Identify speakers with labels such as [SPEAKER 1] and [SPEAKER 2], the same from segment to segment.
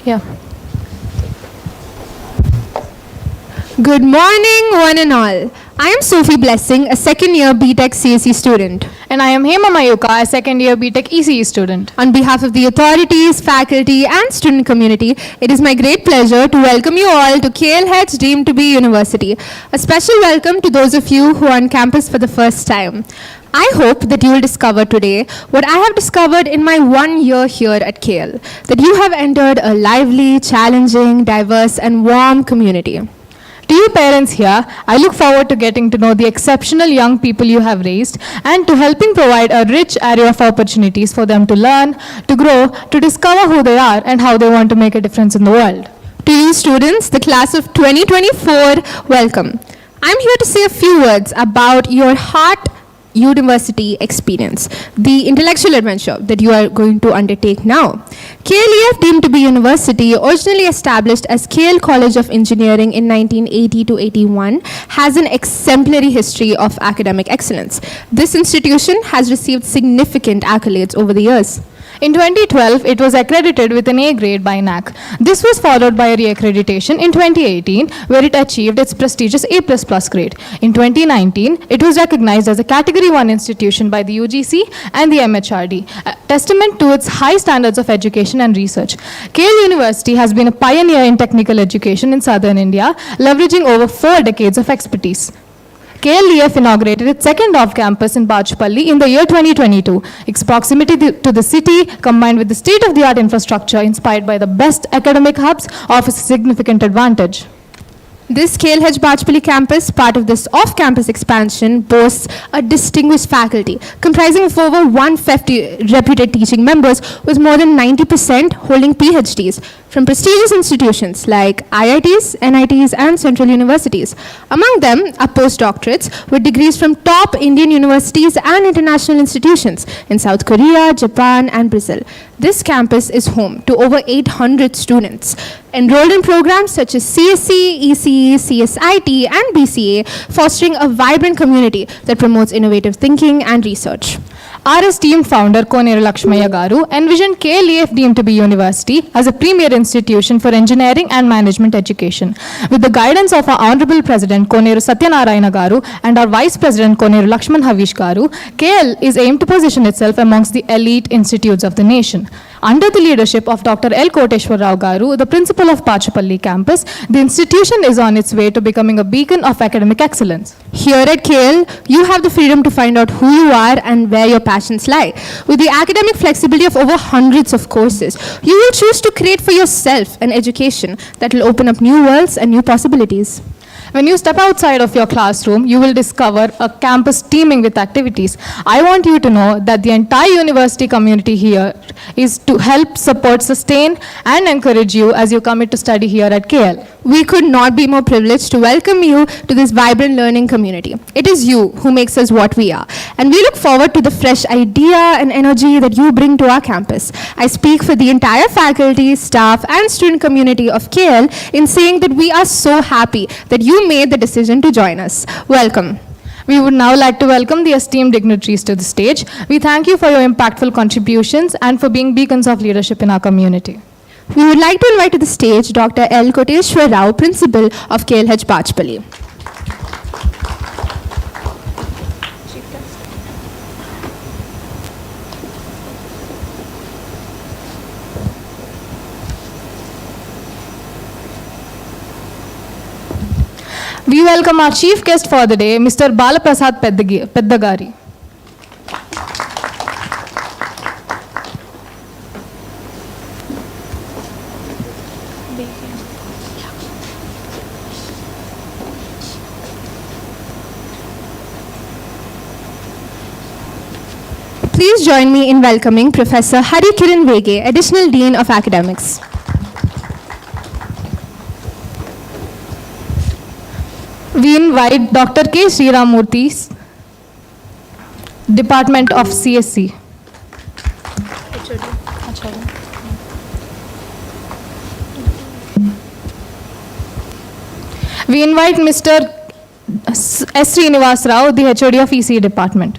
[SPEAKER 1] Yeah.
[SPEAKER 2] Good morning, one and all. I am Sophie Blessing, a second-year B.Tech CSE student.
[SPEAKER 1] And I am Hema Mayuka, a second-year B.Tech ECE student.
[SPEAKER 2] On behalf of the authorities, faculty, and student community, it is my great pleasure to welcome you all to KLH Deemed to be University. A special welcome to those of you who are on campus for the first time. I hope that you will discover today what I have discovered in my 1 year here at KL, that you have entered a lively, challenging, diverse, and warm community.
[SPEAKER 1] To you parents here, I look forward to getting to know the exceptional young people you have raised and to helping provide a rich array of opportunities for them to learn, to grow, to discover who they are and how they want to make a difference in the world.
[SPEAKER 2] To you students, the class of 2024, welcome. I'm here to say a few words about your heart university experience, the intellectual adventure that you are going to undertake now. KLEF Deemed to be University, originally established as KL College of Engineering in 1980 to 81, has an exemplary history of academic excellence. This institution has received significant accolades over the years.
[SPEAKER 1] In 2012, it was accredited with an A grade by NAC. This was followed by a re-accreditation in 2018, where it achieved its prestigious A++ grade. In 2019, it was recognized as a Category 1 institution by the UGC and the MHRD, a testament to its high standards of education and research. KL University has been a pioneer in technical education in southern India, leveraging over 4 decades of expertise. KLEF inaugurated its second off-campus in Bachupally in the year 2022. Its proximity to the city, combined with the state-of-the-art infrastructure inspired by the best academic hubs, offers a significant advantage.
[SPEAKER 2] This KLH Bachupally campus, part of this off-campus expansion, boasts a distinguished faculty comprising of over 150 reputed teaching members, with more than 90% holding PhDs from prestigious institutions like IITs, NITs, and central universities. Among them are postdoctorates with degrees from top Indian universities and international institutions in South Korea, Japan, and Brazil. This campus is home to over 800 students enrolled in programs such as CSE, ECE, CSIT, and BCA, fostering a vibrant community that promotes innovative thinking and research.
[SPEAKER 1] Our esteemed founder, Koneru Lakshmaya Garu, envisioned KLEF Deemed to be University as a premier institution for engineering and management education. With the guidance of our Honorable President, Koneru Satyanarayana Garu, and our Vice President, Koneru Lakshman Havish Garu, KL is aimed to position itself amongst the elite institutes of the nation. Under the leadership of Dr. L. Koteshwar Rao Garu, the principal of Bachupally campus, the institution is on its way to becoming a beacon of academic excellence.
[SPEAKER 2] Here at KL, you have the freedom to find out who you are and where your passions lie. With the academic flexibility of over hundreds of courses, you will choose to create for yourself an education that will open up new worlds and new possibilities.
[SPEAKER 1] When you step outside of your classroom, you will discover a campus teeming with activities. I want you to know that the entire university community here is to help, support, sustain, and encourage you as you commit to study here at KL.
[SPEAKER 2] We could not be more privileged to welcome you to this vibrant learning community. It is you who makes us what we are, and we look forward to the fresh idea and energy that you bring to our campus. I speak for the entire faculty, staff, and student community of KL in saying that we are so happy that you made the decision to join us. Welcome.
[SPEAKER 1] We would now like to welcome the esteemed dignitaries to the stage. We thank you for your impactful contributions and for being beacons of leadership in our community.
[SPEAKER 2] We would like to invite to the stage Dr. L. Koteshwar Rao, Principal of KLH Bachupally.
[SPEAKER 1] We welcome our chief guest for the day, Mr. Balaprasad Peddagari.
[SPEAKER 2] Please join me in welcoming Professor Hari Kiran Vege, Additional Dean of Academics.
[SPEAKER 1] We invite Dr. K. Sriramurthy, Department of CSC. We invite Mr. S. Srinivas Rao, the HOD of ECE Department.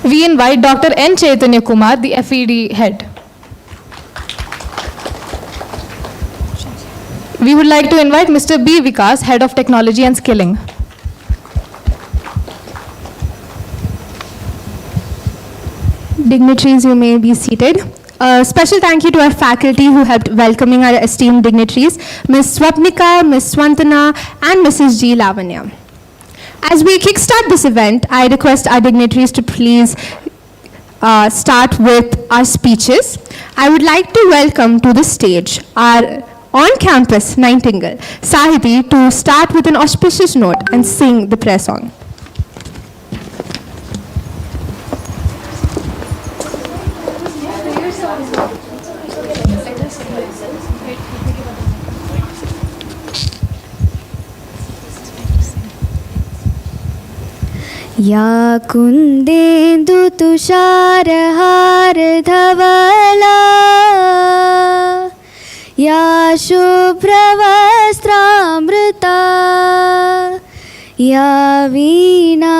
[SPEAKER 1] We invite Dr. N. Chaitanya Kumar, the FED head. We would like to invite Mr. B. Vikas, head of technology and skilling.
[SPEAKER 2] Dignitaries, you may be seated. A special thank you to our faculty who helped welcoming our esteemed dignitaries, Ms. Swapnika, Ms. Swantana, and Mrs. G. Lavanya. As we kickstart this event, I request our dignitaries to please start with our speeches. I would like to welcome to the stage our on-campus Nightingale, Sahiti, to start with an auspicious note and sing the prayer song.
[SPEAKER 3] या कुन्देन्दु तुषारहार धवला या शुभ्रवस्त्रामृता या वीणा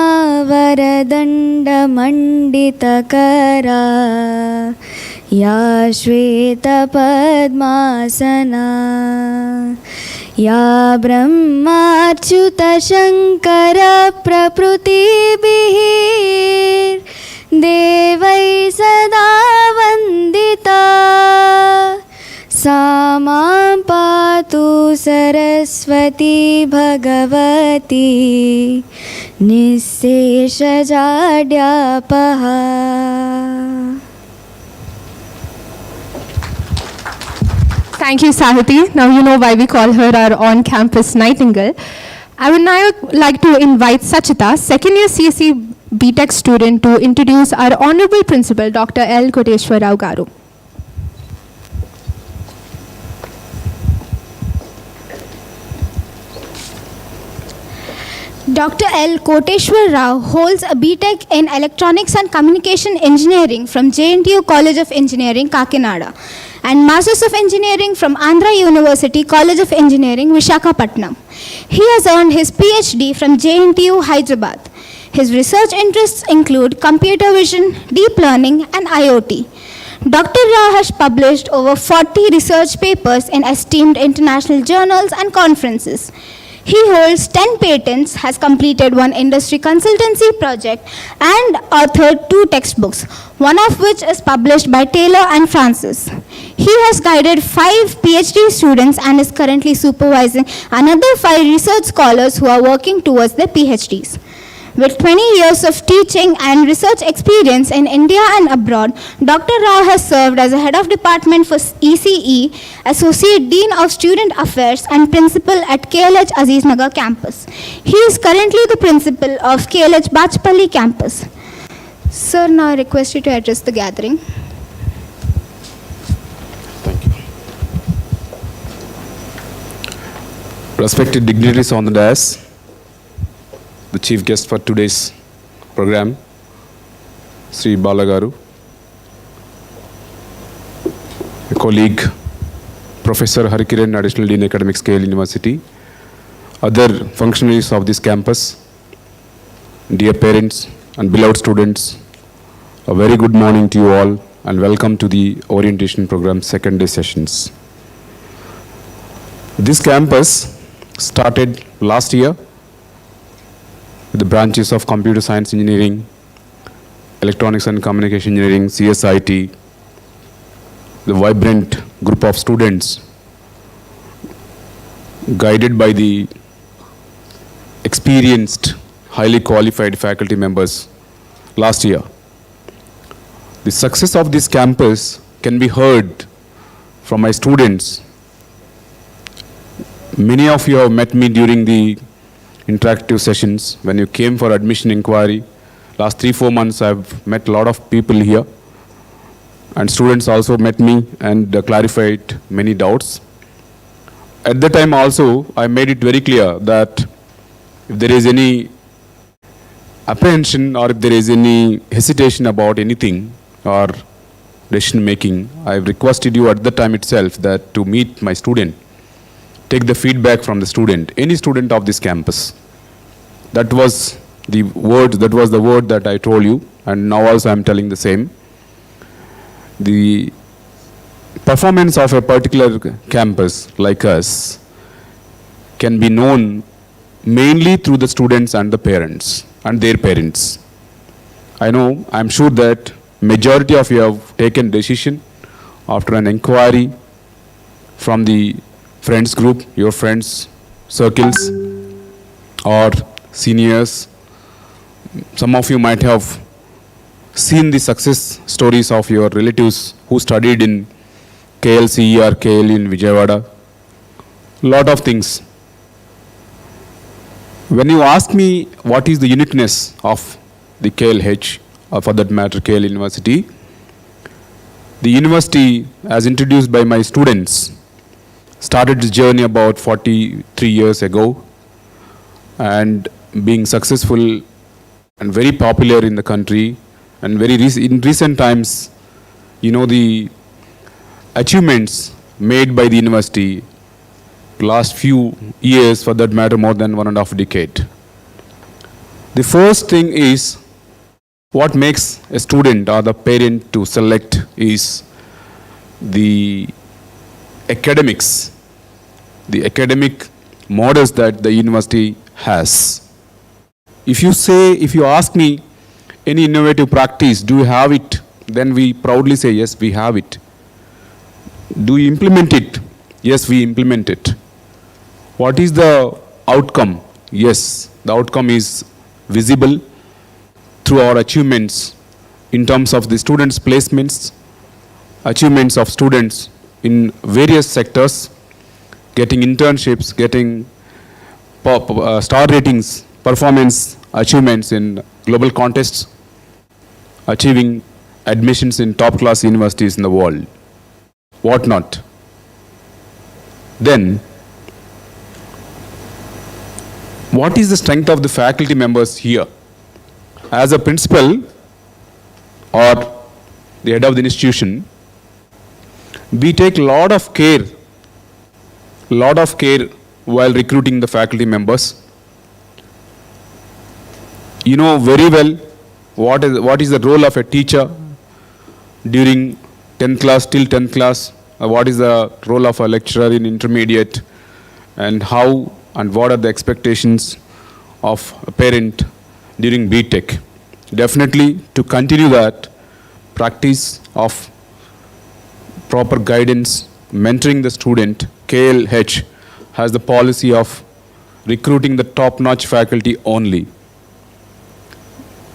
[SPEAKER 3] वरदण्डमण्डितकरा या श्वेतपद्मासना या ब्रह्माच्युतशङ्करप्रभृतिभिः देवैः सदा वन्दिता सा मां पातु सरस्वती भगवती निःशेषजाड्यापहा.
[SPEAKER 2] Thank you, Sahiti. Now you know why we call her our on-campus Nightingale. I would now like to invite Sachita, second-year CSE B.Tech student, to introduce our Honorable Principal, Dr. L. Koteshwar Rao Garu.
[SPEAKER 4] Dr. L. Koteshwar Rao holds a B.Tech in Electronics and Communication Engineering from JNTU College of Engineering, Kakinada, and Masters of Engineering from Andhra University College of Engineering, Vishakhapatnam. He has earned his PhD from JNTU, Hyderabad. His research interests include computer vision, deep learning, and IoT. Dr. Rao has published over 40 research papers in esteemed international journals and conferences. He holds 10 patents, has completed 1 industry consultancy project, and authored 2 textbooks, one of which is published by Taylor and Francis. He has guided 5 PhD students and is currently supervising another 5 research scholars who are working towards their PhDs. With 20 years of teaching and research experience in India and abroad, Dr. Rao has served as a head of department for ECE, Associate Dean of Student Affairs, and principal at KLH Aziznagar campus. He is currently the principal of KLH Bachupally campus. Sir, now I request you to address the gathering.
[SPEAKER 5] Thank you. Respected dignitaries on the dais, the chief guest for today's program, Sri Balagaru, a colleague, Professor Harikiran, Additional Dean Academics, KL University, other functionaries of this campus, dear parents and beloved students, a very good morning to you all and welcome to the orientation program second day sessions. This campus started last year with the branches of Computer Science Engineering, Electronics and Communication Engineering, CSIT, the vibrant group of students guided by the experienced, highly qualified faculty members last year. The success of this campus can be heard from my students. Many of you have met me during the interactive sessions when you came for admission inquiry. Last 3-4 months I've met a lot of people here, and students also met me and clarified many doubts. At the time also I made it very clear that if there is any apprehension or if there is any hesitation about anything or decision making, I've requested you at the time itself that to meet my student, take the feedback from the student, any student of this campus. That was the word that I told you, and now also I'm telling the same. The performance of a particular campus like us can be known mainly through the students and the parents and their parents. I'm sure that majority of you have taken decision after an inquiry from the friends group, your friends circles, or seniors. Some of you might have seen the success stories of your relatives who studied in KLC or KL in Vijayawada. Lot of things. When you ask me what is the uniqueness of the KLH, or for that matter KL University, the university, as introduced by my students, started this journey about 43 years ago, and being successful and very popular in the country, and in recent times, the achievements made by the university last few years, for that matter more than 1.5 decades. The first thing is, what makes a student or the parent to select is the academics, the academic models that the university has. If you ask me any innovative practice, do you have it? Then we proudly say, yes, we have it. Do you implement it? Yes, we implement it. What is the outcome? Yes, the outcome is visible through our achievements in terms of the students' placements, achievements of students in various sectors, getting internships, getting star ratings, performance achievements in global contests, achieving admissions in top-class universities in the world, whatnot. Then, what is the strength of the faculty members here? As a principal or the head of the institution, we take a lot of care while recruiting the faculty members. You know very well what is the role of a teacher during 10th class till 10th class, what is the role of a lecturer in intermediate, and how and what are the expectations of a parent during B.Tech. Definitely, to continue that practice of proper guidance, mentoring the student, KLH has the policy of recruiting the top-notch faculty only.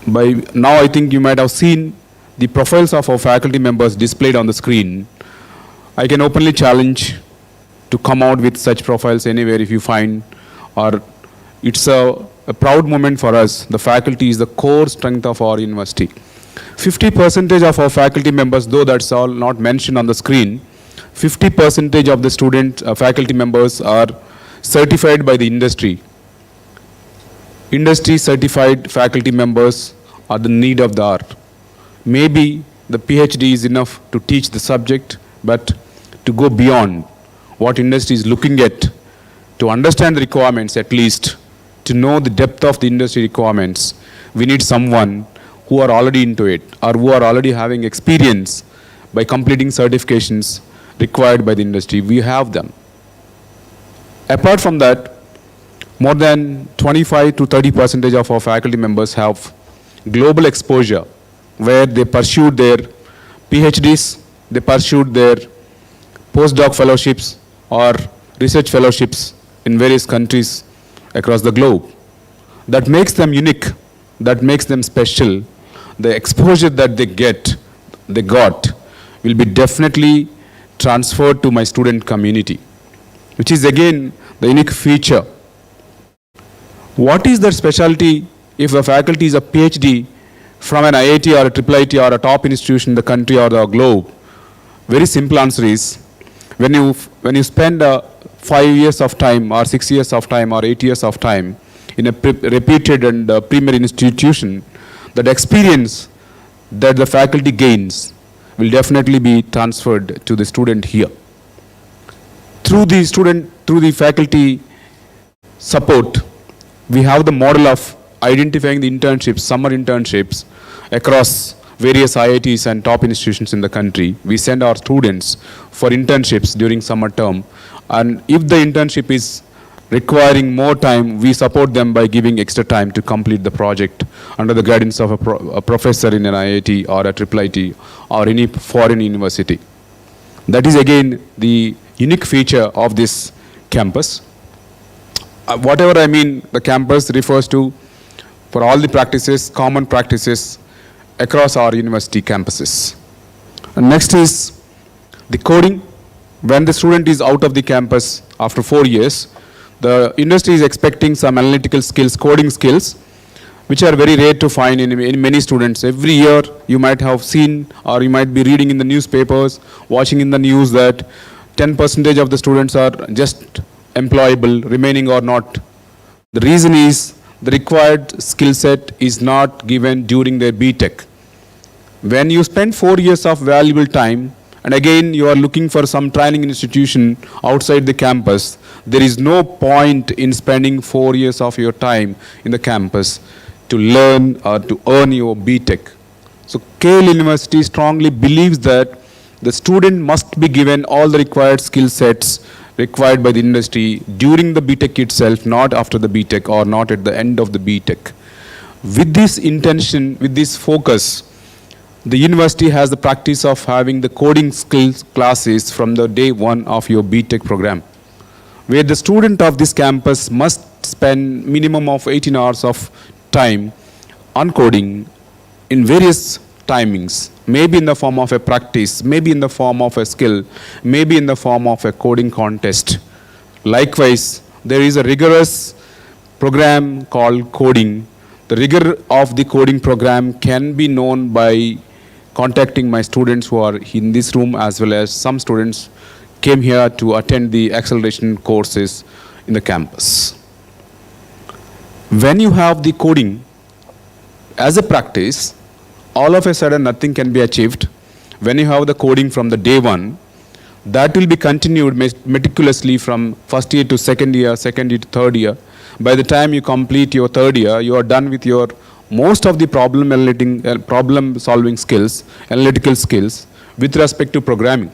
[SPEAKER 5] By now, I think you might have seen the profiles of our faculty members displayed on the screen. I can openly challenge to come out with such profiles anywhere if you find, or it's a proud moment for us. The faculty is the core strength of our university. 50% of our faculty members, though that's all not mentioned on the screen, 50% of the faculty members are certified by the industry. Industry certified faculty members are the need of the hour. Maybe the PhD is enough to teach the subject, but to go beyond what industry is looking at, to understand the requirements at least, to know the depth of the industry requirements, we need someone who are already into it or who are already having experience by completing certifications required by the industry. We have them. Apart from that, more than 25 to 30% of our faculty members have global exposure, where they pursued their PhDs, they pursued their postdoc fellowships or research fellowships in various countries across the globe. That makes them unique, that makes them special. The exposure that they got will be definitely transferred to my student community, which is again the unique feature. What is their specialty if a faculty is a PhD from an IIT or a IIIT or a top institution in the country or the globe? Very simple answer is, when you spend 5 years of time or 6 years of time or 8 years of time in a reputed and premier institution, that experience that the faculty gains will definitely be transferred to the student here. Through the faculty support, we have the model of identifying the internships, summer internships across various IITs and top institutions in the country. We send our students for internships during summer term. And if the internship is requiring more time, we support them by giving extra time to complete the project under the guidance of a professor in an IIT or a IIIT or any foreign university. That is again the unique feature of this campus. Whatever I mean, the campus refers to for all the practices, common practices across our university campuses. And next is the coding. When the student is out of the campus after 4 years, the industry is expecting some analytical skills, coding skills, which are very rare to find in many students. Every year you might have seen or you might be reading in the newspapers, watching in the news that 10% of the students are just employable, remaining or not. The reason is the required skill set is not given during their B.Tech. When you spend 4 years of valuable time, and again you are looking for some training institution outside the campus, there is no point in spending 4 years of your time in the campus to learn or to earn your B.Tech. So KL University strongly believes that the student must be given all the required skill sets required by the industry during the B.Tech itself, not after the B.Tech or not at the end of the B.Tech. With this intention, with this focus, the university has the practice of having the coding skills classes from the day one of your B.Tech program, where the student of this campus must spend minimum of 18 hours of time on coding in various timings, maybe in the form of a practice, maybe in the form of a skill, maybe in the form of a coding contest. Likewise, there is a rigorous program called coding. The rigor of the coding program can be known by contacting my students who are in this room, as well as some students came here to attend the acceleration courses in the campus. When you have the coding as a practice, all of a sudden nothing can be achieved. When you have the coding from the day one, that will be continued meticulously from first year to second year to third year. By the time you complete your third year, you are done with your most of the problem solving skills, analytical skills with respect to programming.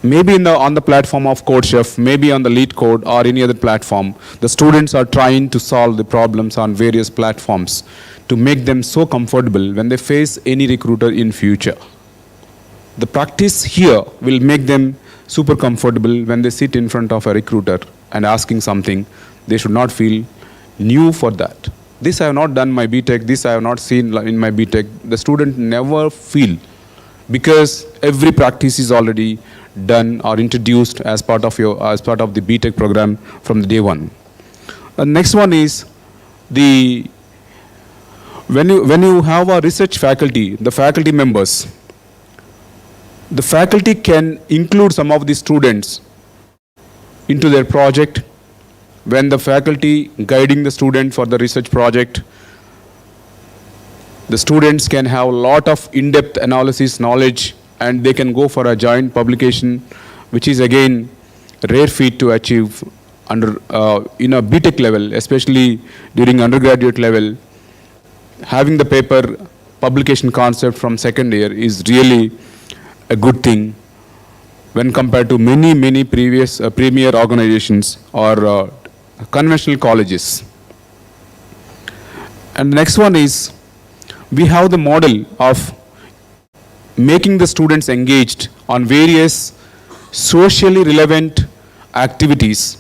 [SPEAKER 5] Maybe on the platform of CodeChef, maybe on the Lead Code or any other platform, the students are trying to solve the problems on various platforms to make them so comfortable when they face any recruiter in future. The practice here will make them super comfortable when they sit in front of a recruiter and asking something. They should not feel new for that. This I have not done my B.Tech, this I have not seen in my B.Tech. The student never feel, because every practice is already done or introduced as part of the B.Tech program from the day one. The next one is when you have a research faculty, the faculty members, the faculty can include some of the students into their project. When the faculty guiding the student for the research project, the students can have a lot of in-depth analysis knowledge, and they can go for a joint publication, which is again a rare feat to achieve in a B.Tech level, especially during undergraduate level. Having the paper publication concept from second year is really a good thing when compared to many previous premier organizations or conventional colleges. And the next one is, we have the model of making the students engaged on various socially relevant activities,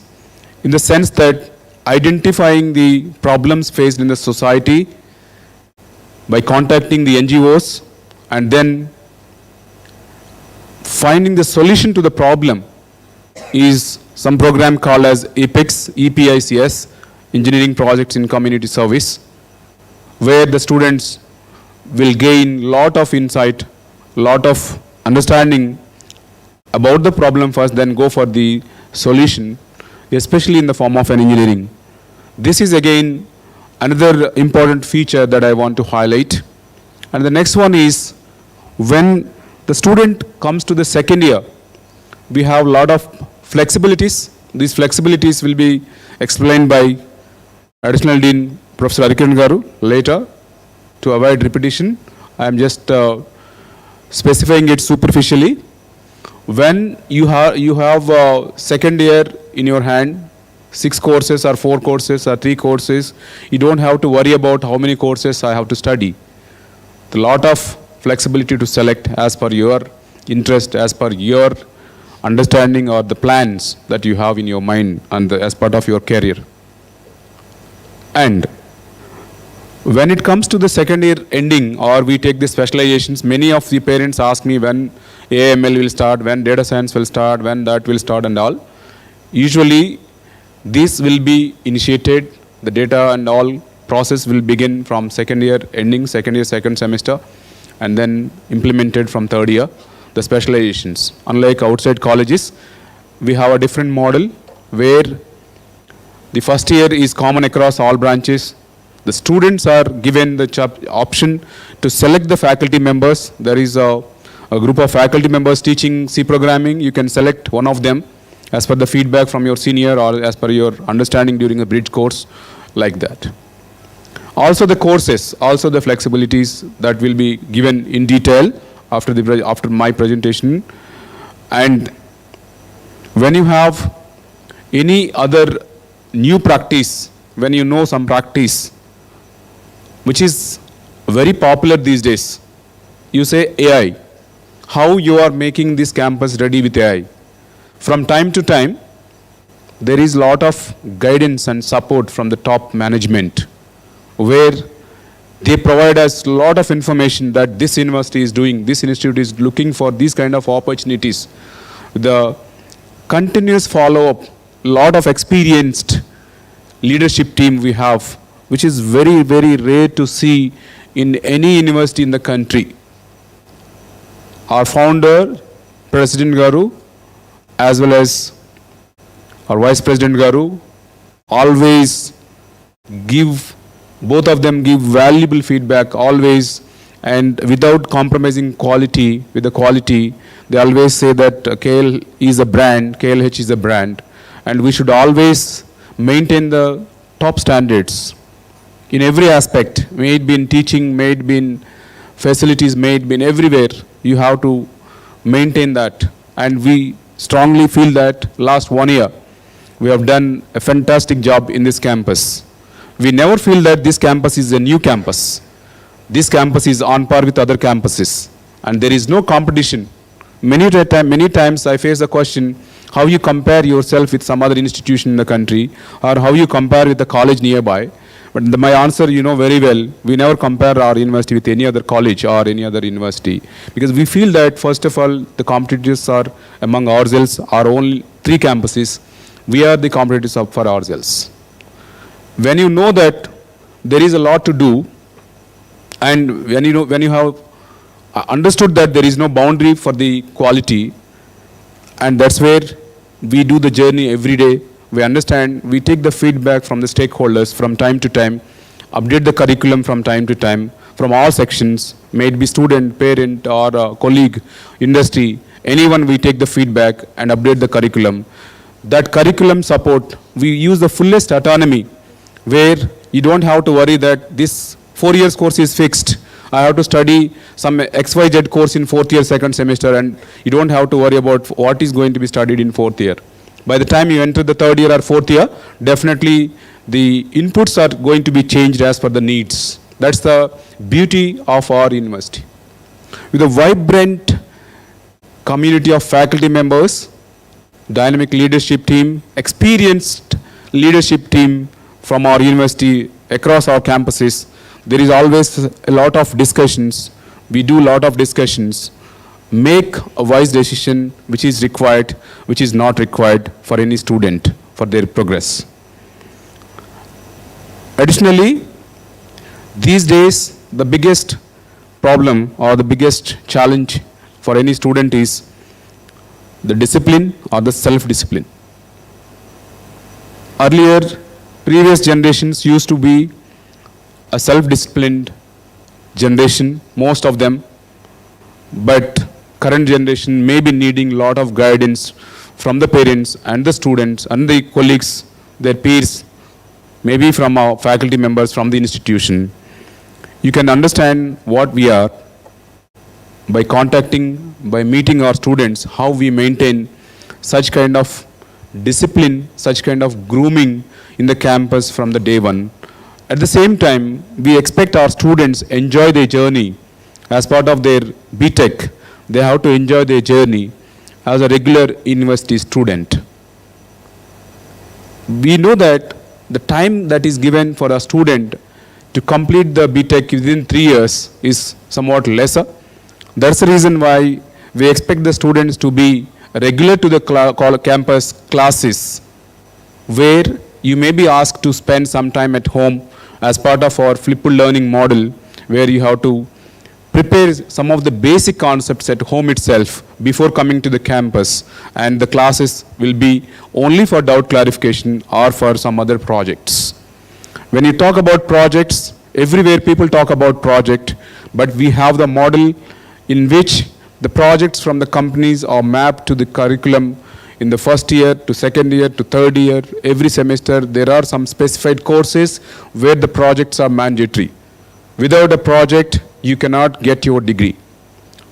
[SPEAKER 5] in the sense that identifying the problems faced in the society by contacting the NGOs and then finding the solution to the problem is some program called as EPICS, Engineering Projects in Community Service, where the students will gain lot of insight, lot of understanding about the problem first, then go for the solution, especially in the form of an engineering. This is again another important feature that I want to highlight. And the next one is, when the student comes to the second year, we have a lot of flexibilities. These flexibilities will be explained by Additional Dean Professor Arikiran Garu later. To avoid repetition, I am just specifying it superficially. When you have second year in your hand, 6 courses or 4 courses or 3 courses, you don't have to worry about how many courses I have to study. A lot of flexibility to select as per your interest, as per your understanding or the plans that you have in your mind and as part of your career. And when it comes to the second year ending or we take the specializations, many of the parents ask me when AML will start, when data science will start, when that will start and all. Usually this will be initiated, the data and all process will begin from second year ending, second year, second semester, and then implemented from third year, the specializations. Unlike outside colleges, we have a different model where the first year is common across all branches. The students are given the option to select the faculty members. There is a group of faculty members teaching C programming. You can select one of them as per the feedback from your senior or as per your understanding during a bridge course, like that. Also the courses, also the flexibilities that will be given in detail after my presentation. And when you have any other new practice, when you know some practice, which is very popular these days, you say AI. How you are making this campus ready with AI? From time to time, there is a lot of guidance and support from the top management, where they provide us a lot of information that this university is doing, this institute is looking for these kind of opportunities. The continuous follow-up, lot of experienced leadership team we have, which is very, very rare to see in any university in the country. Our founder, President Garu, as well as our Vice President Garu, always both of them give valuable feedback, always, and without compromising quality, with the quality, they always say that KL is a brand, KLH is a brand, and we should always maintain the top standards in every aspect, may it be in teaching, may it be in facilities, may it be in everywhere. You have to maintain that. And we strongly feel that last 1 year, we have done a fantastic job in this campus. We never feel that this campus is a new campus. This campus is on par with other campuses. And there is no competition. Many times I face the question, how you compare yourself with some other institution in the country, or how you compare with the college nearby. But my answer, you know very well, we never compare our university with any other college or any other university. Because we feel that, first of all, the competitors are among ourselves, our only 3 campuses. We are the competitors for ourselves. When you know that there is a lot to do, and when you have understood that there is no boundary for the quality, and that's where we do the journey every day. We understand, we take the feedback from the stakeholders from time to time, update the curriculum from time to time, from all sections, may it be student, parent, or colleague, industry, anyone, we take the feedback and update the curriculum. That curriculum support, we use the fullest autonomy, where you don't have to worry that this 4 years course is fixed. I have to study some XYZ course in 4th year, 2nd semester, and you don't have to worry about what is going to be studied in 4th year. By the time you enter the 3rd year or 4th year, definitely the inputs are going to be changed as per the needs. That's the beauty of our university. With a vibrant community of faculty members, dynamic leadership team, experienced leadership team from our university across our campuses, there is always a lot of discussions. We do a lot of discussions. Make a wise decision which is required, which is not required for any student for their progress. Additionally, these days, the biggest problem or the biggest challenge for any student is the discipline or the self-discipline. Earlier, previous generations used to be a self-disciplined generation, most of them, but current generation may be needing a lot of guidance from the parents and the students and the colleagues, their peers, maybe from our faculty members from the institution, you can understand what we are by contacting, by meeting our students, how we maintain such kind of discipline, such kind of grooming in the campus from the day one. At the same time, we expect our students enjoy their journey as part of their B.Tech. They have to enjoy their journey as a regular university student. We know that the time that is given for a student to complete the B.Tech within 3 years is somewhat lesser. That's the reason why we expect the students to be regular to the campus classes, where you may be asked to spend some time at home as part of our flipped learning model, where you have to prepare some of the basic concepts at home itself before coming to the campus, and the classes will be only for doubt clarification or for some other projects. When you talk about projects, everywhere people talk about project, but we have the model in which the projects from the companies are mapped to the curriculum in the first year to second year to third year. Every semester there are some specified courses where the projects are mandatory. Without a project, you cannot get your degree.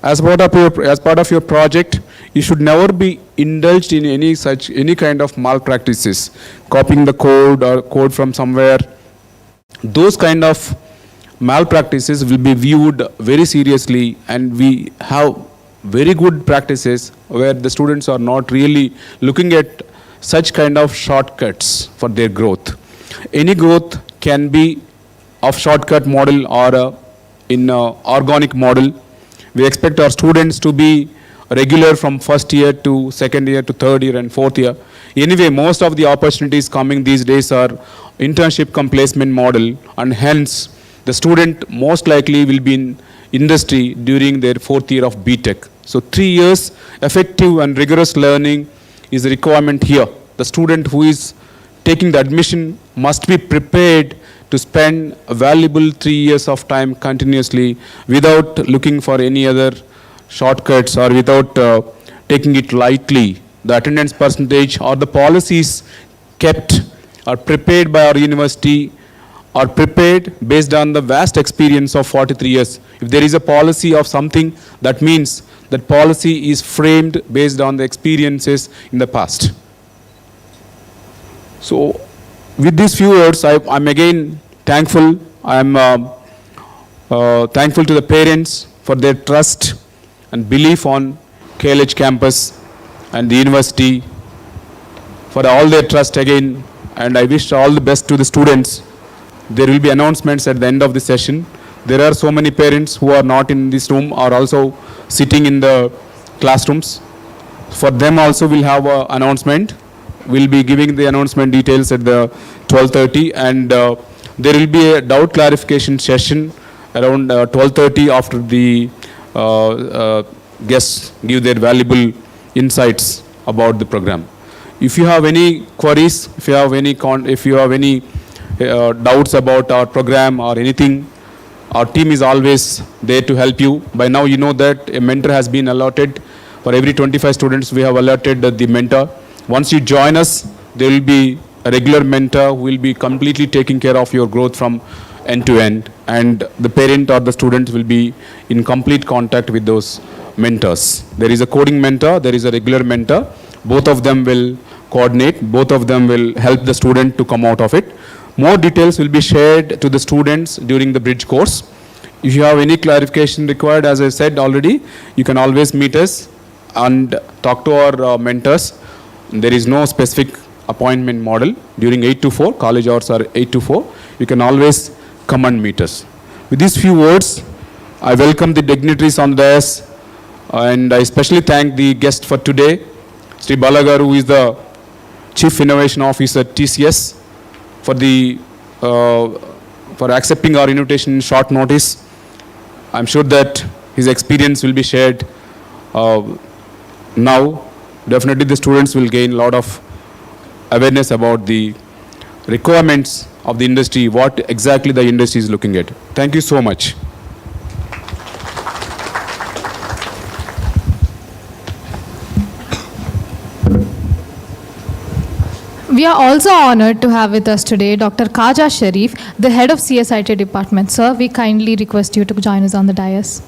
[SPEAKER 5] As part of your project, you should never be indulged in any kind of malpractices, copying the code or code from somewhere. Those kind of malpractices will be viewed very seriously, and we have very good practices where the students are not really looking at such kind of shortcuts for their growth. Any growth can be of shortcut model or in organic model. We expect our students to be regular from first year to second year to third year and fourth year. Anyway, most of the opportunities coming these days are internship cum placement model, and hence the student most likely will be in industry during their fourth year of B.Tech. So 3 years effective and rigorous learning is a requirement here. The student who is taking the admission must be prepared to spend a valuable 3 years of time continuously without looking for any other shortcuts or without taking it lightly. The attendance percentage or the policies kept or prepared by our university are prepared based on the vast experience of 43 years. If there is a policy of something, that means that policy is framed based on the experiences in the past. So with these few words, I'm again thankful. I'm thankful to the parents for their trust and belief on KLH campus and the university for all their trust again, and I wish all the best to the students. There will be announcements at the end of the session. There are so many parents who are not in this room are also sitting in the classrooms. For them also we'll have an announcement. We'll be giving the announcement details at the 12:30, and there will be a doubt clarification session around 12:30 after the guests give their valuable insights about the program. If you have any queries, if you have any doubts about our program or anything, our team is always there to help you. By now you know that a mentor has been allotted. For every 25 students we have allotted the mentor. Once you join us, there will be a regular mentor who will be completely taking care of your growth from end to end, and the parent or the student will be in complete contact with those mentors. There is a coding mentor, there is a regular mentor. Both of them will coordinate, both of them will help the student to come out of it. More details will be shared to the students during the bridge course. If you have any clarification required, as I said already, you can always meet us and talk to our mentors. There is no specific appointment model. During 8 to 4, college hours are 8 to 4. You can always come and meet us. With these few words, I welcome the dignitaries on the dais, and I especially thank the guest for today, Sri Balagar, who is the Chief Innovation Officer at TCS, for accepting our invitation in short notice. I'm sure that his experience will be shared now. Definitely the students will gain a lot of awareness about the requirements of the industry, what exactly the industry is looking at. Thank you so much.
[SPEAKER 1] We are also honored to have with us today Dr. Khaja Sharif, the head of CSIT department. Sir, we kindly request you to join us on the dais.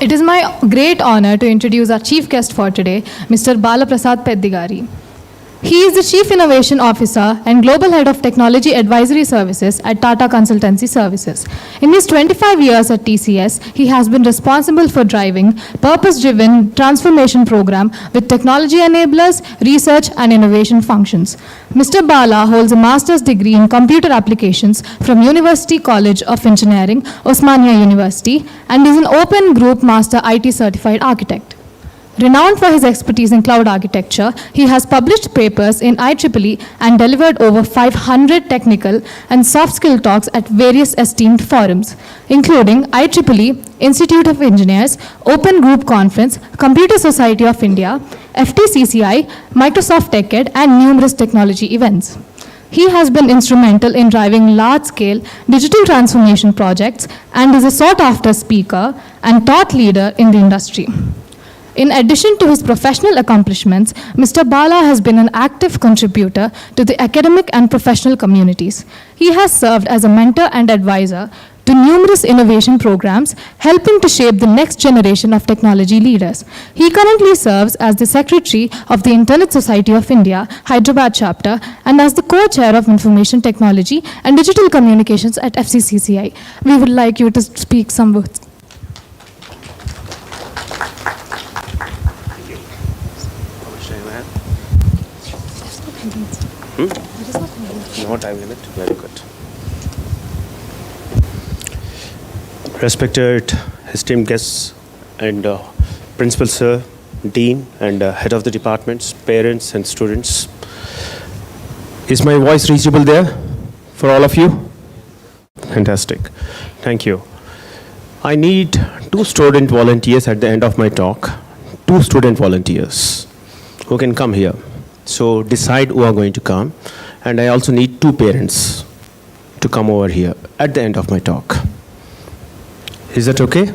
[SPEAKER 1] It is my great honor to introduce our chief guest for today, Mr. Bala Prasad Peddigari. He is the Chief Innovation Officer and Global Head of Technology Advisory Services at Tata Consultancy Services. In his 25 years at TCS, he has been responsible for driving purpose-driven transformation program with technology enablers, research and innovation functions. Mr. Bala holds a master's degree in computer applications from University College of Engineering, Osmania University, and is an Open Group Master IT Certified Architect. Renowned for his expertise in cloud architecture, he has published papers in IEEE and delivered over 500 technical and soft skill talks at various esteemed forums, including IEEE, Institute of Engineers, Open Group Conference, Computer Society of India, FTCCI, Microsoft TechEd, and numerous technology events. He has been instrumental in driving large-scale digital transformation projects and is a sought-after speaker and thought leader in the industry. In addition to his professional accomplishments, Mr. Bala has been an active contributor to the academic and professional communities. He has served as a mentor and advisor to numerous innovation programs, helping to shape the next generation of technology leaders. He currently serves as the Secretary of the Internet Society of India, Hyderabad chapter, and as the Co-Chair of Information Technology and Digital Communications at FCCCI. We would like you to speak some words.
[SPEAKER 6] No time limit. Very good. Respected esteemed guests and principal sir, dean and head of the departments, parents and students. Is my voice reachable there for all of you? Fantastic. Thank you. I need 2 student volunteers at the end of my talk. 2 student volunteers who can come here. So decide who are going to come. And I also need 2 parents to come over here at the end of my talk. Is that okay?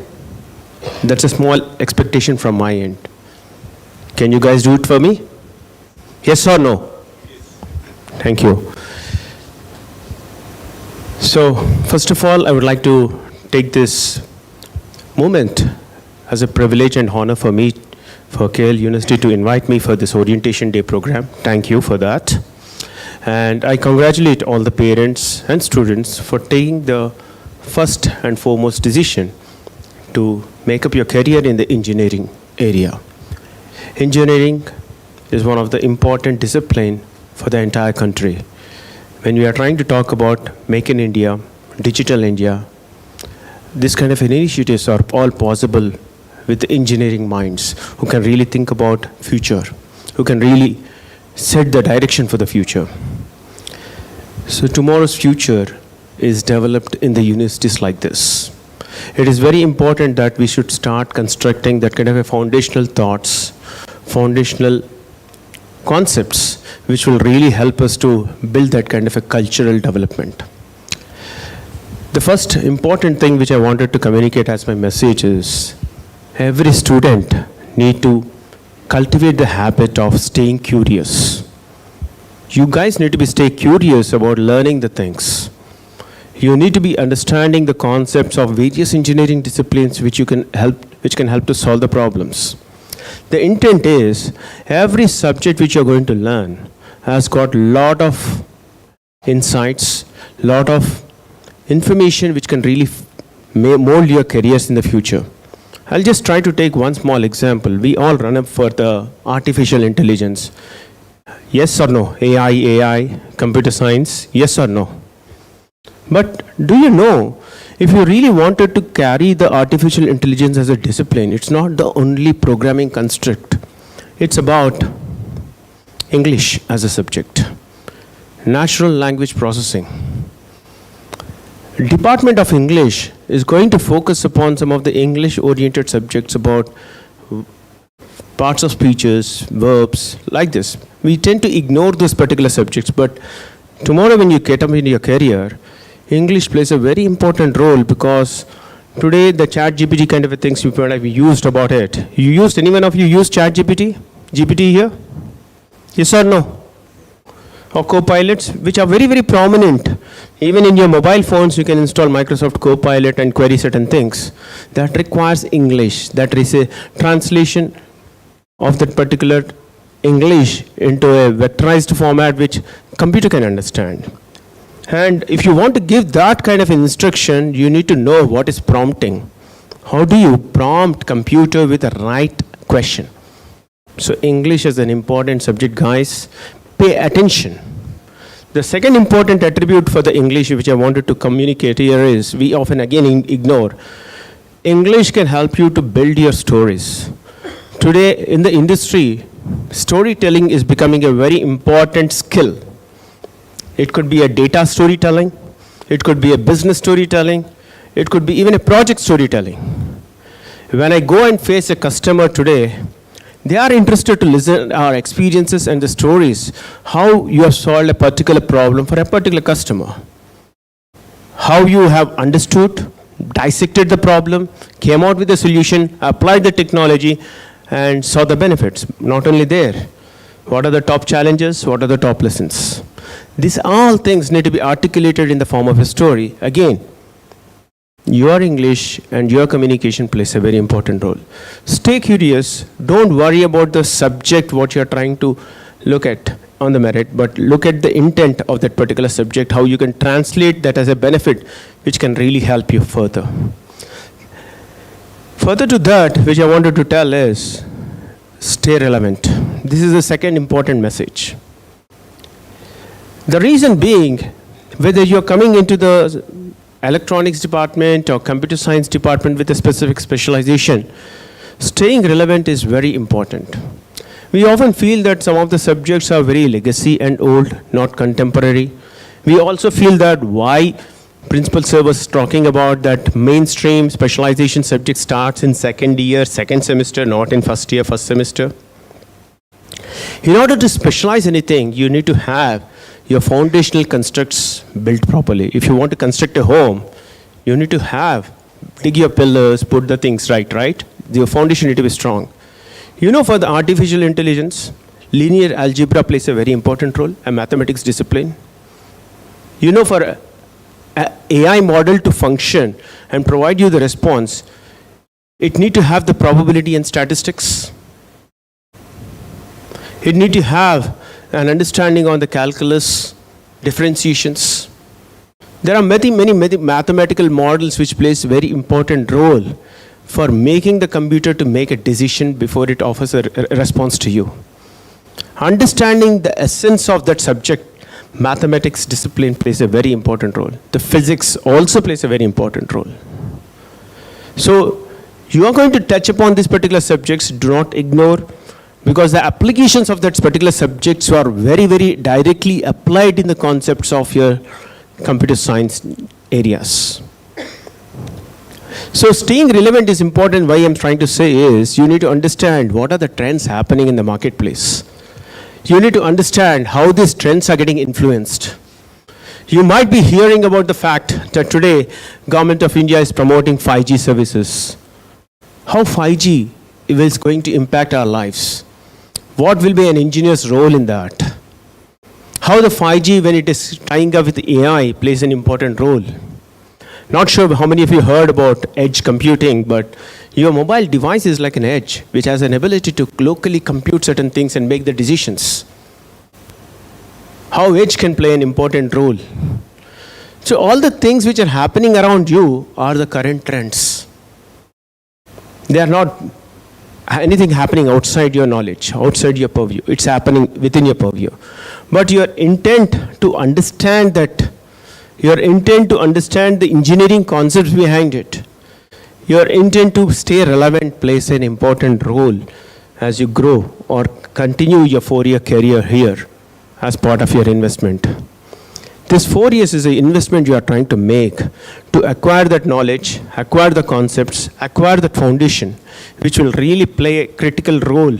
[SPEAKER 6] That's a small expectation from my end. Can you guys do it for me? Yes or no? Thank you. So, first of all, I would like to take this moment as a privilege and honor for me, for KL University to invite me for this Orientation Day program. Thank you for that. And I congratulate all the parents and students for taking the first and foremost decision to make up your career in the engineering area. Engineering is one of the important disciplines for the entire country. When we are trying to talk about Make in India, Digital India, this kind of initiatives are all possible with the engineering minds who can really think about future, who can really set the direction for the future. So tomorrow's future is developed in the universities like this. It is very important that we should start constructing that kind of a foundational thoughts, foundational concepts, which will really help us to build that kind of a cultural development. The first important thing which I wanted to communicate as my message is every student need to cultivate the habit of staying curious. You guys need to stay curious about learning the things. You need to be understanding the concepts of various engineering disciplines which can help to solve the problems. The intent is every subject which you're going to learn has got a lot of insights, lot of information which can really mold your careers in the future. I'll just try to take one small example. We all run up for the artificial intelligence. Yes or no? AI, computer science, yes or no? But do you know, if you really wanted to carry the artificial intelligence as a discipline, it's not the only programming construct. It's about English as a subject, natural language processing. Department of English is going to focus upon some of the English-oriented subjects about parts of speeches, verbs, like this. We tend to ignore those particular subjects, but tomorrow when you get up in your career, English plays a very important role because today the chat GPT kind of things you might have used about it. Any one of you used chat GPT? GPT here? Yes or no? Or co-pilots, which are very, very prominent. Even in your mobile phones, you can install Microsoft Copilot and query certain things. That requires English. That is a translation of that particular English into a vectorized format which computer can understand. And if you want to give that kind of instruction, you need to know what is prompting. How do you prompt computer with the right question? So English is an important subject, guys. Pay attention. The second important attribute for the English which I wanted to communicate here is we often again ignore. English can help you to build your stories. Today in the industry, storytelling is becoming a very important skill. It could be a data storytelling, it could be a business storytelling, it could be even a project storytelling. When I go and face a customer today, they are interested to listen to our experiences and the stories, how you have solved a particular problem for a particular customer. How you have understood, dissected the problem, came out with a solution, applied the technology, and saw the benefits. Not only there, what are the top challenges, what are the top lessons? These all things need to be articulated in the form of a story. Again, your English and your communication plays a very important role. Stay curious. Don't worry about the subject, what you're trying to look at on the merit, but look at the intent of that particular subject, how you can translate that as a benefit, which can really help you further. Further to that, which I wanted to tell is, stay relevant. This is the second important message. The reason being, whether you're coming into the electronics department or computer science department with a specific specialization, staying relevant is very important. We often feel that some of the subjects are very legacy and old, not contemporary. We also feel that why Principal Sir was talking about that mainstream specialization subject starts in second year, second semester, not in first year, first semester. In order to specialize anything, you need to have your foundational constructs built properly. If you want to construct a home, you need to dig your pillars, put the things right? Your foundation need to be strong. For the artificial intelligence, linear algebra plays a very important role, a mathematics discipline. For an AI model to function and provide you the response, it need to have the probability and statistics. It need to have an understanding on the calculus, differentiations. There are many mathematical models which plays a very important role for making the computer to make a decision before it offers a response to you. Understanding the essence of that subject, mathematics discipline plays a very important role. The physics also plays a very important role. So you are going to touch upon these particular subjects, do not ignore, because the applications of that particular subjects are very, very directly applied in the concepts of your computer science areas. So staying relevant is important. Why I'm trying to say is you need to understand what are the trends happening in the marketplace. You need to understand how these trends are getting influenced. You might be hearing about the fact that today Government of India is promoting 5G services. How 5G is going to impact our lives? What will be an engineer's role in that? How the 5G, when it is tying up with AI, plays an important role. Not sure how many of you heard about edge computing, but your mobile device is like an edge, which has an ability to locally compute certain things and make the decisions. How edge can play an important role. So all the things which are happening around you are the current trends. They are not anything happening outside your knowledge, outside your purview. It's happening within your purview. But your intent to understand that, your intent to understand the engineering concepts behind it, your intent to stay relevant plays an important role as you grow or continue your 4-year career here as part of your investment. This 4 years is an investment you are trying to make to acquire that knowledge, acquire the concepts, acquire that foundation, which will really play a critical role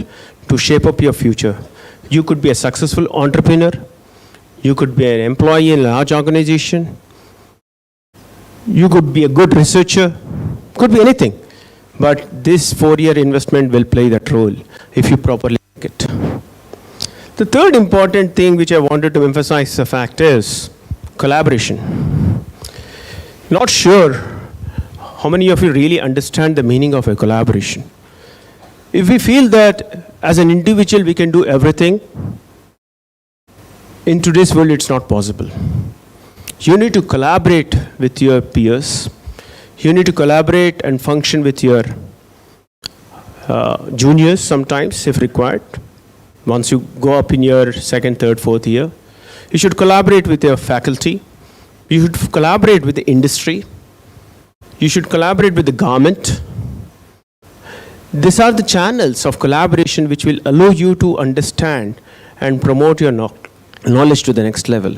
[SPEAKER 6] to shape up your future. You could be a successful entrepreneur. You could be an employee in a large organization. You could be a good researcher. Could be anything. But this 4-year investment will play that role if you properly make it. The third important thing which I wanted to emphasize the fact is collaboration. Not sure how many of you really understand the meaning of a collaboration. If we feel that as an individual we can do everything, in today's world it's not possible. You need to collaborate with your peers. You need to collaborate and function with your juniors sometimes if required. Once you go up in your second, third, fourth year, you should collaborate with your faculty. You should collaborate with the industry. You should collaborate with the government. These are the channels of collaboration which will allow you to understand and promote your knowledge to the next level.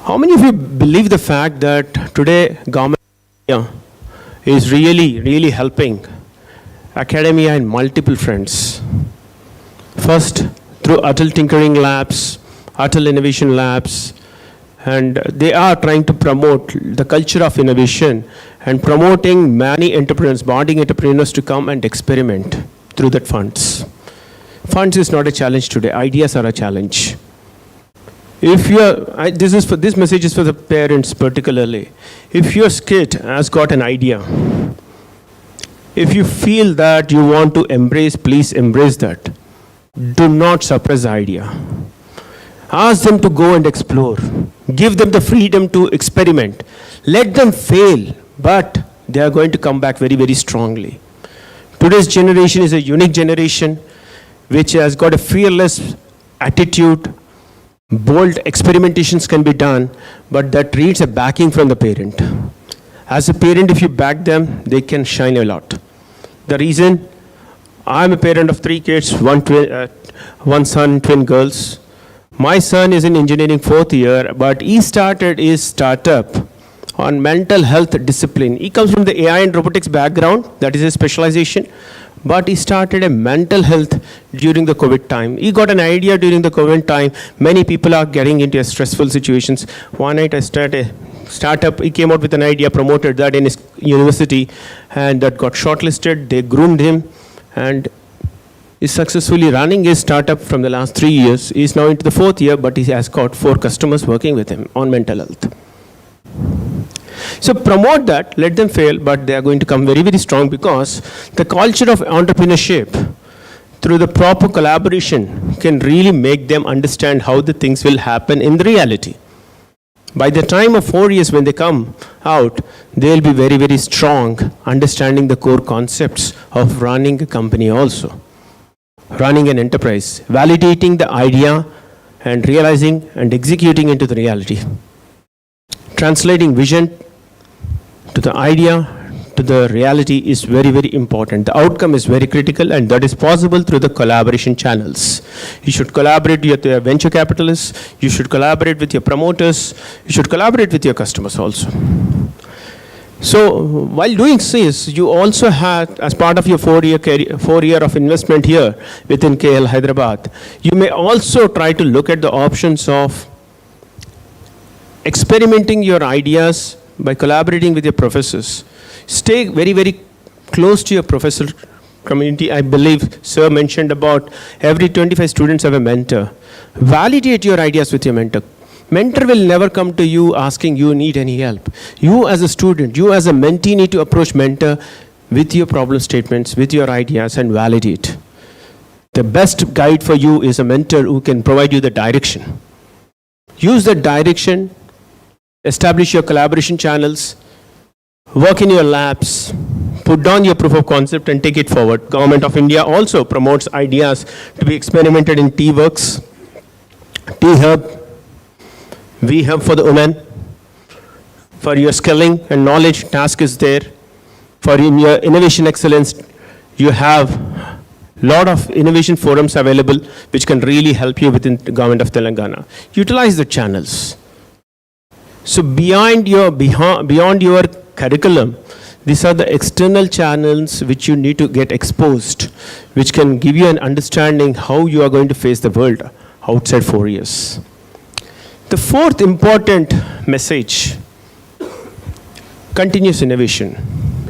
[SPEAKER 6] How many of you believe the fact that today government is really helping academia in multiple fronts? First, through Atal Tinkering Labs, Atal Innovation Labs, and they are trying to promote the culture of innovation and promoting many entrepreneurs, budding entrepreneurs to come and experiment through that funds. Funds is not a challenge today. Ideas are a challenge. If you are, this message is for the parents particularly. If your kid has got an idea, if you feel that you want to embrace, please embrace that. Do not suppress the idea. Ask them to go and explore. Give them the freedom to experiment. Let them fail, but they are going to come back very strongly. Today's generation is a unique generation which has got a fearless attitude. Bold experimentations can be done, but that needs a backing from the parent. As a parent, if you back them, they can shine a lot. The reason, I'm a parent of 3 kids, one son, twin girls. My son is in engineering 4th year, but he started his startup on mental health discipline. He comes from the AI and robotics background, that is his specialization. But he started a mental health during the COVID time. He got an idea during the COVID time. Many people are getting into stressful situations. One night I started a startup. He came out with an idea, promoted that in his university, and that got shortlisted. They groomed him, and is successfully running his startup from the last 3 years. He is now into the 4th year, but he has got 4 customers working with him on mental health. So promote that, let them fail, but they are going to come very strong because the culture of entrepreneurship through the proper collaboration can really make them understand how the things will happen in the reality. By the time of 4 years when they come out, they will be very strong, understanding the core concepts of running a company also. Running an enterprise, validating the idea and realizing and executing into the reality. Translating vision to the idea to the reality is very important. The outcome is very critical, and that is possible through the collaboration channels. You should collaborate with your venture capitalists, you should collaborate with your promoters, you should collaborate with your customers also. So while doing this, you also had, as part of your 4-year of investment here within KL Hyderabad, you may also try to look at the options of experimenting your ideas by collaborating with your professors. Stay very close to your professor community. I believe Sir mentioned about every 25 students have a mentor. Validate your ideas with your mentor. Mentor will never come to you asking you need any help. You as a student, you as a mentee need to approach mentor with your problem statements, with your ideas, and validate. The best guide for you is a mentor who can provide you the direction. Use that direction. Establish your collaboration channels, work in your labs, put down your proof of concept and take it forward. Government of India also promotes ideas to be experimented in T-Works, T-Hub, V-Hub for the women. For your skilling and knowledge, task is there. For in your innovation excellence, you have lot of innovation forums available which can really help you within the government of Telangana. Utilize the channels. So beyond your curriculum, these are the external channels which you need to get exposed, which can give you an understanding how you are going to face the world, outside 4 years. The fourth important message, continuous innovation.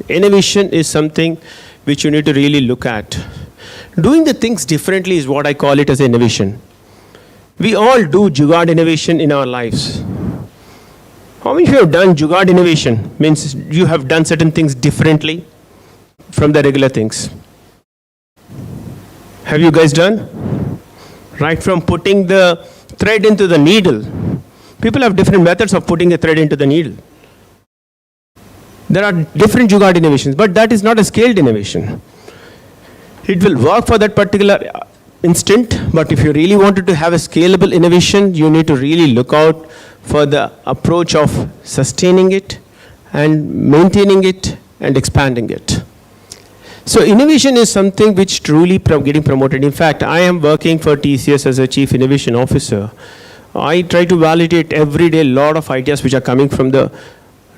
[SPEAKER 6] Innovation is something which you need to really look at. Doing the things differently is what I call it as innovation. We all do jugaad innovation in our lives. How many of you have done jugaad innovation? Means you have done certain things differently from the regular things. Have you guys done? Right from putting the thread into the needle. People have different methods of putting the thread into the needle. There are different jugaad innovations, but that is not a scaled innovation. It will work for that particular instant, but if you really wanted to have a scalable innovation, you need to really look out for the approach of sustaining it and maintaining it and expanding it. So innovation is something which truly getting promoted. In fact, I am working for TCS as a Chief Innovation Officer. I try to validate every day a lot of ideas which are coming from the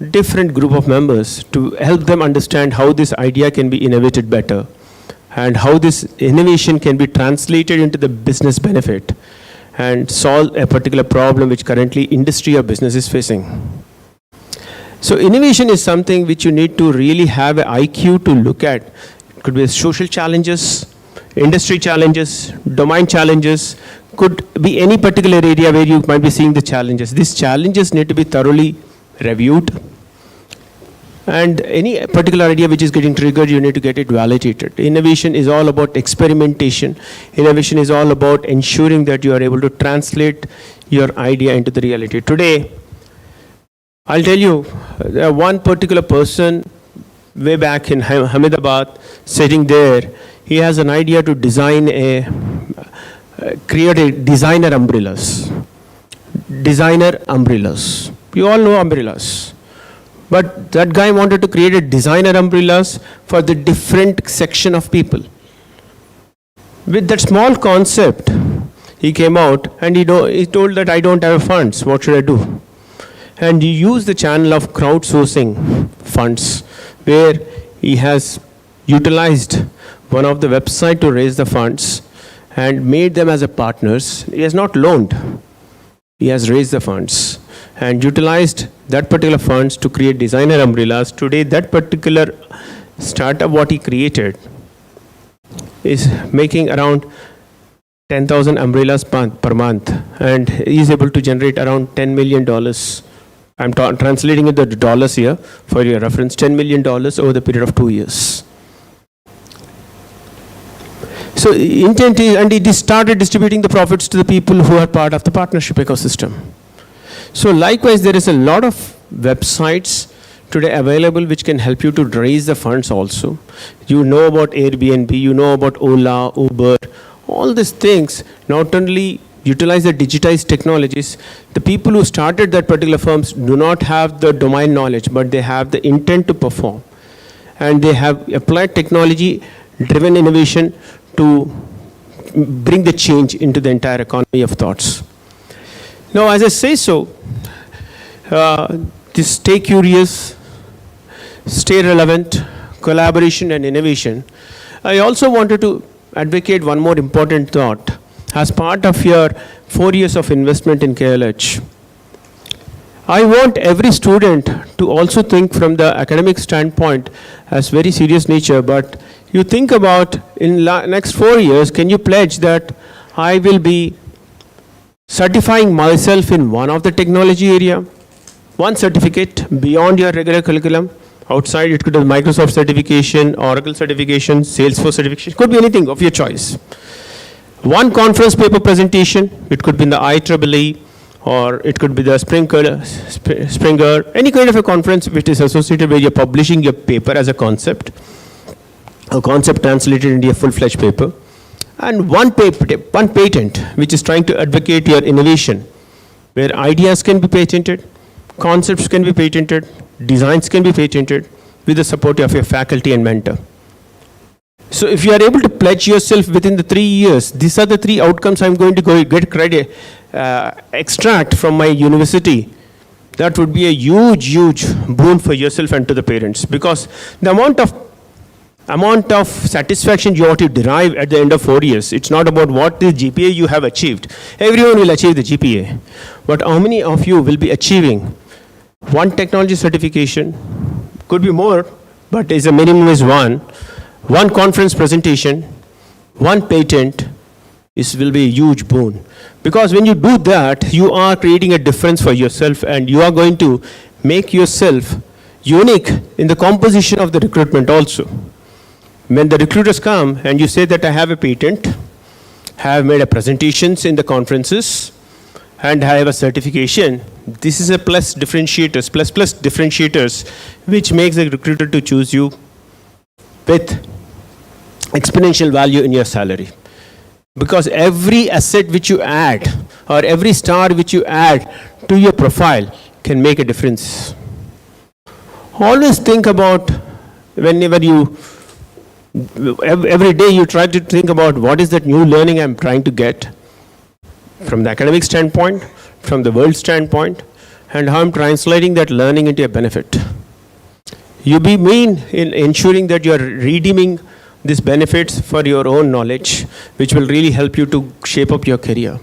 [SPEAKER 6] different group of members to help them understand how this idea can be innovated better and how this innovation can be translated into the business benefit and solve a particular problem which currently industry or business is facing. So innovation is something which you need to really have an IQ to look at. It could be social challenges, industry challenges, domain challenges, could be any particular area where you might be seeing the challenges. These challenges need to be thoroughly reviewed. And any particular idea which is getting triggered, you need to get it validated. Innovation is all about experimentation. Innovation is all about ensuring that you are able to translate your idea into the reality. Today, I'll tell you, one particular person way back in Ahmedabad, sitting there, he has an idea to create a designer umbrellas. Designer umbrellas. You all know umbrellas. But that guy wanted to create a designer umbrellas for the different section of people. With that small concept, he came out and he told that I don't have funds, what should I do? And he used the channel of crowdsourcing funds where he has utilized one of the website to raise the funds and made them as a partners. He has not loaned. He has raised the funds and utilized that particular funds to create designer umbrellas. Today, that particular startup, what he created, is making around 10,000 umbrellas per month, and he is able to generate around $10 million. I'm translating it to dollars here for your reference, $10 million over the period of 2 years. So intent is, and he started distributing the profits to the people who are part of the partnership ecosystem. So likewise, there is a lot of websites today available which can help you to raise the funds also. You know about Airbnb, you know about Ola, Uber, all these things not only utilize the digitized technologies. The people who started that particular firms do not have the domain knowledge, but they have the intent to perform. And they have applied technology-driven innovation to bring the change into the entire economy of thoughts. Now, as I say so, this stay curious, stay relevant, collaboration and innovation. I also wanted to advocate one more important thought. As part of your 4 years of investment in KLH, I want every student to also think from the academic standpoint as very serious nature, but you think about in next 4 years, can you pledge that I will be certifying myself in one of the technology area, one certificate beyond your regular curriculum. Outside, it could be Microsoft certification, Oracle certification, Salesforce certification, could be anything of your choice. One conference paper presentation, it could be in the IEEE, or it could be the Springer, any kind of a conference which is associated where you're publishing your paper as a concept translated into a full-fledged paper. And one patent which is trying to advocate your innovation, where ideas can be patented, concepts can be patented, designs can be patented with the support of your faculty and mentor. So if you are able to pledge yourself within the 3 years, these are the 3 outcomes I'm going to go get credit, extract from my university, that would be a huge, huge boon for yourself and to the parents, because the amount of amount of satisfaction you want to derive at the end of 4 years. It's not about what the GPA you have achieved. Everyone will achieve the GPA. But how many of you will be achieving one technology certification, could be more, but is a minimum is one conference presentation, one patent, this will be a huge boon. Because when you do that, you are creating a difference for yourself and you are going to make yourself unique in the composition of the recruitment also. When the recruiters come and you say that I have a patent, have made a presentations in the conferences, and I have a certification, this is a plus differentiators, plus differentiators, which makes the recruiter to choose you with exponential value in your salary. Because every asset which you add, or every star which you add to your profile can make a difference. Always think about, whenever you, every day you try to think about what is that new learning I'm trying to get from the academic standpoint, from the world standpoint, and how I'm translating that learning into a benefit. You be mean in ensuring that you are redeeming these benefits for your own knowledge, which will really help you to shape up your career.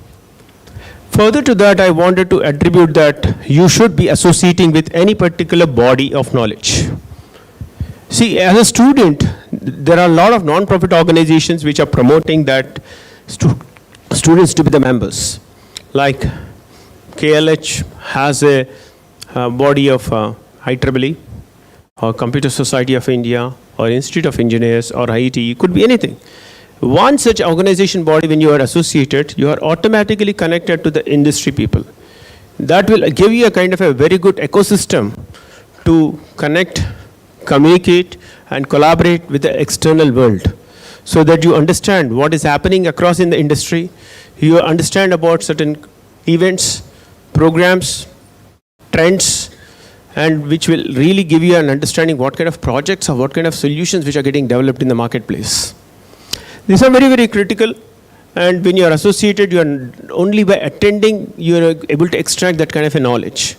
[SPEAKER 6] Further to that, I wanted to attribute that you should be associating with any particular body of knowledge. See, as a student, there are a lot of non-profit organizations which are promoting that students to be the members. Like KLH has a body of IEEE, or Computer Society of India, or Institute of Engineers, or IIT, it could be anything. One such organization body, when you are associated, you are automatically connected to the industry people. That will give you a kind of a very good ecosystem to connect, communicate, and collaborate with the external world, so that you understand what is happening across in the industry, you understand about certain events, programs, trends, and which will really give you an understanding what kind of projects or what kind of solutions which are getting developed in the marketplace. These are very, very critical, and when you are associated, you are only by attending, you are able to extract that kind of a knowledge.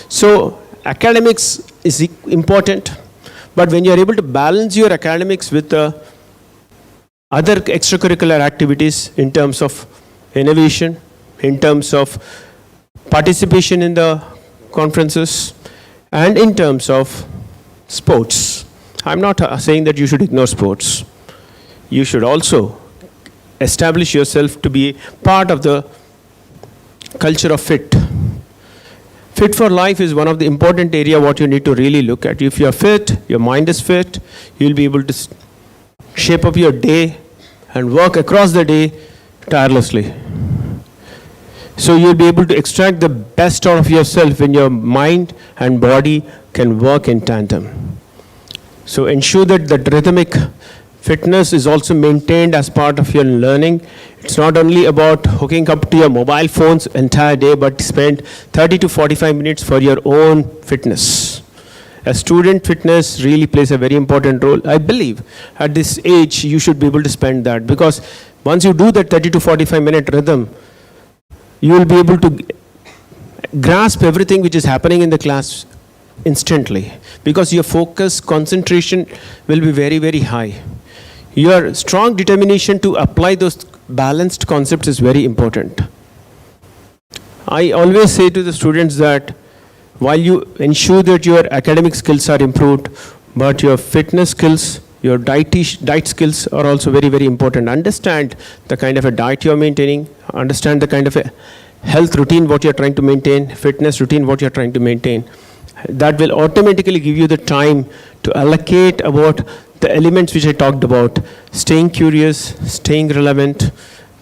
[SPEAKER 6] So academics is important, but when you are able to balance your academics with other extracurricular activities in terms of innovation, in terms of participation in the conferences, and in terms of sports. I'm not saying that you should ignore sports. You should also establish yourself to be part of the culture of fit. Fit for life is one of the important area what you need to really look at. If you are fit, your mind is fit, you'll be able to shape up your day and work across the day tirelessly. So you'll be able to extract the best out of yourself when your mind and body can work in tandem. So ensure that the rhythmic fitness is also maintained as part of your learning. It's not only about hooking up to your mobile phones entire day, but spend 30 to 45 minutes for your own fitness. A student fitness really plays a very important role. I believe at this age you should be able to spend that, because once you do that 30 to 45 minute rhythm, you will be able to grasp everything which is happening in the class instantly, because your focus, concentration will be very, very high. Your strong determination to apply those balanced concepts is very important. I always say to the students that while you ensure that your academic skills are improved, but your fitness skills, your diet skills are also very, very important. Understand the kind of a diet you're maintaining, understand the kind of a health routine what you're trying to maintain, fitness routine what you're trying to maintain. That will automatically give you the time to allocate about the elements which I talked about: staying curious, staying relevant,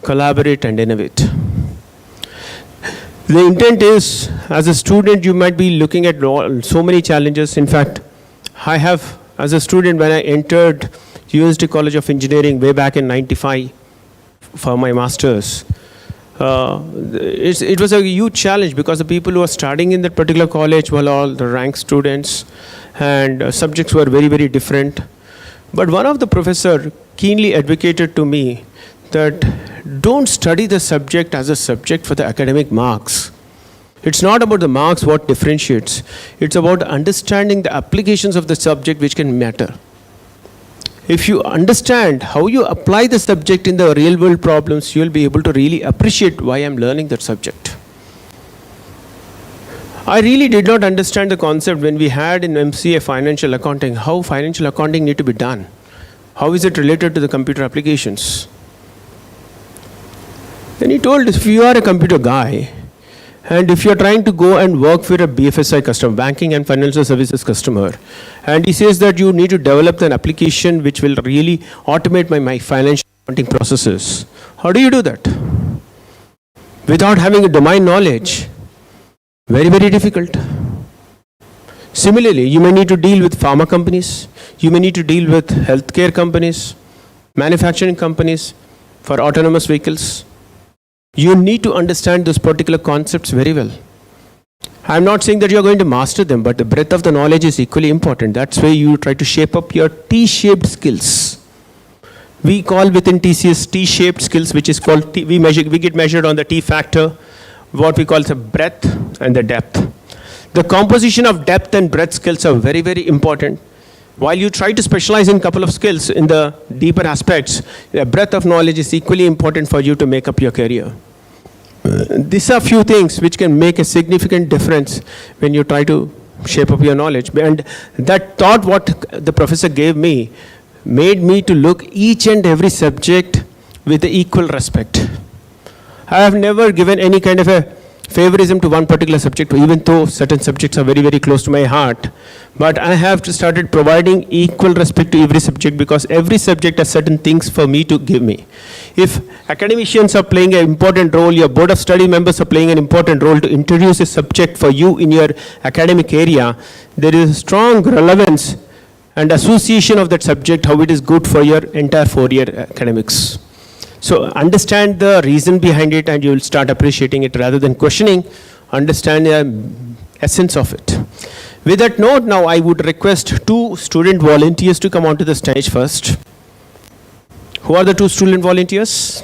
[SPEAKER 6] collaborate, and innovate. The intent is, as a student, you might be looking at so many challenges. In fact, I have, as a student, when I entered University College of Engineering way back in '95 for my master's, it was a huge challenge, because the people who were studying in that particular college were all the rank students, and subjects were very, very different. But one of the professors keenly advocated to me that don't study the subject as a subject for the academic marks. It's not about the marks what differentiates. It's about understanding the applications of the subject which can matter. If you understand how you apply the subject in the real world problems, you'll be able to really appreciate why I'm learning that subject. I really did not understand the concept when we had in MCA financial accounting, how financial accounting need to be done. How is it related to the computer applications? Then he told, if you are a computer guy, and if you're trying to go and work for a BFSI customer, banking and financial services customer, and he says that you need to develop an application which will really automate my financial accounting processes. How do you do that? Without having a domain knowledge. Very, very difficult. Similarly, you may need to deal with pharma companies, you may need to deal with healthcare companies, manufacturing companies for autonomous vehicles. You need to understand those particular concepts very well. I'm not saying that you're going to master them, but the breadth of the knowledge is equally important. That's why you try to shape up your T-shaped skills. We call within TCS T-shaped skills, which is called, we get measured on the T factor, what we call the breadth and the depth. The composition of depth and breadth skills are very, very important. While you try to specialize in a couple of skills in the deeper aspects, the breadth of knowledge is equally important for you to make up your career. These are few things which can make a significant difference when you try to shape up your knowledge. And that thought what the professor gave me made me to look each and every subject with equal respect. I have never given any kind of a favorism to one particular subject, even though certain subjects are very, very close to my heart. But I have started providing equal respect to every subject because every subject has certain things for me to give me. If academicians are playing an important role, your board of study members are playing an important role to introduce a subject for you in your academic area, there is a strong relevance and association of that subject, how it is good for your entire 4-year academics. So understand the reason behind it and you will start appreciating it rather than questioning. Understand the essence of it. With that note, now I would request 2 student volunteers to come onto the stage first. Who are the 2 student volunteers?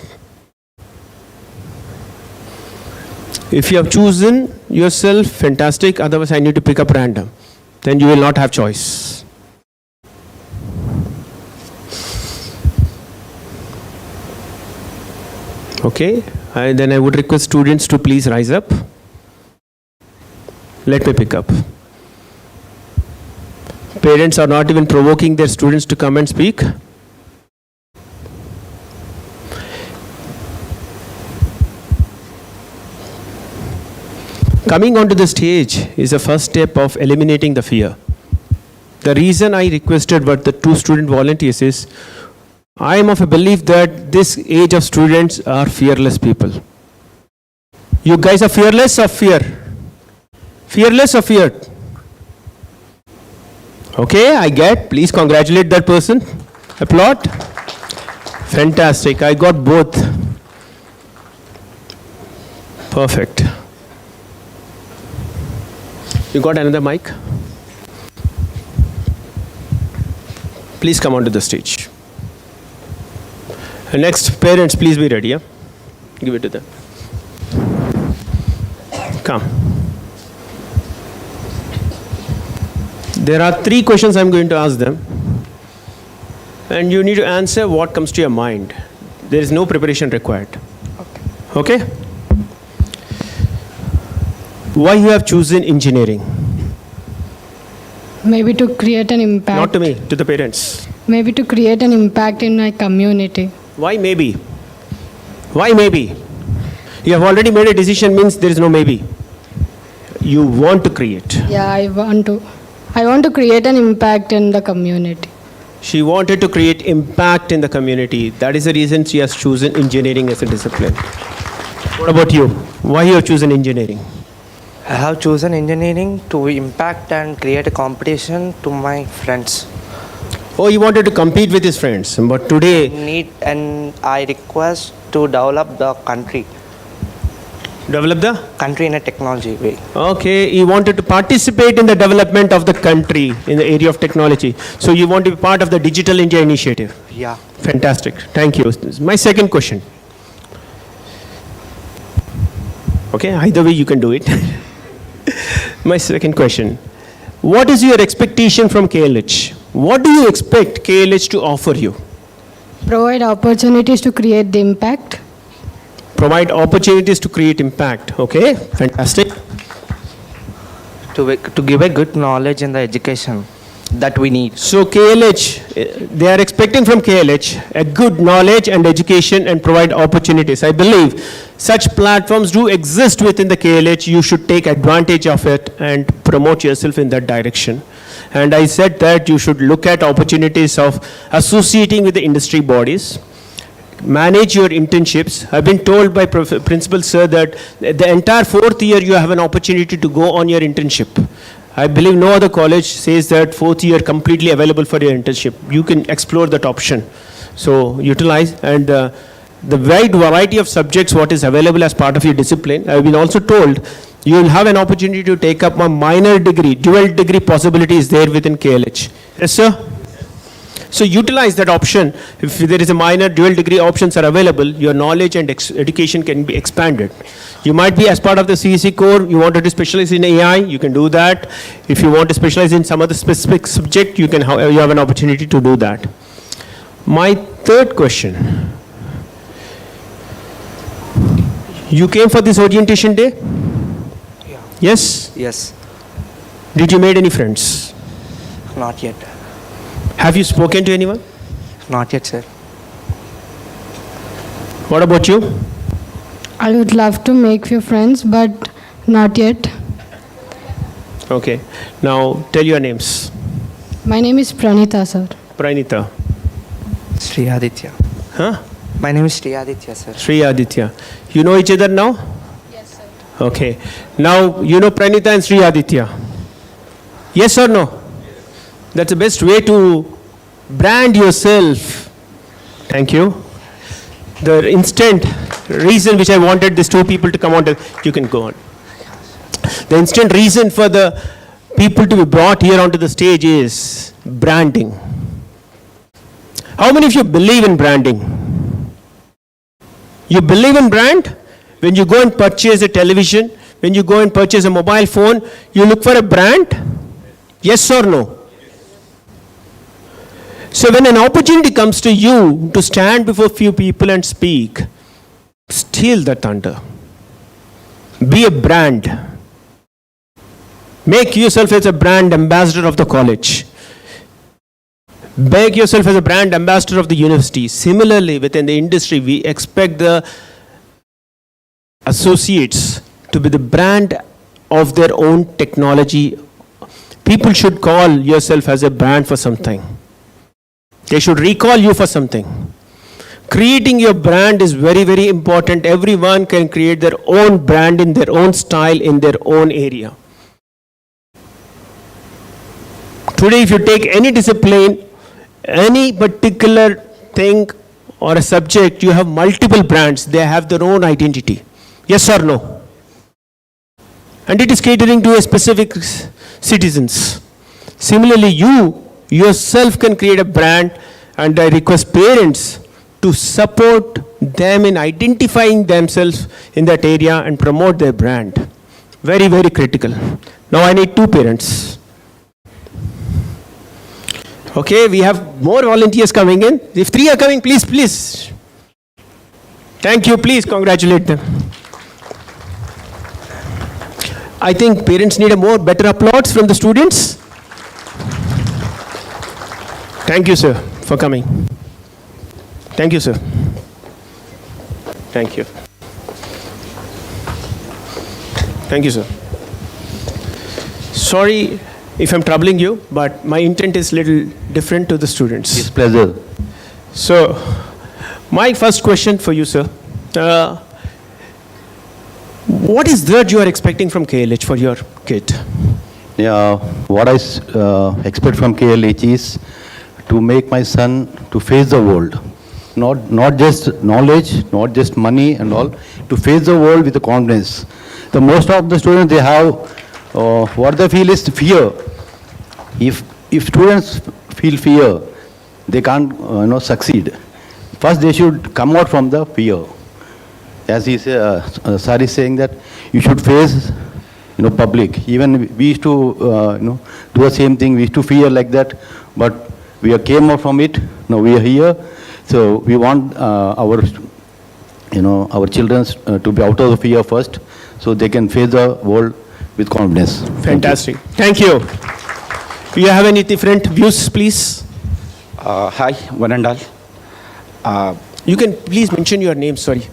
[SPEAKER 6] If you have chosen yourself, fantastic. Otherwise, I need to pick up random. Then you will not have choice. Okay, then I would request students to please rise up. Let me pick up. Parents are not even provoking their students to come and speak. Coming onto the stage is the first step of eliminating the fear. The reason I requested but the 2 student volunteers is I am of a belief that this age of students are fearless people. You guys are fearless or fear? Fearless or feared? Okay, I get. Please congratulate that person. Applaud. Fantastic. I got both. Perfect. You got another mic? Please come onto the stage. Next, parents, please be ready. Yeah? Give it to them. Come. There are 3 questions I'm going to ask them. And you need to answer what comes to your mind. There is no preparation required. Okay? Why you have chosen engineering?
[SPEAKER 7] Maybe to create an impact.
[SPEAKER 6] Not to me, to the parents.
[SPEAKER 7] Maybe to create an impact in my community.
[SPEAKER 6] Why maybe? Why maybe? You have already made a decision means there is no maybe. You want to create.
[SPEAKER 7] Yeah, I want to create an impact in the community.
[SPEAKER 6] She wanted to create impact in the community. That is the reason she has chosen engineering as a discipline. What about you? Why you have chosen engineering?
[SPEAKER 8] I have chosen engineering to impact and create a competition to my friends.
[SPEAKER 6] Oh, he wanted to compete with his friends, but today...
[SPEAKER 8] I request to develop the country.
[SPEAKER 6] Develop the?
[SPEAKER 8] Country in a technology way.
[SPEAKER 6] Okay, he wanted to participate in the development of the country in the area of technology. So you want to be part of the Digital India initiative?
[SPEAKER 8] Yeah.
[SPEAKER 6] Fantastic. Thank you. My second question. Okay, either way you can do it. My second question. What is your expectation from KLH? What do you expect KLH to offer you?
[SPEAKER 7] Provide opportunities to create the impact.
[SPEAKER 6] Provide opportunities to create impact. Okay, fantastic.
[SPEAKER 8] To give a good knowledge in the education that we need.
[SPEAKER 6] So KLH, they are expecting from KLH a good knowledge and education and provide opportunities. I believe such platforms do exist within the KLH. You should take advantage of it and promote yourself in that direction. And I said that you should look at opportunities of associating with the industry bodies. Manage your internships. I've been told by Principal Sir that the entire 4th year you have an opportunity to go on your internship. I believe no other college says that 4th year completely available for your internship. You can explore that option. So utilize and the wide variety of subjects what is available as part of your discipline. I've been also told you will have an opportunity to take up a minor degree, dual degree possibility is there within KLH. Yes, sir? So utilize that option. If there is a minor dual degree options are available, your knowledge and education can be expanded. You might be as part of the CEC core, you wanted to specialize in AI, you can do that. If you want to specialize in some other specific subject, you have an opportunity to do that. My third question. You came for this orientation day?
[SPEAKER 8] Yeah.
[SPEAKER 6] Yes?
[SPEAKER 8] Yes.
[SPEAKER 6] Did you make any friends?
[SPEAKER 8] Not yet.
[SPEAKER 6] Have you spoken to anyone?
[SPEAKER 8] Not yet, sir.
[SPEAKER 6] What about you?
[SPEAKER 7] I would love to make few friends, but not yet.
[SPEAKER 6] Okay. Now tell your names.
[SPEAKER 7] My name is Pranita, sir.
[SPEAKER 6] Pranita.
[SPEAKER 8] Sri Aditya.
[SPEAKER 6] Huh?
[SPEAKER 8] My name is Sri Aditya, sir.
[SPEAKER 6] Sri Aditya. You know each other now?
[SPEAKER 7] Yes, sir.
[SPEAKER 6] Okay. Now you know Pranita and Sri Aditya. Yes or no? That's the best way to brand yourself. Thank you. The instant reason which I wanted these two people to come on, you can go on. The instant reason for the people to be brought here onto the stage is branding. How many of you believe in branding? You believe in brand? When you go and purchase a television, when you go and purchase a mobile phone, you look for a brand? Yes or no? So when an opportunity comes to you to stand before few people and speak, steal the thunder. Be a brand. Make yourself as a brand ambassador of the college. Make yourself as a brand ambassador of the university. Similarly, within the industry, we expect the associates to be the brand of their own technology. People should call yourself as a brand for something. They should recall you for something. Creating your brand is very, very important. Everyone can create their own brand in their own style, in their own area. Today, if you take any discipline, any particular thing or a subject, you have multiple brands. They have their own identity. Yes or no? And it is catering to a specific citizens. Similarly, you yourself can create a brand, and I request parents to support them in identifying themselves in that area and promote their brand. Very, very critical. Now I need two parents. Okay, we have more volunteers coming in. If three are coming, please, please. Thank you, please congratulate them. I think parents need a more better applause from the students. Thank you, sir, for coming. Thank you, sir. Thank you. Thank you, sir. Sorry if I'm troubling you, but my intent is little different to the students.
[SPEAKER 9] It's pleasure.
[SPEAKER 6] So, my first question for you, sir. What is that you are expecting from KLH for your kid?
[SPEAKER 9] Yeah, what I expect from KLH is to make my son to face the world. Not just knowledge, not just money and all, to face the world with the confidence. The most of the students, they have, what they feel is fear. If students feel fear, they can't succeed. First, they should come out from the fear. As he sir is saying that you should face public. Even we used to, do the same thing. We used to fear like that, but we came out from it. Now we are here. So we want our children to be out of the fear first, so they can face the world with confidence.
[SPEAKER 6] Fantastic. Thank you. Do you have any different views, please?
[SPEAKER 10] Hi, one and all.
[SPEAKER 6] You can please mention your name, sorry.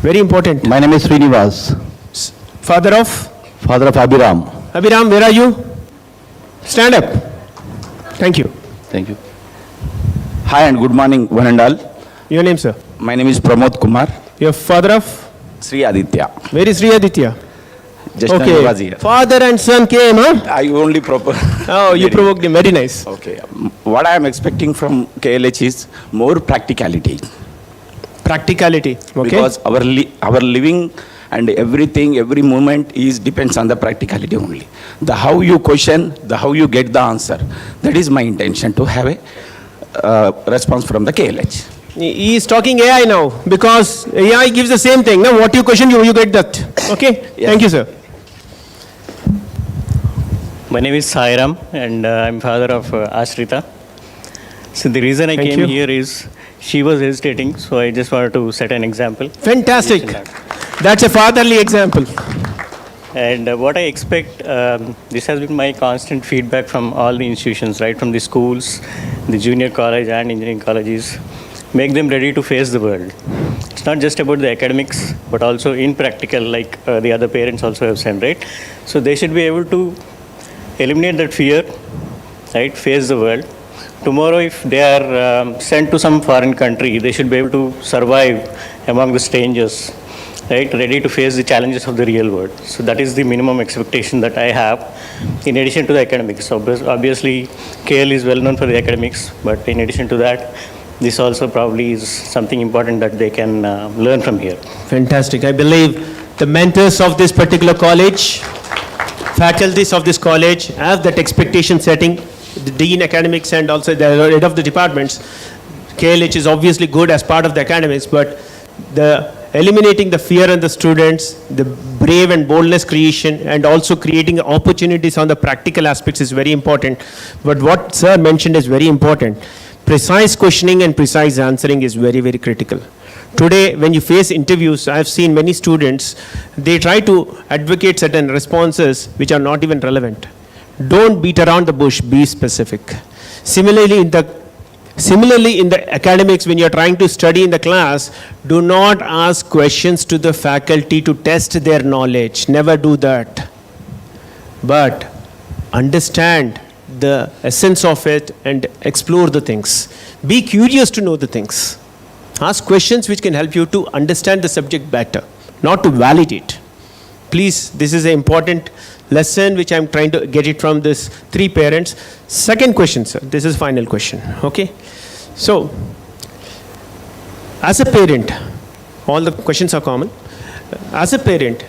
[SPEAKER 6] Very important.
[SPEAKER 9] My name is Srinivas,
[SPEAKER 6] Father of?
[SPEAKER 9] father of Abhiram.
[SPEAKER 6] Abhiram, where are you? Stand up. Thank you.
[SPEAKER 9] Thank you.
[SPEAKER 10] Hi and good morning, one and all.
[SPEAKER 6] Your name, sir?
[SPEAKER 10] My name is Pramod Kumar,
[SPEAKER 6] Your father of?
[SPEAKER 10] Sri Aditya.
[SPEAKER 6] Where is Sri Aditya?
[SPEAKER 10] Just now he was
[SPEAKER 6] Okay.
[SPEAKER 10] here.
[SPEAKER 6] Father and son came, huh?
[SPEAKER 10] I only proper.
[SPEAKER 6] Oh, you provoked him. Very nice.
[SPEAKER 10] Okay. What I am expecting from KLH is more practicality.
[SPEAKER 6] Practicality. Okay.
[SPEAKER 10] Because our living and everything, every moment depends on the practicality only. The how you question, the how you get the answer. That is my intention, to have a response from the KLH.
[SPEAKER 6] He is talking AI now because AI gives the same thing. Now, what you question, you get that. Okay.
[SPEAKER 10] Yes.
[SPEAKER 6] Thank you, sir.
[SPEAKER 11] My name is Sairam and I'm father of Ashrita. So the reason I
[SPEAKER 6] Thank
[SPEAKER 11] came
[SPEAKER 6] you.
[SPEAKER 11] here is she was hesitating, so I just wanted to set an example.
[SPEAKER 6] Fantastic. That's a fatherly example.
[SPEAKER 11] And what I expect, this has been my constant feedback from all the institutions, right, from the schools, the junior college and engineering colleges. Make them ready to face the world. It's not just about the academics, but also in practical, like the other parents also have said, right? So they should be able to eliminate that fear, right, face the world. Tomorrow, if they are sent to some foreign country, they should be able to survive among the strangers, right, ready to face the challenges of the real world. So that is the minimum expectation that I have, in addition to the academics. Obviously, KL is well known for the academics, but in addition to that, this also probably is something important that they can learn from here.
[SPEAKER 6] Fantastic. I believe the mentors of this particular college, faculties of this college have that expectation setting, the dean academics and also the head of the departments. KLH is obviously good as part of the academics, but the eliminating the fear in the students, the brave and boldness creation, and also creating opportunities on the practical aspects is very important. But what sir mentioned is very important. Precise questioning and precise answering is very, very critical. Today, when you face interviews, I have seen many students, they try to advocate certain responses which are not even relevant. Don't beat around the bush, be specific. Similarly, in the academics, when you're trying to study in the class, do not ask questions to the faculty to test their knowledge. Never do that. But understand the essence of it and explore the things. Be curious to know the things. Ask questions which can help you to understand the subject better, not to validate. Please, this is an important lesson which I'm trying to get it from this three parents. Second question, sir. This is final question. Okay. So, as a parent, all the questions are common. As a parent,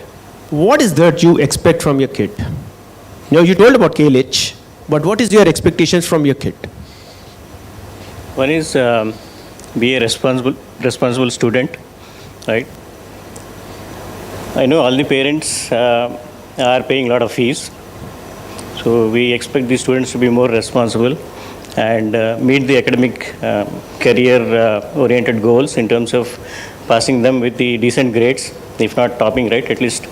[SPEAKER 6] what is that you expect from your kid? Now, you told about KLH, but what is your expectations from your kid?
[SPEAKER 11] One is be a responsible student, right? I know all the parents are paying a lot of fees, so we expect the students to be more responsible and meet the academic career-oriented goals in terms of passing them with the decent grades, if not topping, right? At least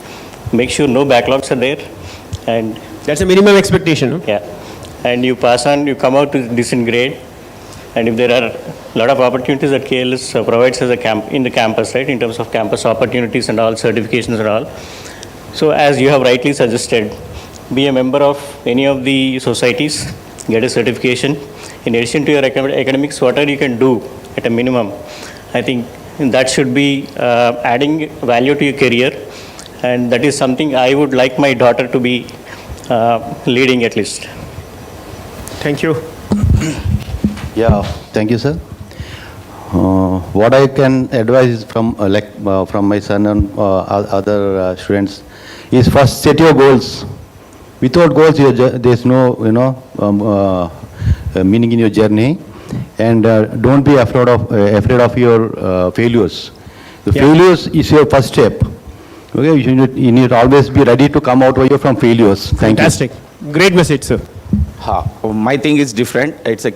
[SPEAKER 11] make sure no backlogs are there, and
[SPEAKER 6] that's a minimum expectation. No?
[SPEAKER 11] Yeah, and you pass on, you come out with decent grade, and if there are a lot of opportunities that KLS provides as in the campus, right, in terms of campus opportunities and all, certifications and all. So as you have rightly suggested, be a member of any of the societies, get a certification. In addition to your academics, whatever you can do at a minimum, I think that should be adding value to your career, and that is something I would like my daughter to be leading at least.
[SPEAKER 6] Thank you.
[SPEAKER 9] Yeah, thank you, sir. What I can advise from from my son and other students is first set your goals. Without goals, there's no meaning in your journey, and don't be afraid of your failures. The failures is your first step. Okay, you need always be ready to come out of here from failures. Thank
[SPEAKER 6] Fantastic. Great message, sir.
[SPEAKER 10] My thing is different. It's a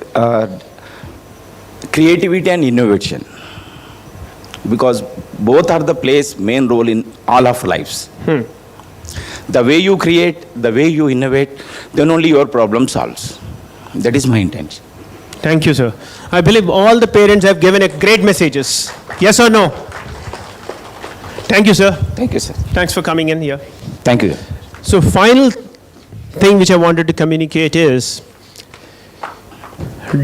[SPEAKER 10] creativity and innovation, because both are the plays main role in all of lives. The way you create, the way you innovate, then only your problem solves. That is my intention.
[SPEAKER 6] Thank you, sir. I believe all the parents have given a great messages. Yes or no? Thank you, sir.
[SPEAKER 10] Thank you, sir.
[SPEAKER 6] Thanks for coming in here.
[SPEAKER 10] Thank you.
[SPEAKER 6] So final thing which I wanted to communicate is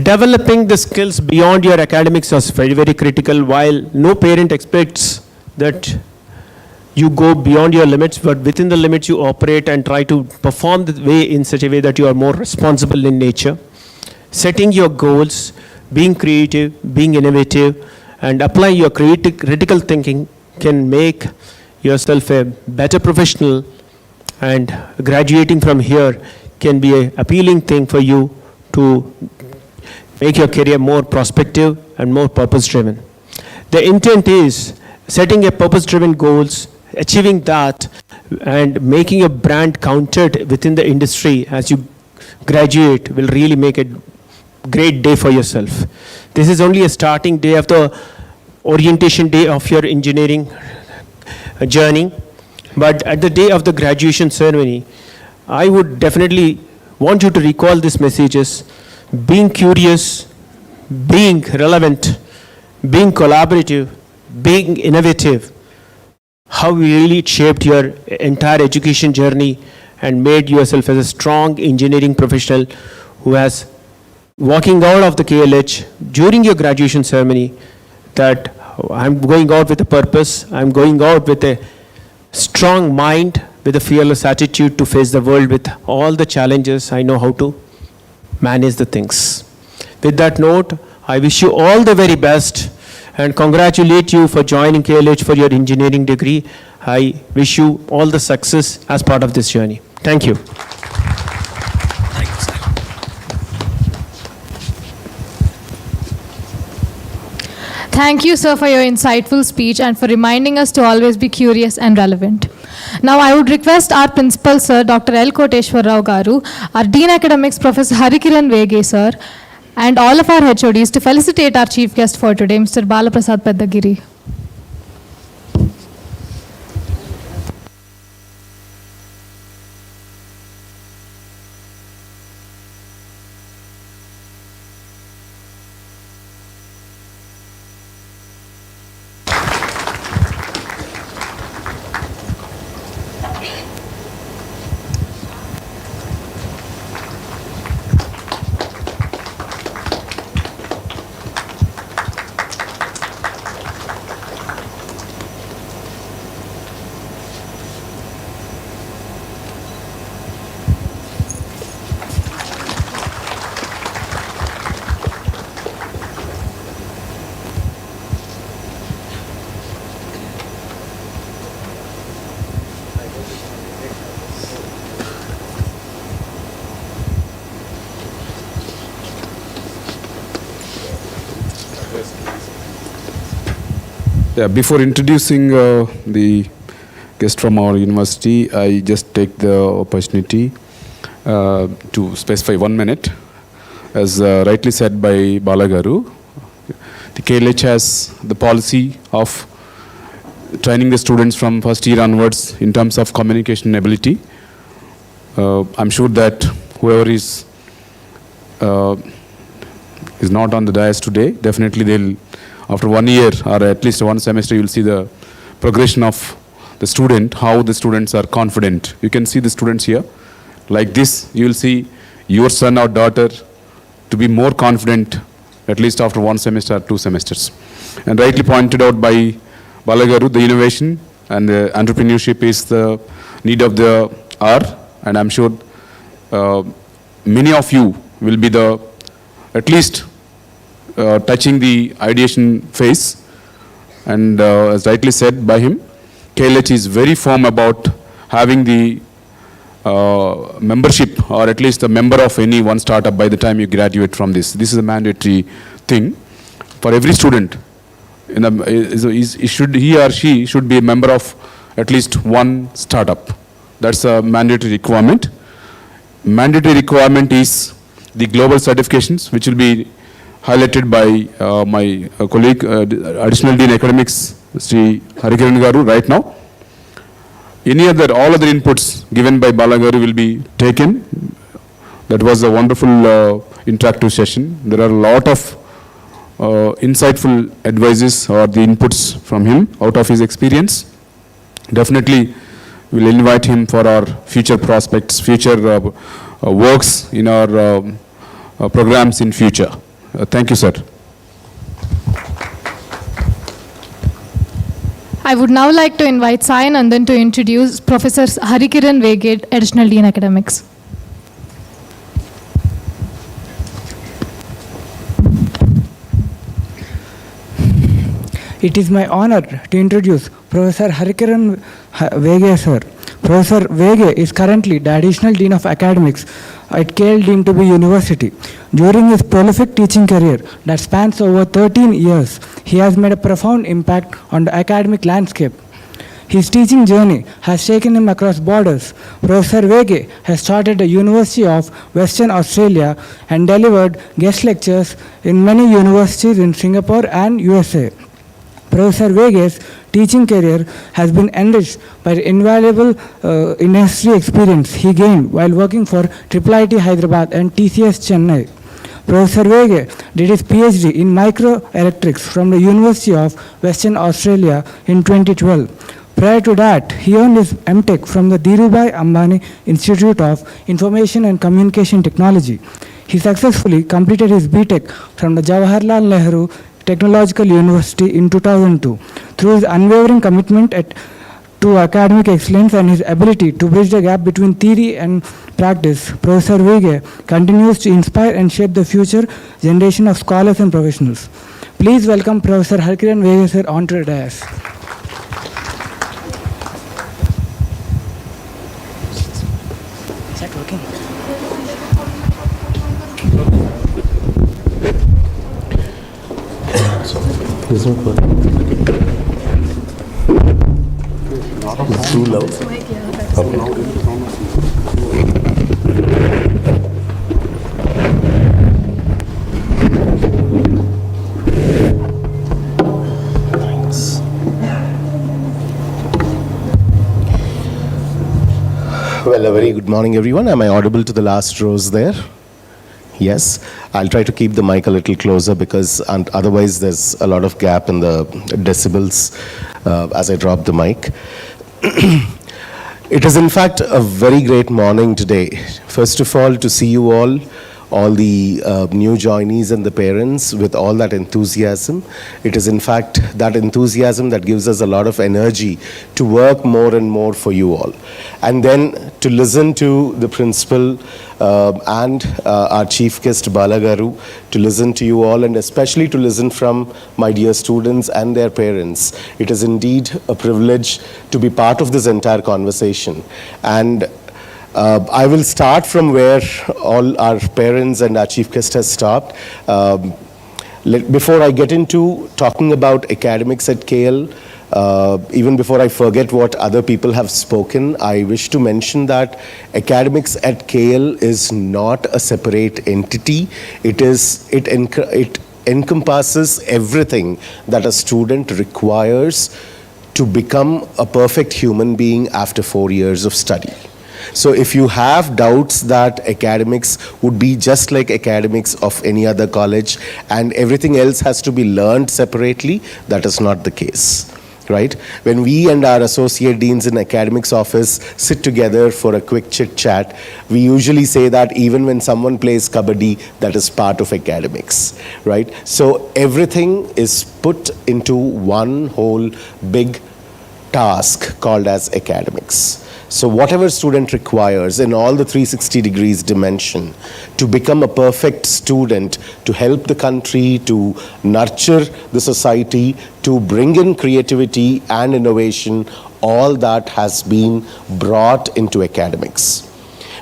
[SPEAKER 6] developing the skills beyond your academics is very, very critical. While no parent expects that you go beyond your limits, but within the limits you operate and try to perform the way in such a way that you are more responsible in nature. Setting your goals, being creative, being innovative, and applying your critical thinking can make yourself a better professional, and graduating from here can be an appealing thing for you to make your career more prospective and more purpose-driven. The intent is setting a purpose-driven goals, achieving that, and making your brand counted within the industry as you graduate will really make a great day for yourself. This is only a starting day of the orientation day of your engineering journey, but at the day of the graduation ceremony, I would definitely want you to recall these messages: being curious, being relevant, being collaborative, being innovative, how really it shaped your entire education journey and made yourself as a strong engineering professional who has walking out of the KLH during your graduation ceremony, that I'm going out with a purpose, I'm going out with a strong mind, with a fearless attitude to face the world with all the challenges. I know how to manage the things. With that note, I wish you all the very best and congratulate you for joining KLH for your engineering degree. I wish you all the success as part of this journey. Thank you.
[SPEAKER 1] Thank you, sir, for your insightful speech and for reminding us to always be curious and relevant. Now, I would request our principal, sir, Dr. L. Koteshwar Rao Garu, our Dean Academics, Professor Harikiran Vege, sir, and all of our HODs to felicitate our chief guest for today, Mr. Balaprasad Peddagiri.
[SPEAKER 5] Yeah, before introducing the guest from our university, I just take the opportunity to specify 1 minute. As rightly said by Balagaru, the KLH has the policy of training the students from first year onwards in terms of communication ability. I'm sure that whoever is not on the dais today, definitely they'll, after 1 year or at least 1 semester, you'll see the progression of the student, how the students are confident. You can see the students here. Like this, you will see your son or daughter to be more confident, at least after 1 semester or 2 semesters. And rightly pointed out by Balagaru, the innovation and the entrepreneurship is the need of the hour. And I'm sure many of you will be the, at least touching the ideation phase. And as rightly said by him, KLH is very firm about having the membership, or at least a member of any one startup by the time you graduate from this. This is a mandatory thing for every student. He or she should be a member of at least one startup. That's a mandatory requirement. Mandatory requirement is the global certifications, which will be highlighted by my colleague, Additional Dean Academics, Sri Harikiran Garu, right now. All other inputs given by Bala Garu will be taken. That was a wonderful interactive session. There are a lot of insightful advices or the inputs from him out of his experience. Definitely, we'll invite him for our future prospects, future works in our programs in future. Thank you, sir.
[SPEAKER 1] I would now like to invite Sai Nandan to introduce Professor Harikiran Vegate, Additional Dean Academics.
[SPEAKER 12] It is my honor to introduce Professor Harikiran Vege, sir. Professor Vege is currently the Additional Dean of Academics at KL deemed to be University. During his prolific teaching career that spans over 13 years, he has made a profound impact on the academic landscape. His teaching journey has taken him across borders. Professor Vege has taught at the University of Western Australia and delivered guest lectures in many universities in Singapore and USA. Professor Vege's teaching career has been enriched by the invaluable industry experience he gained while working for IIIT Hyderabad and TCS Chennai. Professor Vege did his PhD in microelectrics from the University of Western Australia in 2012. Prior to that, he earned his M.Tech from the Dhirubhai Ambani Institute of Information and Communication Technology. He successfully completed his B.Tech from the Jawaharlal Nehru Technological University in 2002. Through his unwavering commitment to academic excellence and his ability to bridge the gap between theory and practice, Professor Vege continues to inspire and shape the future generation of scholars and professionals. Please welcome Professor Harikiran Vege sir onto the dais. Is that working?
[SPEAKER 6] It's not working. It's too loud. Thanks.
[SPEAKER 13] Well, a very good morning, everyone. Am I audible to the last rows there? Yes, I'll try to keep the mic a little closer because otherwise there's a lot of gap in the decibels as I drop the mic. It is in fact a very great morning today. First of all, to see you all the new joinees and the parents with all that enthusiasm. It is in fact that enthusiasm that gives us a lot of energy to work more and more for you all. And then to listen to the principal and our chief guest Balagaru, to listen to you all and especially to listen from my dear students and their parents. It is indeed a privilege to be part of this entire conversation. And I will start from where all our parents and our chief guest has stopped. Before I get into talking about academics at KL, even before I forget what other people have spoken, I wish to mention that academics at KL is not a separate entity. It encompasses everything that a student requires to become a perfect human being after 4 years of study. So if you have doubts that academics would be just like academics of any other college and everything else has to be learned separately, that is not the case, right? When we and our associate deans in academics office sit together for a quick chit chat, we usually say that even when someone plays kabaddi, that is part of academics, right? So everything is put into one whole big task called as academics. So whatever student requires in all the 360 degrees dimension to become a perfect student, to help the country, to nurture the society, to bring in creativity and innovation, all that has been brought into academics.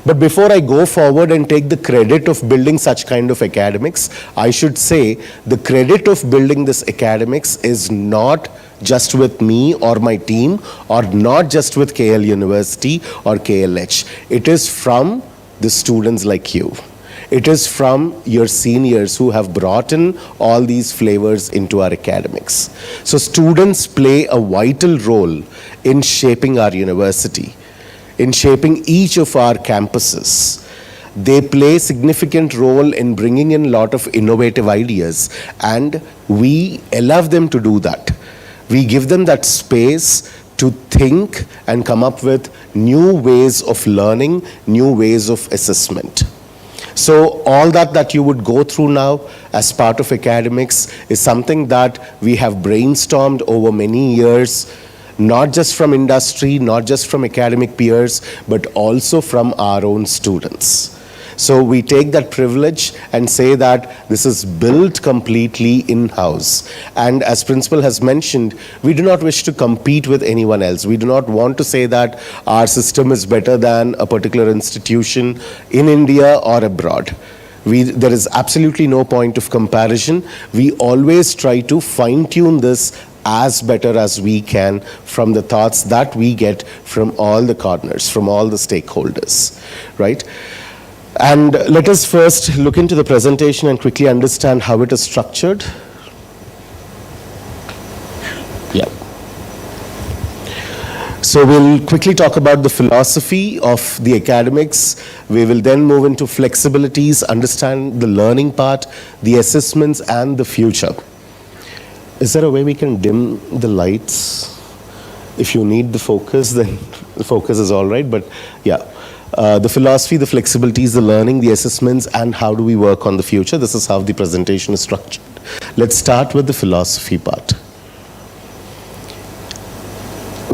[SPEAKER 13] But before I go forward and take the credit of building such kind of academics, I should say the credit of building this academics is not just with me or my team, or not just with KL University or KLH. It is from the students like you. It is from your seniors who have brought in all these flavors into our academics. So students play a vital role in shaping our university, in shaping each of our campuses. They play a significant role in bringing in a lot of innovative ideas, and we allow them to do that. We give them that space to think and come up with new ways of learning, new ways of assessment. So all that you would go through now as part of academics is something that we have brainstormed over many years, not just from industry, not just from academic peers, but also from our own students. So we take that privilege and say that this is built completely in-house. And as principal has mentioned, we do not wish to compete with anyone else. We do not want to say that our system is better than a particular institution in India or abroad. There is absolutely no point of comparison. We always try to fine-tune this as better as we can from the thoughts that we get from all the corners, from all the stakeholders, right? And let us first look into the presentation and quickly understand how it is structured. Yeah. So we'll quickly talk about the philosophy of the academics. We will then move into flexibilities, understand the learning part, the assessments, and the future. Is there a way we can dim the lights? If you need the focus, then the focus is all right, but yeah. The philosophy, the flexibilities, the learning, the assessments, and how do we work on the future. This is how the presentation is structured. Let's start with the philosophy part.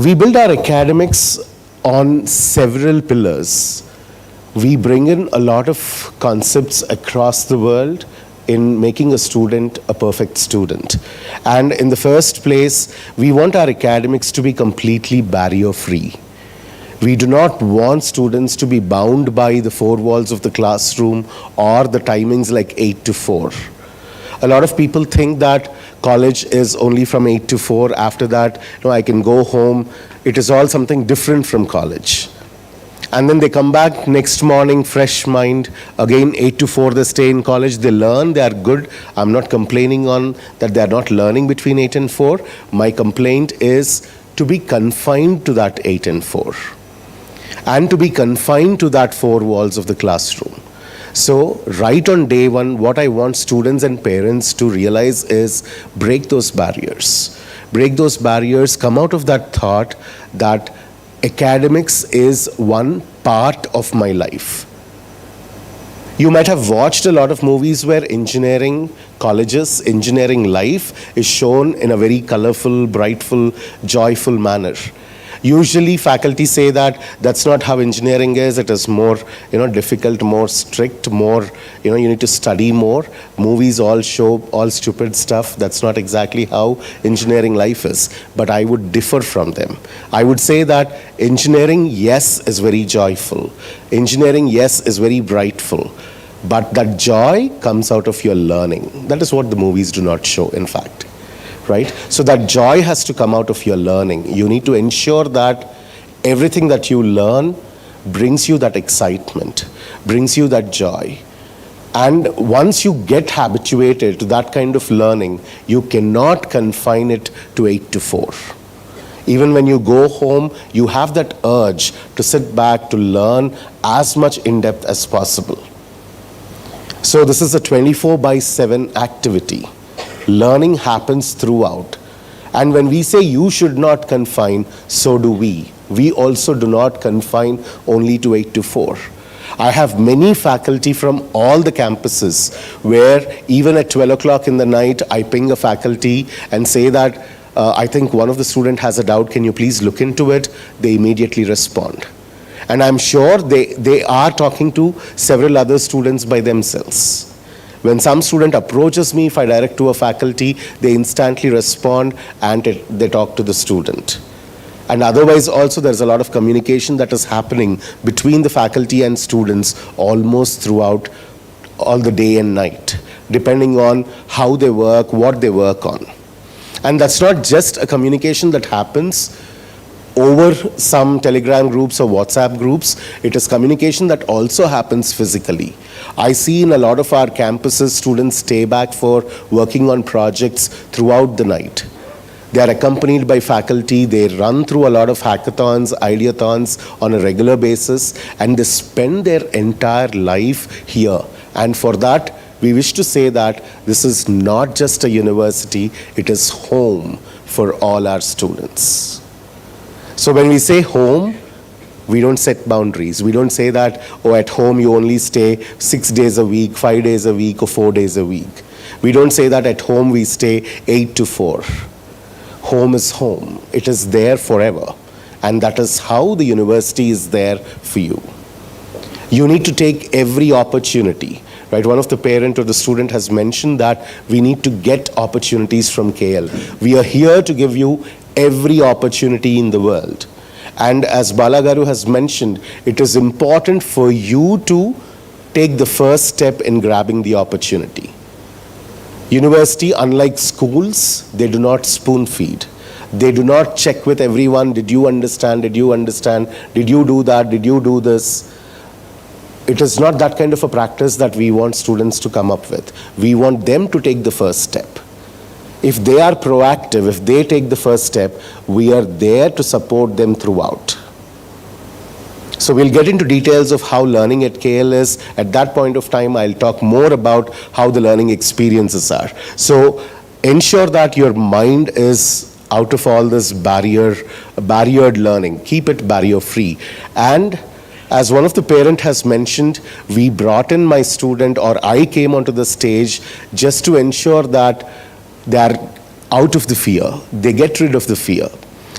[SPEAKER 13] We build our academics on several pillars. We bring in a lot of concepts across the world in making a student a perfect student. And in the first place, we want our academics to be completely barrier-free. We do not want students to be bound by the four walls of the classroom or the timings like 8 to 4. A lot of people think that college is only from 8 to 4. After that, I can go home. It is all something different from college. And then they come back next morning, fresh mind. Again, 8 to 4, they stay in college. They learn, they are good. I'm not complaining on that they are not learning between 8 and 4. My complaint is to be confined to that 8 and 4. And to be confined to that four walls of the classroom. So right on day one, what I want students and parents to realize is break those barriers. Break those barriers, come out of that thought that academics is one part of my life. You might have watched a lot of movies where engineering colleges, engineering life is shown in a very colorful, brightful, joyful manner. Usually faculty say that that's not how engineering is. It is more, difficult, more strict, more, you need to study more. Movies all show all stupid stuff. That's not exactly how engineering life is. But I would differ from them. I would say that engineering, yes, is very joyful. Engineering, yes, is very brightful. But that joy comes out of your learning. That is what the movies do not show, in fact. Right? So that joy has to come out of your learning. You need to ensure that everything that you learn brings you that excitement, brings you that joy. And once you get habituated to that kind of learning, you cannot confine it to 8 to 4. Even when you go home, you have that urge to sit back, to learn as much in depth as possible. So this is a 24/7 activity. Learning happens throughout. And when we say you should not confine, so do we. We also do not confine only to 8 to 4. I have many faculty from all the campuses where even at 12 o'clock in the night, I ping a faculty and say that, I think one of the student has a doubt, can you please look into it? They immediately respond. And I'm sure they are talking to several other students by themselves. When some student approaches me, if I direct to a faculty, they instantly respond and they talk to the student. And otherwise also there's a lot of communication that is happening between the faculty and students almost throughout all the day and night, depending on how they work, what they work on. And that's not just a communication that happens over some Telegram groups or WhatsApp groups. It is communication that also happens physically. I see in a lot of our campuses, students stay back for working on projects throughout the night. They are accompanied by faculty, they run through a lot of hackathons, ideathons on a regular basis, and they spend their entire life here. And for that, we wish to say that this is not just a university, it is home for all our students. So when we say home, we don't set boundaries. We don't say that, oh, at home you only stay 6 days a week, 5 days a week, or 4 days a week. We don't say that at home we stay 8 to 4. Home is home. It is there forever. And that is how the university is there for you. You need to take every opportunity. Right? One of the parent or the student has mentioned that we need to get opportunities from KL. We are here to give you every opportunity in the world. And as Balagaru has mentioned, it is important for you to take the first step in grabbing the opportunity. University, unlike schools, they do not spoon feed. They do not check with everyone, did you understand, did you understand, did you do that, did you do this? It is not that kind of a practice that we want students to come up with. We want them to take the first step. If they are proactive, if they take the first step, we are there to support them throughout. So we'll get into details of how learning at KL is. At that point of time, I'll talk more about how the learning experiences are. So ensure that your mind is out of all this barriered learning. Keep it barrier-free. And as one of the parent has mentioned, we brought in my student, or I came onto the stage just to ensure that they are out of the fear. They get rid of the fear.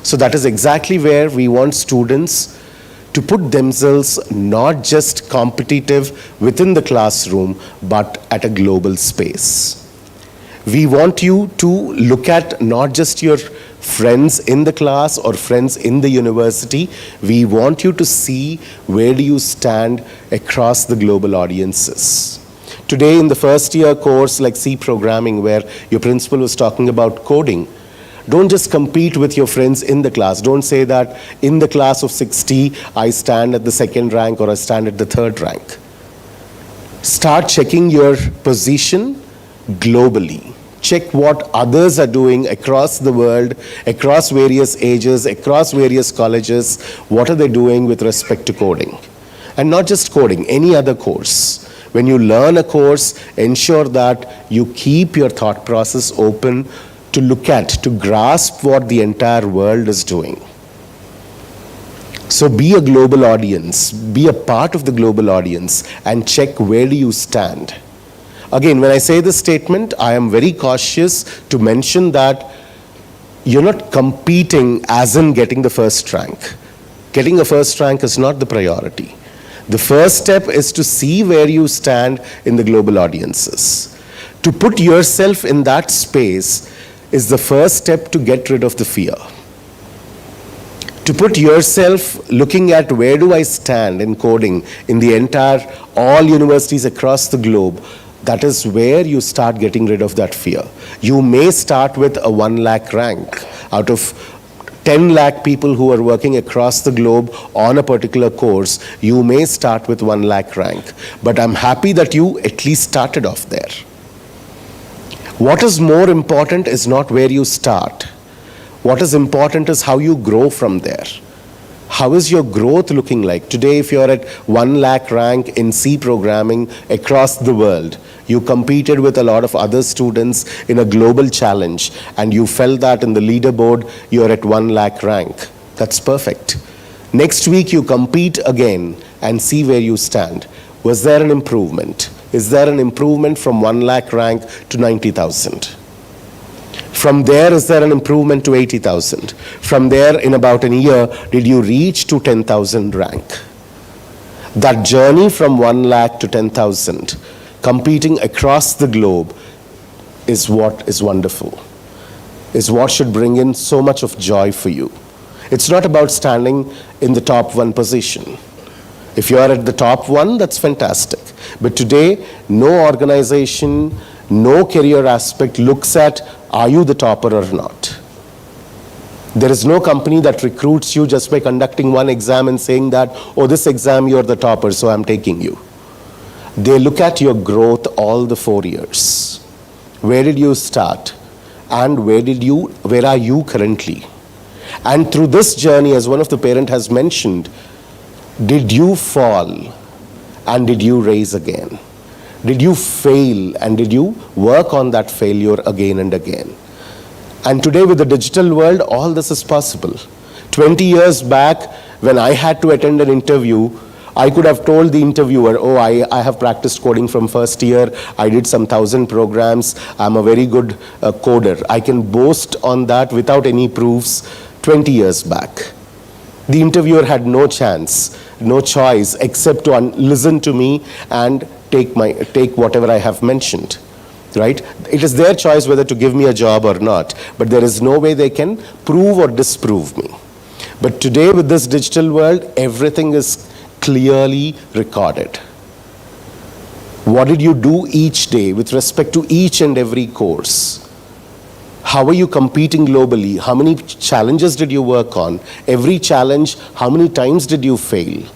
[SPEAKER 13] So that is exactly where we want students to put themselves not just competitive within the classroom, but at a global space. We want you to look at not just your friends in the class or friends in the university. We want you to see where do you stand across the global audiences. Today in the first year course like C programming, where your principal was talking about coding, don't just compete with your friends in the class. Don't say that in the class of 60, I stand at the second rank or I stand at the third rank. Start checking your position globally. Check what others are doing across the world, across various ages, across various colleges. What are they doing with respect to coding? And not just coding, any other course. When you learn a course, ensure that you keep your thought process open to look at, to grasp what the entire world is doing. So be a global audience, be a part of the global audience, and check where do you stand. Again, when I say this statement, I am very cautious to mention that you're not competing as in getting the first rank. Getting a first rank is not the priority. The first step is to see where you stand in the global audiences. To put yourself in that space is the first step to get rid of the fear. To put yourself looking at where do I stand in coding in the entire, all universities across the globe, that is where you start getting rid of that fear. You may start with a 1 lakh rank. Out of 10 lakh people who are working across the globe on a particular course, you may start with 1 lakh rank. But I'm happy that you at least started off there. What is more important is not where you start. What is important is how you grow from there. How is your growth looking like? Today, if you're at 1 lakh rank in C programming across the world, you competed with a lot of other students in a global challenge, and you felt that in the leaderboard, you're at 1 lakh rank. That's perfect. Next week, you compete again and see where you stand. Was there an improvement? Is there an improvement from 1 lakh rank to 90,000? From there, is there an improvement to 80,000? From there, in about a year, did you reach to 10,000 rank? That journey from 1 lakh to 10,000, competing across the globe, is what is wonderful, is what should bring in so much of joy for you. It's not about standing in the top 1 position. If you are at the top 1, that's fantastic. But today, no organization, no career aspect looks at, are you the topper or not? There is no company that recruits you just by conducting one exam and saying that, oh, this exam you're the topper, so I'm taking you. They look at your growth all the 4 years. Where did you start? And where are you currently? And through this journey, as one of the parent has mentioned, did you fall and did you rise again? Did you fail and did you work on that failure again and again? And today with the digital world, all this is possible. 20 years back, when I had to attend an interview, I could have told the interviewer, oh, I have practiced coding from first year, I did some 1,000 programs, I'm a very good coder. I can boast on that without any proofs 20 years back. The interviewer had no chance, no choice except to listen to me and take whatever I have mentioned. Right? It is their choice whether to give me a job or not, but there is no way they can prove or disprove me. But today with this digital world, everything is clearly recorded. What did you do each day with respect to each and every course? How are you competing globally? How many challenges did you work on? Every challenge, how many times did you fail?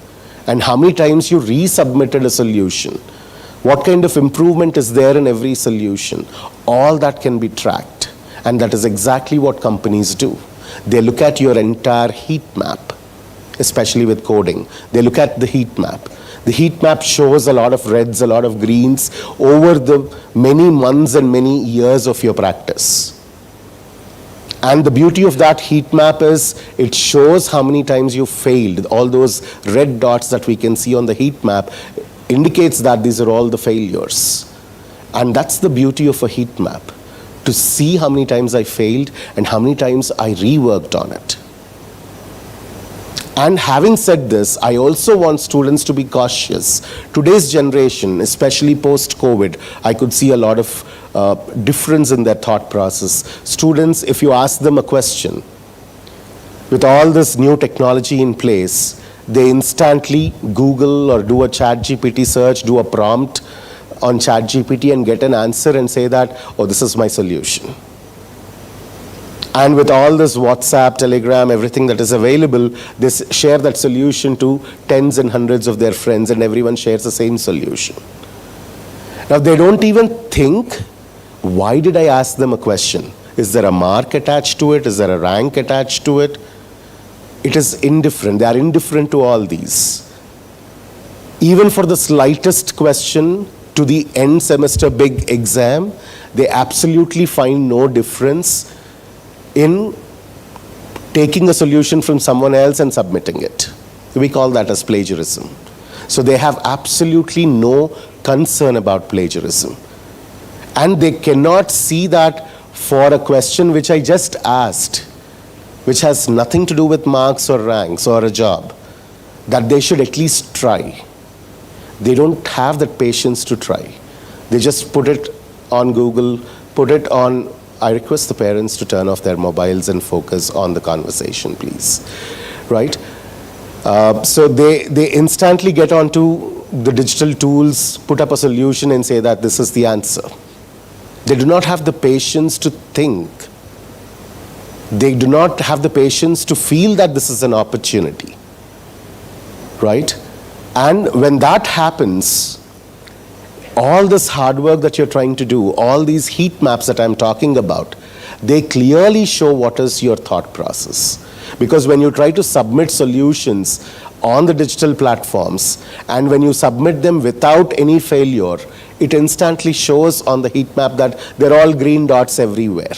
[SPEAKER 13] And how many times you resubmitted a solution? What kind of improvement is there in every solution? All that can be tracked. And that is exactly what companies do. They look at your entire heat map, especially with coding. They look at the heat map. The heat map shows a lot of reds, a lot of greens over the many months and many years of your practice. And the beauty of that heat map is it shows how many times you failed. All those red dots that we can see on the heat map indicates that these are all the failures. And that's the beauty of a heat map, to see how many times I failed and how many times I reworked on it. And having said this, I also want students to be cautious. Today's generation, especially post-COVID, I could see a lot of difference in their thought process. Students, if you ask them a question, with all this new technology in place, they instantly Google or do a ChatGPT search, do a prompt on ChatGPT and get an answer and say that, oh, this is my solution. And with all this WhatsApp, Telegram, everything that is available, they share that solution to tens and hundreds of their friends and everyone shares the same solution. Now they don't even think, why did I ask them a question? Is there a mark attached to it? Is there a rank attached to it? It is indifferent. They are indifferent to all these. Even for the slightest question to the end semester big exam, they absolutely find no difference in taking a solution from someone else and submitting it. We call that as plagiarism. So they have absolutely no concern about plagiarism. And they cannot see that for a question which I just asked, which has nothing to do with marks or ranks or a job, that they should at least try. They don't have that patience to try. They just put it on Google, put it on. I request the parents to turn off their mobiles and focus on the conversation, please. Right? So they instantly get onto the digital tools, put up a solution and say that this is the answer. They do not have the patience to think. They do not have the patience to feel that this is an opportunity. Right? And when that happens, all this hard work that you're trying to do, all these heat maps that I'm talking about, they clearly show what is your thought process. Because when you try to submit solutions on the digital platforms, and when you submit them without any failure, it instantly shows on the heat map that they're all green dots everywhere.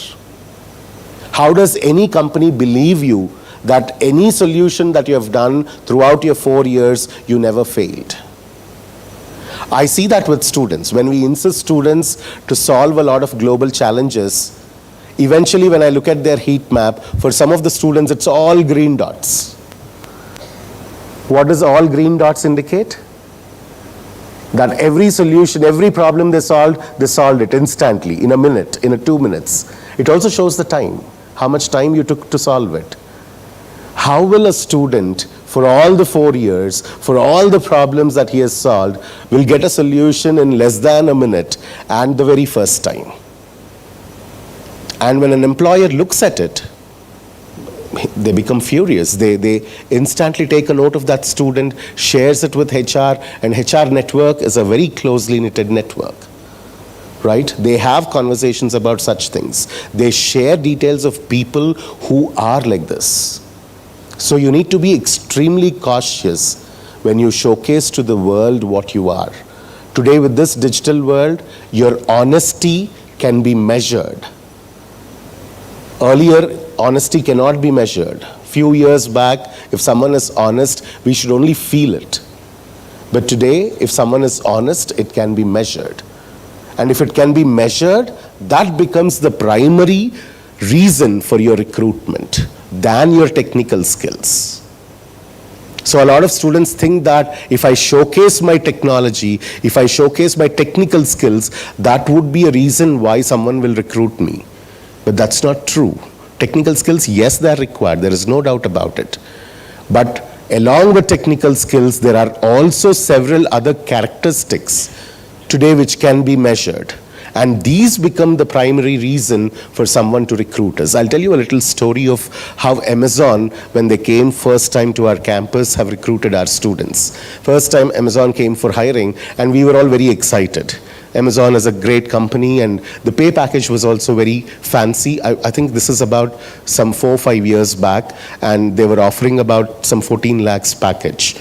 [SPEAKER 13] How does any company believe you that any solution that you have done throughout your 4 years, you never failed? I see that with students. When we insist students to solve a lot of global challenges, eventually when I look at their heat map, for some of the students, it's all green dots. What does all green dots indicate? That every solution, every problem they solved it instantly, in a minute, in 2 minutes. It also shows the time, how much time you took to solve it. How will a student, for all the 4 years, for all the problems that he has solved, will get a solution in less than a minute and the very first time? And when an employer looks at it, they become furious. They instantly take a note of that student, shares it with HR, and HR network is a very closely knitted network. Right? They have conversations about such things. They share details of people who are like this. So you need to be extremely cautious when you showcase to the world what you are. Today with this digital world, your honesty can be measured. Earlier, honesty cannot be measured. Few years back, if someone is honest, we should only feel it. But today, if someone is honest, it can be measured. And if it can be measured, that becomes the primary reason for your recruitment than your technical skills. So a lot of students think that if I showcase my technology, if I showcase my technical skills, that would be a reason why someone will recruit me. But that's not true. Technical skills, yes, they are required. There is no doubt about it. But along with technical skills, there are also several other characteristics today which can be measured. And these become the primary reason for someone to recruit us. I'll tell you a little story of how Amazon, when they came first time to our campus, have recruited our students. First time Amazon came for hiring, and we were all very excited. Amazon is a great company, and the pay package was also very fancy. I think this is about some 4 or 5 years back, and they were offering about some 14 lakhs package.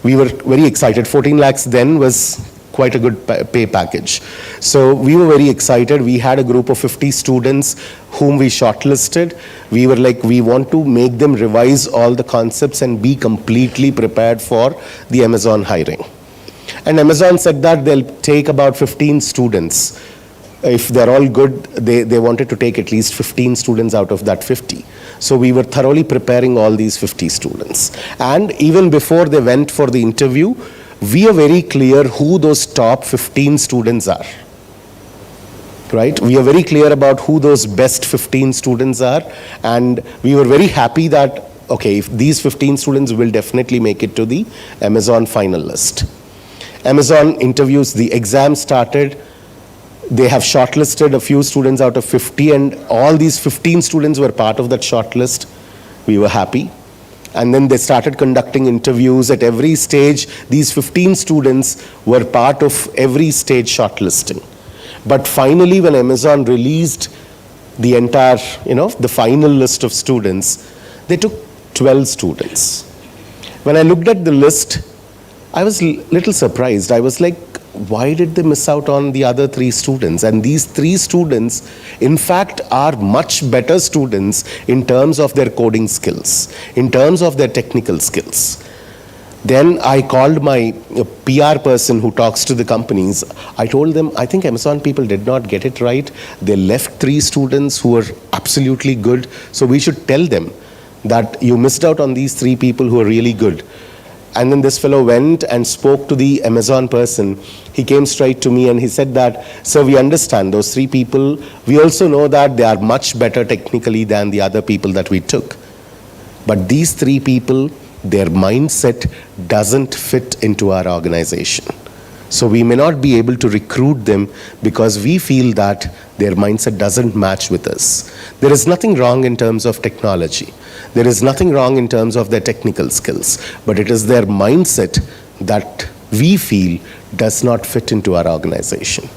[SPEAKER 13] We were very excited. 14 lakhs then was quite a good pay package. So we were very excited. We had a group of 50 students whom we shortlisted. We were like, we want to make them revise all the concepts and be completely prepared for the Amazon hiring. And Amazon said that they'll take about 15 students. If they're all good, they wanted to take at least 15 students out of that 50. So we were thoroughly preparing all these 50 students. And even before they went for the interview, we are very clear who those top 15 students are. Right? We are very clear about who those best 15 students are. And we were very happy that, okay, if these 15 students will definitely make it to the Amazon final list. Amazon interviews, the exam started. They have shortlisted a few students out of 50, and all these 15 students were part of that shortlist. We were happy. And then they started conducting interviews at every stage. These 15 students were part of every stage shortlisting. But finally, when Amazon released the entire, the final list of students, they took 12 students. When I looked at the list, I was a little surprised. I was like, why did they miss out on the other 3 students? And these 3 students, in fact, are much better students in terms of their coding skills, in terms of their technical skills. Then I called my PR person who talks to the companies. I told them, I think Amazon people did not get it right. They left 3 students who were absolutely good. So we should tell them that you missed out on these 3 people who are really good. And then this fellow went and spoke to the Amazon person. He came straight to me and he said that, sir, we understand those 3 people. We also know that they are much better technically than the other people that we took. But these 3 people, their mindset doesn't fit into our organization. So we may not be able to recruit them because we feel that their mindset doesn't match with us. There is nothing wrong in terms of technology. There is nothing wrong in terms of their technical skills, but it is their mindset that we feel does not fit into our organization.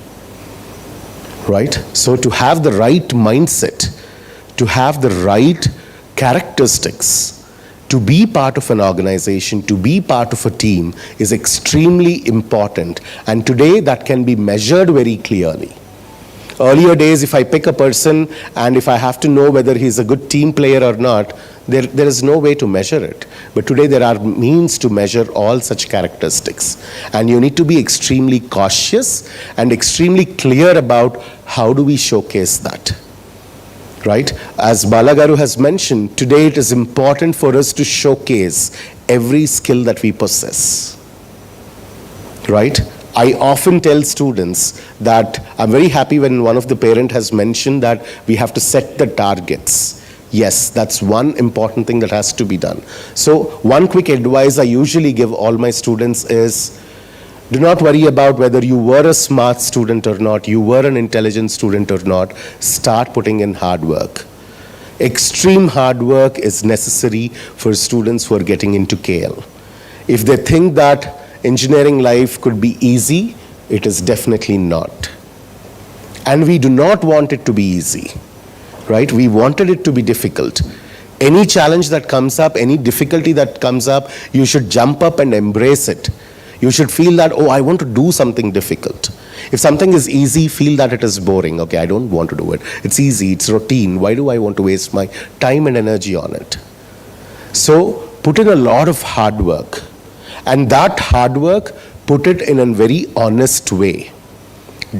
[SPEAKER 13] Right? So to have the right mindset, to have the right characteristics, to be part of an organization, to be part of a team is extremely important. And today that can be measured very clearly. Earlier days, if I pick a person and if I have to know whether he's a good team player or not, there is no way to measure it. But today there are means to measure all such characteristics. And you need to be extremely cautious and extremely clear about how do we showcase that. Right? As Balagaru has mentioned, today it is important for us to showcase every skill that we possess. Right? I often tell students that I'm very happy when one of the parent has mentioned that we have to set the targets Yes, that's one important thing that has to be done. So one quick advice I usually give all my students is, do not worry about whether you were a smart student or not, you were an intelligent student or not. Start putting in hard work. Extreme hard work is necessary for students who are getting into KL. If they think that engineering life could be easy, it is definitely not. And we do not want it to be easy, right? We wanted it to be difficult. Any challenge that comes up, any difficulty that comes up, you should jump up and embrace it. You should feel that, oh, I want to do something difficult. If something is easy, feel that it is boring. Okay, I don't want to do it. It's easy, it's routine. Why do I want to waste my time and energy on it? So put in a lot of hard work. And that hard work, put it in a very honest way.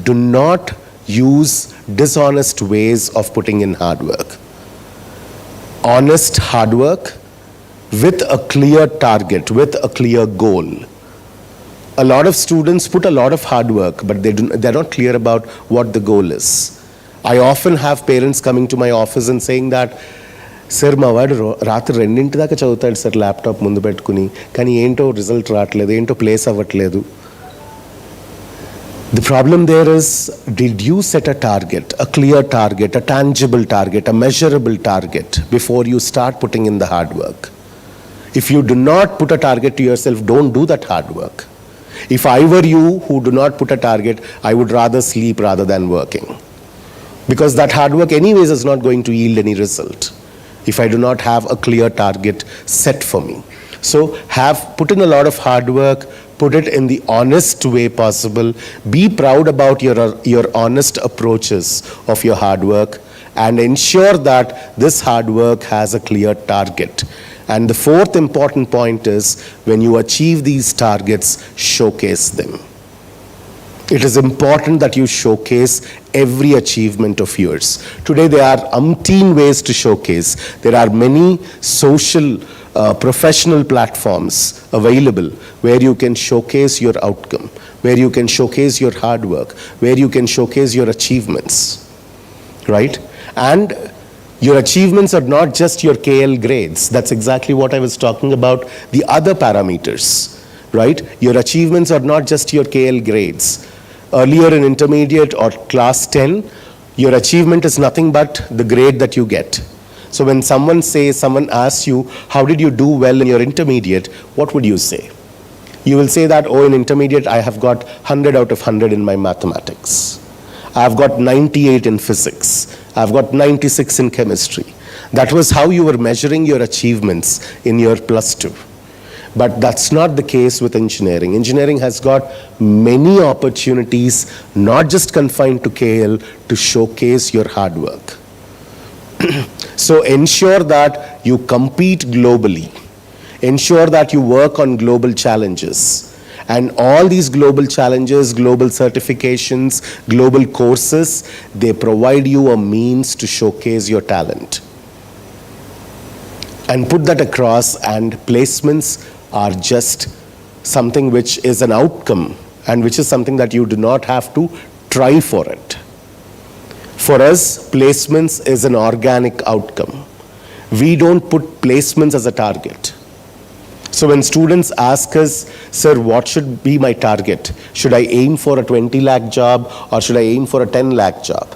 [SPEAKER 13] Do not use dishonest ways of putting in hard work. Honest hard work with a clear target, with a clear goal. A lot of students put a lot of hard work, but they're not clear about what the goal is. I often have parents coming to my office and saying that, Sir, ma vaadu raatri 2 daaka chadutadu sir laptop mundu pettukuni kani ento result raatledu ento place avvatledu. The problem there is, did you set a target, a clear target, a tangible target, a measurable target before you start putting in the hard work? If you do not put a target to yourself, don't do that hard work. If I were you who do not put a target, I would rather sleep rather than working. Because that hard work anyways is not going to yield any result if I do not have a clear target set for me. So put in a lot of hard work, put it in the honest way possible. Be proud about your honest approaches of your hard work, and ensure that this hard work has a clear target. And the fourth important point is, when you achieve these targets, showcase them. It is important that you showcase every achievement of yours. Today there are umpteen ways to showcase. There are many social, professional platforms available where you can showcase your outcome, where you can showcase your hard work, where you can showcase your achievements, right? And your achievements are not just your KL grades. That's exactly what I was talking about, the other parameters, right? Your achievements are not just your KL grades. Earlier in intermediate or class 10, your achievement is nothing but the grade that you get. So when someone asks you, how did you do well in your intermediate, what would you say? You will say that, oh, in intermediate I have got 100 out of 100 in my mathematics. I've got 98 in physics. I've got 96 in chemistry. That was how you were measuring your achievements in your plus 2. But that's not the case with engineering. Engineering has got many opportunities, not just confined to KL, to showcase your hard work. So ensure that you compete globally. Ensure that you work on global challenges. And all these global challenges, global certifications, global courses, they provide you a means to showcase your talent. And put that across, and placements are just something which is an outcome, and which is something that you do not have to try for it. For us, placements is an organic outcome. We don't put placements as a target. So when students ask us, sir, what should be my target? Should I aim for a 20 lakh job or should I aim for a 10 lakh job?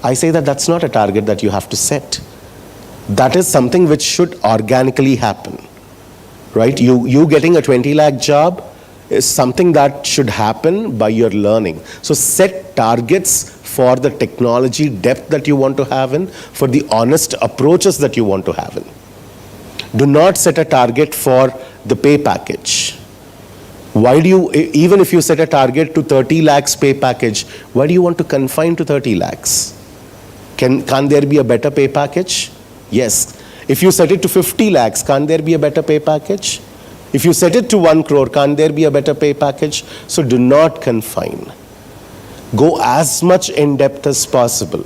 [SPEAKER 13] I say that that's not a target that you have to set. That is something which should organically happen, right? You getting a 20 lakh job is something that should happen by your learning. So set targets for the technology depth that you want to have in, for the honest approaches that you want to have in. Do not set a target for the pay package. Why do you, even if you set a target to 30 lakhs pay package, why do you want to confine to 30 lakhs? Can't there be a better pay package? Yes. If you set it to 50 lakhs, can't there be a better pay package? If you set it to 1 crore, can't there be a better pay package? So do not confine. Go as much in depth as possible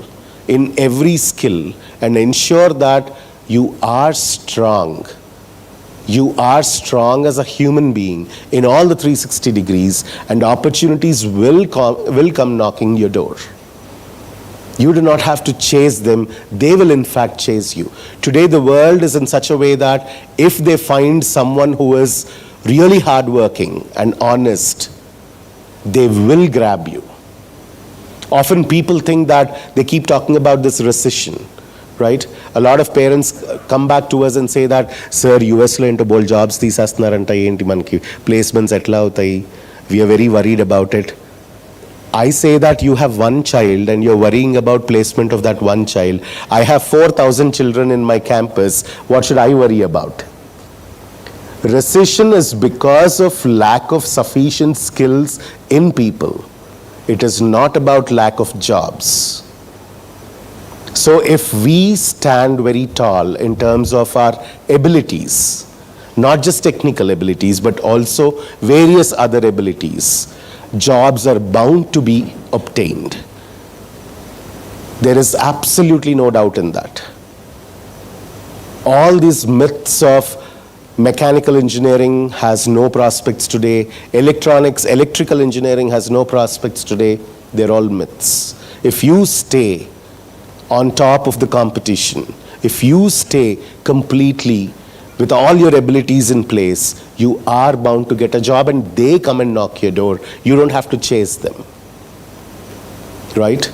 [SPEAKER 13] in every skill and ensure that you are strong. You are strong as a human being in all the 360 degrees, and opportunities will come knocking your door. You do not have to chase them. They will in fact chase you. Today the world is in such a way that if they find someone who is really hardworking and honest, they will grab you. Often people think that they keep talking about this recession, right? A lot of parents come back to us and say that, sir, US lo into bol jobs teesastunaranta enti manki placements etla avutayi. We are very worried about it. I say that you have one child and you're worrying about placement of that one child. I have 4,000 children in my campus. What should I worry about? Recession is because of lack of sufficient skills in people. It is not about lack of jobs. So if we stand very tall in terms of our abilities, not just technical abilities, but also various other abilities, jobs are bound to be obtained. There is absolutely no doubt in that. All these myths of mechanical engineering has no prospects today, electrical engineering has no prospects today, they're all myths. If you stay on top of the competition, if you stay completely with all your abilities in place, you are bound to get a job and they come and knock your door. You don't have to chase them. Right?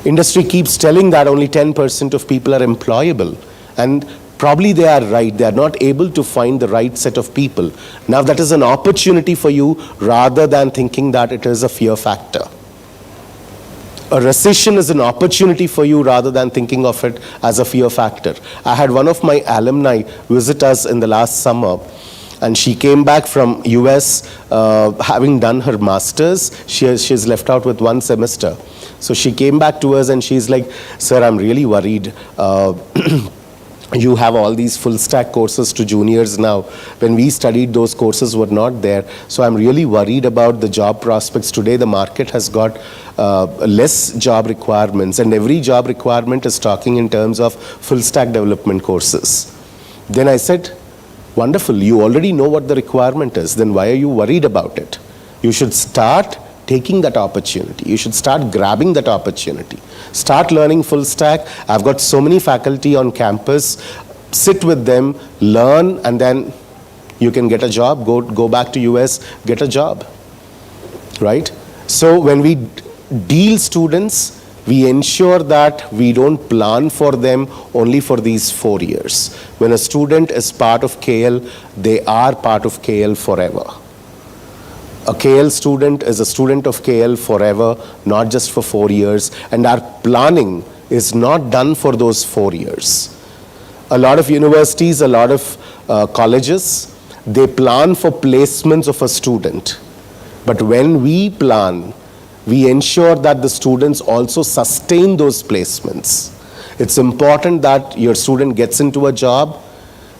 [SPEAKER 13] Industry keeps telling that only 10% of people are employable. And probably they are right. They are not able to find the right set of people. Now that is an opportunity for you rather than thinking that it is a fear factor. A recession is an opportunity for you rather than thinking of it as a fear factor. I had one of my alumni visit us in the last summer, and she came back from US having done her master's. She's left out with one semester. So she came back to us and she's like, sir, I'm really worried. You have all these full stack courses to juniors now. When we studied, those courses were not there. So I'm really worried about the job prospects. Today the market has got less job requirements, and every job requirement is talking in terms of full stack development courses. Then I said, wonderful, you already know what the requirement is. Then why are you worried about it? You should start taking that opportunity. You should start grabbing that opportunity. Start learning full stack. I've got so many faculty on campus. Sit with them, learn, and then you can get a job. Go back to US, get a job. Right? So when we deal students, we ensure that we don't plan for them only for these 4 years. When a student is part of KL, they are part of KL forever. A KL student is a student of KL forever, not just for 4 years. And our planning is not done for those 4 years. A lot of universities, a lot of colleges, they plan for placements of a student. But when we plan, we ensure that the students also sustain those placements. It's important that your student gets into a job,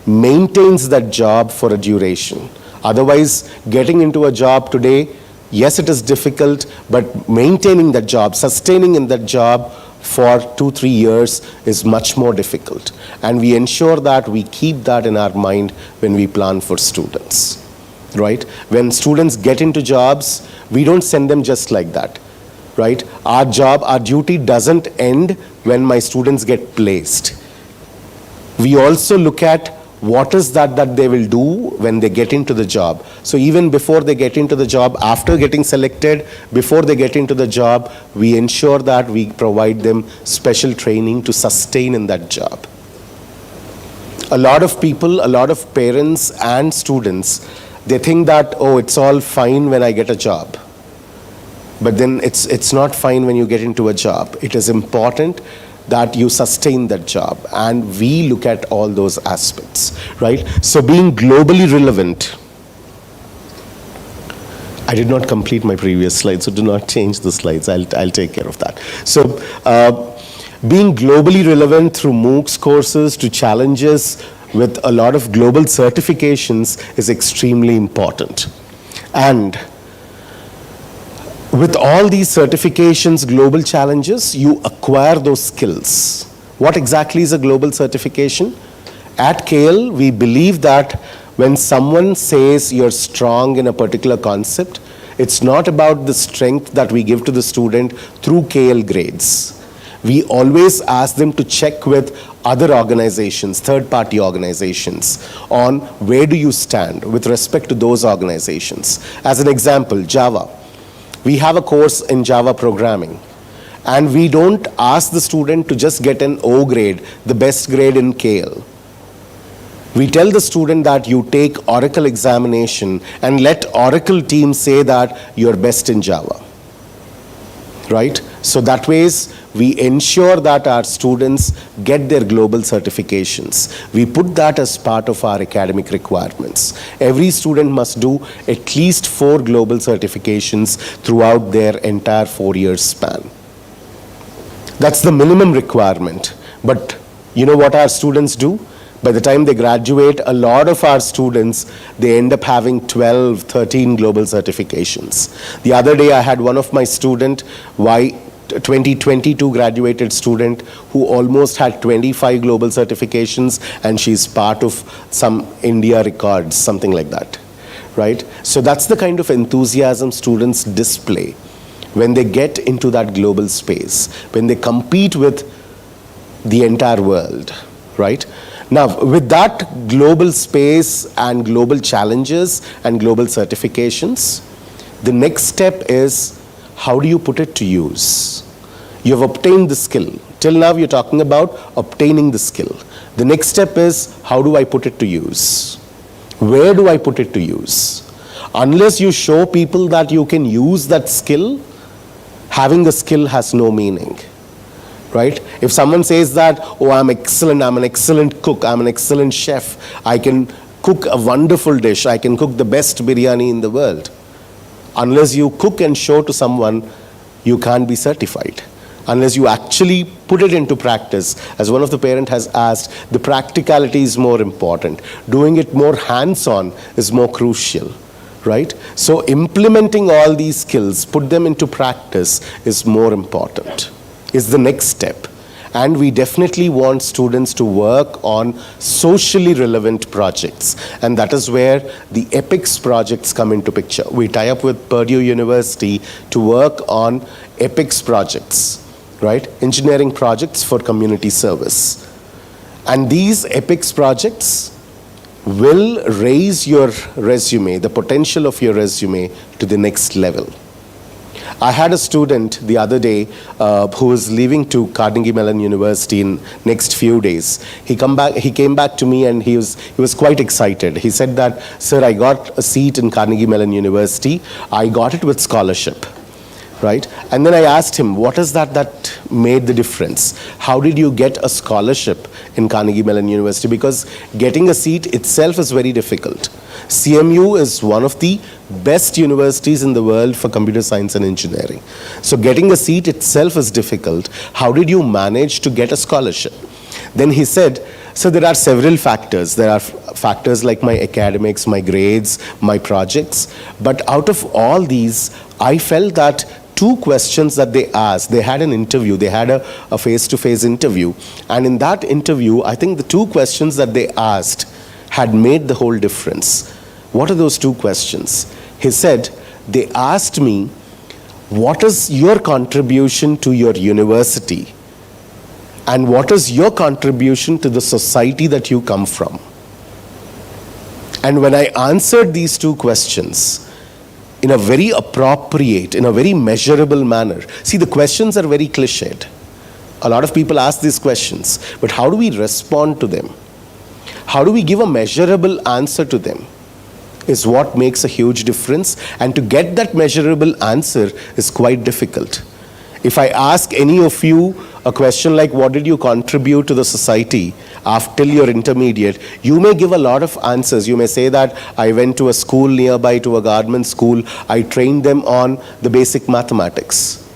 [SPEAKER 13] maintains that job for a duration. Otherwise, getting into a job today, yes, it is difficult, but maintaining that job, sustaining in that job for 2-3 years is much more difficult. And we ensure that we keep that in our mind when we plan for students, right? When students get into jobs, we don't send them just like that, right? Our job, our duty doesn't end when my students get placed. We also look at what is that they will do when they get into the job. So even before they get into the job, after getting selected, before they get into the job, we ensure that we provide them special training to sustain in that job. A lot of people, a lot of parents and students, they think that, oh, it's all fine when I get a job. But then it's not fine when you get into a job. It is important that you sustain that job, and we look at all those aspects, right? So being globally relevant, I did not complete my previous slide, so do not change the slides. I'll take care of that. So being globally relevant through MOOCs courses to challenges with a lot of global certifications is extremely important. And with all these certifications, global challenges, you acquire those skills. What exactly is a global certification? At KL, we believe that when someone says you're strong in a particular concept, it's not about the strength that we give to the student through KL grades. We always ask them to check with other organizations, third-party organizations, on where do you stand with respect to those organizations. As an example, Java. We have a course in Java programming, and we don't ask the student to just get an O grade, the best grade in KL. We tell the student that you take Oracle examination and let Oracle team say that you're best in Java. Right? So that ways we ensure that our students get their global certifications. We put that as part of our academic requirements. Every student must do at least 4 global certifications throughout their entire 4-year span. That's the minimum requirement. But you know what our students do? By the time they graduate, a lot of our students, they end up having 12, 13 global certifications. The other day I had one of my student, 2022 graduated student, who almost had 25 global certifications, and she's part of some India records, something like that, right? So that's the kind of enthusiasm students display when they get into that global space, when they compete with the entire world, right? Now, with that global space and global challenges and global certifications, the next step is, how do you put it to use? You've obtained the skill. Till now, you're talking about obtaining the skill. The next step is, how do I put it to use? Where do I put it to use? Unless you show people that you can use that skill, having the skill has no meaning. Right? If someone says that, oh, I'm an excellent cook, I'm an excellent chef, I can cook a wonderful dish, I can cook the best biryani in the world. Unless you cook and show to someone, you can't be certified. Unless you actually put it into practice. As one of the parents has asked, the practicality is more important. Doing it more hands-on is more crucial. Right? So implementing all these skills, put them into practice, is more important. Is the next step. And we definitely want students to work on socially relevant projects. And that is where the EPICS projects come into picture. We tie up with Purdue University to work on EPICS projects, right? Engineering projects for community service. And these EPICS projects will raise your resume, the potential of your resume, to the next level. I had a student the other day who was leaving to Carnegie Mellon University in next few days. He came back to me and he was quite excited. He said that, sir, I got a seat in Carnegie Mellon University. I got it with scholarship. Right? And then I asked him, what is that made the difference? How did you get a scholarship in Carnegie Mellon University? Because getting a seat itself is very difficult. CMU is one of the best universities in the world for computer science and engineering. So getting a seat itself is difficult. How did you manage to get a scholarship? Then he said, so there are several factors. There are factors like my academics, my grades, my projects. But out of all these, I felt that 2 questions that they asked, they had an interview, they had a face-to-face interview. And in that interview, I think the 2 questions that they asked had made the whole difference. What are those 2 questions? He said, they asked me, what is your contribution to your university? And what is your contribution to the society that you come from? And when I answered these 2 questions, in a very appropriate, in a very measurable manner. See, the questions are very cliched. A lot of people ask these questions, but how do we respond to them? How do we give a measurable answer to them? Is what makes a huge difference. And to get that measurable answer is quite difficult. If I ask any of you a question like, what did you contribute to the society after your intermediate, you may give a lot of answers. You may say that I went to a school nearby, to a government school. I trained them on the basic mathematics.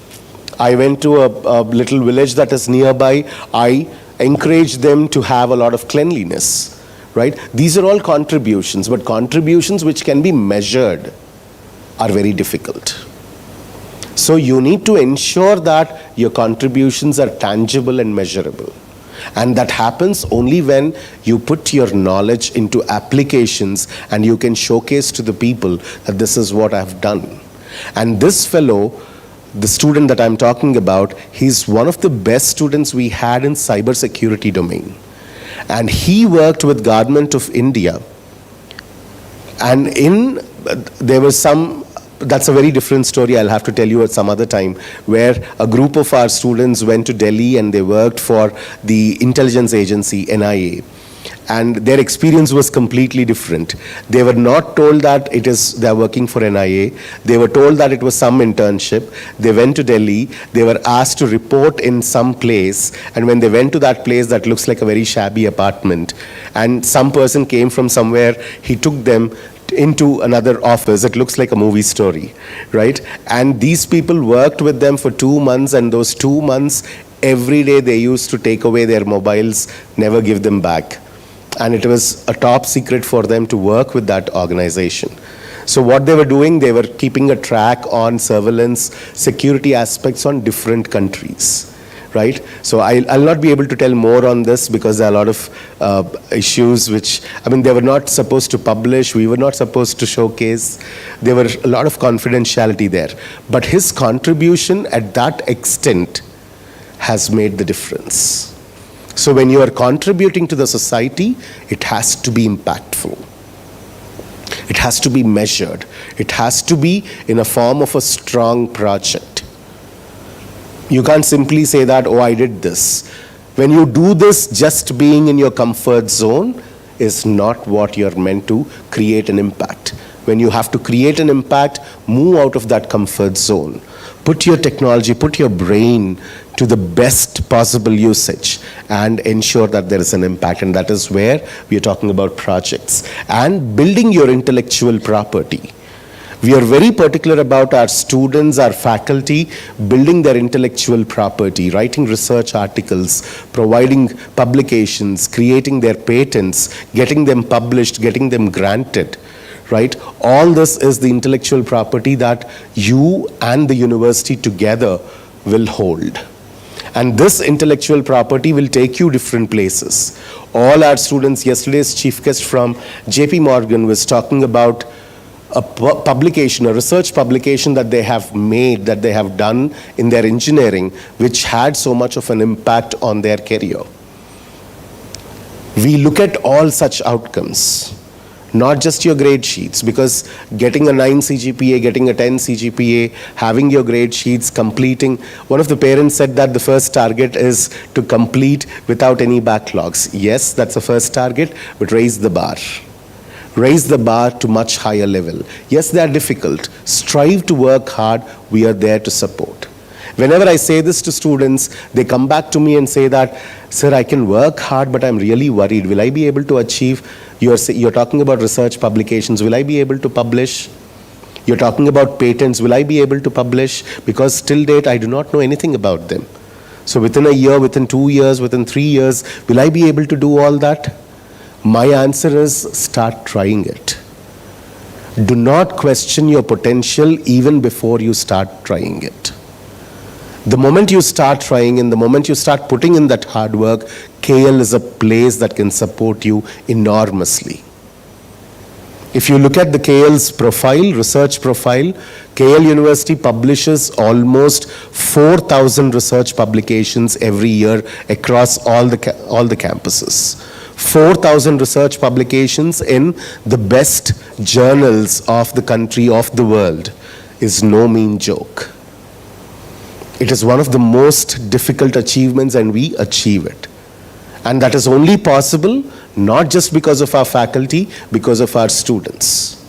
[SPEAKER 13] I went to a little village that is nearby. I encouraged them to have a lot of cleanliness. Right? These are all contributions, but contributions which can be measured are very difficult. So you need to ensure that your contributions are tangible and measurable. And that happens only when you put your knowledge into applications and you can showcase to the people that this is what I've done. And this fellow, the student that I'm talking about, he's one of the best students we had in cybersecurity domain. And he worked with Government of India. And there was some, that's a very different story, I'll have to tell you at some other time, where a group of our students went to Delhi and they worked for the intelligence agency, NIA. And their experience was completely different. They were not told that they're working for NIA. They were told that it was some internship. They went to Delhi. They were asked to report in some place. And when they went to that place, that looks like a very shabby apartment. And some person came from somewhere. He took them into another office. It looks like a movie story, right? And these people worked with them for 2 months. And those 2 months, every day they used to take away their mobiles, never give them back. And it was a top secret for them to work with that organization. So what they were doing, they were keeping a track on surveillance, security aspects on different countries, right? So I'll not be able to tell more on this because there are a lot of issues which, they were not supposed to publish, we were not supposed to showcase. There were a lot of confidentiality there. But his contribution at that extent has made the difference. So when you are contributing to the society, it has to be impactful. It has to be measured. It has to be in a form of a strong project. You can't simply say that, oh, I did this. When you do this, just being in your comfort zone is not what you're meant to create an impact. When you have to create an impact, move out of that comfort zone. Put your technology, put your brain to the best possible usage and ensure that there is an impact. And that is where we are talking about projects and building your intellectual property. We are very particular about our students, our faculty, building their intellectual property, writing research articles, providing publications, creating their patents, getting them published, getting them granted. Right? All this is the intellectual property that you and the university together will hold. And this intellectual property will take you different places. All our students, yesterday's chief guest from JP Morgan was talking about a publication, a research publication that they have made, that they have done in their engineering, which had so much of an impact on their career. We look at all such outcomes. Not just your grade sheets, because getting a 9 CGPA, getting a 10 CGPA, having your grade sheets, completing. One of the parents said that the first target is to complete without any backlogs. Yes, that's the first target, but raise the bar. Raise the bar to much higher level. Yes, they are difficult. Strive to work hard. We are there to support. Whenever I say this to students, they come back to me and say that, sir, I can work hard, but I'm really worried. Will I be able to achieve? You're talking about research publications. Will I be able to publish? You're talking about patents. Will I be able to publish? Because till date, I do not know anything about them. So within a year, within 2 years, within 3 years, will I be able to do all that? My answer is start trying it. Do not question your potential even before you start trying it. The moment you start trying and the moment you start putting in that hard work, KL is a place that can support you enormously. If you look at the KL's profile, research profile, KL University publishes almost 4,000 research publications every year across all the campuses. 4,000 research publications in the best journals of the country, of the world, is no mean joke. It is one of the most difficult achievements, and we achieve it. And that is only possible not just because of our faculty, because of our students.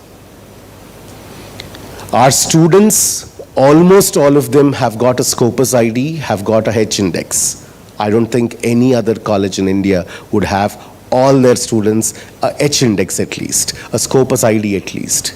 [SPEAKER 13] Our students, almost all of them have got a Scopus ID, have got a H index. I don't think any other college in India would have all their students a H index at least, a Scopus ID at least,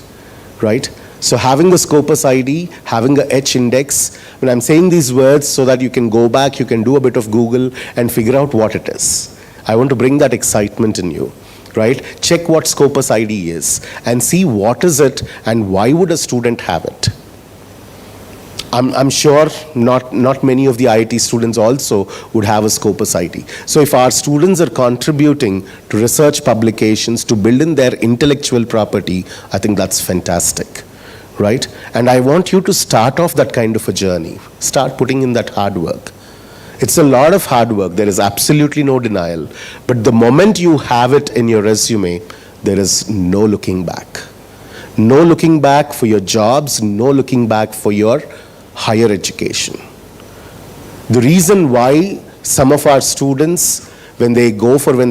[SPEAKER 13] right? So having a Scopus ID, having a H index, when I'm saying these words so that you can go back, you can do a bit of Google and figure out what it is. I want to bring that excitement in you, right? Check what Scopus ID is and see what is it and why would a student have it. I'm sure not many of the IIT students also would have a Scopus ID. So if our students are contributing to research publications to build in their intellectual property, I think that's fantastic. right? And I want you to start off that kind of a journey. Start putting in that hard work. It's a lot of hard work. There is absolutely no denial. But the moment you have it in your resume, there is no looking back. No looking back for your jobs, no looking back for your higher education. The reason why some of our students, when they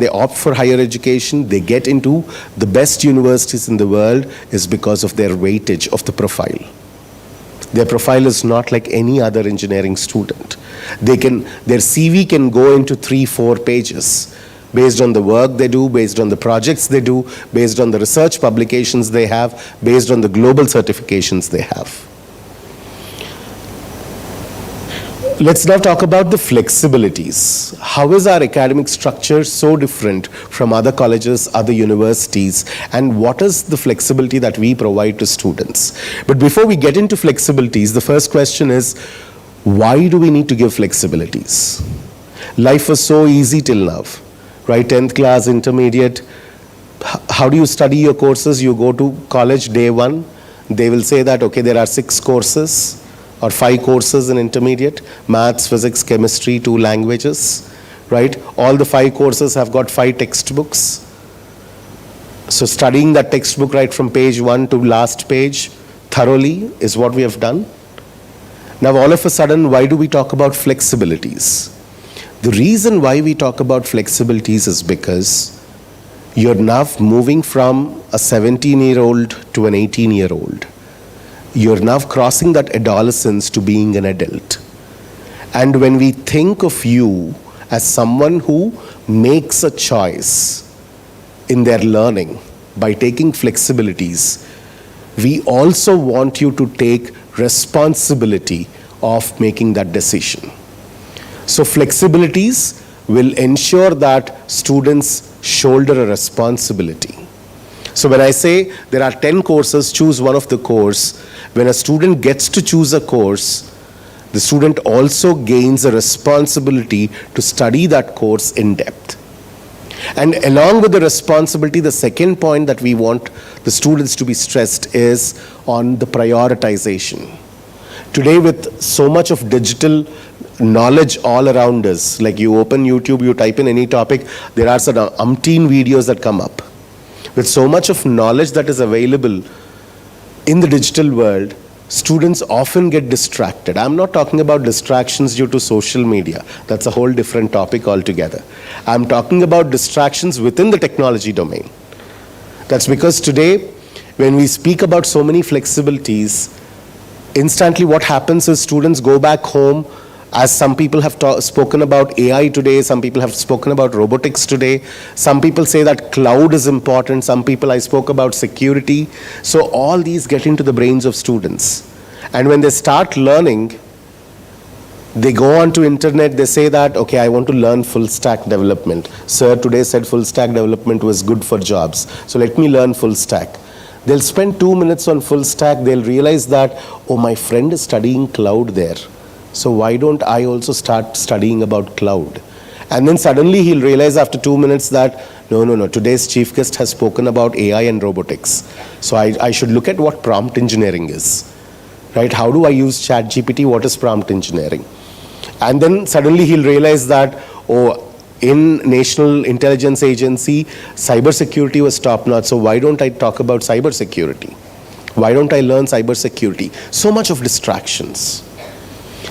[SPEAKER 13] opt for higher education, they get into the best universities in the world is because of their weightage of the profile. Their profile is not like any other engineering student. Their CV can go into 3-4 pages based on the work they do, based on the projects they do, based on the research publications they have, based on the global certifications they have. Let's now talk about the flexibilities. How is our academic structure so different from other colleges, other universities, and what is the flexibility that we provide to students? But before we get into flexibilities, the first question is, why do we need to give flexibilities? Life was so easy till now, right? 10th class, intermediate. How do you study your courses? You go to college day one. They will say that, okay, there are 6 courses or 5 courses in intermediate, maths, physics, chemistry, 2 languages, right? All the 5 courses have got 5 textbooks. So studying that textbook right from page 1 to last page thoroughly is what we have done. Now all of a sudden, why do we talk about flexibilities? The reason why we talk about flexibilities is because you're now moving from a 17-year-old to an 18-year-old. You're now crossing that adolescence to being an adult. And when we think of you as someone who makes a choice in their learning by taking flexibilities, we also want you to take responsibility of making that decision. So flexibilities will ensure that students shoulder a responsibility. So when I say there are 10 courses, choose one of the course, when a student gets to choose a course, the student also gains a responsibility to study that course in depth. And along with the responsibility, the second point that we want the students to be stressed is on the prioritization. Today, with so much of digital knowledge all around us, like you open YouTube, you type in any topic, there are some umpteen videos that come up. With so much of knowledge that is available in the digital world, students often get distracted. I'm not talking about distractions due to social media. That's a whole different topic altogether. I'm talking about distractions within the technology domain. That's because today, when we speak about so many flexibilities, instantly what happens is students go back home. As some people have spoken about AI today, some people have spoken about robotics today, some people say that cloud is important, some people I spoke about security. So all these get into the brains of students. And when they start learning, they go onto internet, they say that, okay, I want to learn full stack development. Sir today said full stack development was good for jobs. So let me learn full stack. They'll spend 2 minutes on full stack, they'll realize that, oh, my friend is studying cloud there. So why don't I also start studying about cloud? And then suddenly he'll realize after 2 minutes that, no, today's chief guest has spoken about AI and robotics. So I should look at what prompt engineering is, right? How do I use ChatGPT? What is prompt engineering? And then suddenly he'll realize that, oh, in National Intelligence Agency, cybersecurity was top-notch. So why don't I talk about cybersecurity? Why don't I learn cybersecurity? So much of distractions.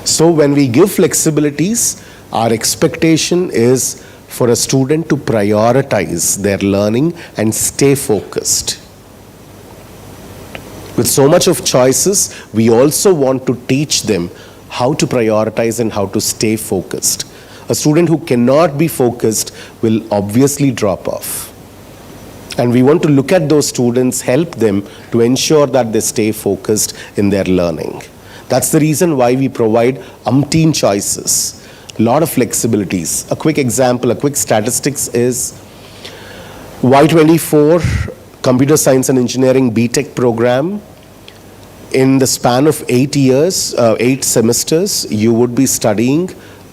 [SPEAKER 13] So when we give flexibilities, our expectation is for a student to prioritize their learning and stay focused. With so much of choices, we also want to teach them how to prioritize and how to stay focused. A student who cannot be focused will obviously drop off. And we want to look at those students, help them to ensure that they stay focused in their learning. That's the reason why we provide umpteen choices, a lot of flexibilities. A quick example, a quick statistics is Y24 Computer Science and Engineering B.Tech program. In the span of 8 years, 8 semesters, you would be studying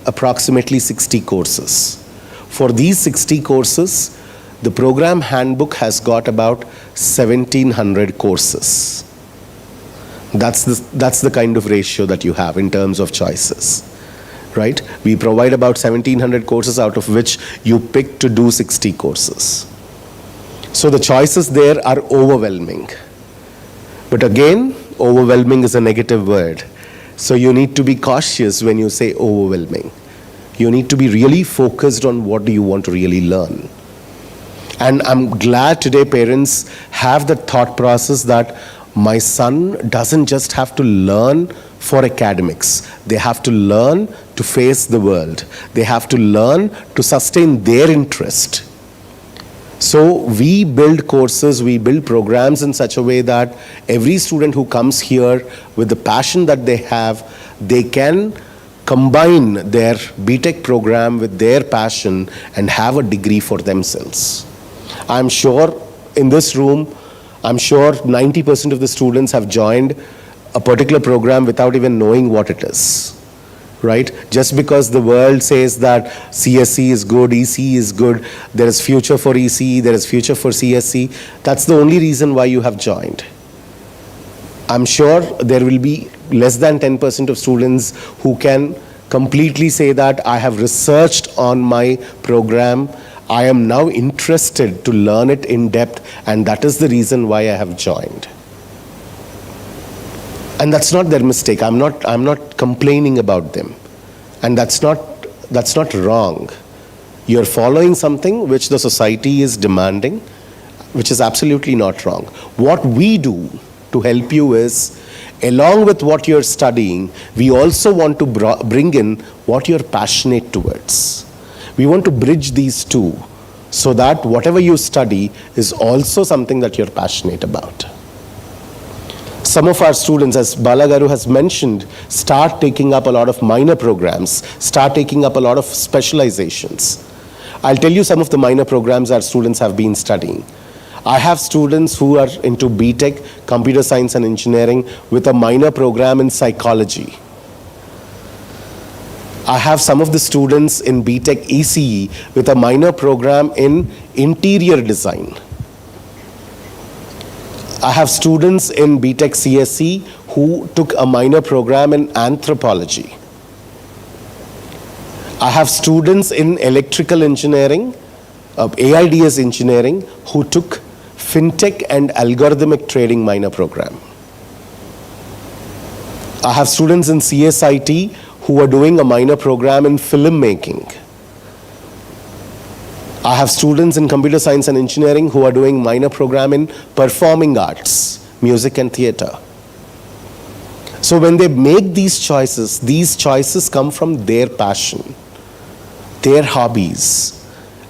[SPEAKER 13] approximately 60 courses. For these 60 courses, the program handbook has got about 1,700 courses. That's the kind of ratio that you have in terms of choices, right? We provide about 1,700 courses, out of which you pick to do 60 courses. So the choices there are overwhelming. But again, overwhelming is a negative word. So you need to be cautious when you say overwhelming. You need to be really focused on what do you want to really learn. And I'm glad today parents have the thought process that my son doesn't just have to learn for academics. They have to learn to face the world. They have to learn to sustain their interest. So we build courses, we build programs in such a way that every student who comes here with the passion that they have, they can combine their B.Tech program with their passion and have a degree for themselves. I'm sure in this room, I'm sure 90% of the students have joined a particular program without even knowing what it is, right? Just because the world says that CSE is good, ECE is good, there is future for ECE, there is future for CSE, that's the only reason why you have joined. I'm sure there will be less than 10% of students who can completely say that I have researched on my program, I am now interested to learn it in depth, and that is the reason why I have joined. And that's not their mistake. I'm not complaining about them. And that's not wrong. You're following something which the society is demanding, which is absolutely not wrong. What we do to help you is, along with what you're studying, we also want to bring in what you're passionate towards. We want to bridge these two so that whatever you study is also something that you're passionate about. Some of our students, as Balagaru has mentioned, start taking up a lot of minor programs, start taking up a lot of specializations. I'll tell you some of the minor programs our students have been studying. I have students who are into B.Tech, Computer Science and Engineering, with a minor program in psychology. I have some of the students in B.Tech ECE with a minor program in interior design. I have students in B.Tech CSE who took a minor program in anthropology. I have students in electrical engineering, AIDS engineering, who took fintech and algorithmic trading minor program. I have students in CSIT who are doing a minor program in filmmaking. I have students in computer science and engineering who are doing minor program in performing arts, music and theater. So when they make these choices come from their passion, their hobbies.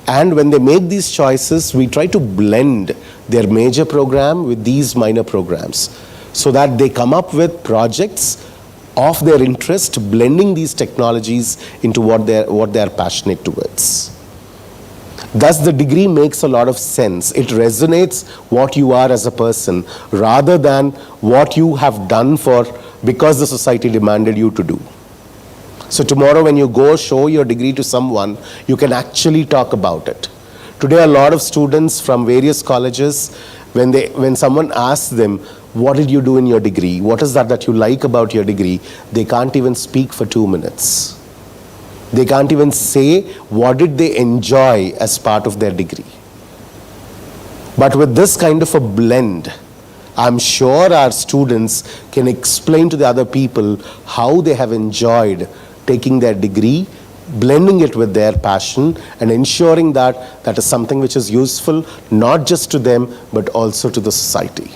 [SPEAKER 13] And when they make these choices, we try to blend their major program with these minor programs so that they come up with projects of their interest, blending these technologies into what they are passionate towards. Thus, the degree makes a lot of sense. It resonates what you are as a person rather than what you have done because the society demanded you to do. So tomorrow when you go show your degree to someone, you can actually talk about it. Today, a lot of students from various colleges, when someone asks them, what did you do in your degree? What is that you like about your degree? They can't even speak for 2 minutes. They can't even say what did they enjoy as part of their degree. But with this kind of a blend, I'm sure our students can explain to the other people how they have enjoyed taking their degree, blending it with their passion, and ensuring that that is something which is useful not just to them but also to the society.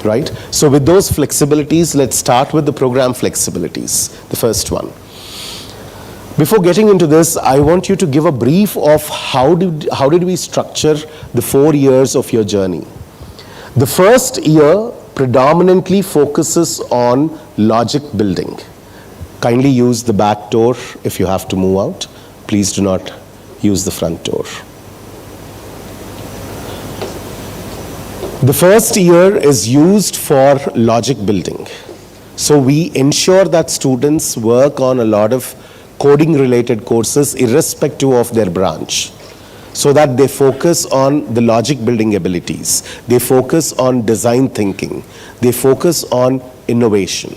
[SPEAKER 13] Right? So with those flexibilities, let's start with the program flexibilities, the first one. Before getting into this, I want you to give a brief of how did we structure the 4 years of your journey. The first year predominantly focuses on logic building. Kindly use the back door if you have to move out. Please do not use the front door. The first year is used for logic building. So we ensure that students work on a lot of coding related courses irrespective of their branch. so that they focus on the logic building abilities, they focus on design thinking, they focus on innovation.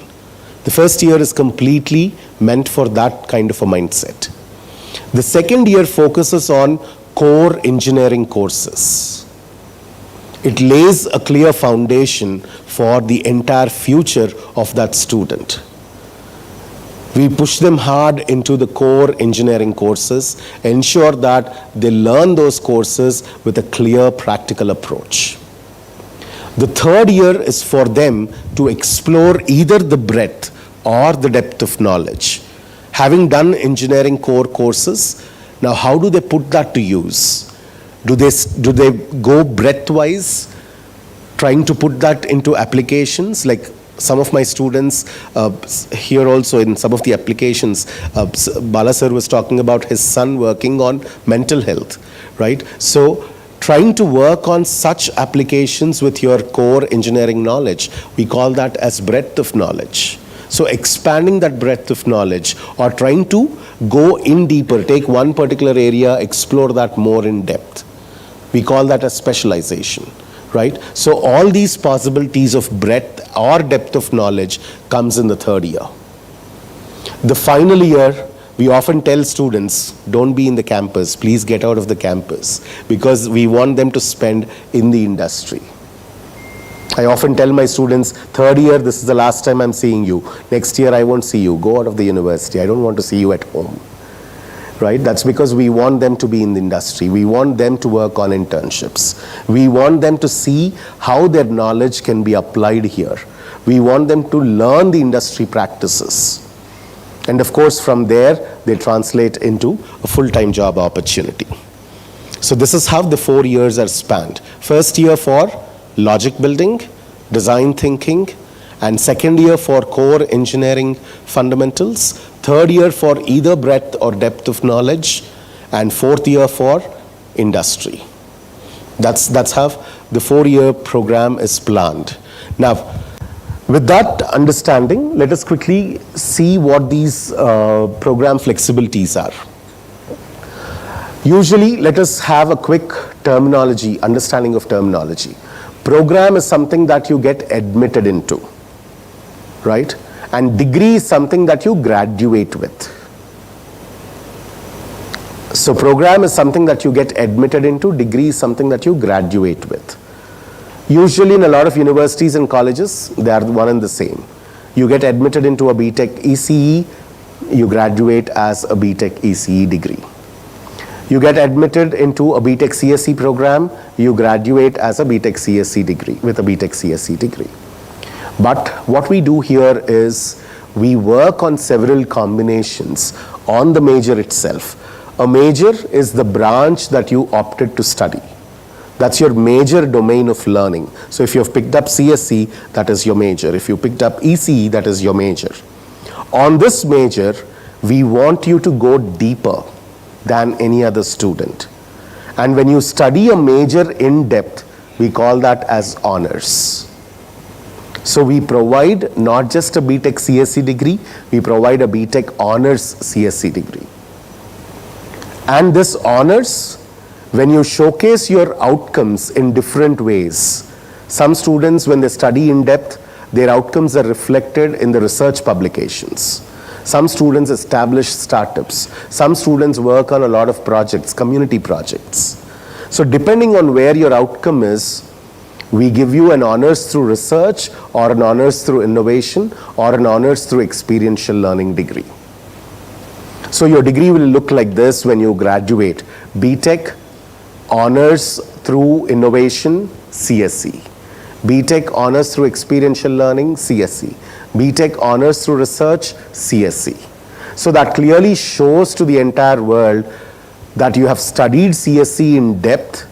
[SPEAKER 13] The first year is completely meant for that kind of a mindset. The second year focuses on core engineering courses. It lays a clear foundation for the entire future of that student. We push them hard into the core engineering courses, ensure that they learn those courses with a clear practical approach. The third year is for them to explore either the breadth or the depth of knowledge. Having done engineering core courses, now how do they put that to use? Do they go breadth-wise, trying to put that into applications? Like some of my students here also in some of the applications, Bala sir was talking about his son working on mental health, right? So trying to work on such applications with your core engineering knowledge, we call that as breadth of knowledge. So expanding that breadth of knowledge or trying to go in deeper, take one particular area, explore that more in depth. We call that as specialization, right? So all these possibilities of breadth or depth of knowledge comes in the third year. The final year, we often tell students, don't be in the campus, please get out of the campus, because we want them to spend in the industry. I often tell my students, third year, this is the last time I'm seeing you. Next year, I won't see you. Go out of the university. I don't want to see you at home. Right? That's because we want them to be in the industry. We want them to work on internships. We want them to see how their knowledge can be applied here. We want them to learn the industry practices. And of course, from there, they translate into a full-time job opportunity. So this is how the 4 years are spanned. First year for logic building, design thinking, and second year for core engineering fundamentals, third year for either breadth or depth of knowledge, and fourth year for industry. That's how the 4-year program is planned. Now, with that understanding, let us quickly see what these program flexibilities are. Usually, let us have a quick terminology, understanding of terminology. Program is something that you get admitted into, right? And degree is something that you graduate with. So program is something that you get admitted into, degree is something that you graduate with. Usually in a lot of universities and colleges, they are one and the same. You get admitted into a B.Tech ECE, you graduate as a B.Tech ECE degree. You get admitted into a B.Tech CSE program, you graduate as a B.Tech CSE degree, with a B.Tech CSE degree. But what we do here is we work on several combinations on the major itself. A major is the branch that you opted to study. That's your major domain of learning. So if you've picked up CSE, that is your major. If you picked up ECE, that is your major. On this major, we want you to go deeper than any other student. And when you study a major in depth, we call that as honors. So we provide not just a B.Tech CSE degree, we provide a B.Tech honors CSE degree. And this honors, when you showcase your outcomes in different ways, some students, when they study in depth, their outcomes are reflected in the research publications. Some students establish startups. Some students work on a lot of projects, community projects. So depending on where your outcome is, we give you an honors through research or an honors through innovation or an honors through experiential learning degree. So your degree will look like this when you graduate. B.Tech honors through innovation, CSE. B.Tech honors through experiential learning, CSE. B.Tech honors through research, CSE. So that clearly shows to the entire world that you have studied CSE in depth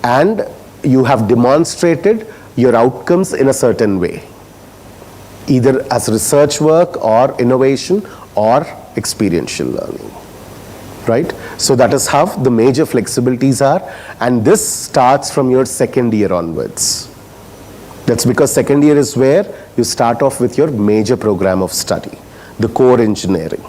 [SPEAKER 13] and you have demonstrated your outcomes in a certain way, either as research work or innovation or experiential learning, right? So that is how the major flexibilities are, and this starts from your second year onwards. That's because second year is where you start off with your major program of study, the core engineering.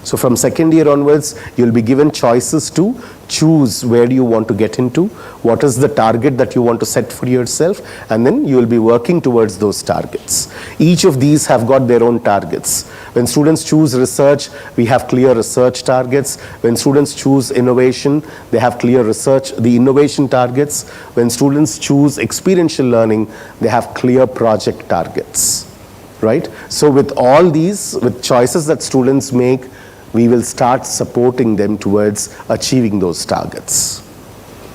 [SPEAKER 13] So from second year onwards, you'll be given choices to choose where do you want to get into, what is the target that you want to set for yourself, and then you will be working towards those targets. Each of these have got their own targets. When students choose research, we have clear research targets. When students choose innovation, they have clear the innovation targets. When students choose experiential learning, they have clear project targets. Right? So with all these, with choices that students make, we will start supporting them towards achieving those targets.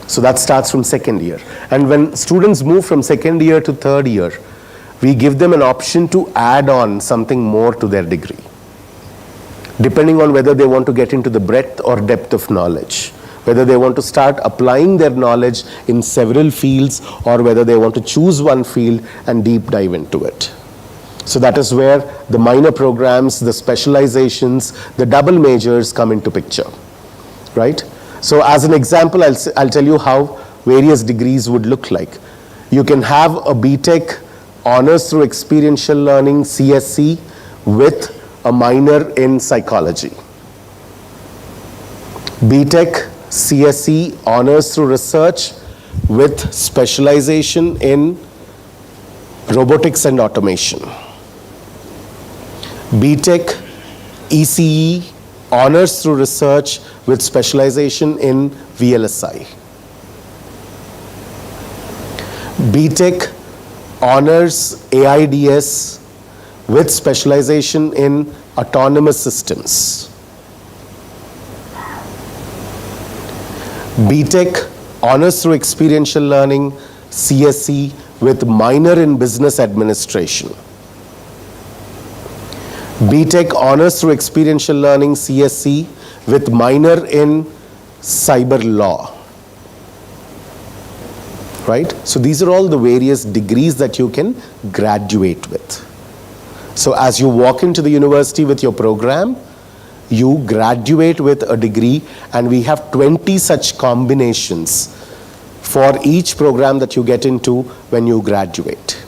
[SPEAKER 13] So that starts from second year. And when students move from second year to third year, we give them an option to add on something more to their degree, depending on whether they want to get into the breadth or depth of knowledge, whether they want to start applying their knowledge in several fields, or whether they want to choose one field and deep dive into it. So that is where the minor programs, the specializations, the double majors come into picture, right? So as an example, I'll tell you how various degrees would look like. You can have a B.Tech honors through experiential learning, CSC, with a minor in psychology. B.Tech CSC honors through research with specialization in robotics and automation. B.Tech ECE honors through research with specialization in VLSI. B.Tech honors AIDS with specialization in autonomous systems. B.Tech honors through experiential learning, CSC, with minor in business administration. B.Tech honors through experiential learning, CSC, with minor in cyber law. Right? So these are all the various degrees that you can graduate with. So as you walk into the university with your program, you graduate with a degree, and we have 20 such combinations for each program that you get into when you graduate.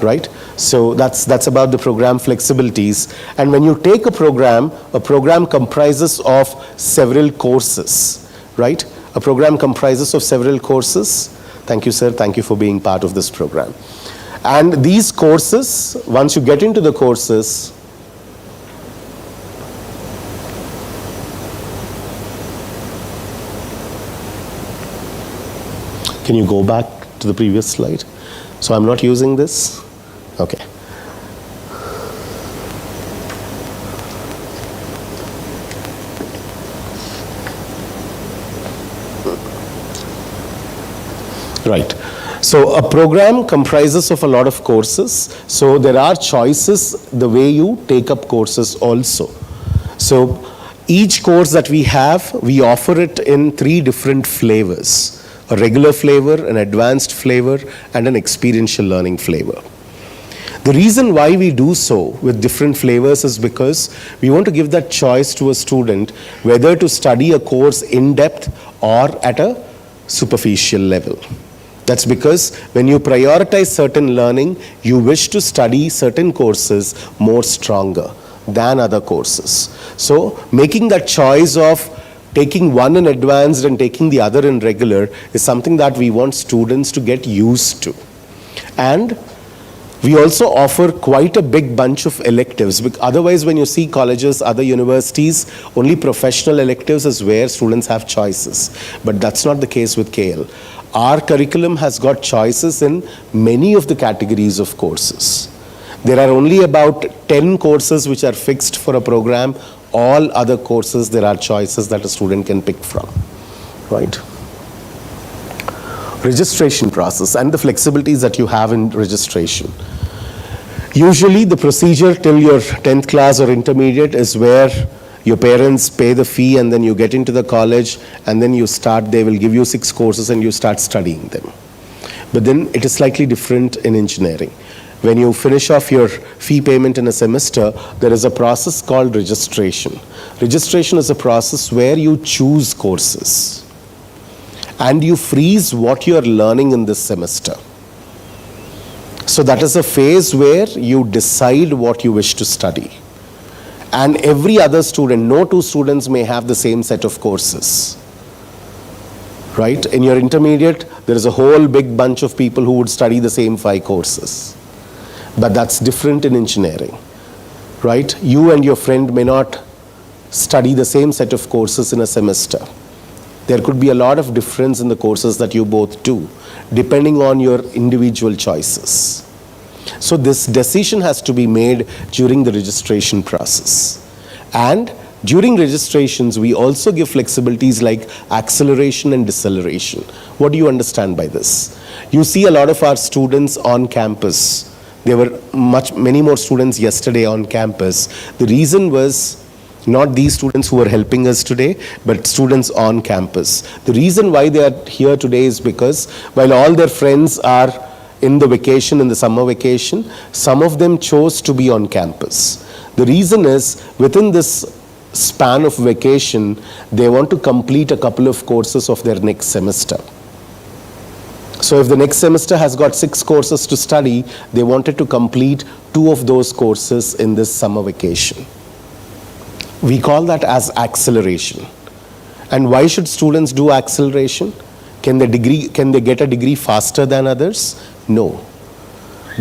[SPEAKER 13] Right? So that's about the program flexibilities. And when you take a program comprises of several courses, right? A program comprises of several courses. Thank you, sir. Thank you for being part of this program. And these courses, once you get into the courses, can you go back to the previous slide? So I'm not using this. Okay. Right. So a program comprises of a lot of courses. So there are choices the way you take up courses also. So each course that we have, we offer it in 3 different flavors: a regular flavor, an advanced flavor, and an experiential learning flavor. The reason why we do so with different flavors is because we want to give that choice to a student whether to study a course in depth or at a superficial level. That's because when you prioritize certain learning, you wish to study certain courses more stronger than other courses. So making that choice of taking one in advanced and taking the other in regular is something that we want students to get used to. And we also offer quite a big bunch of electives. Otherwise, when you see colleges, other universities, only professional electives is where students have choices. But that's not the case with KL. Our curriculum has got choices in many of the categories of courses. There are only about 10 courses which are fixed for a program. All other courses, there are choices that a student can pick from. Right? Registration process and the flexibilities that you have in registration. Usually the procedure till your 10th class or intermediate is where your parents pay the fee and then you get into the college and then you start, they will give you 6 courses and you start studying them. But then it is slightly different in engineering. When you finish off your fee payment in a semester, there is a process called registration. Registration is a process where you choose courses and you freeze what you are learning in this semester. So that is a phase where you decide what you wish to study. and every other student, no two students may have the same set of courses. Right? In your intermediate, there is a whole big bunch of people who would study the same 5 courses. But that's different in engineering. Right? You and your friend may not study the same set of courses in a semester. There could be a lot of difference in the courses that you both do, depending on your individual choices. So this decision has to be made during the registration process. And during registrations, we also give flexibilities like acceleration and deceleration. What do you understand by this? You see a lot of our students on campus. There were many more students yesterday on campus. The reason was not these students who are helping us today, but students on campus. The reason why they are here today is because while all their friends are in the vacation, in the summer vacation, some of them chose to be on campus. The reason is within this span of vacation, they want to complete a couple of courses of their next semester. So if the next semester has got 6 courses to study, they wanted to complete 2 of those courses in this summer vacation. We call that as acceleration. And why should students do acceleration? Can they get a degree faster than others? No.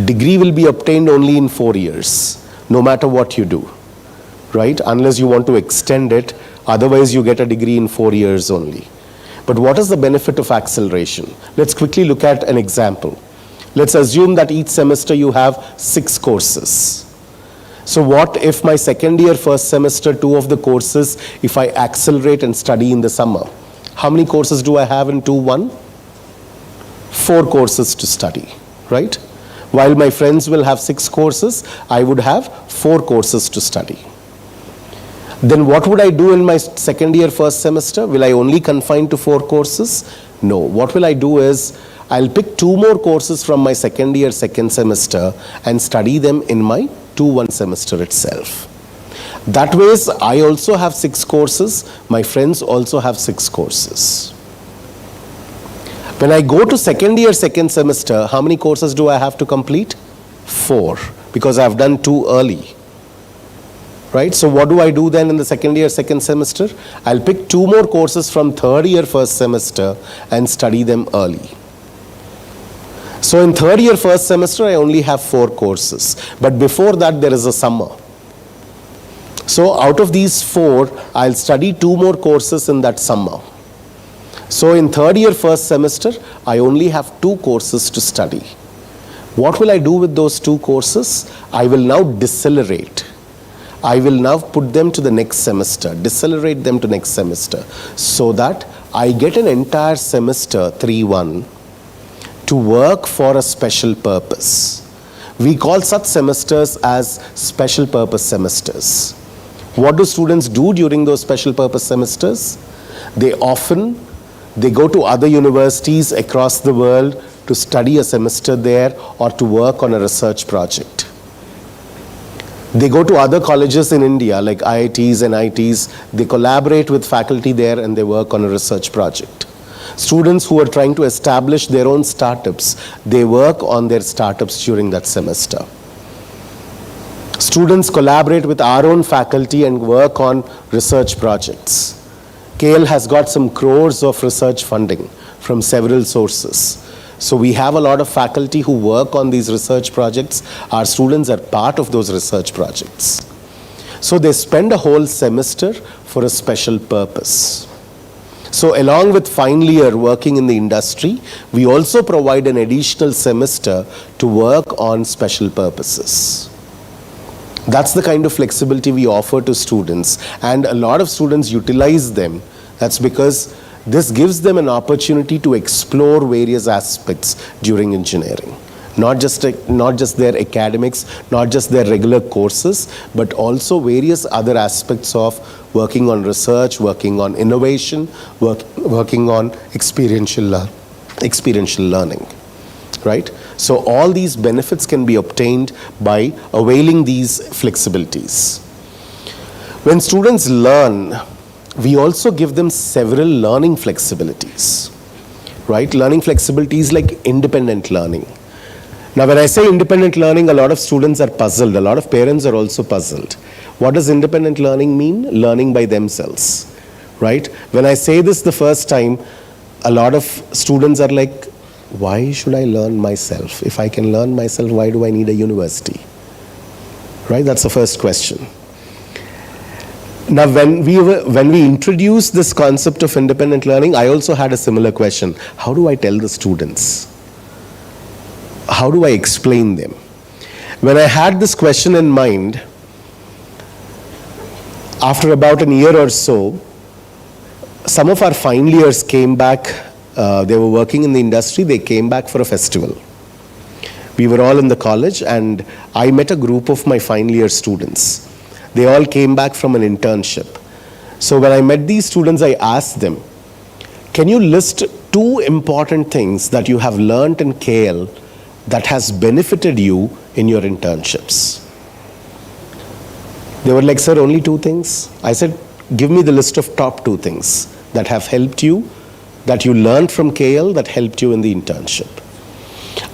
[SPEAKER 13] Degree will be obtained only in 4 years, no matter what you do. Right? Unless you want to extend it, otherwise you get a degree in 4 years only. But what is the benefit of acceleration? Let's quickly look at an example. Let's assume that each semester you have 6 courses. So what if my second year, first semester, 2 of the courses, if I accelerate and study in the summer? How many courses do I have in 2-1? 4 courses to study, right? While my friends will have 6 courses, I would have 4 courses to study. Then what would I do in my second year, first semester? Will I only confine to 4 courses? No. What will I do is, I'll pick 2 more courses from my second year, second semester and study them in my 2-1 semester itself. That way, I also have 6 courses, my friends also have 6 courses. When I go to second year, second semester, how many courses do I have to complete? 4, because I've done 2 early. Right? So what do I do then in the second year, second semester? I'll pick 2 more courses from third year, first semester and study them early. So in third year, first semester, I only have 4 courses. But before that, there is a summer. So out of these 4, I'll study 2 more courses in that summer. So in third year, first semester, I only have 2 courses to study. What will I do with those 2 courses? I will now decelerate. I will now put them to the next semester, decelerate them to next semester, so that I get an entire semester, 3-1, to work for a special purpose. We call such semesters as special purpose semesters. What do students do during those special purpose semesters? They go to other universities across the world to study a semester there or to work on a research project. They go to other colleges in India like IITs and ITs. They collaborate with faculty there and they work on a research project. Students who are trying to establish their own startups, they work on their startups during that semester. Students collaborate with our own faculty and work on research projects. KL has got some crores of research funding from several sources. So we have a lot of faculty who work on these research projects. Our students are part of those research projects. So they spend a whole semester for a special purpose. So along with final year working in the industry, we also provide an additional semester to work on special purposes. That's the kind of flexibility we offer to students, and a lot of students utilize them. That's because this gives them an opportunity to explore various aspects during engineering. Not just their academics, not just their regular courses, but also various other aspects of working on research, working on innovation, working on experiential learning. Right? So all these benefits can be obtained by availing these flexibilities. When students learn, we also give them several learning flexibilities. Right? Learning flexibilities like independent learning. Now when I say independent learning, a lot of students are puzzled. A lot of parents are also puzzled. What does independent learning mean? Learning by themselves, right? When I say this the first time, a lot of students are like, why should I learn myself? If I can learn myself, why do I need a university? Right? That's the first question. Now, when we introduced this concept of independent learning, I also had a similar question. How do I tell the students? How do I explain them? When I had this question in mind, after about a year or so, some of our final years came back. They were working in the industry. They came back for a festival. We were all in the college, and I met a group of my final year students. They all came back from an internship. So when I met these students, I asked them, can you list 2 important things that you have learned in KL that has benefited you in your internships? They were like, sir, only 2 things? I said, give me the list of top 2 things that have helped you, that you learned from KL, that helped you in the internship.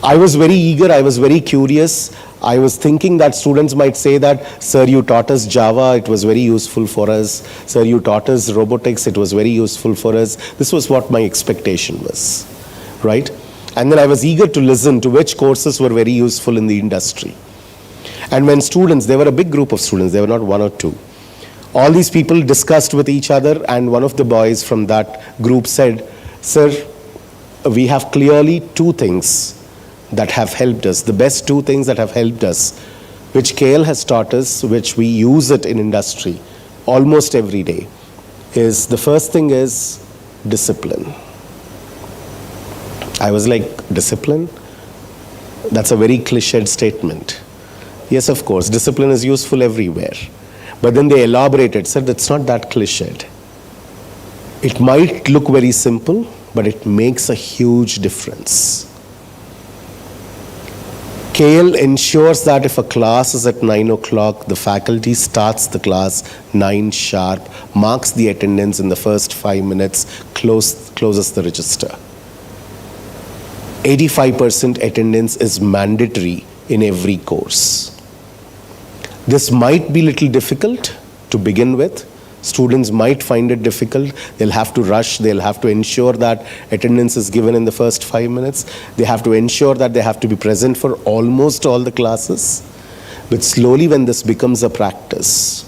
[SPEAKER 13] I was very eager, I was very curious. I was thinking that students might say that, sir, you taught us Java, it was very useful for us. Sir, you taught us robotics, it was very useful for us. This was what my expectation was, right? And then I was eager to listen to which courses were very useful in the industry. And when students, they were a big group of students, they were not 1 or 2. All these people discussed with each other, and one of the boys from that group said, sir, we have clearly 2 things that have helped us, the best 2 things that have helped us, which KL has taught us, which we use it in industry almost every day, is the first thing is discipline. I was like, discipline? That's a very cliched statement. Yes, of course, discipline is useful everywhere. But then they elaborated, said that's not that cliched. It might look very simple, but it makes a huge difference. KL ensures that if a class is at 9 o'clock, the faculty starts the class 9 sharp, marks the attendance in the first 5 minutes, closes the register. 85% attendance is mandatory in every course. This might be a little difficult to begin with. Students might find it difficult. They'll have to rush. They'll have to ensure that attendance is given in the first 5 minutes. They have to ensure that they have to be present for almost all the classes. But slowly, when this becomes a practice,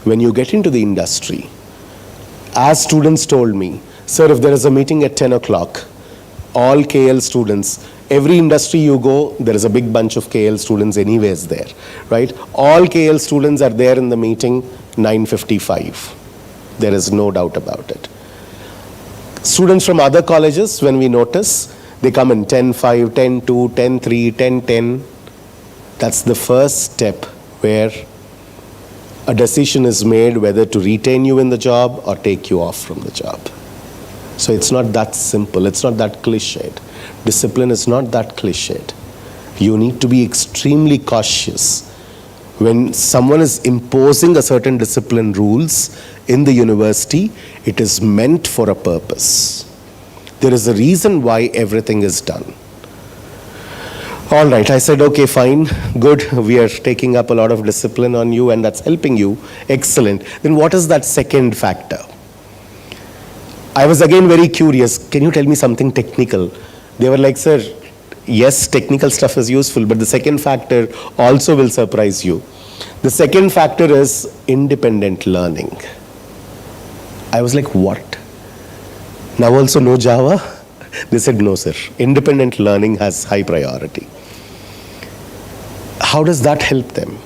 [SPEAKER 13] when you get into the industry, as students told me, sir, if there is a meeting at 10 o'clock, all KL students, every industry you go, there is a big bunch of KL students anyways there, right? All KL students are there in the meeting 9:55. There is no doubt about it. Students from other colleges, when we notice, they come in 10:05, 10:02, 10:03, 10:10. That's the first step where a decision is made whether to retain you in the job or take you off from the job. So it's not that simple. It's not that cliched. Discipline is not that cliched. You need to be extremely cautious. When someone is imposing a certain discipline rules in the university, it is meant for a purpose. There is a reason why everything is done. All right, I said, okay, fine, good. We are taking up a lot of discipline on you and that's helping you. Excellent. Then what is that second factor? I was again very curious. Can you tell me something technical? They were like, sir, yes, technical stuff is useful, but the second factor also will surprise you. The second factor is independent learning. I was like, what? Now also no Java? They said, no, sir. Independent learning has high priority. How does that help them?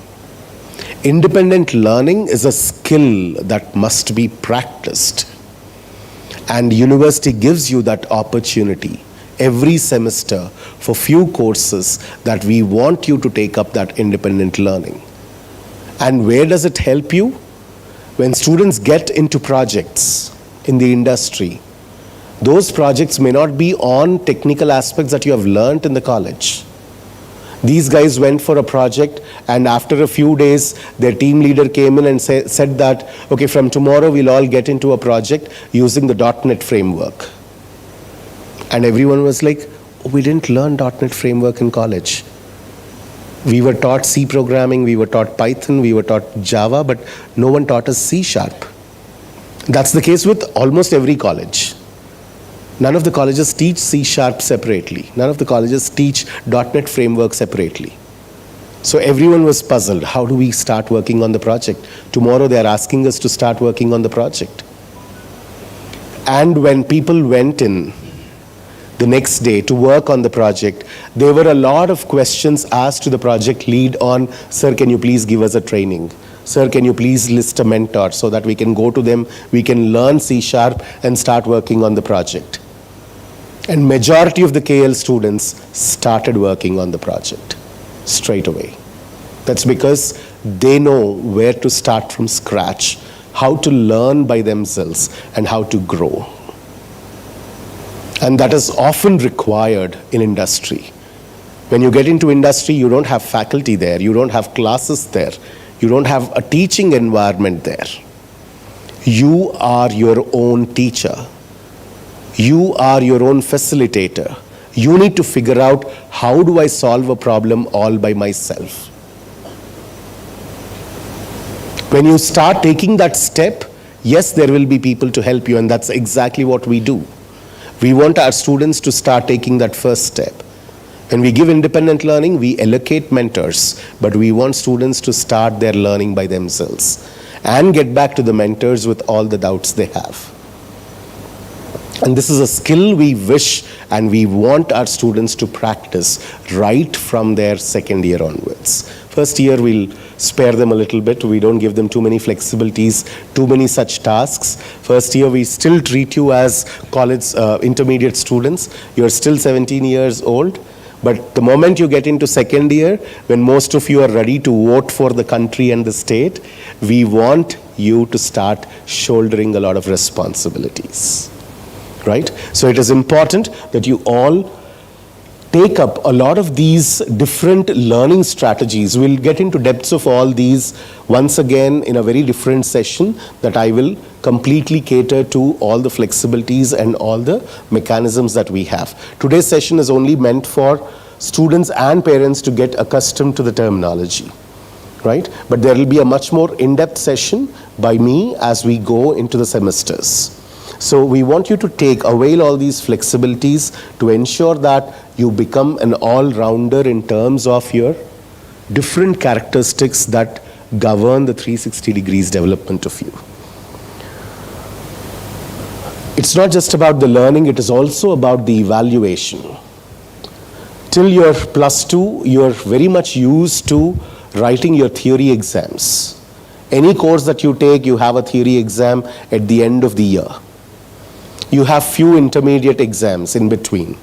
[SPEAKER 13] Independent learning is a skill that must be practiced. And university gives you that opportunity every semester for few courses that we want you to take up that independent learning. And where does it help you? When students get into projects in the industry, those projects may not be on technical aspects that you have learned in the college. These guys went for a project, and after a few days, their team leader came in and said that, okay, from tomorrow we'll all get into a project using the .NET framework. And everyone was like, oh, we didn't learn .NET framework in college. We were taught C programming, we were taught Python, we were taught Java, but no one taught us C#. That's the case with almost every college. None of the colleges teach C# separately. None of the colleges teach .NET framework separately. So everyone was puzzled. How do we start working on the project? Tomorrow they are asking us to start working on the project. And when people went in the next day to work on the project, there were a lot of questions asked to the project lead on, sir, can you please give us a training? Sir, can you please list a mentor so that we can go to them, we can learn C# and start working on the project. And majority of the KL students started working on the project straight away. That's because they know where to start from scratch, how to learn by themselves, and how to grow. And that is often required in industry. When you get into industry, you don't have faculty there, you don't have classes there, you don't have a teaching environment there. You are your own teacher. You are your own facilitator. You need to figure out, how do I solve a problem all by myself? When you start taking that step, yes, there will be people to help you, and that's exactly what we do. We want our students to start taking that first step. When we give independent learning, we allocate mentors, but we want students to start their learning by themselves and get back to the mentors with all the doubts they have. And this is a skill we wish and we want our students to practice right from their second year onwards. First year, we'll spare them a little bit. We don't give them too many flexibilities, too many such tasks. First year, we still treat you as college intermediate students. You're still 17 years old. But the moment you get into second year, when most of you are ready to vote for the country and the state, we want you to start shouldering a lot of responsibilities. Right? So it is important that you all take up a lot of these different learning strategies. We'll get into depths of all these once again in a very different session that I will completely cater to all the flexibilities and all the mechanisms that we have. Today's session is only meant for students and parents to get accustomed to the terminology. Right? But there will be a much more in-depth session by me as we go into the semesters. So we want you to avail all these flexibilities to ensure that you become an all-rounder in terms of your different characteristics that govern the 360 degrees development of you. It's not just about the learning, it is also about the evaluation. Till your +2, you're very much used to writing your theory exams. Any course that you take, you have a theory exam at the end of the year. You have few intermediate exams in between.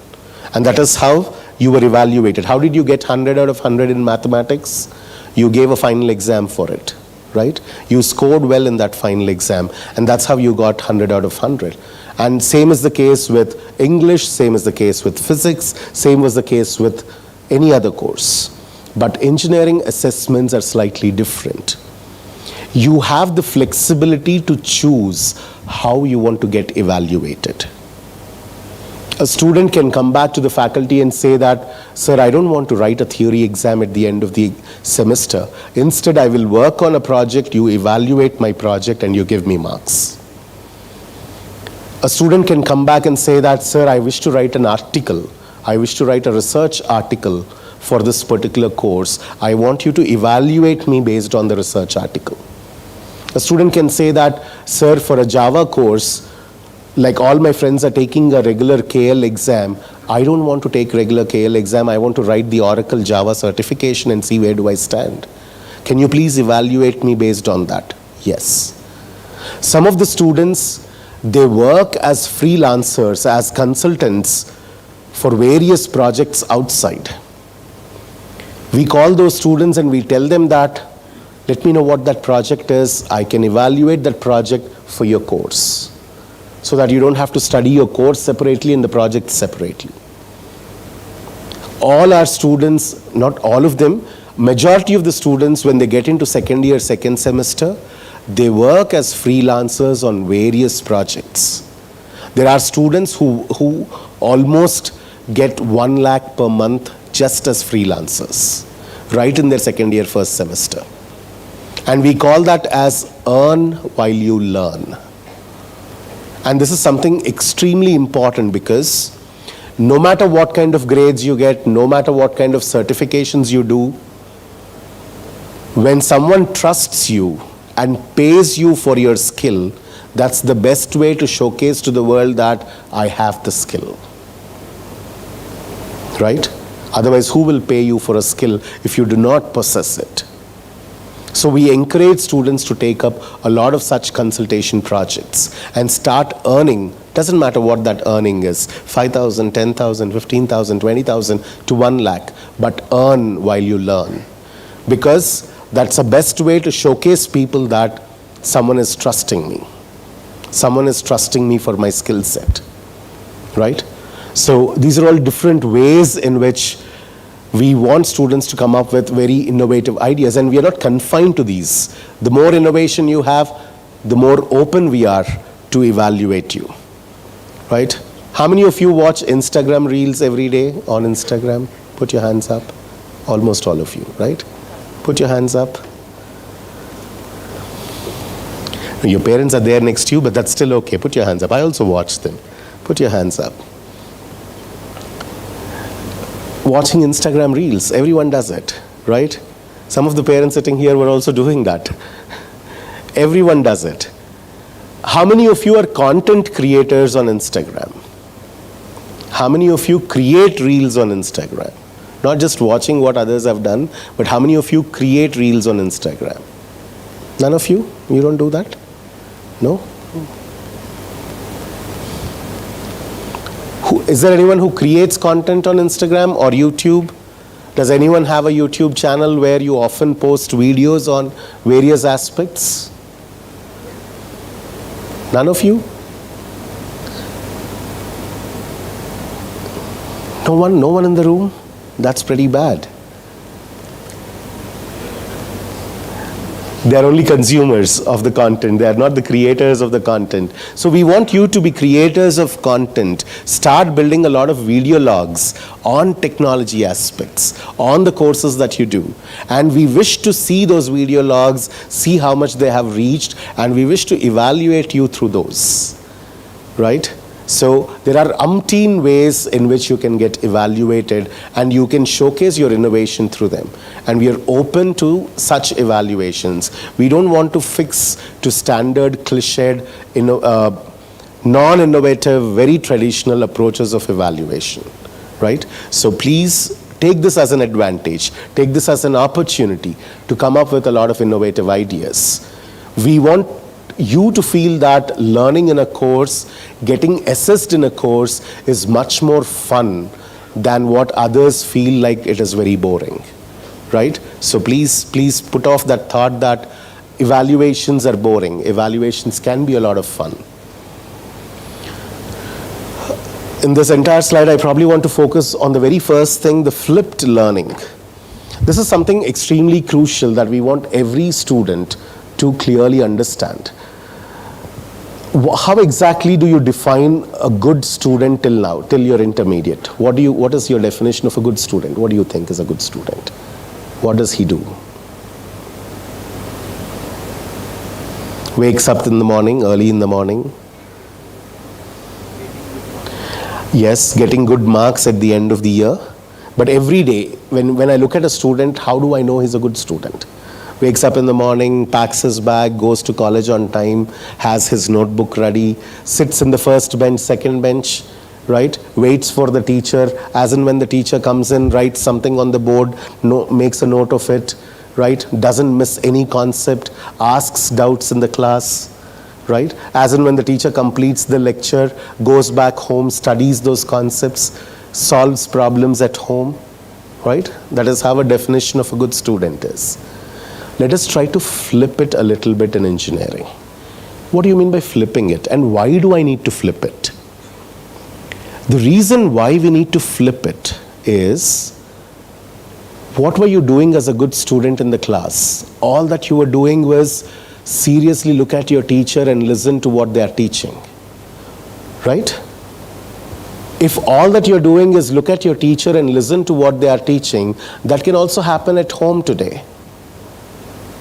[SPEAKER 13] And that is how you were evaluated. How did you get 100 out of 100 in mathematics? You gave a final exam for it, right? You scored well in that final exam, and that's how you got 100 out of 100. And same is the case with English, same is the case with physics, same was the case with any other course. But engineering assessments are slightly different. You have the flexibility to choose how you want to get evaluated. A student can come back to the faculty and say that, sir, I don't want to write a theory exam at the end of the semester. Instead, I will work on a project, you evaluate my project, and you give me marks. A student can come back and say that, sir, I wish to write an article. I wish to write a research article for this particular course. I want you to evaluate me based on the research article. A student can say that, sir, for a Java course, like all my friends are taking a regular KL exam, I don't want to take regular KL exam. I want to write the Oracle Java certification and see where do I stand. Can you please evaluate me based on that? Yes. Some of the students, they work as freelancers, as consultants for various projects outside. We call those students and we tell them that, let me know what that project is. I can evaluate that project for your course, so that you don't have to study your course separately and the project separately. All our students, not all of them, majority of the students, when they get into second year, second semester, they work as freelancers on various projects. There are students who almost get 1 lakh per month just as freelancers. right in their second year, first semester. And we call that as earn while you learn. And this is something extremely important because no matter what kind of grades you get, no matter what kind of certifications you do, when someone trusts you and pays you for your skill, that's the best way to showcase to the world that I have the skill. Right? Otherwise, who will pay you for a skill if you do not possess it? So we encourage students to take up a lot of such consultation projects and start earning. Doesn't matter what that earning is, 5,000, 10,000, 15,000, 20,000 to 1 lakh, but earn while you learn. Because that's the best way to showcase people that someone is trusting me. Someone is trusting me for my skill set, right? So these are all different ways in which we want students to come up with very innovative ideas, and we are not confined to these. The more innovation you have, the more open we are to evaluate you, right? How many of you watch Instagram Reels every day on Instagram? Put your hands up. Almost all of you, right? Put your hands up. Your parents are there next to you, but that's still okay. Put your hands up. I also watch them. Put your hands up. Watching Instagram Reels, everyone does it, right? Some of the parents sitting here were also doing that. Everyone does it. How many of you are content creators on Instagram? How many of you create Reels on Instagram? Not just watching what others have done, but how many of you create Reels on Instagram? None of you? You don't do that? No? Is there anyone who creates content on Instagram or YouTube? Does anyone have a YouTube channel where you often post videos on various aspects? None of you? No one in the room? That's pretty bad. They are only consumers of the content. They are not the creators of the content. So we want you to be creators of content. Start building a lot of video logs on technology aspects, on the courses that you do. And we wish to see those video logs, see how much they have reached, and we wish to evaluate you through those. Right? So there are umpteen ways in which you can get evaluated and you can showcase your innovation through them. And we are open to such evaluations. We don't want to fix to standard, cliched, non-innovative, very traditional approaches of evaluation. Right? So please take this as an advantage. Take this as an opportunity to come up with a lot of innovative ideas. We want you to feel that learning in a course, getting assessed in a course is much more fun than what others feel like it is very boring, right? So please put off that thought that evaluations are boring. Evaluations can be a lot of fun. In this entire slide, I probably want to focus on the very first thing, the flipped learning. This is something extremely crucial that we want every student to clearly understand. How exactly do you define a good student till now, till your intermediate? What is your definition of a good student? What do you think is a good student? What does he do? Wakes up in the morning, early in the morning. Yes, getting good marks at the end of the year. But every day, when I look at a student, how do I know he's a good student? Wakes up in the morning, packs his bag, goes to college on time, has his notebook ready, sits in the first bench, second bench, right? Waits for the teacher, as and when the teacher comes in, writes something on the board, makes a note of it, right? Doesn't miss any concept, asks doubts in the class, right? As and when the teacher completes the lecture, goes back home, studies those concepts, solves problems at home, right? That is how a definition of a good student is. Let us try to flip it a little bit in engineering. What do you mean by flipping it? And why do I need to flip it? The reason why we need to flip it is, what were you doing as a good student in the class? All that you were doing was seriously look at your teacher and listen to what they are teaching. Right? If all that you're doing is look at your teacher and listen to what they are teaching, that can also happen at home today.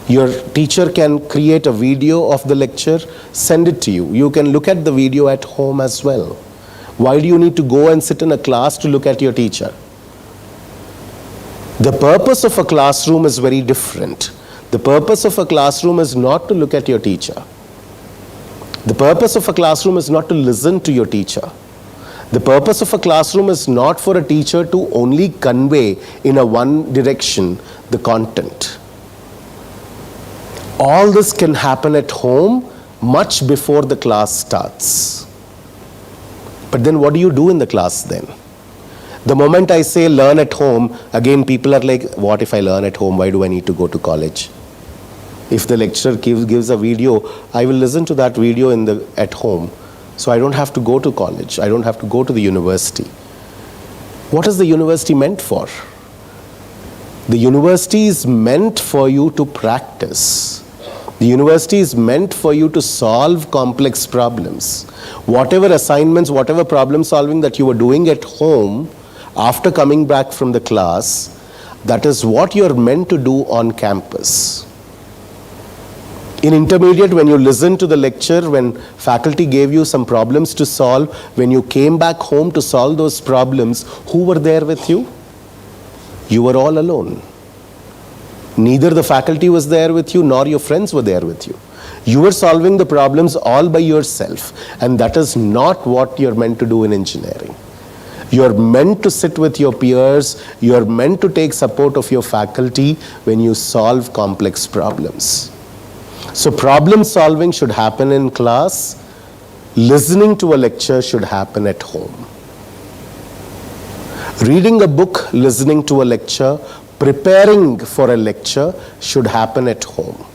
[SPEAKER 13] Your teacher can create a video of the lecture, send it to you. You can look at the video at home as well. Why do you need to go and sit in a class to look at your teacher? The purpose of a classroom is very different. The purpose of a classroom is not to look at your teacher. The purpose of a classroom is not to listen to your teacher. The purpose of a classroom is not for a teacher to only convey in a one direction the content. All this can happen at home much before the class starts. But then what do you do in the class then? The moment I say learn at home, again people are like, what if I learn at home? Why do I need to go to college? If the lecturer gives a video, I will listen to that video at home. So I don't have to go to college. I don't have to go to the university. What is the university meant for? The university is meant for you to practice. The university is meant for you to solve complex problems. Whatever assignments, whatever problem solving that you were doing at home, after coming back from the class, that is what you're meant to do on campus. In intermediate, when you listened to the lecture, when faculty gave you some problems to solve, when you came back home to solve those problems, who were there with you? You were all alone. Neither the faculty was there with you, nor your friends were there with you. You were solving the problems all by yourself, and that is not what you're meant to do in engineering. You're meant to sit with your peers, you're meant to take support of your faculty when you solve complex problems. So problem solving should happen in class, listening to a lecture should happen at home. Reading a book, listening to a lecture, preparing for a lecture should happen at home.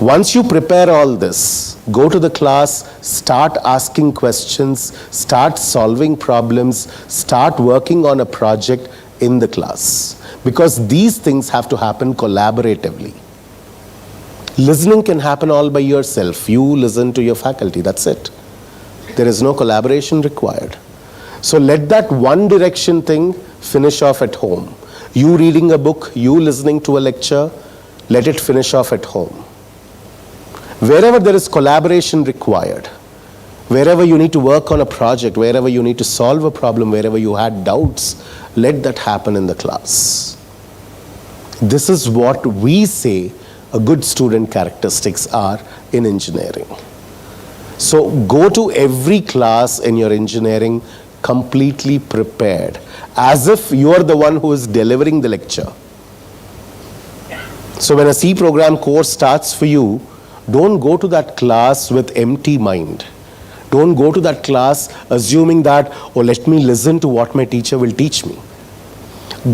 [SPEAKER 13] Once you prepare all this, go to the class, start asking questions, start solving problems, start working on a project in the class. Because these things have to happen collaboratively. Listening can happen all by yourself. You listen to your faculty, that's it. There is no collaboration required. So let that one direction thing finish off at home. You reading a book, you listening to a lecture, let it finish off at home. Wherever there is collaboration required, wherever you need to work on a project, wherever you need to solve a problem, wherever you had doubts, let that happen in the class. This is what we say a good student characteristics are in engineering. So go to every class in your engineering completely prepared, as if you are the one who is delivering the lecture. So when a C program course starts for you, don't go to that class with empty mind. Don't go to that class assuming that, oh, let me listen to what my teacher will teach me.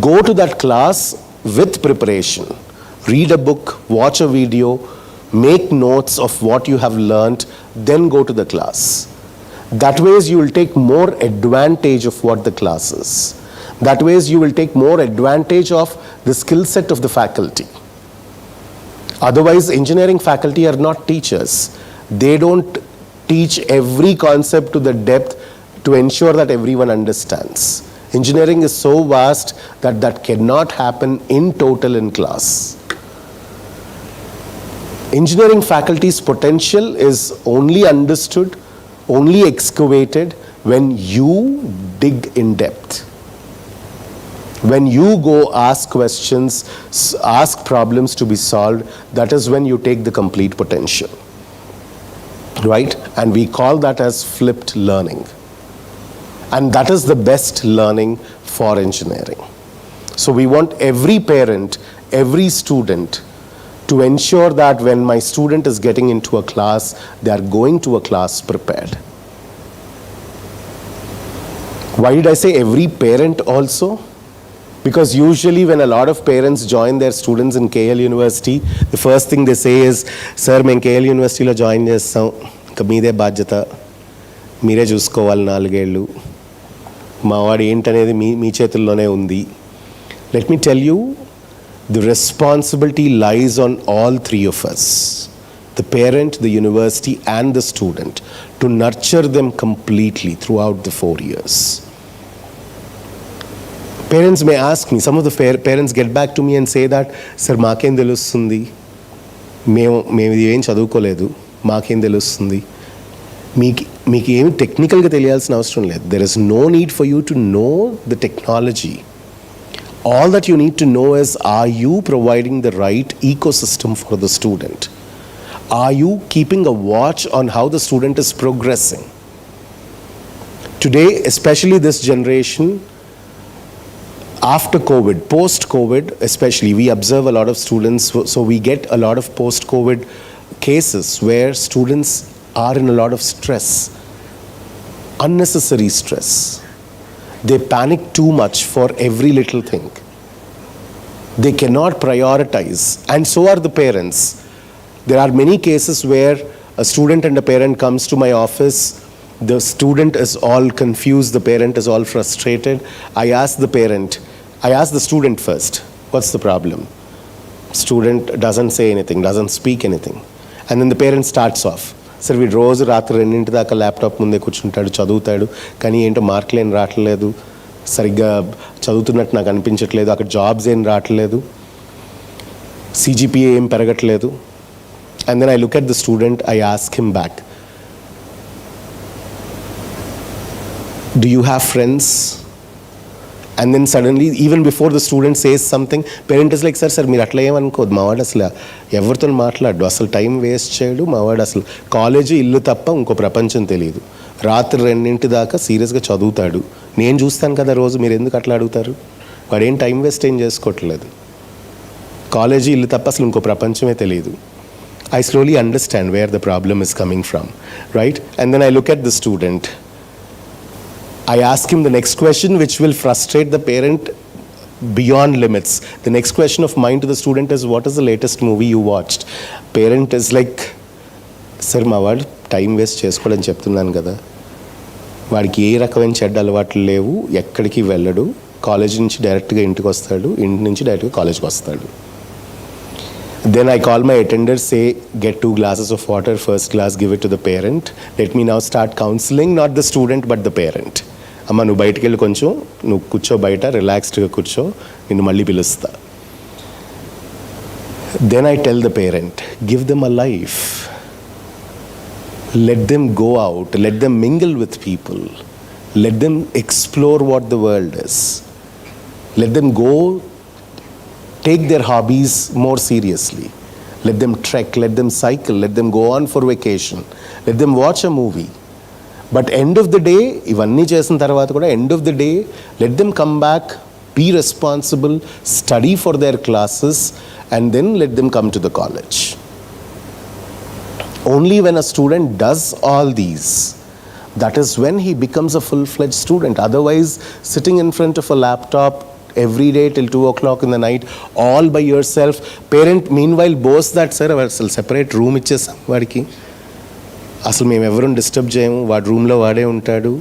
[SPEAKER 13] Go to that class with preparation. Read a book, watch a video, make notes of what you have learned, then go to the class. That ways you will take more advantage of what the class is. That ways you will take more advantage of the skill set of the faculty. Otherwise, engineering faculty are not teachers. They don't teach every concept to the depth to ensure that everyone understands. Engineering is so vast that that cannot happen in total in class. Engineering faculty's potential is only understood, only excavated when you dig in depth. When you go ask questions, ask problems to be solved, that is when you take the complete potential. Right? And we call that as flipped learning. And that is the best learning for engineering. So we want every parent, every student to ensure that when my student is getting into a class, they are going to a class prepared. Why did I say every parent also? Because usually when a lot of parents join their students in KL University, the first thing they say is, Sir, మేము KL Universityలో join చేస్తాం, ఇంకా మీదే బాధ్యత, మీరే చూసుకోవాలి 4 ఏళ్ళు, మా వాడు ఏంటనేది మీ చేతుల్లోనే ఉంది. Let me tell you, the responsibility lies on all 3 of us. the parent, the university, and the student, to nurture them completely throughout the 4 years. Parents may ask me, some of the parents get back to me and say that, sir, maakem telustundi, మేము ఏం చదువుకోలేదు, మాకేం తెలుస్తుంది, మీకు ఏమి టెక్నికల్గా తెలియాల్సిన అవసరం లేదు. There is no need for you to know the technology. All that you need to know is, are you providing the right ecosystem for the student? Are you keeping a watch on how the student is progressing? Today, especially this generation, after COVID, post-COVID especially, we observe a lot of students, so we get a lot of post-COVID cases where students are in a lot of stress, unnecessary stress. They panic too much for every little thing. They cannot prioritize, and so are the parents. There are many cases where a student and a parent comes to my office. The student is all confused, the parent is all frustrated. I ask the student first, what's the problem? Student doesn't say anything, doesn't speak anything. And then the parent starts off. Sir, వీడు రోజు రాత్రి 2 దాకా laptop ముందే కూర్చుంటాడు, చదువుతాడు, కానీ ఏంటో మార్కులు ఏం రావట్లేదు, సరిగ్గా చదువుతున్నట్టు నాకు అనిపించట్లేదు, అక్కడ జాబ్స్ ఏం రావట్లేదు, CGPA ఏం పెరగట్లేదు. And then I look at the student, I ask him back, do you have friends? And then suddenly, even before the student says something, parent is like, sir, మీరు అట్లా ఏమనుకోదు, మావాడు అసలు ఎవరితో మాట్లాడు, అసలు టైం వేస్ట్ చేయడు, మావాడు అసలు కాలేజీ ఇల్లు తప్ప ఇంకో ప్రపంచం తెలియదు, రాత్రి 2 దాకా సీరియస్గా చదువుతాడు, నేను చూస్తాను కదా రోజు, మీరు ఎందుకు అట్లా అడుగుతారు, వాడు ఏం టైం వేస్ట్ ఏం చేసుకోవట్లేదు, కాలేజీ ఇల్లు తప్ప అసలు ఇంకో ప్రపంచమే తెలియదు. I slowly understand where the problem is coming from, right? And then I look at the student. I ask him the next question, which will frustrate the parent beyond limits. The next question of mine to the student is, what is the latest movie you watched? Parent is like, sir, మా వాడు time waste చేసుకోవడం చెప్తున్నాను కదా, వాడికి ఏ రకమైన చెడ్డ అలవాట్లు లేవు, ఎక్కడికి వెళ్ళడు, కాలేజ్ నుంచి డైరెక్ట్గా ఇంటికి వస్తాడు, ఇంటి నుంచి డైరెక్ట్గా కాలేజ్కి వస్తాడు. Then I call my attender, say, get 2 glasses of water, first glass, give it to the parent. Let me now start counseling, not the student, but the parent. అమ్మ, నువ్వు బయటికి వెళ్ళి కొంచెం, నువ్వు కూర్చో బయట, రిలాక్స్డ్గా కూర్చో, నిన్ను మళ్ళీ పిలుస్తా. Then I tell the parent, give them a life. Let them go out, let them mingle with people. Let them explore what the world is. Let them go take their hobbies more seriously. Let them trek, let them cycle, let them go on for vacation. Let them watch a movie. But end of the day, ivanni chesin tarvata kuda, end of the day, let them come back, be responsible, study for their classes, and then let them come to the college. Only when a student does all these, that is when he becomes a full-fledged student. Otherwise, sitting in front of a laptop every day till 2 o'clock in the night, all by yourself. Parent meanwhile boasts that, sir, అసలు separate room ఇచ్చేసాం వాడికి, అసలు మేము ఎవరూ disturb చేయము, వాడి రూమ్లో వాడే ఉంటాడు,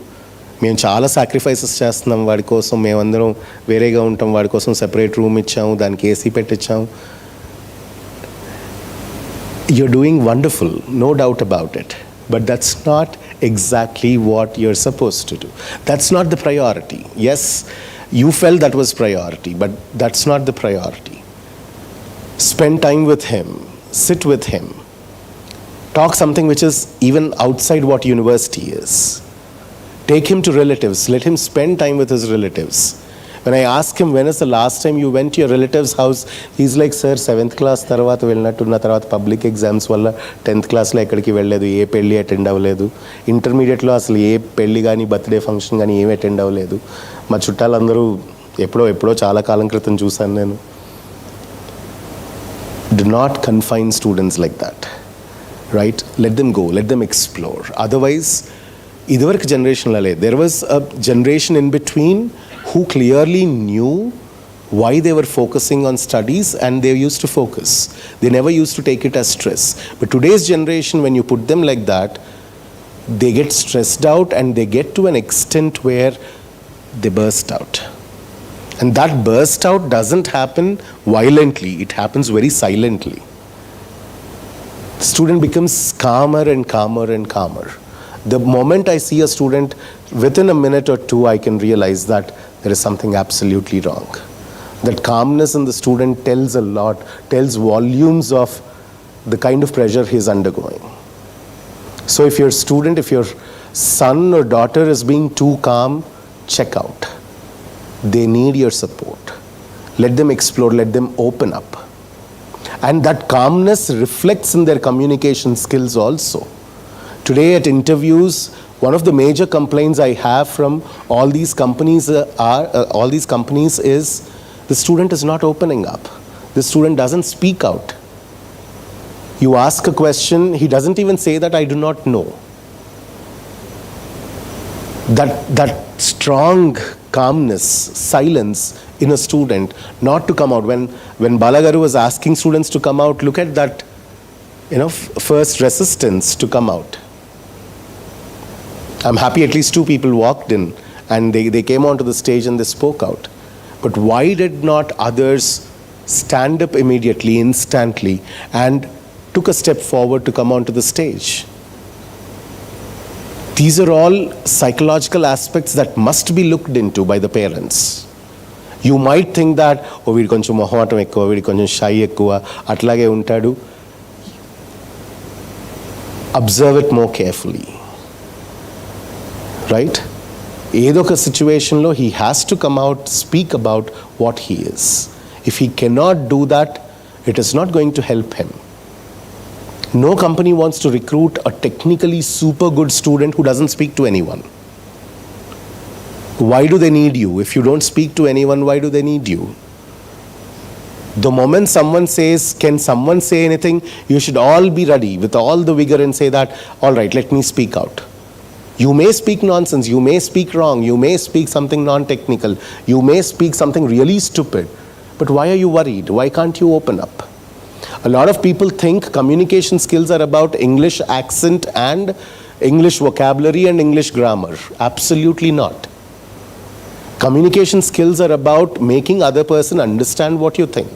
[SPEAKER 13] మేము చాలా సాక్రిఫైసెస్ చేస్తున్నాం వాడి కోసం, మేమందరం వేరేగా ఉంటాం, వాడి కోసం సెపరేట్ రూమ్ ఇచ్చాము, దానికి AC పెట్టించాము. You're doing wonderful, no doubt about it, but that's not exactly what you're supposed to do. That's not the priority. Yes, you felt that was priority, but that's not the priority. Spend time with him, sit with him, talk something which is even outside what university is. Take him to relatives, let him spend time with his relatives. When I ask him, when is the last time you went to your relative's house, he's like, sir, 7th class tarvata velnattunna, tarvata public exams valla 10th class lo ekkadiki velledu, ఏ పెళ్లి attend అవ్వలేదు, ఇంటర్మీడియట్లో అసలు ఏ పెళ్లి కానీ birthday function కానీ ఏమి attend అవ్వలేదు, మా చుట్టాలందరూ ఎప్పుడో చాలా కాలం క్రితం చూశాను నేను. Do not confine students like that, right? Let them go, let them explore. Otherwise, ఇదివరకు జనరేషన్లో లేదు. There was a generation in between who clearly knew why they were focusing on studies, and they used to focus. They never used to take it as stress. But today's generation, when you put them like that, they get stressed out, and they get to an extent where they burst out. And that burst out doesn't happen violently, it happens very silently. The student becomes calmer and calmer and calmer. The moment I see a student, within a minute or two, I can realize that there is something absolutely wrong. That calmness in the student tells a lot, tells volumes of the kind of pressure he is undergoing. So if your student, if your son or daughter is being too calm, check out. They need your support. Let them explore, let them open up. And that calmness reflects in their communication skills also. Today at interviews, one of the major complaints I have from all these companies is the student is not opening up. The student doesn't speak out. You ask a question, he doesn't even say that I do not know. That strong calmness, silence in a student, not to come out. When Balagaru was asking students to come out, look at that, first resistance to come out. I'm happy at least two people walked in and they came onto the stage and they spoke out. But why did not others stand up immediately, instantly, and took a step forward to come onto the stage? These are all psychological aspects that must be looked into by the parents. You might think that, oh, veedi koncham mohatam ekkuva, veedi koncham shy ekkuva, atlage untadu. Observe it more carefully. Right? Edo ka situation lo, he has to come out, speak about what he is. If he cannot do that, it is not going to help him. No company wants to recruit a technically super good student who doesn't speak to anyone. Why do they need you? If you don't speak to anyone, why do they need you? The moment someone says, can someone say anything, you should all be ready with all the vigor and say that, all right, let me speak out. You may speak nonsense, you may speak wrong, you may speak something non-technical, you may speak something really stupid, but why are you worried? Why can't you open up? A lot of people think communication skills are about English accent and English vocabulary and English grammar. Absolutely not. Communication skills are about making other person understand what you think.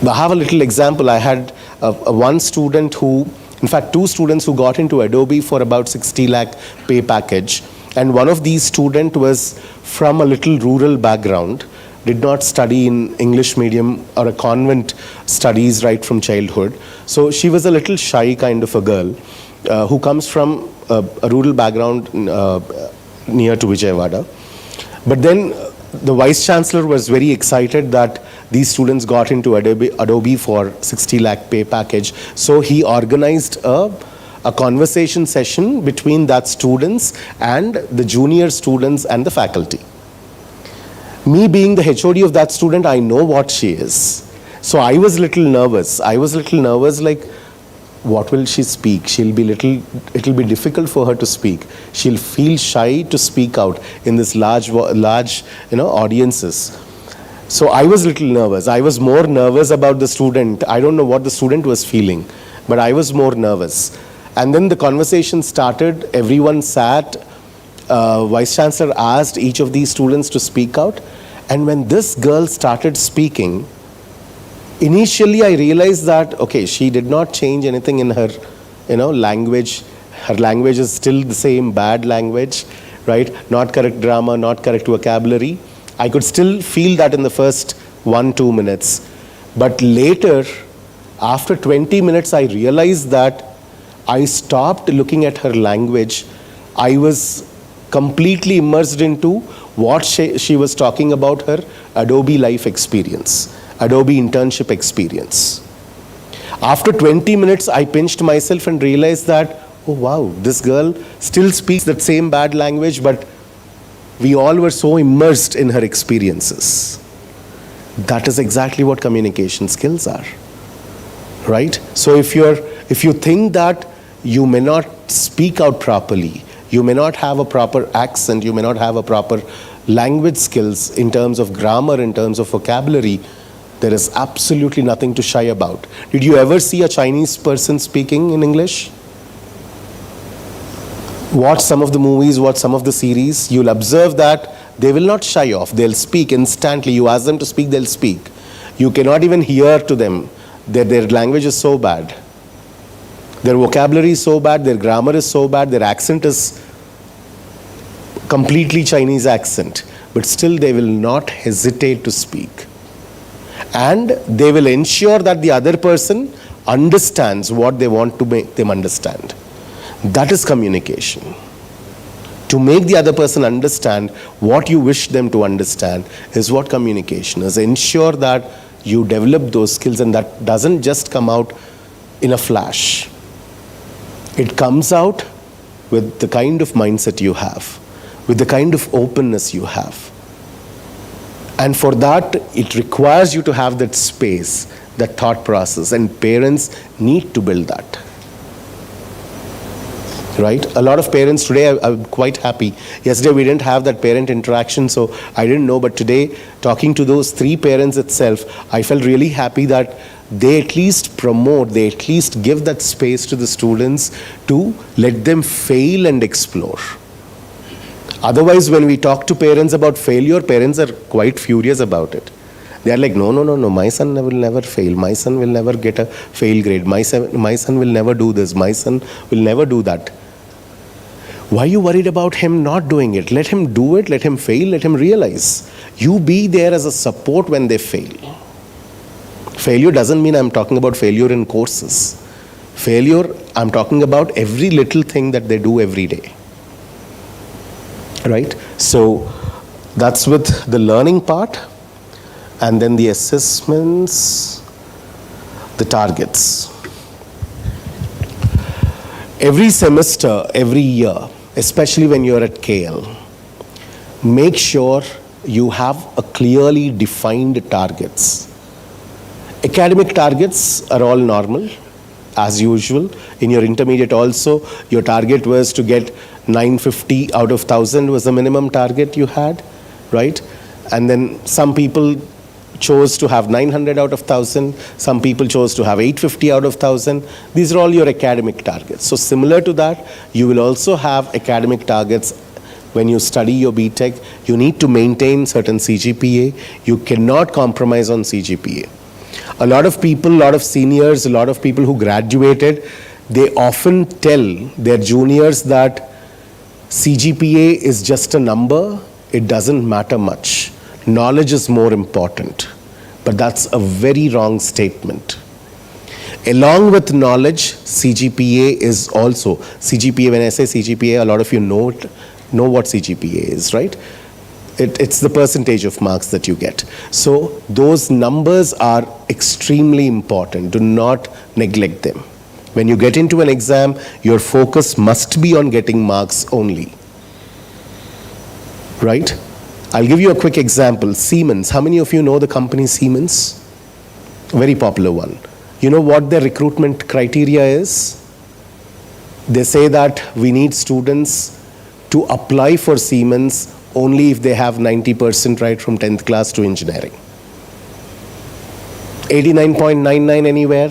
[SPEAKER 13] I have a little example. I had one student who, in fact, two students who got into Adobe for about 60 lakh pay package. And one of these students was from a little rural background, did not study in English medium or a convent studies right from childhood. So she was a little shy kind of a girl who comes from a rural background near to Vijayawada. But then the Vice Chancellor was very excited that these students got into Adobe for 60 lakh pay package. So he organized a conversation session between that students and the junior students and the faculty. Me being the HOD of that student, I know what she is. So I was a little nervous. Like, what will she speak? It'll be difficult for her to speak. She'll feel shy to speak out in this large, audiences. So I was a little nervous. I was more nervous about the student. I don't know what the student was feeling, but I was more nervous. And then the conversation started. Everyone sat. Vice Chancellor asked each of these students to speak out. And when this girl started speaking, initially I realized that, okay, she did not change anything in her, language. Her language is still the same bad language, right? Not correct grammar, not correct vocabulary. I could still feel that in the first 1-2 minutes. But later, after 20 minutes, I realized that I stopped looking at her language. I was completely immersed into what she was talking about, her Adobe life experience, Adobe internship experience. After 20 minutes, I pinched myself and realized that, oh wow, this girl still speaks that same bad language, but we all were so immersed in her experiences. That is exactly what communication skills are, right? So if you think that you may not speak out properly, you may not have a proper accent, you may not have a proper language skills in terms of grammar, in terms of vocabulary, there is absolutely nothing to shy about. Did you ever see a Chinese person speaking in English? Watch some of the movies, watch some of the series, you'll observe that they will not shy off. They'll speak instantly. You ask them to speak, they'll speak. You cannot even hear to them. their language is so bad, their vocabulary is so bad, their grammar is so bad, their accent is completely Chinese accent, but still they will not hesitate to speak. And they will ensure that the other person understands what they want to make them understand. That is communication. To make the other person understand what you wish them to understand is what communication is. Ensure that you develop those skills, and that doesn't just come out in a flash. It comes out with the kind of mindset you have, with the kind of openness you have. And for that, it requires you to have that space, that thought process, and parents need to build that. Right? A lot of parents today, I'm quite happy. Yesterday we didn't have that parent interaction, so I didn't know, but today, talking to those 3 parents itself, I felt really happy that they at least promote, they at least give that space to the students to let them fail and explore. Otherwise, when we talk to parents about failure, parents are quite furious about it. They are like, no, my son will never fail. My son will never get a fail grade. My son will never do this. My son will never do that. Why are you worried about him not doing it? Let him do it, let him fail, let him realize. You be there as a support when they fail. Failure doesn't mean I'm talking about failure in courses. Failure, I'm talking about every little thing that they do every day. Right? So that's with the learning part, and then the assessments, the targets. Every semester, every year, especially when you're at KL, make sure you have a clearly defined targets. Academic targets are all normal, as usual. In your intermediate also, your target was to get 950 out of 1000 was the minimum target you had, right? And then some people chose to have 900 out of 1000, some people chose to have 850 out of 1000. These are all your academic targets. So similar to that, you will also have academic targets when you study your B.Tech. You need to maintain certain CGPA. You cannot compromise on CGPA. A lot of people, a lot of seniors, a lot of people who graduated, they often tell their juniors that CGPA is just a number, it doesn't matter much. Knowledge is more important. But that's a very wrong statement. Along with knowledge, CGPA is also, CGPA, when I say CGPA, a lot of you know what CGPA is, right? It's the percentage of marks that you get. So those numbers are extremely important. Do not neglect them. When you get into an exam, your focus must be on getting marks only. Right? I'll give you a quick example. Siemens. How many of you know the company Siemens? A very popular one. You know what their recruitment criteria is? They say that we need students to apply for Siemens only if they have 90% right from 10th class to engineering. 89.99 anywhere,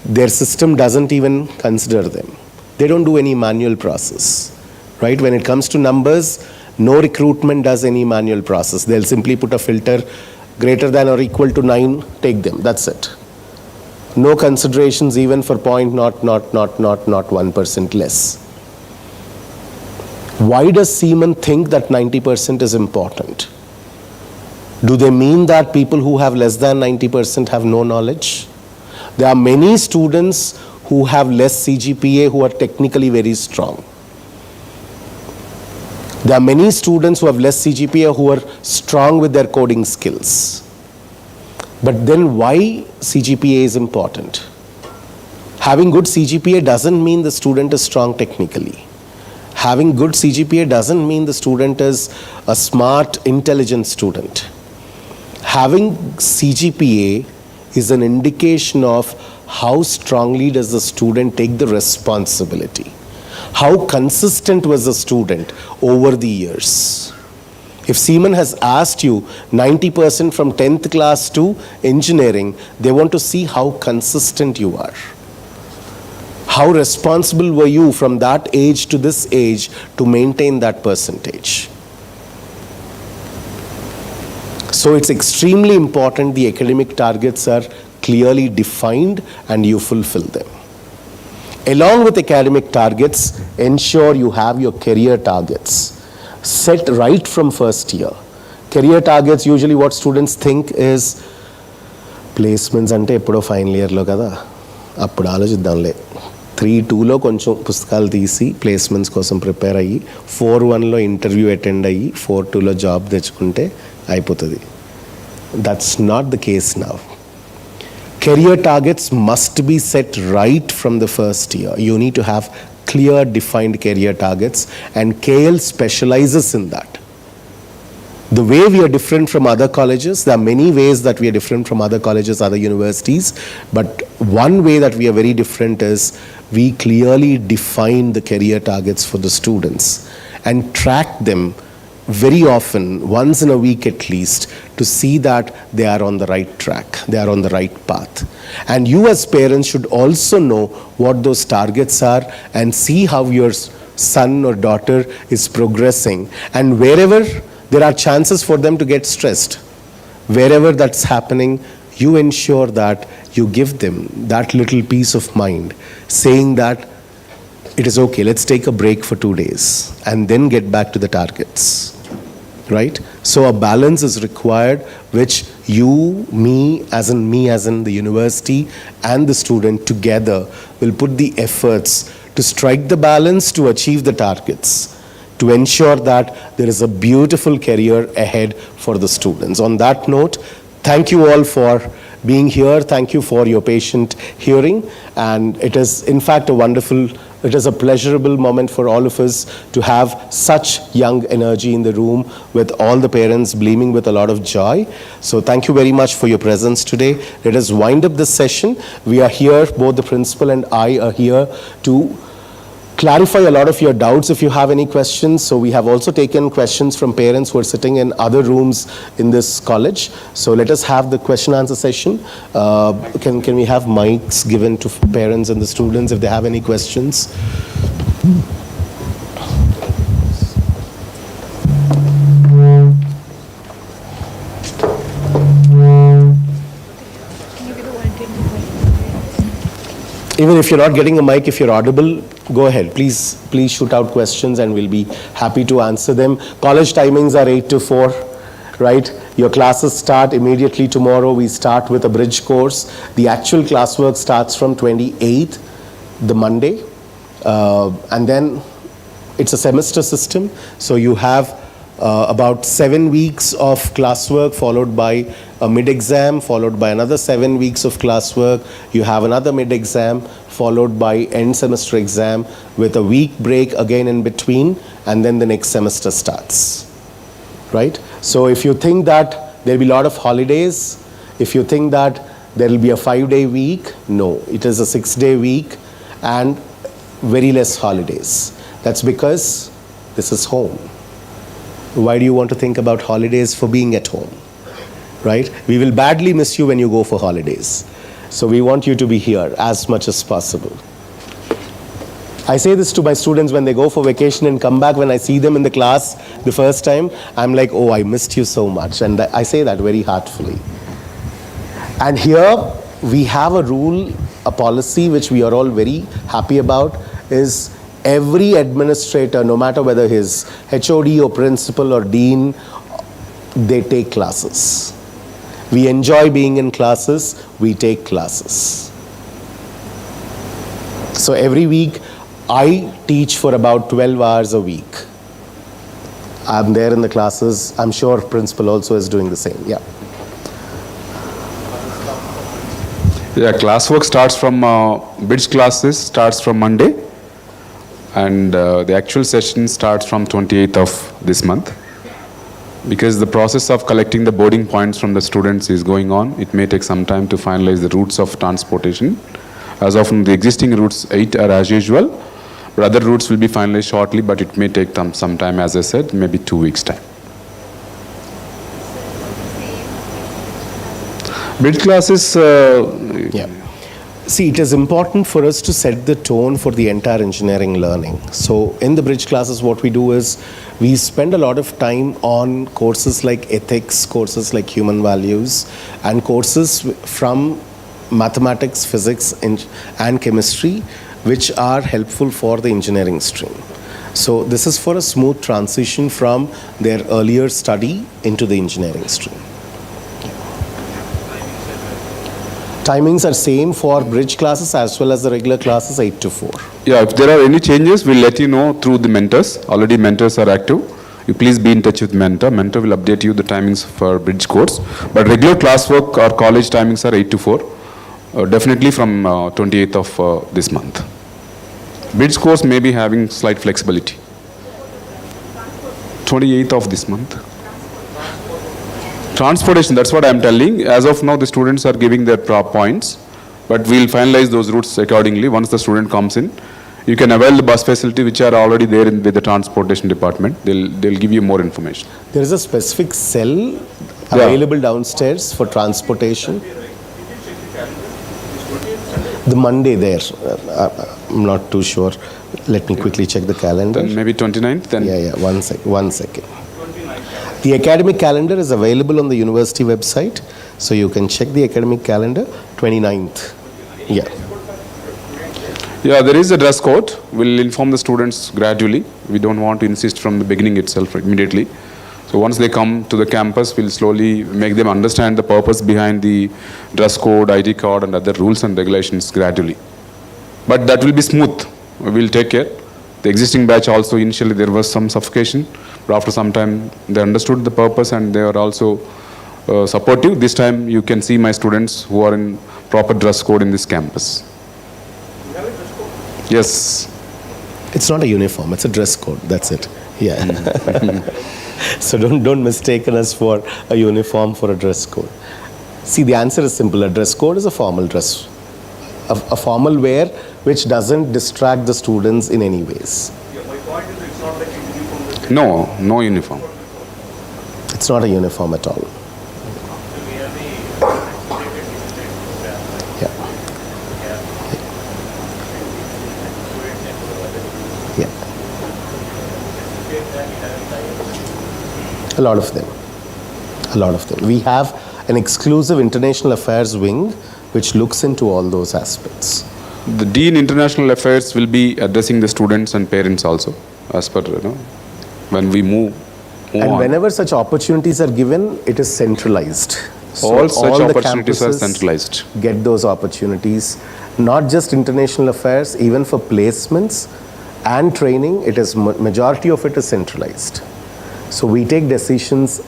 [SPEAKER 13] their system doesn't even consider them. They don't do any manual process, right? When it comes to numbers, no recruitment does any manual process. They'll simply put a filter greater than or equal to 9, take them, that's it. No considerations even for not 1% less. Why does Siemens think that 90% is important? Do they mean that people who have less than 90% have no knowledge? There are many students who have less CGPA who are technically very strong. There are many students who have less CGPA who are strong with their coding skills. But then why CGPA is important? Having good CGPA doesn't mean the student is strong technically. Having good CGPA doesn't mean the student is a smart, intelligent student. Having CGPA is an indication of how strongly does the student take the responsibility. How consistent was the student over the years. If Siemens has asked you 90% from 10th class to engineering, they want to see how consistent you are. How responsible were you from that age to this age to maintain that percentage? So it's extremely important the academic targets are clearly defined and you fulfill them. Along with academic targets, ensure you have your career targets set right from first year. Career targets, usually what students think is placements ante eppudo final year lo kada appudu alochiddamle 3-2 లో కొంచెం పుస్తకాలు తీసి placements కోసం prepare అయ్యి 4-1లో interview attend అయ్యి 4-2లో job తెచ్చుకుంటే అయిపోతుంది. That's not the case now. Career targets must be set right from the first year. You need to have clear defined career targets, and KL specializes in that. The way we are different from other colleges, there are many ways that we are different from other colleges, other universities, but one way that we are very different is we clearly define the career targets for the students and track them very often, once in a week at least, to see that they are on the right track, they are on the right path. And you as parents should also know what those targets are and see how your son or daughter is progressing, and wherever there are chances for them to get stressed, wherever that's happening, you ensure that you give them that little peace of mind, saying that it is okay, let's take a break for 2 days and then get back to the targets, right? So a balance is required, which you, me as in the university and the student together will put the efforts to strike the balance to achieve the targets, to ensure that there is a beautiful career ahead for the students. On that note, thank you all for being here. Thank you for your patient hearing. And it is, in fact, it is a pleasurable moment for all of us to have such young energy in the room, with all the parents beaming with a lot of joy. So thank you very much for your presence today. Let us wind up this session. We are here, both the principal and I are here to clarify a lot of your doubts if you have any questions. So we have also taken questions from parents who are sitting in other rooms in this college. So let us have the question answer session. Can we have mics given to parents and the students if they have any questions? Even if you're not getting a mic, if you're audible, go ahead. Please shoot out questions and we'll be happy to answer them. College timings are 8 to 4, right? Your classes start immediately tomorrow. We start with a bridge course. The actual classwork starts from 28th, the Monday. And then it's a semester system. So you have about 7 weeks of classwork, followed by a mid-exam, followed by another 7 weeks of classwork. You have another mid-exam, followed by end semester exam, with a week break again in between, and then the next semester starts, right? So if you think that there will be a lot of holidays, if you think that there will be a 5-day week, no, it is a 6-day week and very less holidays. That's because this is home. Why do you want to think about holidays for being at home, right? We will badly miss you when you go for holidays. So we want you to be here as much as possible. I say this to my students when they go for vacation and come back. When I see them in the class the first time, I'm like, oh, I missed you so much. And I say that very heartfully. And here we have a rule, a policy, which we are all very happy about, is every administrator, no matter whether he's HOD or principal or dean, they take classes. We enjoy being in classes, we take classes. So every week, I teach for about 12 hours a week. I'm there in the classes. I'm sure principal also is doing the same. Yeah.
[SPEAKER 5] Yeah, classwork starts from, bridge classes starts from Monday. And the actual session starts from 28th of this month. Because the process of collecting the boarding points from the students is going on, it may take some time to finalize the routes of transportation. As of the existing routes, 8 are as usual, but other routes will be finalized shortly, but it may take some time, as I said, maybe 2 weeks' time. Bridge classes,
[SPEAKER 13] yeah. See, it is important for us to set the tone for the entire engineering learning. So in the bridge classes, what we do is we spend a lot of time on courses like ethics, courses like human values, and courses from mathematics, physics, and chemistry, which are helpful for the engineering stream. So this is for a smooth transition from their earlier study into the engineering stream. Timings are same for bridge classes as well as the regular classes, 8 to 4.
[SPEAKER 5] Yeah, if there are any changes, we'll let you know through the mentors. Already mentors are active. You please be in touch with mentor. Mentor will update you the timings for bridge course. But regular classwork or college timings are 8 to 4. Definitely from 28th of this month. Bridge course may be having slight flexibility. 28th of this month. Transportation, that's what I'm telling. As of now, the students are giving their points, but we'll finalize those routes accordingly once the student comes in. You can avail the bus facility which are already there with the transportation department. They'll give you more information.
[SPEAKER 13] There is a specific cell available downstairs for transportation. The Monday there, I'm not too sure. Let me quickly check the calendar.
[SPEAKER 5] Then maybe 29th? Then.
[SPEAKER 13] Yeah, one second. The academic calendar is available on the university website, so you can check the academic calendar, 29th. Yeah.
[SPEAKER 5] Yeah, there is a dress code. We'll inform the students gradually. We don't want to insist from the beginning itself immediately. So once they come to the campus, we'll slowly make them understand the purpose behind the dress code, ID card, and other rules and regulations gradually. But that will be smooth. We'll take care. The existing batch also, initially there was some suffocation, but after some time they understood the purpose and they are also supportive. This time you can see my students who are in proper dress code in this campus. Yes.
[SPEAKER 13] It's not a uniform, it's a dress code, that's it. Yeah. So don't mistake us for a uniform for a dress code. See, the answer is simple. A dress code is a formal dress. A formal wear which doesn't distract the students in any ways.
[SPEAKER 5] No, no uniform.
[SPEAKER 13] It's not a uniform at all. Yeah. Yeah. A lot of them. A lot of them. We have an exclusive international affairs wing which looks into all those aspects.
[SPEAKER 5] The Dean International Affairs will be addressing the students and parents also, as per, when we move
[SPEAKER 13] and
[SPEAKER 5] on.
[SPEAKER 13] Whenever such opportunities are given, it is centralized.
[SPEAKER 5] All such opportunities are centralized.
[SPEAKER 13] Get those opportunities, not just international affairs, even for placements and training, it is majority of it is centralized. So we take decisions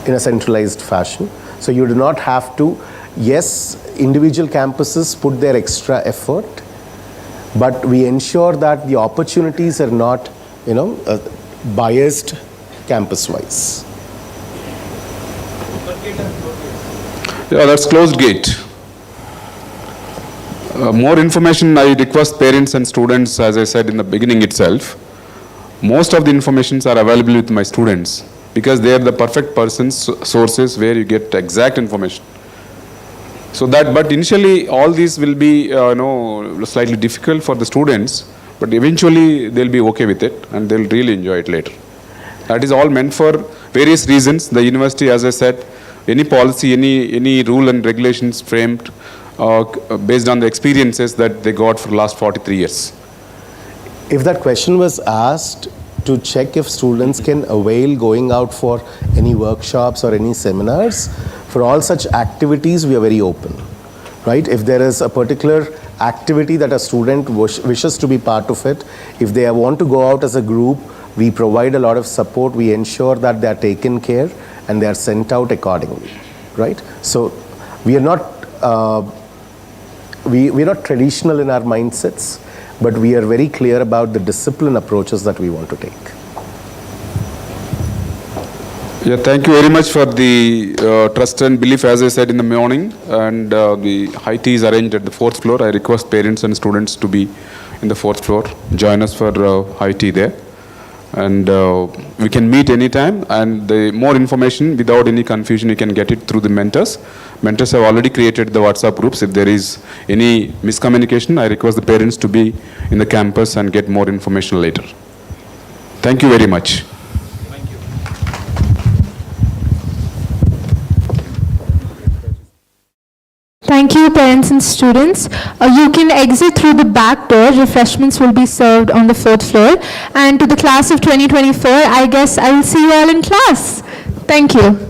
[SPEAKER 13] in a centralized fashion. So you do not have to. Yes, individual campuses put their extra effort, but we ensure that the opportunities are not, biased campus-wise.
[SPEAKER 5] Yeah, that's closed gate. More information I request parents and students, as I said in the beginning itself. Most of the informations are available with my students because they are the perfect sources where you get exact information. So that, but initially all these will be, slightly difficult for the students, but eventually they'll be okay with it and they'll really enjoy it later. That is all meant for various reasons. The university, as I said, any policy, any rule and regulations framed based on the experiences that they got for the last 43 years.
[SPEAKER 13] If that question was asked to check if students can avail going out for any workshops or any seminars, for all such activities, we are very open, right? If there is a particular activity that a student wishes to be part of it, if they want to go out as a group, we provide a lot of support. We ensure that they are taken care and they are sent out accordingly, right? So we are not we're not traditional in our mindsets, but we are very clear about the discipline approaches that we want to take.
[SPEAKER 5] Yeah, thank you very much for the trust and belief, as I said in the morning. And the high tea is arranged at the 4th floor. I request parents and students to be in the 4th floor. Join us for high tea there. And we can meet anytime. And the more information, without any confusion, you can get it through the mentors. Mentors have already created the WhatsApp groups. If there is any miscommunication, I request the parents to be in the campus and get more information later. Thank you very much.
[SPEAKER 2] Thank Thank you, parents and students. You can exit through the back door. Refreshments will be served on the 4th floor. And to the class of 2024, I guess I will see you all in class. Thank you.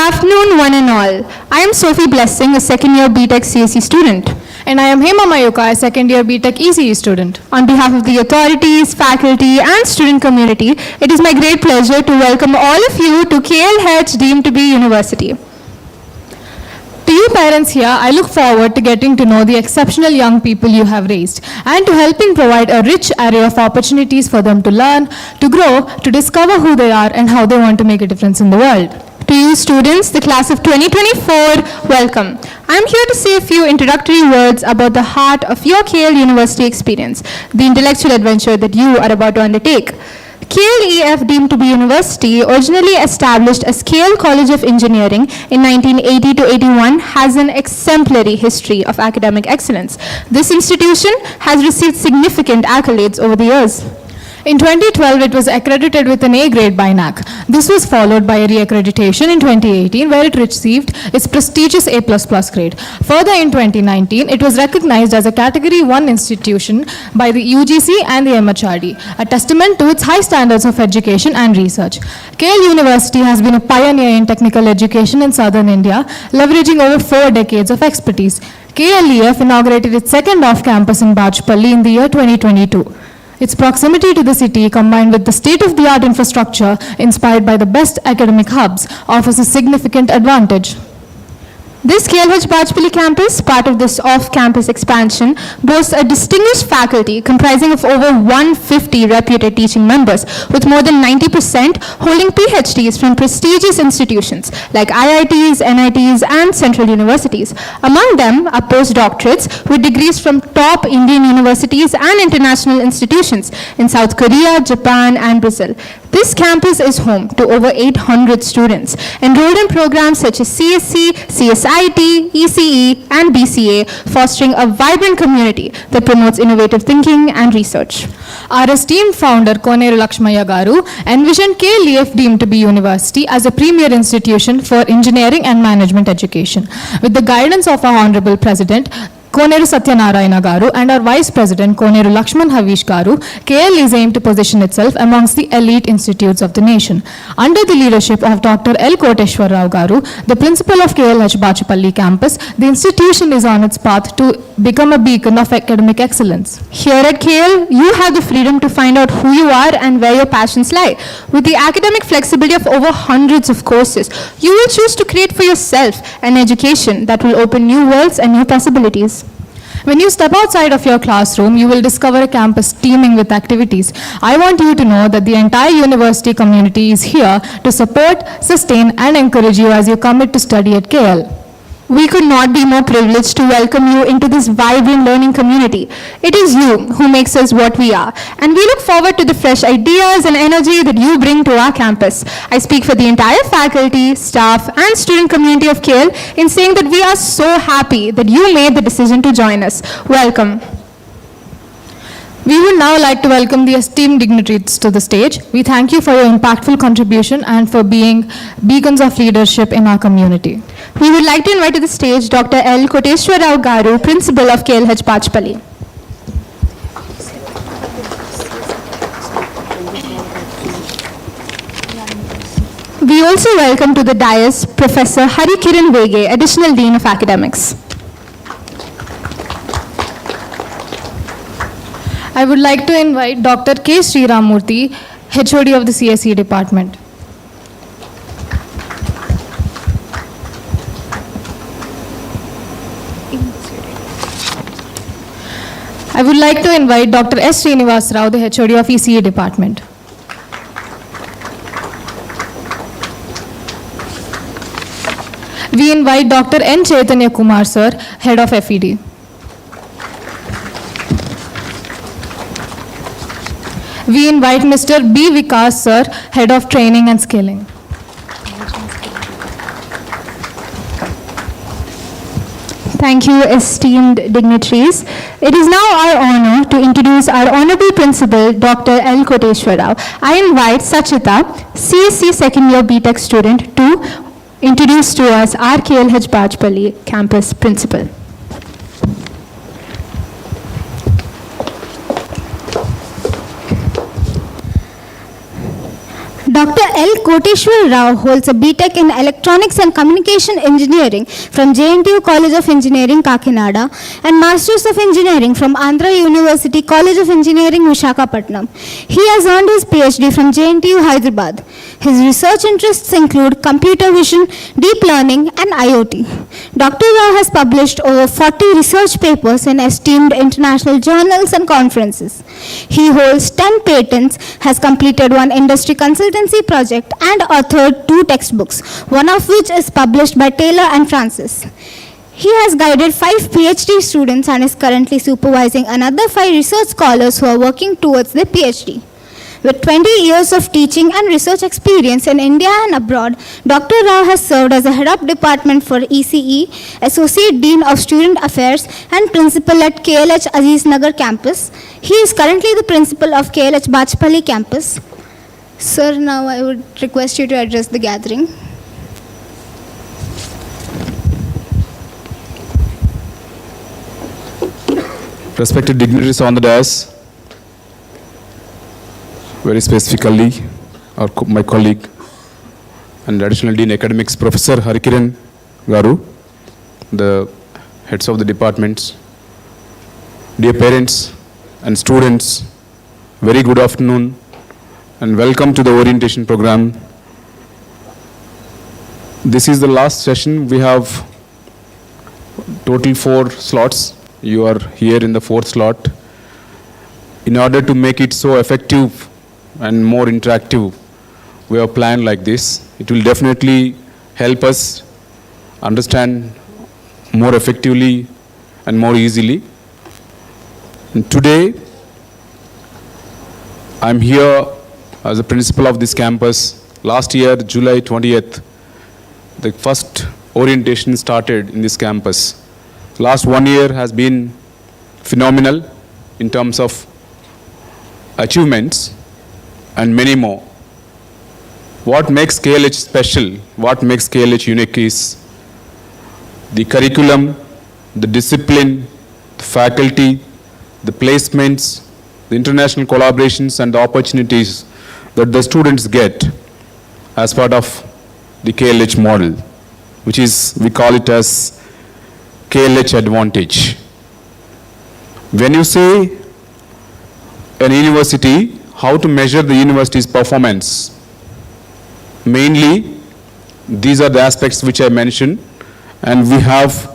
[SPEAKER 2] afternoon, one and all. I am Sophie Blessing, a second-year B.Tech CSE student.
[SPEAKER 1] And I am Hema Mayuka, a second-year B.Tech ECE student.
[SPEAKER 2] On behalf of the authorities, faculty, and student community, it is my great pleasure to welcome all of you to KLH deemed to be University.
[SPEAKER 1] To you parents here, I look forward to getting to know the exceptional young people you have raised and to helping provide a rich array of opportunities for them to learn, to grow, to discover who they are and how they want to make a difference in the world.
[SPEAKER 2] To you students, the class of 2024, welcome. I am here to say a few introductory words about the heart of your KL University experience, the intellectual adventure that you are about to undertake. KLEF deemed to be University, originally established as KL College of Engineering in 1980 to 81, has an exemplary history of academic excellence. This institution has received significant accolades over the years.
[SPEAKER 1] In 2012, it was accredited with an A grade by NAC. This was followed by a re-accreditation in 2018, where it received its prestigious A++ grade. Further, in 2019, it was recognized as a Category 1 institution by the UGC and the MHRD, a testament to its high standards of education and research. KL University has been a pioneer in technical education in southern India, leveraging over 4 decades of expertise. KLEF inaugurated its second off-campus in Bachupally in the year 2022. Its proximity to the city, combined with the state-of-the-art infrastructure inspired by the best academic hubs, offers a significant advantage.
[SPEAKER 2] This KLH Bachupally campus, part of this off-campus expansion, boasts a distinguished faculty comprising of over 150 reputed teaching members, with more than 90% holding PhDs from prestigious institutions like IITs, NITs, and central universities. Among them are postdoctorates with degrees from top Indian universities and international institutions in South Korea, Japan, and Brazil. This campus is home to over 800 students enrolled in programs such as CSC, CSIT, ECE, and BCA, fostering a vibrant community that promotes innovative thinking and research.
[SPEAKER 1] Our esteemed founder, Koneru Lakshmaya Garu, envisioned KLEF deemed to be University as a premier institution for engineering and management education. With the guidance of our Honorable President, Koneru Satyanarayana Garu, and our Vice President, Koneru Lakshman Havish Garu, KL is aimed to position itself amongst the elite institutes of the nation. Under the leadership of Dr. L. Koteshwar Rao Garu, the principal of KLH Bachupally campus, the institution is on its path to become a beacon of academic excellence.
[SPEAKER 2] Here at KL, you have the freedom to find out who you are and where your passions lie. With the academic flexibility of over hundreds of courses, you will choose to create for yourself an education that will open new worlds and new possibilities.
[SPEAKER 1] When you step outside of your classroom, you will discover a campus teeming with activities. I want you to know that the entire university community is here to support, sustain, and encourage you as you commit to study at KL.
[SPEAKER 2] We could not be more privileged to welcome you into this vibrant learning community. It is you who makes us what we are, and we look forward to the fresh ideas and energy that you bring to our campus. I speak for the entire faculty, staff, and student community of KL in saying that we are so happy that you made the decision to join us. Welcome.
[SPEAKER 1] We would now like to welcome the esteemed dignitaries to the stage. We thank you for your impactful contribution and for being beacons of leadership in our community.
[SPEAKER 2] We would like to invite to the stage Dr. L. Koteshwar Rao Garu, Principal of KLH Bachupally. We also welcome to the dais Professor Hari Kiran Vege, Additional Dean of Academics.
[SPEAKER 1] I would like to invite Dr. K. Sriramurthy, HOD of the CSE department. I would like to invite Dr. S. Srinivas Rao, the HOD of ECE department. We invite Dr. N. Chaitanya Kumar, sir, head of FED. We invite Mr. B. Vikas, sir, head of training and skilling.
[SPEAKER 2] Thank you, esteemed dignitaries. It is now our honor to introduce our Honorable Principal, Dr. L. Koteshwar Rao. I invite Sachita, CSC second year B.Tech student, to introduce to us our KLH Bachupally campus principal.
[SPEAKER 4] Dr. L. Koteshwar Rao holds a B.Tech in Electronics and Communication Engineering from JNTU College of Engineering, Kakinada, and Masters of Engineering from Andhra University College of Engineering, Visakhapatnam. He has earned his PhD from JNTU, Hyderabad. His research interests include computer vision, deep learning, and IoT. Dr. Rao has published over 40 research papers in esteemed international journals and conferences. He holds 10 patents, has completed one industry consultancy project, and authored 2 textbooks, one of which is published by Taylor and Francis. He has guided 5 PhD students and is currently supervising another 5 research scholars who are working towards their PhD. With 20 years of teaching and research experience in India and abroad, Dr. Rao has served as a head of department for ECE, Associate Dean of Student Affairs, and Principal at KLH Aziznagar campus. He is currently the Principal of KLH Bachupally campus. Sir, now I would request you to address the gathering.
[SPEAKER 5] Respected dignitaries on the dais, very specifically my colleague and Additional Dean Academics Professor Harikiran Garu, the heads of the departments, dear parents and students, very good afternoon and welcome to the orientation program. This is the last session. We have total 4 slots. You are here in the 4th slot. In order to make it so effective and more interactive, we have planned like this. It will definitely help us understand more effectively and more easily. And today, I'm here as a principal of this campus. Last year, July 20th, the first orientation started in this campus. Last 1 year has been phenomenal in terms of achievements and many more. What makes KLH special, what makes KLH unique is the curriculum, the discipline, the faculty, the placements, the international collaborations and the opportunities that the students get as part of the KLH model, which is, we call it as KLH advantage. When you say an university, how to measure the university's performance? Mainly, these are the aspects which I mentioned, and we have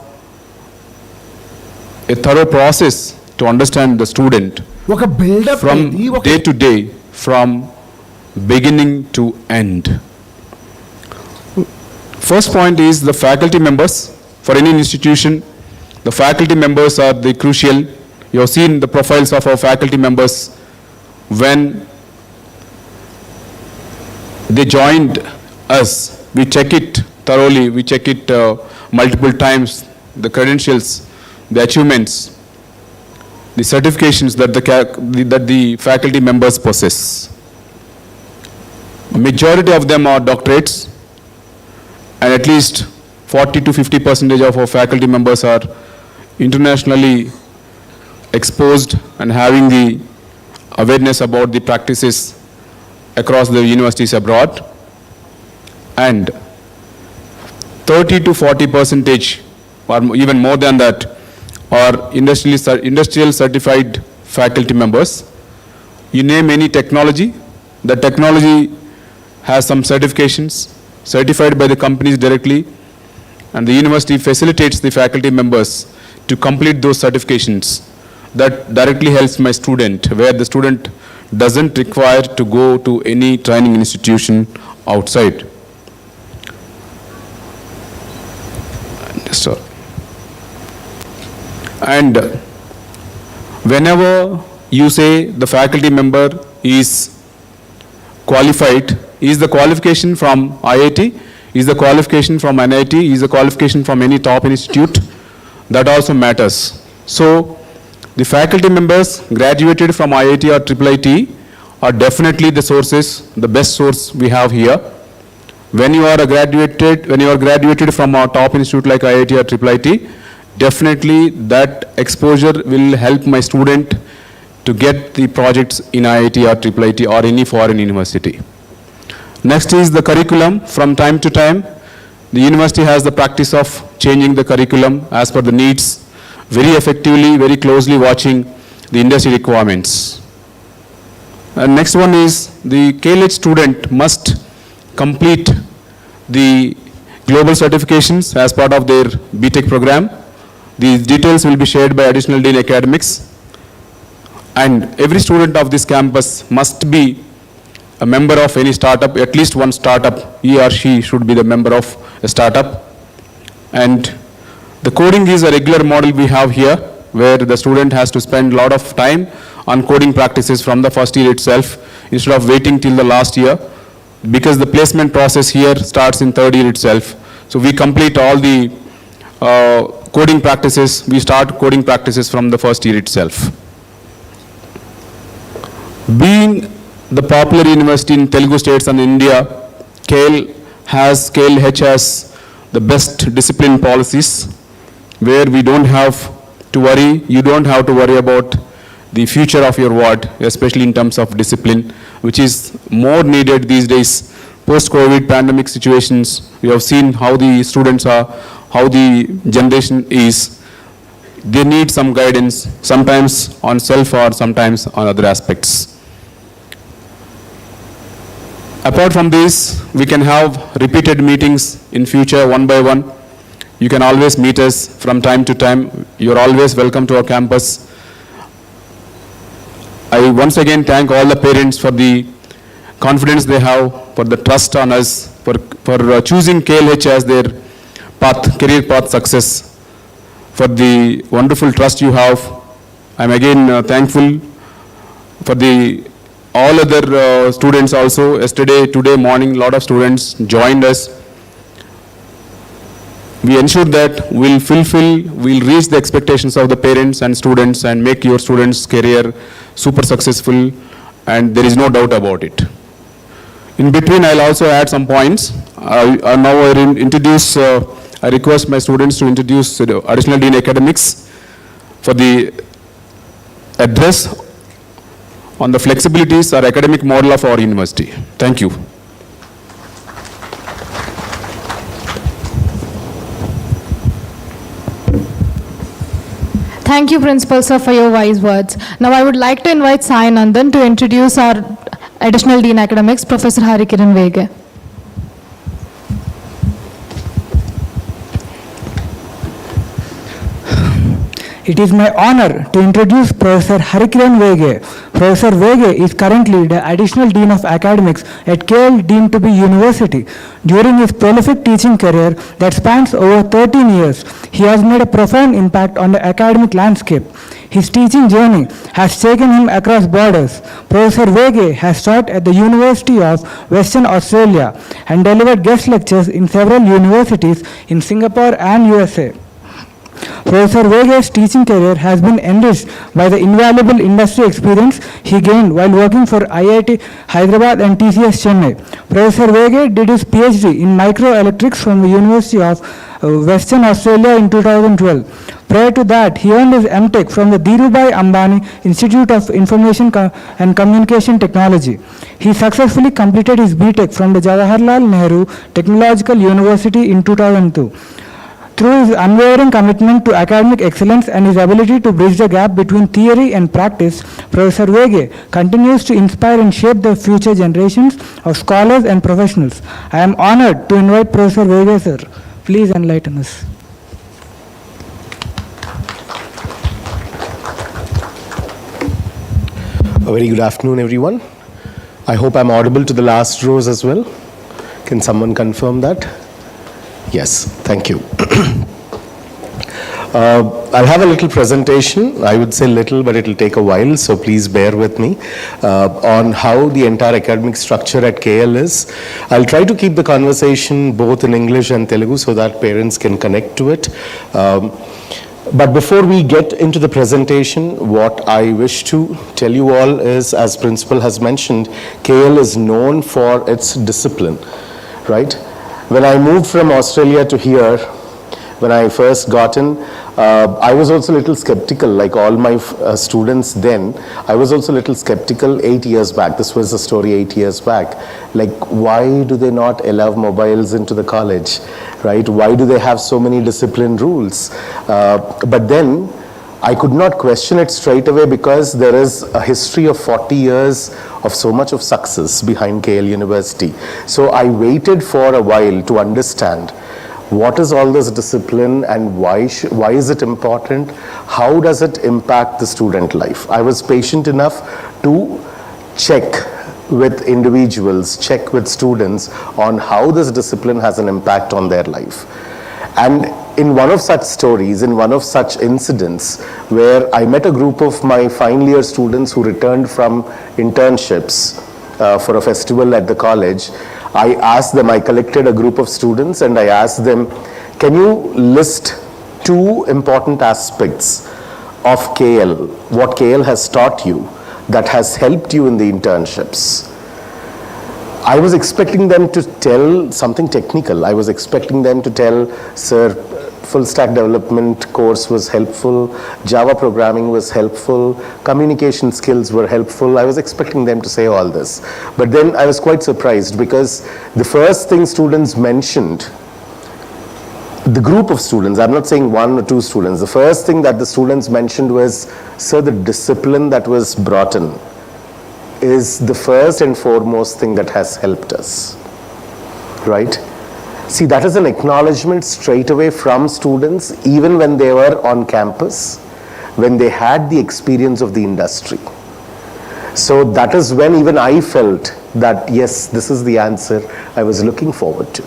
[SPEAKER 5] a thorough process to understand the student from day to day, from beginning to end. First point is the faculty members. For any institution, the faculty members are the crucial. You have seen the profiles of our faculty members when they joined us. We check it thoroughly, we check it multiple times, the credentials, the achievements, the certifications that the faculty members possess. Majority of them are doctorates, and at least 40 to 50% of our faculty members are internationally exposed and having the awareness about the practices across the universities abroad. And 30 to 40% or even more than that are industrial certified faculty members. You name any technology, the technology has some certifications certified by the companies directly, and the university facilitates the faculty members to complete those certifications. That directly helps my student, where the student doesn't require to go to any training institution outside. And whenever you say the faculty member is qualified, is the qualification from IIT, is the qualification from NIT, is the qualification from any top institute, that also matters. So the faculty members graduated from IIT or IIIT are definitely the sources, the best source we have here. When you are graduated from a top institute like IIT or IIIT, definitely that exposure will help my student to get the projects in IIT or IIIT or any foreign university. Next is the curriculum. From time to time, the university has the practice of changing the curriculum as per the needs, very effectively, very closely watching the industry requirements. And next one is the KLH student must complete the global certifications as part of their B.Tech program. These details will be shared by Additional Dean Academics. And every student of this campus must be a member of any startup, at least one startup. He or she should be the member of a startup. And the coding is a regular model we have here, where the student has to spend a lot of time on coding practices from the first year itself, instead of waiting till the last year, because the placement process here starts in third year itself. So we complete all the coding practices, we start coding practices from the first year itself. Being the popular university in Telugu states and India, KLH has the best discipline policies, where we don't have to worry, you don't have to worry about the future of your ward, especially in terms of discipline, which is more needed these days. Post-COVID pandemic situations, we have seen how the students are, how the generation is. They need some guidance, sometimes on self or sometimes on other aspects. Apart from this, we can have repeated meetings in future, one by one. You can always meet us from time to time. You're always welcome to our campus. I once again thank all the parents for the confidence they have, for the trust on us, for choosing KLH as their path, career path success, for the wonderful trust you have. I'm again thankful for all other students also. Today morning, a lot of students joined us. We ensure that we'll reach the expectations of the parents and students and make your students' career super successful, and there is no doubt about it. In between, I'll also add some points. I request my students to introduce the Additional Dean Academics for the address on the flexibilities or academic model of our university. Thank you.
[SPEAKER 1] Thank you, Principal Sir, for your wise words. Now I would like to invite Sai Nandan to introduce our Additional Dean Academics, Professor Harikiran Vege.
[SPEAKER 12] It is my honor to introduce Professor Harikiran Vege. Professor Vege is currently the Additional Dean of Academics at KL deemed to be University. During his prolific teaching career that spans over 13 years, he has made a profound impact on the academic landscape. His teaching journey has taken him across borders. Professor Vege has taught at the University of Western Australia and delivered guest lectures in several universities in Singapore and USA. Professor Vege's teaching career has been enriched by the invaluable industry experience he gained while working for IIT Hyderabad and TCS Chennai. Professor Vege did his PhD in microelectrics from the University of Western Australia in 2012. Prior to that, he earned his M.Tech from the Dhirubhai Ambani Institute of Information and Communication Technology. He successfully completed his B.Tech from the Jawaharlal Nehru Technological University in 2002. Through his unwavering commitment to academic excellence and his ability to bridge the gap between theory and practice, Professor Vege continues to inspire and shape the future generations of scholars and professionals. I am honored to invite Professor Vege, sir. Please enlighten us.
[SPEAKER 13] A very good afternoon, everyone. I hope I'm audible to the last rows as well. Can someone confirm that? Yes, thank you. I'll have a little presentation. I would say little, but it'll take a while, so please bear with me on how the entire academic structure at KL is. I'll try to keep the conversation both in English and Telugu so that parents can connect to it. But before we get into the presentation, what I wish to tell you all is, as Principal has mentioned, KL is known for its discipline, right? When I moved from Australia to here, When I first got in, I was also a little skeptical, like all my students then. I was also a little skeptical 8 years back. This was the story 8 years back. Like, why do they not allow mobiles into the college, right? Why do they have so many discipline rules? But then, I could not question it straight away because there is a history of 40 years of so much of success behind KL University. So I waited for a while to understand what is all this discipline and why is it important? How does it impact the student life? I was patient enough to check with individuals, check with students on how this discipline has an impact on their life. And in one of such stories, in one of such incidents, where I met a group of my final year students who returned from internships for a festival at the college, I asked them, I collected a group of students and I asked them, can you list 2 important aspects of KL, what KL has taught you that has helped you in the internships? I was expecting them to tell something technical. I was expecting them to tell, sir, full stack development course was helpful, Java programming was helpful, communication skills were helpful. I was expecting them to say all this. But then I was quite surprised because the first thing students mentioned, the group of students, I'm not saying 1 or 2 students, the first thing that the students mentioned was, sir, the discipline that was brought in is the first and foremost thing that has helped us, right? See, that is an acknowledgement straight away from students, even when they were on campus, when they had the experience of the industry. So that is when even I felt that, yes, this is the answer I was looking forward to.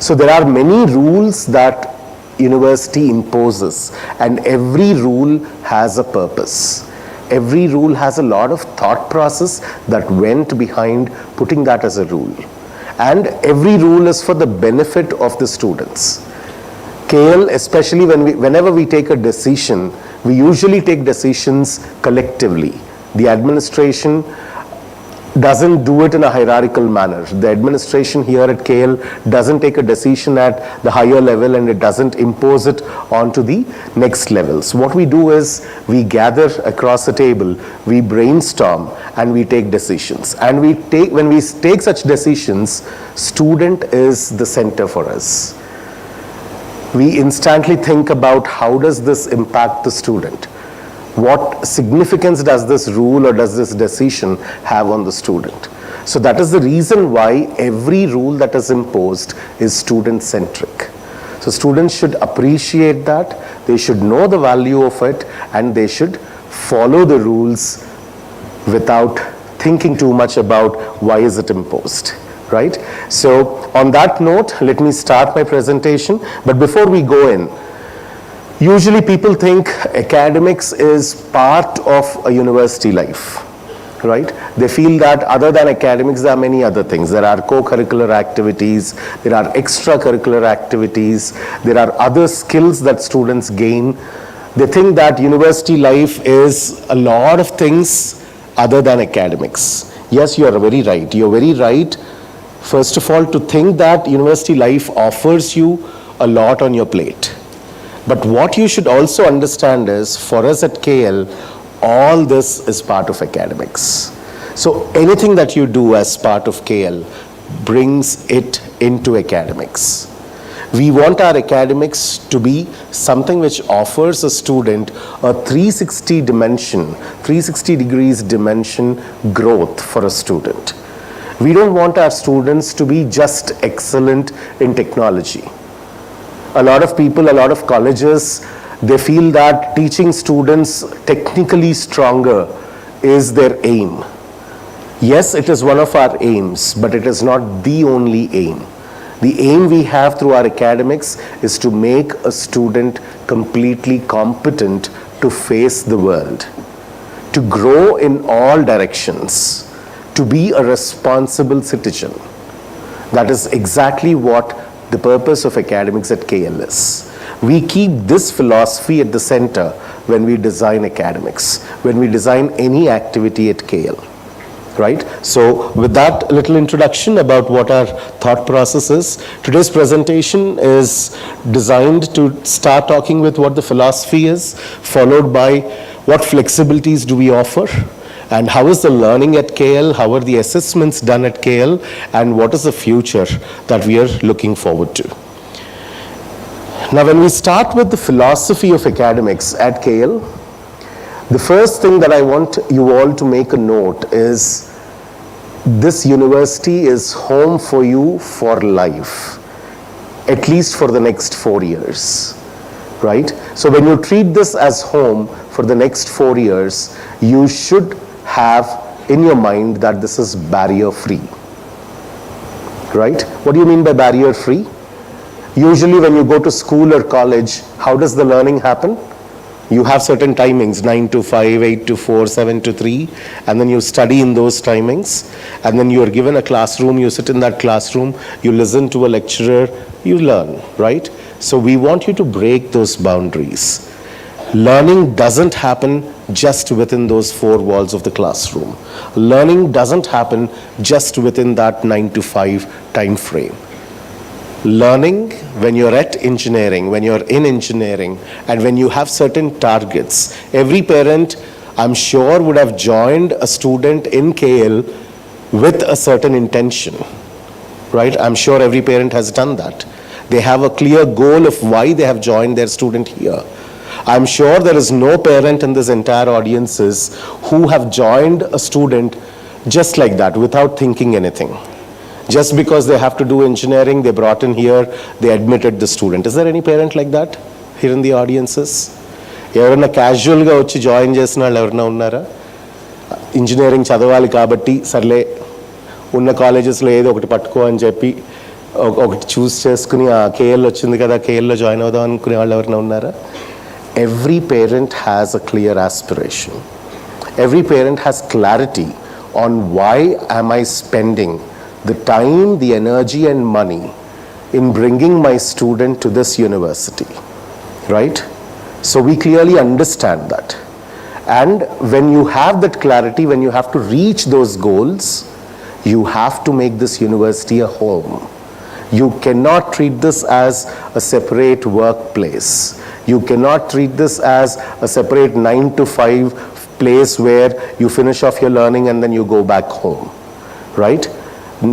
[SPEAKER 13] So there are many rules that university imposes, and every rule has a purpose. Every rule has a lot of thought process that went behind putting that as a rule. And every rule is for the benefit of the students. KL, especially whenever we take a decision, we usually take decisions collectively. The administration doesn't do it in a hierarchical manner. The administration here at KL doesn't take a decision at the higher level and it doesn't impose it onto the next levels. What we do is we gather across the table, we brainstorm and we take decisions. And when we take such decisions, student is the center for us. We instantly think about how does this impact the student? What significance does this rule or does this decision have on the student? So that is the reason why every rule that is imposed is student-centric. So students should appreciate that, they should know the value of it, and they should follow the rules without thinking too much about why is it imposed, right? So on that note, let me start my presentation. But before we go in, usually people think academics is part of a university life, right? They feel that other than academics, there are many other things. There are co-curricular activities, there are extracurricular activities, there are other skills that students gain. They think that university life is a lot of things other than academics. Yes, you are very right. You're very right, first of all, to think that university life offers you a lot on your plate. But what you should also understand is, for us at KL, all this is part of academics. So anything that you do as part of KL brings it into academics. We want our academics to be something which offers a student a 360 degrees dimension growth for a student. We don't want our students to be just excellent in technology. A lot of people, a lot of colleges, they feel that teaching students technically stronger is their aim. Yes, it is one of our aims, but it is not the only aim. The aim we have through our academics is to make a student completely competent to face the world, to grow in all directions, to be a responsible citizen. That is exactly what the purpose of academics at KL is. We keep this philosophy at the center when we design academics, when we design any activity at KL. right? So with that little introduction about what our thought process is, today's presentation is designed to start talking with what the philosophy is, followed by what flexibilities do we offer, and how is the learning at KL, how are the assessments done at KL, and what is the future that we are looking forward to. Now, when we start with the philosophy of academics at KL, the first thing that I want you all to make a note is this university is home for you for life, at least for the next 4 years, right? So when you treat this as home for the next 4 years, you should have in your mind that this is barrier-free, right? What do you mean by barrier-free? Usually when you go to school or college, how does the learning happen? You have certain timings, 9 to 5, 8 to 4, 7 to 3, and then you study in those timings, and then you are given a classroom, you sit in that classroom, you listen to a lecturer, you learn, right? So we want you to break those boundaries. Learning doesn't happen just within those 4 walls of the classroom. Learning doesn't happen just within that 9 to 5 time frame. Learning, when you're at engineering, when you're in engineering, and when you have certain targets, every parent, I'm sure, would have joined a student in KL with a certain intention, right? I'm sure every parent has done that. They have a clear goal of why they have joined their student here. I'm sure there is no parent in this entire audiences who have joined a student just like that, without thinking anything. Just because they have to do engineering, they brought in here, they admitted the student. Is there any parent like that here in the audiences? ఎవరైనా క్యాజువల్గా వచ్చి join చేసిన వాళ్ళు ఎవరైనా ఉన్నారా? Engineering చదవాలి కాబట్టి సర్లే ఉన్న కాలేజెస్లో ఏదో ఒకటి పట్టుకో అని చెప్పి ఒకటి చూస్ చేసుకుని కేఎల్ వచ్చింది కదా కేఎల్లో జాయిన్ అవుదాం అనుకునే వాళ్ళు ఎవరైనా ఉన్నారా? Every parent has a clear aspiration. Every parent has clarity on why am I spending the time, the energy and money in bringing my student to this university, right? So we clearly understand that. And when you have that clarity, when you have to reach those goals, you have to make this university a home. You cannot treat this as a separate workplace. You cannot treat this as a separate 9 to 5 place where you finish off your learning and then you go back home, right?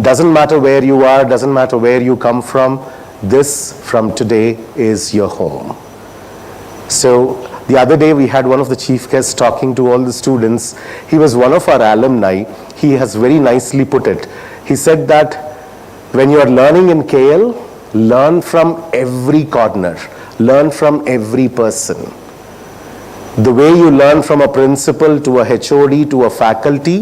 [SPEAKER 13] Doesn't matter where you are, doesn't matter where you come from, this from today is your home. So the other day we had one of the chief guests talking to all the students. He was one of our alumni. He has very nicely put it. He said that when you are learning in KL, learn from every corner, learn from every person. The way you learn from a principal to a HOD to a faculty,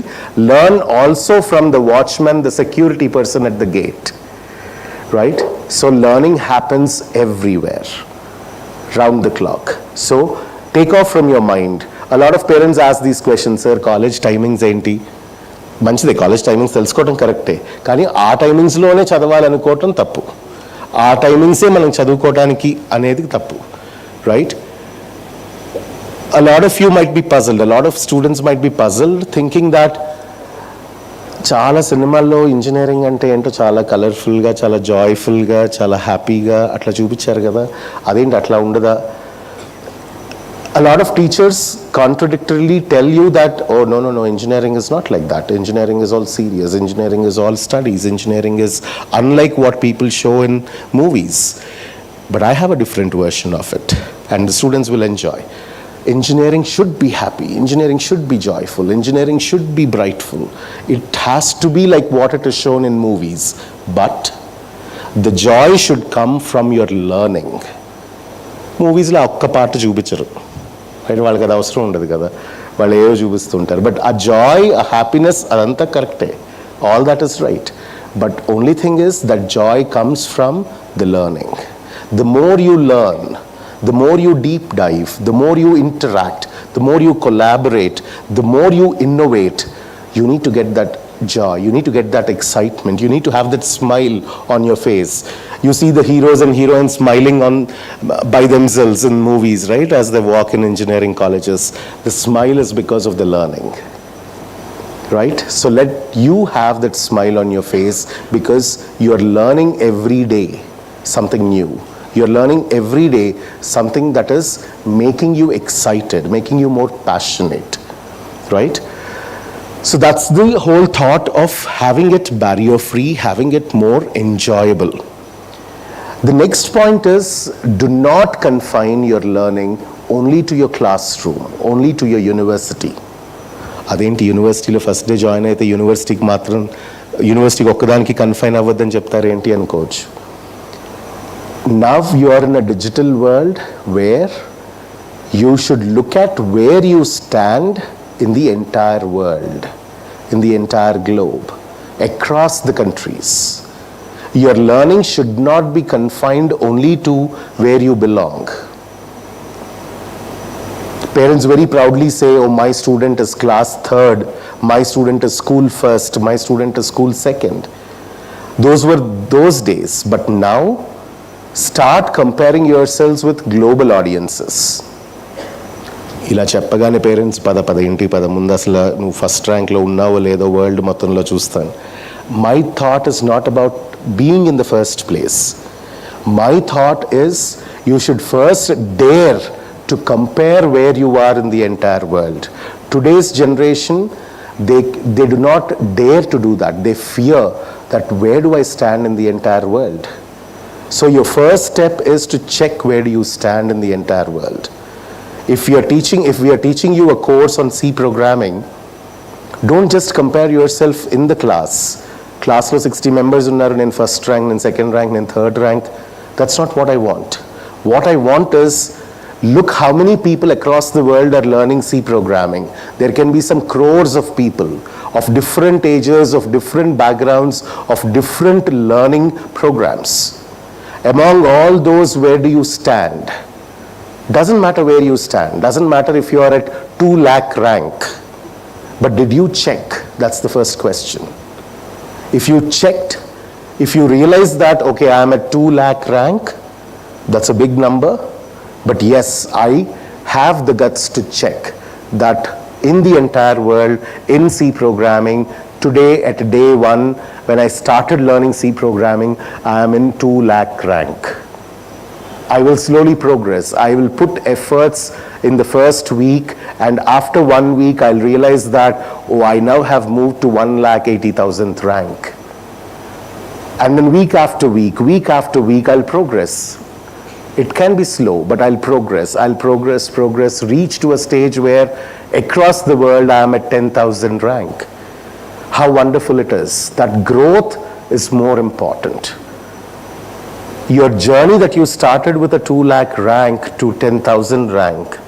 [SPEAKER 13] learn also from the watchman, the security person at the gate, right? So learning happens everywhere, round the clock. So take off from your mind. A lot of parents ask these questions, sir, college timings enti? మంచిదే, college timings తెలుసుకోవడం కరెక్టే, కానీ ఆ టైమింగ్స్లోనే చదవాలనుకోవటం తప్పు. ఆ టైమింగ్సే మనం చదువుకోవడానికి అనేది తప్పు, right? A lot of you might be puzzled, a lot of students might be puzzled thinking that చాలా సినిమాల్లో ఇంజనీరింగ్ అంటే ఏంటో చాలా కలర్ఫుల్గా, చాలా జాయ్ఫుల్గా, చాలా హ్యాపీగా అట్లా చూపించారు కదా, అదేంటి అట్లా ఉండదా? A lot of teachers contradictorily tell you that, oh, no, engineering is not like that. Engineering is all serious. Engineering is all studies. Engineering is unlike what people show in movies. But I have a different version of it, and the students will enjoy. Engineering should be happy. Engineering should be joyful. Engineering should be brightful. It has to be like what it is shown in movies. But the joy should come from your learning. Movies la okka part చూపించరు, వాళ్ళకి అది అవసరం ఉండదు కదా, వాళ్ళు ఏవో చూపిస్తుంటారు. But ఆ Joy, ఆ హ్యాపీనెస్ అదంతా కరెక్టే, all that is right. But only thing is that Joy comes from the learning. The more you learn, the more you deep dive, the more you interact, the more you collaborate, the more you innovate, you need to get that joy, you need to get that excitement, you need to have that smile on your face. You see the heroes and heroines smiling by themselves in movies, right, as they walk in engineering colleges. The smile is because of the learning, right? So let you have that smile on your face, because you're learning every day something new. You're learning every day something that is making you excited, making you more passionate, right? So that's the whole thought of having it barrier-free, having it more enjoyable. The next point is, do not confine your learning only to your classroom, only to your university. అదేంటి యూనివర్సిటీలో first day join అయితే యూనివర్సిటీకి మాత్రం, యూనివర్సిటీకి ఒక్కదానికి confine అవ్వద్దని చెప్తారేంటి అనుకోవచ్చు. Now you are in a digital world where you should look at where you stand in the entire world, in the entire globe, across the countries. Your learning should not be confined only to where you belong. Parents very proudly say, oh, my student is class 3rd, my student is school 1st, my student is school 2nd. Those were those days, but now start comparing yourselves with global audiences. ఇలా చెప్పగానే parents పద ఇంటి పద ముందు అసలు నువ్వు first ర్యాంక్లో ఉన్నావో లేదో వరల్డ్ మొత్తంలో చూస్తాను. My thought is not about being in the first place. My thought is you should first dare to compare where you are in the entire world. Today's generation, they do not dare to do that. They fear that where do I stand in the entire world? So your first step is to check where do you stand in the entire world. If we are teaching you a course on C programming, don't just compare yourself in the class. Class lo 60 members unnaru, nen first rank, nen second rank, nen third rank. That's not what I want. What I want is, look how many people across the world are learning C programming. There can be some crores of people of different ages, of different backgrounds, of different learning programs. Among all those, where do you stand? Doesn't matter where you stand. Doesn't matter if you are at 2 lakh rank. But did you check? That's the first question. If you checked, if you realize that, okay, I am at 2 lakh rank, that's a big number. But yes, I have the guts to check that in the entire world, in C programming, today at day 1, when I started learning C programming, I am in 2 lakh rank. I will slowly progress. I will put efforts in the first week, and after 1 week, I'll realize that, oh, I now have moved to 1,80,000th rank. And then week after week, I'll progress. It can be slow, but I'll progress, reach to a stage where across the world I am at 10,000 rank. How wonderful it is. That growth is more important. Your journey that you started with a 2 lakh rank to 10,000 rank,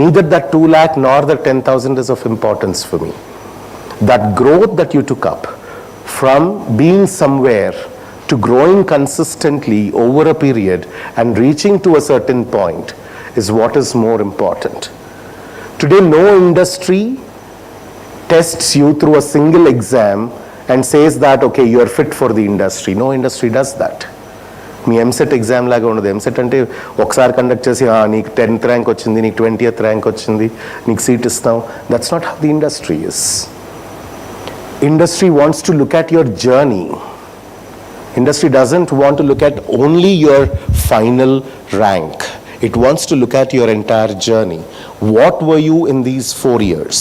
[SPEAKER 13] neither that 2 lakh nor the 10,000 is of importance for me. That growth that you took up from being somewhere to growing consistently over a period and reaching to a certain point is what is more important. Today, no industry tests you through a single exam and says that, okay, you are fit for the industry. No industry does that. Me EAMCET exam లాగా ఉండదు. ఎంసెట్ అంటే ఒకసారి conduct చేసి నీకు 10th rank వచ్చింది, నీకు 20th rank వచ్చింది, నీకు సీట్ ఇస్తాం. That's not how the industry is. Industry wants to look at your journey. Industry doesn't want to look at only your final rank. It wants to look at your entire journey. What were you in these 4 years?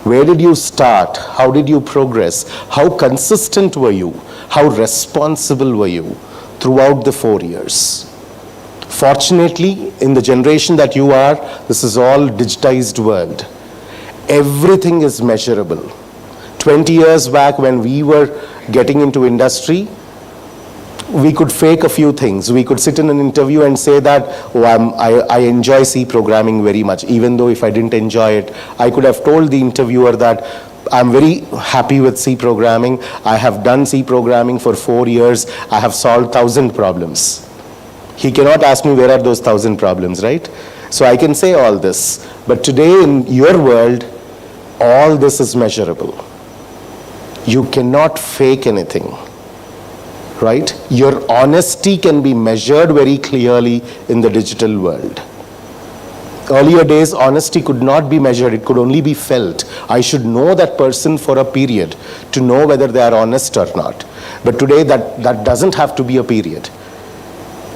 [SPEAKER 13] Where did you start? How did you progress? How consistent were you? How responsible were you throughout the 4 years? Fortunately, in the generation that you are, this is all digitized world. Everything is measurable. 20 years back when we were getting into industry, we could fake a few things. We could sit in an interview and say that, oh, I enjoy C programming very much, even though if I didn't enjoy it, I could have told the interviewer that I'm very happy with C programming. I have done C programming for 4 years. I have solved 1,000 problems. He cannot ask me where are those 1,000 problems, right? So I can say all this. But today in your world, all this is measurable. You cannot fake anything, right? Your honesty can be measured very clearly in the digital world. Earlier days, honesty could not be measured, it could only be felt. I should know that person for a period to know whether they are honest or not. But today, that doesn't have to be a period.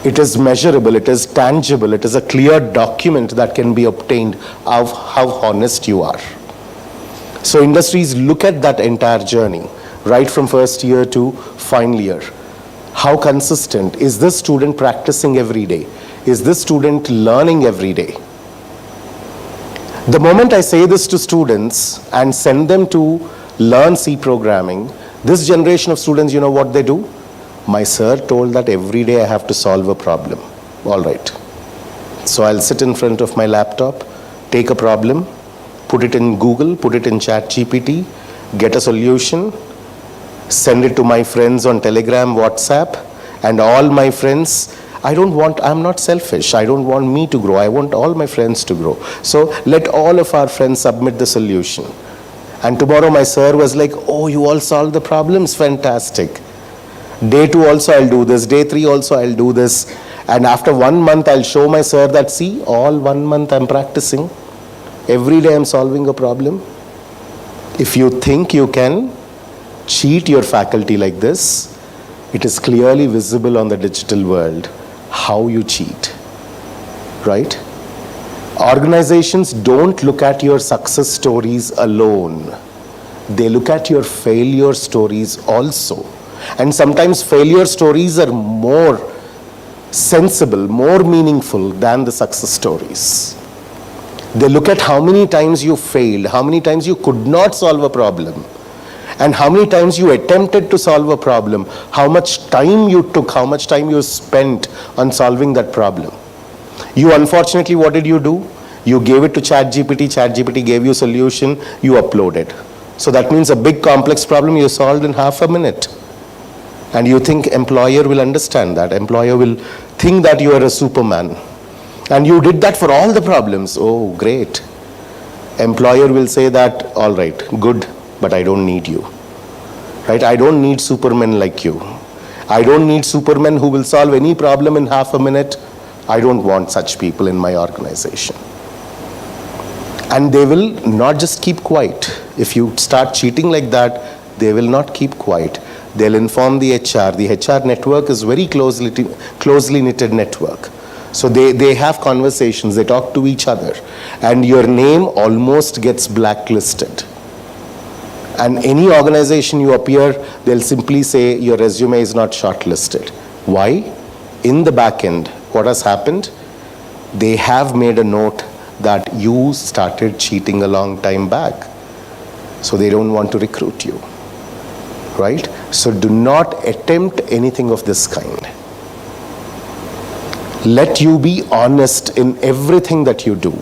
[SPEAKER 13] It is measurable, it is tangible, it is a clear document that can be obtained of how honest you are. So industries look at that entire journey, right from first year to final year. How consistent? Is this student practicing every day? Is this student learning every day? The moment I say this to students and send them to learn C programming, this generation of students, you know what they do? My sir told that every day I have to solve a problem. All right. So I'll sit in front of my laptop, take a problem, put it in Google, put it in ChatGPT, get a solution, send it to my friends on Telegram, WhatsApp, and all my friends. I'm not selfish. I don't want me to grow. I want all my friends to grow. So let all of our friends submit the solution. And tomorrow my sir was like, oh, you all solved the problems, fantastic. Day 2 also I'll do this, day 3 also I'll do this. And after 1 month I'll show my sir that, see, all 1 month I'm practicing. Every day I'm solving a problem. If you think you can cheat your faculty like this, it is clearly visible on the digital world how you cheat, right? Organizations don't look at your success stories alone. They look at your failure stories also. And sometimes failure stories are more sensible, more meaningful than the success stories. They look at how many times you failed, how many times you could not solve a problem, and how many times you attempted to solve a problem, how much time you took, how much time you spent on solving that problem. You unfortunately, what did you do? You gave it to ChatGPT, ChatGPT gave you a solution, you uploaded. So that means a big complex problem you solved in half a minute. And you think employer will understand that. Employer will think that you are a superman. And you did that for all the problems. Oh, great. Employer will say that, all right, good, but I don't need you. Right? I don't need supermen like you. I don't need supermen who will solve any problem in half a minute. I don't want such people in my organization. And they will not just keep quiet. If you start cheating like that, they will not keep quiet. They'll inform the HR. The HR network is very closely knitted network. So they have conversations, they talk to each other. And your name almost gets blacklisted. And any organization you appear, they'll simply say your resume is not shortlisted. Why? In the back end, what has happened? They have made a note that you started cheating a long time back. So they don't want to recruit you. Right? So do not attempt anything of this kind. Let you be honest in everything that you do.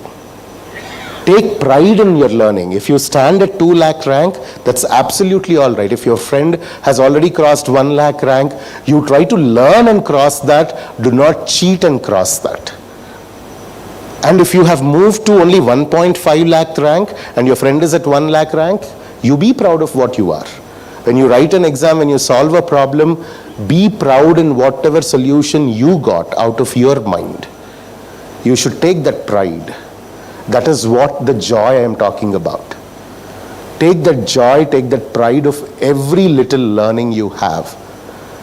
[SPEAKER 13] Take pride in your learning. If you stand at 2 lakh rank, that's absolutely all right. If your friend has already crossed 1 lakh rank, you try to learn and cross that. Do not cheat and cross that. And if you have moved to only 1.5 lakh rank and your friend is at 1 lakh rank, you be proud of what you are. When you write an exam, when you solve a problem, be proud in whatever solution you got out of your mind. You should take that pride. That is what the joy I am talking about. Take that joy, take that pride of every little learning you have.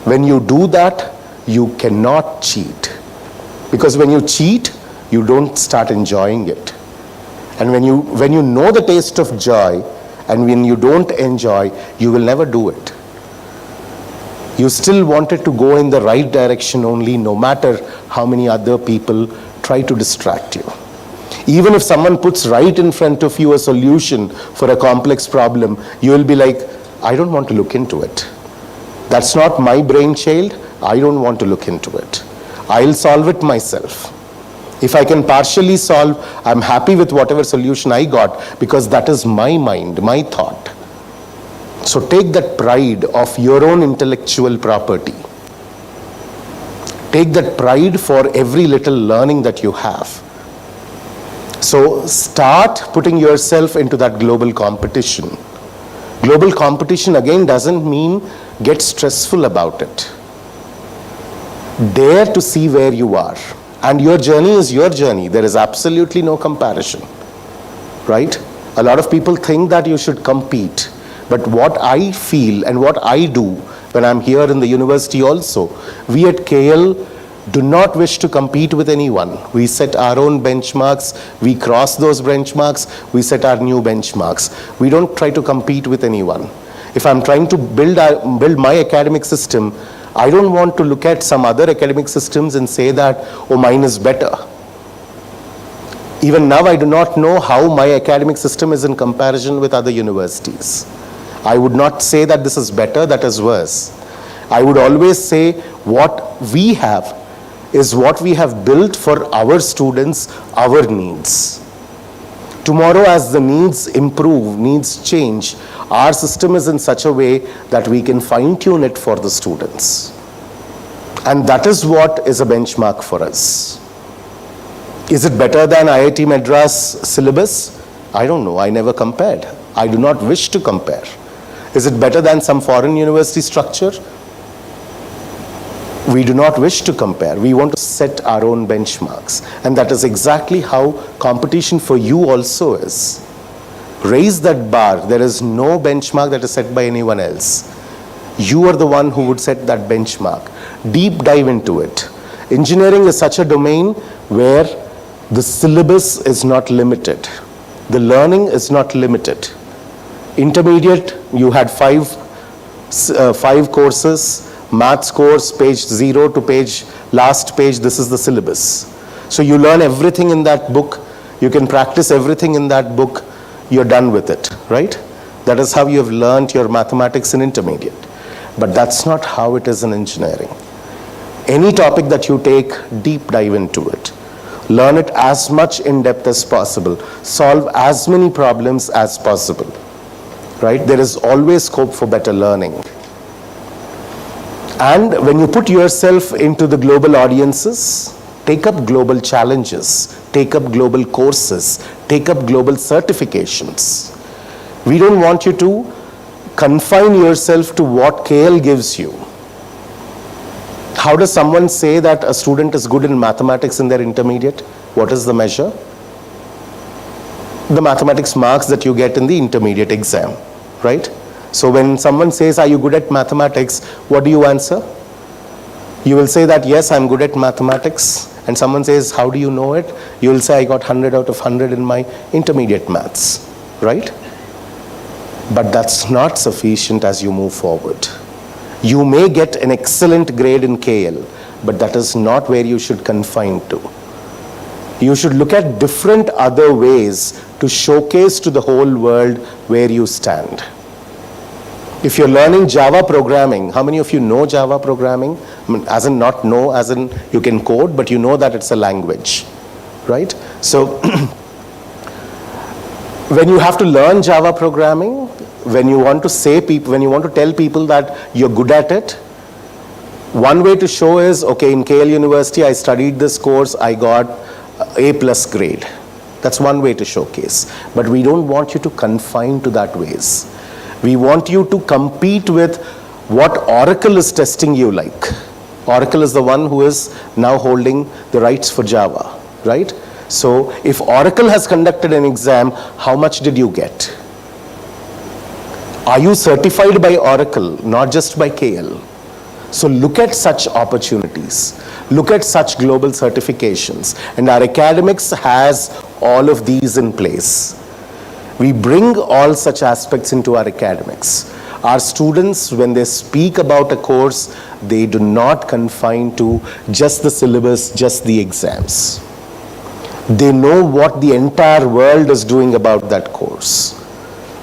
[SPEAKER 13] When you do that, you cannot cheat. Because when you cheat, you don't start enjoying it. And when you know the taste of joy, and when you don't enjoy, you will never do it. You still wanted to go in the right direction only, no matter how many other people try to distract you. Even if someone puts right in front of you a solution for a complex problem, you will be like, I don't want to look into it. That's not my brainchild. I don't want to look into it. I'll solve it myself. If I can partially solve, I'm happy with whatever solution I got because that is my mind, my thought. So take that pride of your own intellectual property. Take that pride for every little learning that you have. So start putting yourself into that global competition. Global competition again doesn't mean get stressful about it. Dare to see where you are. And your journey is your journey. There is absolutely no comparison, right? A lot of people think that you should compete. But what I feel and what I do when I'm here in the university also, we at KL do not wish to compete with anyone. We set our own benchmarks, we cross those benchmarks, we set our new benchmarks. We don't try to compete with anyone. If I'm trying to build my academic system, I don't want to look at some other academic systems and say that, oh, mine is better. Even now, I do not know how my academic system is in comparison with other universities. I would not say that this is better, that is worse. I would always say what we have is what we have built for our students, our needs. Tomorrow, as the needs improve, needs change, our system is in such a way that we can fine-tune it for the students. And that is what is a benchmark for us. Is it better than IIT Madras syllabus? I don't know. I never compared. I do not wish to compare. Is it better than some foreign university structure? We do not wish to compare. We want to set our own benchmarks. And that is exactly how competition for you also is. Raise that bar. There is no benchmark that is set by anyone else. You are the one who would set that benchmark. Deep dive into it. Engineering is such a domain where the syllabus is not limited. The learning is not limited. Intermediate, you had five courses. Maths course, page 0 to last page, this is the syllabus. So you learn everything in that book. You can practice everything in that book. You're done with it, right? That is how you have learned your mathematics in intermediate. But that's not how it is in engineering. Any topic that you take, deep dive into it. Learn it as much in depth as possible. Solve as many problems as possible, right? There is always scope for better learning. And when you put yourself into the global audiences, take up global challenges, take up global courses, take up global certifications. We don't want you to confine yourself to what KL gives you. How does someone say that a student is good in mathematics in their intermediate? What is the measure? The mathematics marks that you get in the intermediate exam, right? So when someone says, are you good at mathematics? What do you answer? You will say that, yes, I'm good at mathematics. And someone says, how do you know it? You will say, I got 100 out of 100 in my intermediate maths, right? But that's not sufficient as you move forward. You may get an excellent grade in KL, but that is not where you should confine to. You should look at different other ways to showcase to the whole world where you stand. If you're learning Java programming, how many of you know Java programming? I mean, as in not know, as in you can code, but you know that it's a language, right? So when you have to learn Java programming, when you want to tell people that you're good at it, one way to show is, okay, in KL University, I studied this course, I got A+ grade. That's one way to showcase. But we don't want you to confine to that ways. We want you to compete with what Oracle is testing you like. Oracle is the one who is now holding the rights for Java, right? So if Oracle has conducted an exam, how much did you get? Are you certified by Oracle, not just by KL? So look at such opportunities. Look at such global certifications. And our academics has all of these in place. We bring all such aspects into our academics. Our students, when they speak about a course, they do not confine to just the syllabus, just the exams. They know what the entire world is doing about that course.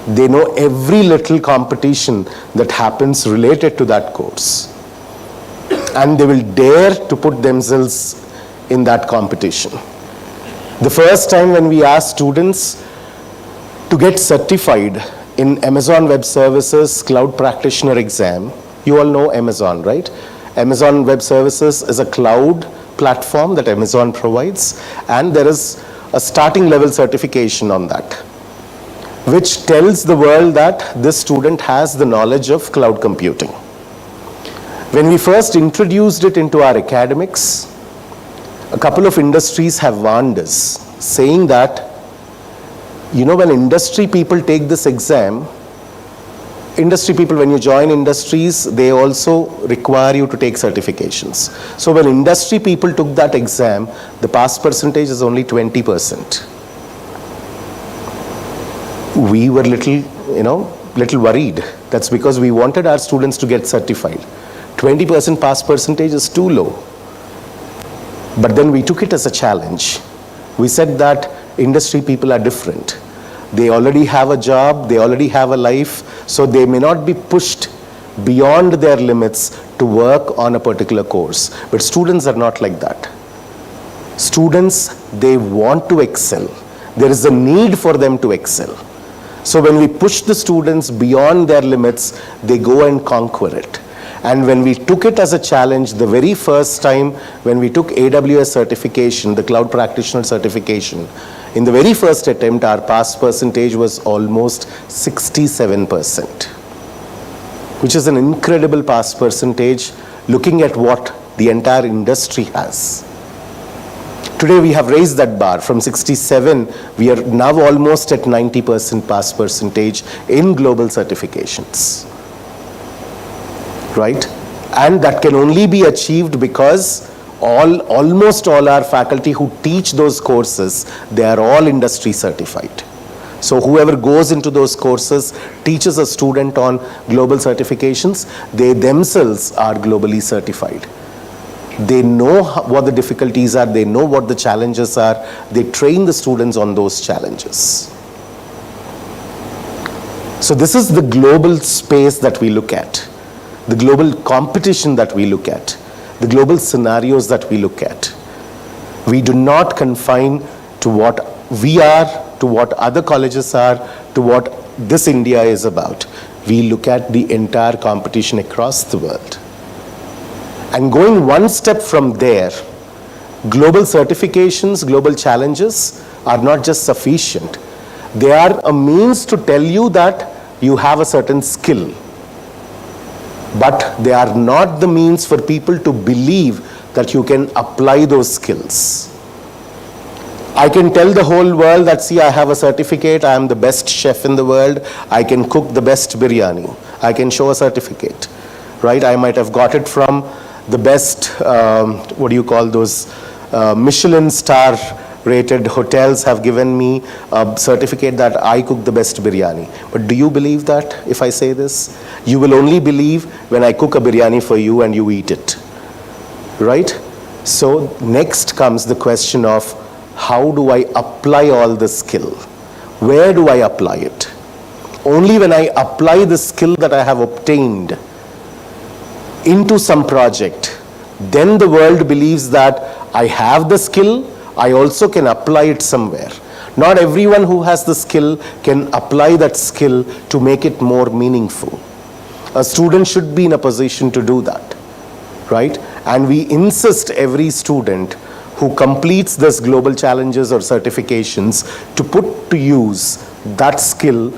[SPEAKER 13] They know every little competition that happens related to that course. And they will dare to put themselves in that competition. The first time when we asked students to get certified in Amazon Web Services Cloud Practitioner exam, you all know Amazon, right? Amazon Web Services is a cloud platform that Amazon provides, and there is a starting level certification on that, which tells the world that this student has the knowledge of cloud computing. When we first introduced it into our academics, A couple of industries have warned us, saying that, when industry people take this exam, industry people, when you join industries, they also require you to take certifications. So when industry people took that exam, the pass percentage is only 20%. We were little worried. That's because we wanted our students to get certified. 20% pass percentage is too low. But then we took it as a challenge. We said that industry people are different. They already have a job, they already have a life, so they may not be pushed beyond their limits to work on a particular course. But students are not like that. Students, they want to excel. There is a need for them to excel. So when we push the students beyond their limits, they go and conquer it. And when we took it as a challenge, the very first time when we took AWS certification, the Cloud Practitioner certification, in the very first attempt, our pass percentage was almost 67%, which is an incredible pass percentage looking at what the entire industry has. Today we have raised that bar from 67, we are now almost at 90% pass percentage in global certifications. Right? And that can only be achieved because almost all our faculty who teach those courses, they are all industry certified. So whoever goes into those courses, teaches a student on global certifications, they themselves are globally certified. They know what the difficulties are, they know what the challenges are, they train the students on those challenges. So this is the global space that we look at, the global competition that we look at, the global scenarios that we look at. We do not confine to what we are, to what other colleges are, to what this India is about. We look at the entire competition across the world. And going one step from there, global certifications, global challenges are not just sufficient. They are a means to tell you that you have a certain skill. But they are not the means for people to believe that you can apply those skills. I can tell the whole world that, see, I have a certificate, I am the best chef in the world, I can cook the best biryani. I can show a certificate, right? I might have got it from the best, Michelin star rated hotels have given me a certificate that I cook the best biryani. But do you believe that if I say this? You will only believe when I cook a biryani for you and you eat it, right? So next comes the question of, how do I apply all the skill? Where do I apply it? Only when I apply the skill that I have obtained into some project, then the world believes that I have the skill, I also can apply it somewhere. Not everyone who has the skill can apply that skill to make it more meaningful. A student should be in a position to do that, right? And we insist every student who completes this global challenges or certifications to put to use that skill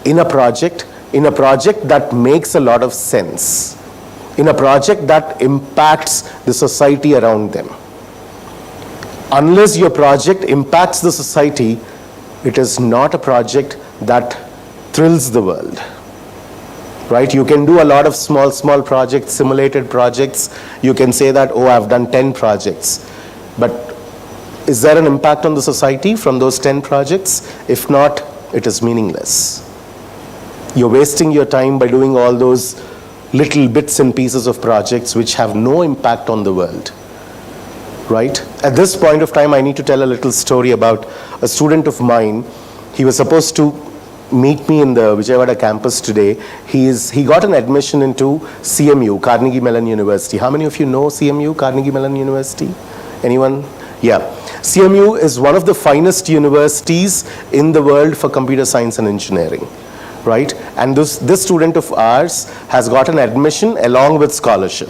[SPEAKER 13] in a project that makes a lot of sense, in a project that impacts the society around them. Unless your project impacts the society, it is not a project that thrills the world, right? You can do a lot of small projects, simulated projects. You can say that, oh, I've done 10 projects. But is there an impact on the society from those 10 projects? If not, it is meaningless. You're wasting your time by doing all those little bits and pieces of projects which have no impact on the world, right? At this point of time, I need to tell a little story about a student of mine. He was supposed to meet me in the Vijayawada campus today. He got an admission into CMU, Carnegie Mellon University. How many of you know CMU, Carnegie Mellon University? Anyone? Yeah. CMU is one of the finest universities in the world for computer science and engineering, right? And this student of ours has got an admission along with scholarship,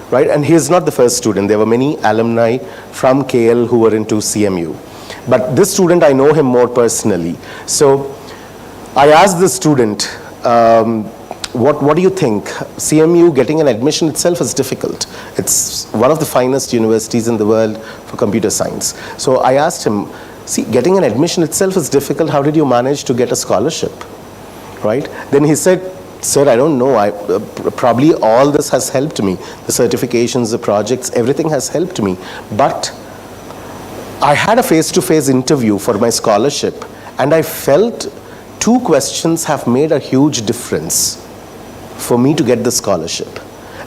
[SPEAKER 13] right? And he is not the first student. There were many alumni from KL who were into CMU. But this student, I know him more personally. So I asked the student, what do you think? CMU getting an admission itself is difficult. It's one of the finest universities in the world for computer science. So I asked him, see, getting an admission itself is difficult. How did you manage to get a scholarship? Right? Then he said, sir, I don't know. Probably all this has helped me. The certifications, the projects, everything has helped me. But I had a face-to-face interview for my scholarship, and I felt 2 questions have made a huge difference for me to get the scholarship.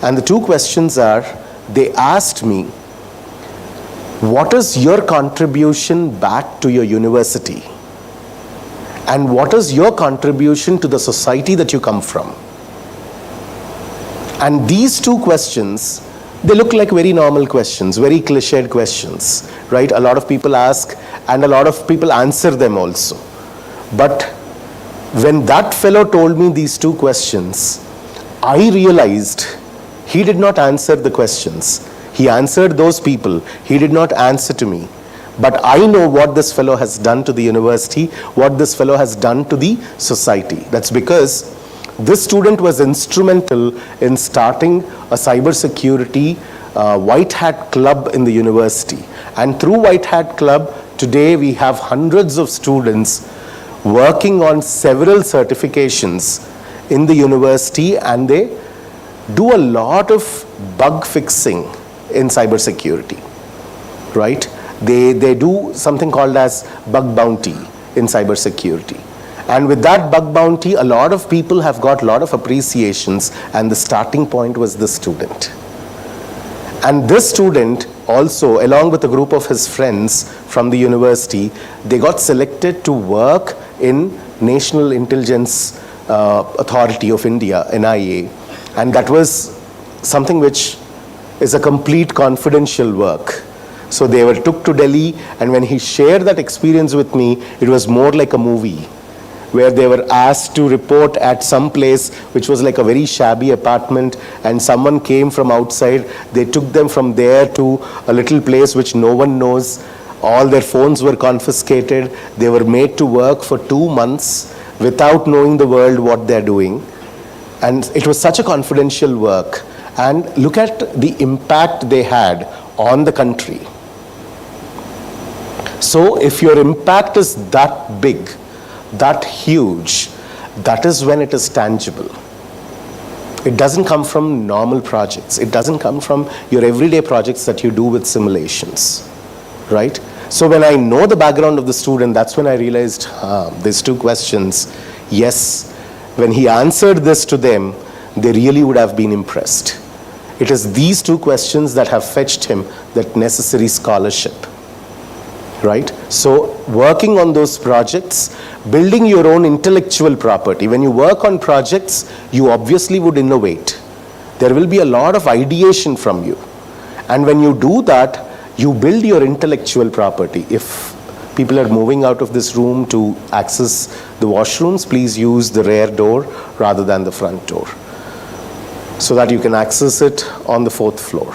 [SPEAKER 13] And the 2 questions are, they asked me, what is your contribution back to your university? And what is your contribution to the society that you come from? And these 2 questions, they look like very normal questions, very cliched questions, right? A lot of people ask, and a lot of people answer them also. But when that fellow told me these 2 questions, I realized he did not answer the questions. He answered those people. He did not answer to me. But I know what this fellow has done to the university, what this fellow has done to the society. That's because this student was instrumental in starting a cybersecurity white hat club in the university. And through White Hat Club, today we have hundreds of students working on several certifications in the university, and they do a lot of bug fixing in cybersecurity, right? They do something called as bug bounty in cybersecurity. And with that bug bounty, a lot of people have got a lot of appreciations, and the starting point was this student. And this student also, along with a group of his friends from the university, they got selected to work in National Intelligence Authority of India, NIA. And that was something which is a complete confidential work. So they were took to Delhi, and when he shared that experience with me, it was more like a movie, where they were asked to report at some place which was like a very shabby apartment, and someone came from outside. They took them from there to a little place which no one knows. All their phones were confiscated. They were made to work for 2 months without knowing the world what they're doing. And it was such a confidential work. And look at the impact they had on the country. So if your impact is that big, that huge, that is when it is tangible. It doesn't come from normal projects. It doesn't come from your everyday projects that you do with simulations, right? So when I know the background of the student, that's when I realized, these 2 questions, yes, when he answered this to them, they really would have been impressed. It is these 2 questions that have fetched him that necessary scholarship, right? So working on those projects, building your own intellectual property. When you work on projects, you obviously would innovate. There will be a lot of ideation from you. And when you do that, you build your intellectual property. If people are moving out of this room to access the washrooms, please use the rear door rather than the front door, so that you can access it on the 4th floor.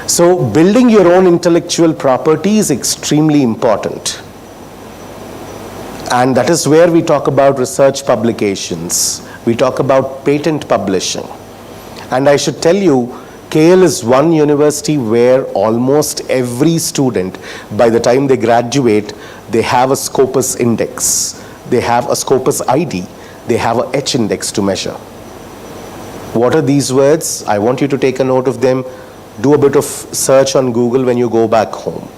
[SPEAKER 13] So building your own intellectual property is extremely important. And that is where we talk about research publications. We talk about patent publishing. And I should tell you, KL is one university where almost every student, by the time they graduate, they have a Scopus index. They have a Scopus ID. They have a H index to measure. What are these words? I want you to take a note of them. Do a bit of search on Google when you go back home,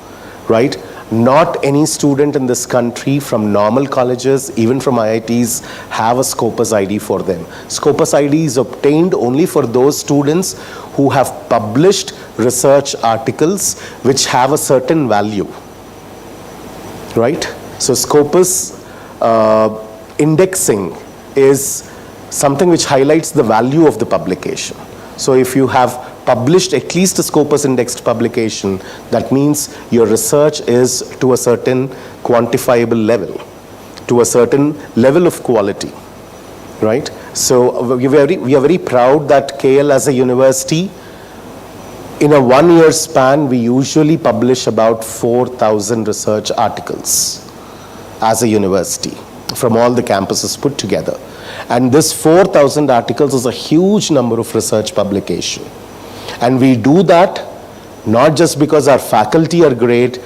[SPEAKER 13] right? Not any student in this country from normal colleges, even from IITs, have a Scopus ID for them. Scopus ID is obtained only for those students who have published research articles which have a certain value, right? So Scopus indexing is something which highlights the value of the publication. So if you have published at least a Scopus indexed publication, that means your research is to a certain quantifiable level, to a certain level of quality, right? So we are very proud that KL as a university, in a 1-year span, we usually publish about 4,000 research articles as a university. from all the campuses put together. And this 4,000 articles is a huge number of research publication. And we do that not just because our faculty are great,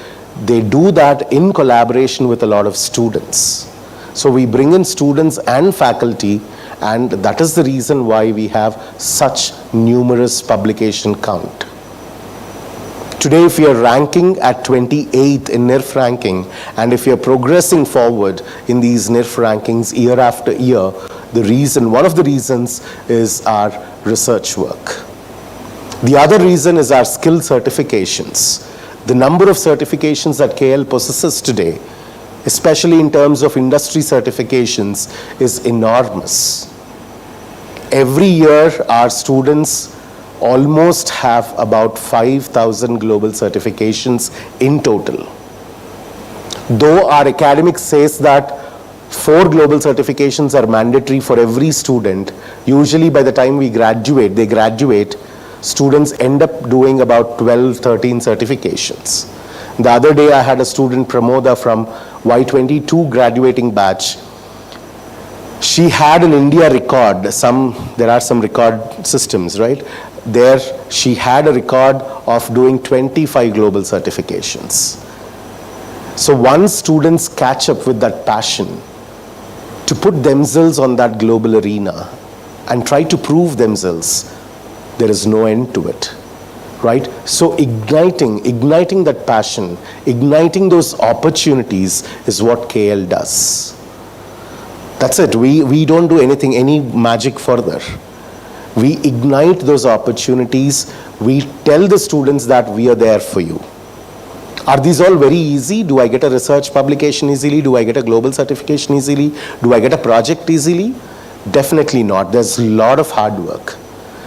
[SPEAKER 13] they do that in collaboration with a lot of students. So we bring in students and faculty, and that is the reason why we have such numerous publication count. Today, if you're ranking at 28th in NIRF ranking, and if you're progressing forward in these NIRF rankings year after year, one of the reasons is our research work. The other reason is our skill certifications. The number of certifications that KL possesses today, especially in terms of industry certifications, is enormous. Every year, our students almost have about 5,000 global certifications in total. Though our academics says that 4 global certifications are mandatory for every student, usually by the time they graduate, students end up doing about 12, 13 certifications. The other day I had a student, Pramoda, from Y22 graduating batch. She had an India record, there are some record systems, right? There she had a record of doing 25 global certifications. So once students catch up with that passion to put themselves on that global arena and try to prove themselves, there is no end to it, right? So igniting that passion, igniting those opportunities is what KL does. That's it. We don't do any magic further. We ignite those opportunities. We tell the students that we are there for you. Are these all very easy? Do I get a research publication easily? Do I get a global certification easily? Do I get a project easily? Definitely not. There's a lot of hard work.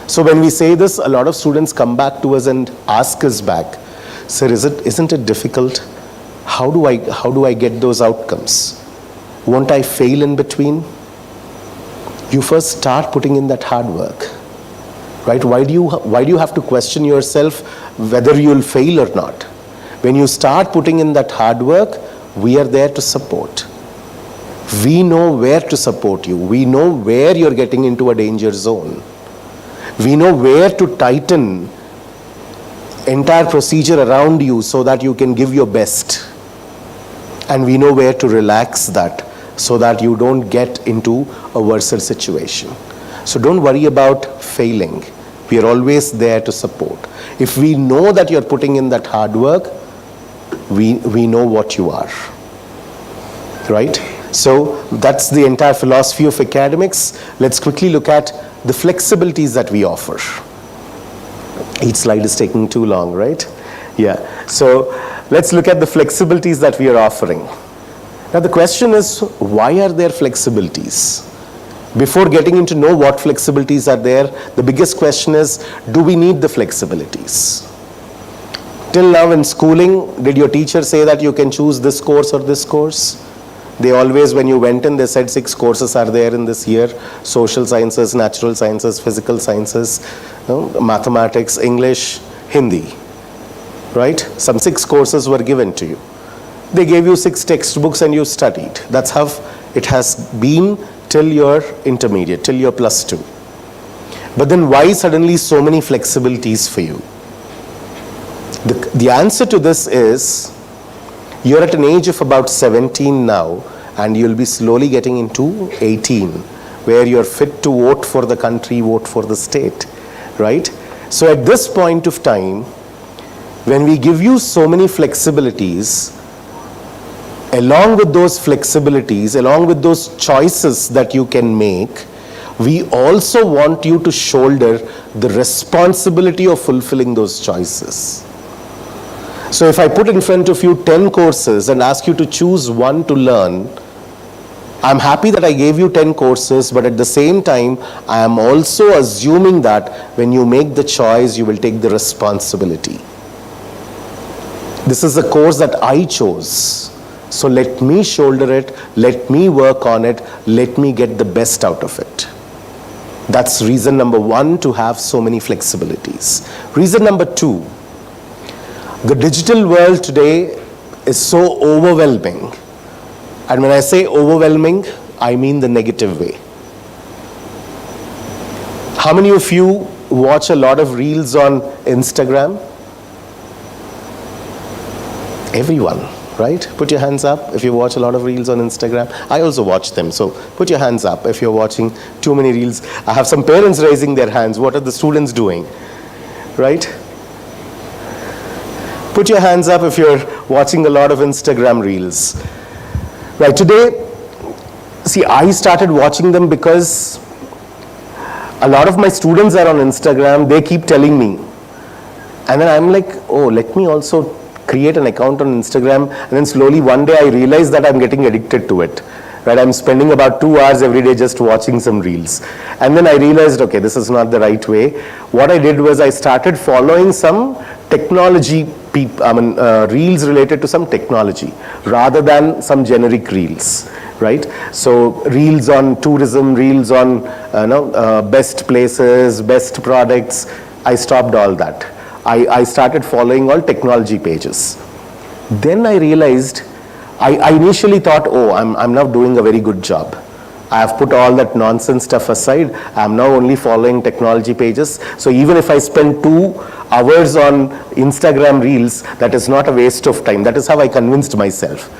[SPEAKER 13] So when we say this, a lot of students come back to us and ask us back, sir, isn't it difficult? How do I get those outcomes? Won't I fail in between? You first start putting in that hard work, right? Why do you have to question yourself whether you'll fail or not? When you start putting in that hard work, we are there to support. We know where to support you. We know where you're getting into a danger zone. We know where to tighten entire procedure around you so that you can give your best. And we know where to relax that so that you don't get into a worse situation. So don't worry about failing. We are always there to support. If we know that you're putting in that hard work, we know what you are, right? So that's the entire philosophy of academics. Let's quickly look at the flexibilities that we offer. Each slide is taking too long, right? Yeah. So let's look at the flexibilities that we are offering. Now the question is, why are there flexibilities? Before getting into know what flexibilities are there, the biggest question is, do we need the flexibilities? Till now in schooling, did your teacher say that you can choose this course or this course? They always, when you went in, they said 6 courses are there in this year: social sciences, natural sciences, physical sciences, mathematics, English, Hindi, right? Some 6 courses were given to you. They gave you 6 textbooks and you studied. That's how it has been till your intermediate, till your +2. But then why suddenly so many flexibilities for you? The answer to this is, you're at an age of about 17 now, and you'll be slowly getting into 18, where you're fit to vote for the country, vote for the state, right? So at this point of time, when we give you so many flexibilities, along with those flexibilities, along with those choices that you can make, we also want you to shoulder the responsibility of fulfilling those choices. So if I put in front of you 10 courses and ask you to choose one to learn, I'm happy that I gave you 10 courses, but at the same time, I am also assuming that when you make the choice, you will take the responsibility. This is a course that I chose. So let me shoulder it, let me work on it, let me get the best out of it. That's reason number 1 to have so many flexibilities. Reason number 2, the digital world today is so overwhelming. And when I say overwhelming, I mean the negative way. How many of you watch a lot of reels on Instagram? Everyone, right? Put your hands up if you watch a lot of reels on Instagram. I also watch them, so put your hands up if you're watching too many reels. I have some parents raising their hands. What are the students doing? Right? Put your hands up if you're watching a lot of Instagram reels. Right, today, see, I started watching them because a lot of my students are on Instagram. They keep telling me. And then I'm like, oh, let me also create an account on Instagram. And then slowly one day I realized that I'm getting addicted to it. Right, I'm spending about 2 hours every day just watching some reels. And then I realized, okay, this is not the right way. What I did was I started following some technology reels related to some technology rather than some generic reels, right? So reels on tourism, reels on best places, best products. I stopped all that. I started following all technology pages. Then I realized, I initially thought, oh, I'm now doing a very good job. I have put all that nonsense stuff aside. I'm now only following technology pages. So even if I spend 2 hours on Instagram reels, that is not a waste of time. That is how I convinced myself.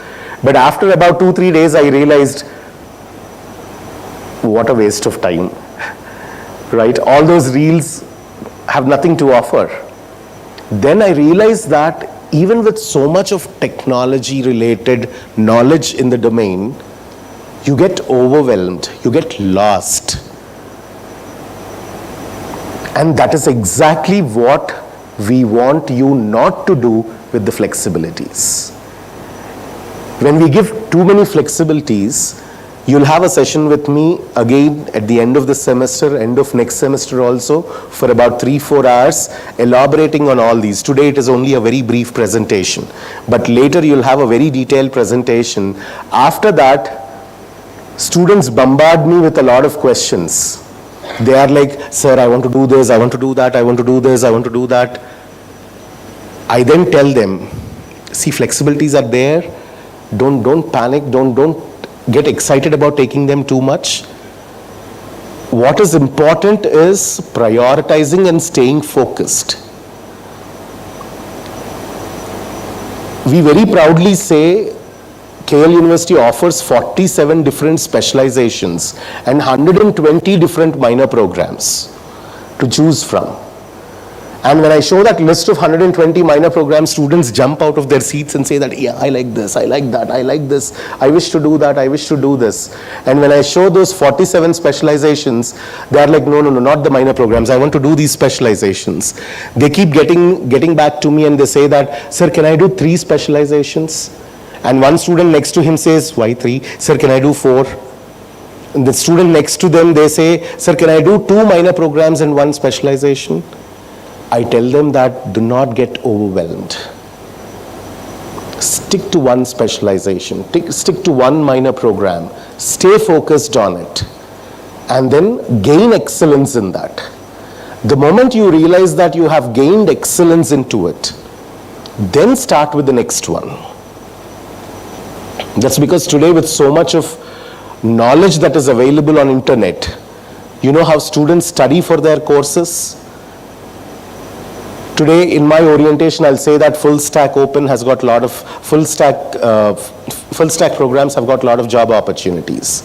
[SPEAKER 13] But after about 2-3 days, I realized, what a waste of time, right? All those reels have nothing to offer. Then I realized that even with so much of technology related knowledge in the domain, you get overwhelmed, you get lost. And that is exactly what we want you not to do with the flexibilities. When we give too many flexibilities, you'll have a session with me again at the end of the semester, end of next semester also, for about 3-4 hours, elaborating on all these. Today it is only a very brief presentation, but later you'll have a very detailed presentation. After that, students bombard me with a lot of questions. They are like, sir, I want to do this, I want to do that, I want to do this, I want to do that. I then tell them, see, flexibilities are there. Don't panic, don't get excited about taking them too much. What is important is prioritizing and staying focused. We very proudly say KL University offers 47 different specializations and 120 different minor programs to choose from. And when I show that list of 120 minor programs, students jump out of their seats and say that, yeah, I like this, I like that, I like this, I wish to do that, I wish to do this. And when I show those 47 specializations, they are like, no, not the minor programs, I want to do these specializations. They keep getting back to me and they say that, sir, can I do 3 specializations? And one student next to him says, why 3? Sir, can I do 4? And the student next to them, they say, sir, can I do 2 minor programs and 1 specialization? I tell them that do not get overwhelmed. Stick to 1 specialization, stick to 1 minor program, stay focused on it, and then gain excellence in that. The moment you realize that you have gained excellence into it, then start with the next one. That's because today with so much of knowledge that is available on internet, you know how students study for their courses? Today in my orientation, I'll say that Full Stack Open has got a lot of full stack programs have got a lot of job opportunities.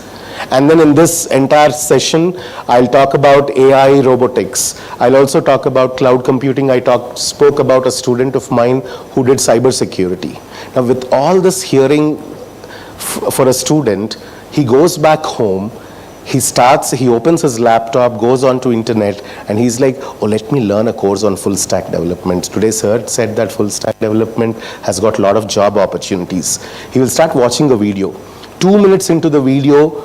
[SPEAKER 13] And then in this entire session, I'll talk about AI robotics. I'll also talk about cloud computing. I spoke about a student of mine who did cybersecurity. Now with all this hearing for a student, he goes back home, he opens his laptop, goes on to internet, and he's like, oh, let me learn a course on full stack development. Today, sir said that full stack development has got a lot of job opportunities. He will start watching a video. 2 minutes into the video,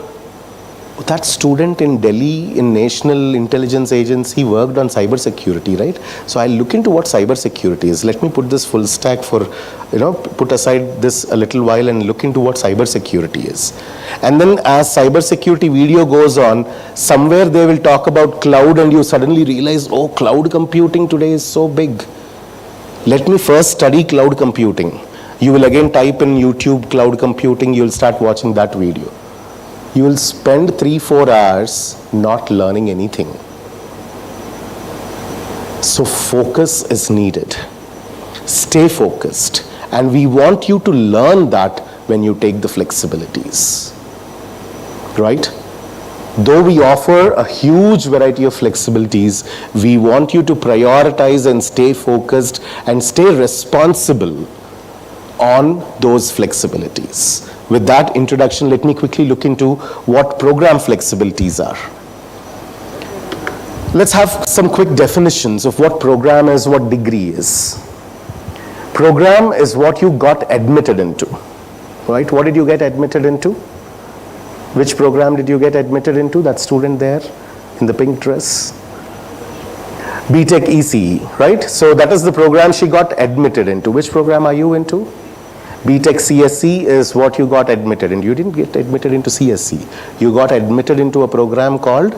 [SPEAKER 13] that student in Delhi, in National Intelligence Agency, worked on cybersecurity, right? So I'll look into what cybersecurity is. Let me put this full stack for, put aside this a little while and look into what cybersecurity is. And then as cybersecurity video goes on, somewhere they will talk about cloud and you suddenly realize, oh, cloud computing today is so big. Let me first study cloud computing. You will again type in YouTube cloud computing, you'll start watching that video. You will spend 3-4 hours not learning anything. So focus is needed. Stay focused. And we want you to learn that when you take the flexibilities. Right? Though we offer a huge variety of flexibilities, we want you to prioritize and stay focused and stay responsible on those flexibilities. With that introduction, let me quickly look into what program flexibilities are. Let's have some quick definitions of what program is, what degree is. Program is what you got admitted into. Right? What did you get admitted into? Which program did you get admitted into? That student there in the pink dress. B.Tech ECE, right? So that is the program she got admitted into. Which program are you into? B.Tech CSE is what you got admitted into. You didn't get admitted into CSE. You got admitted into a program called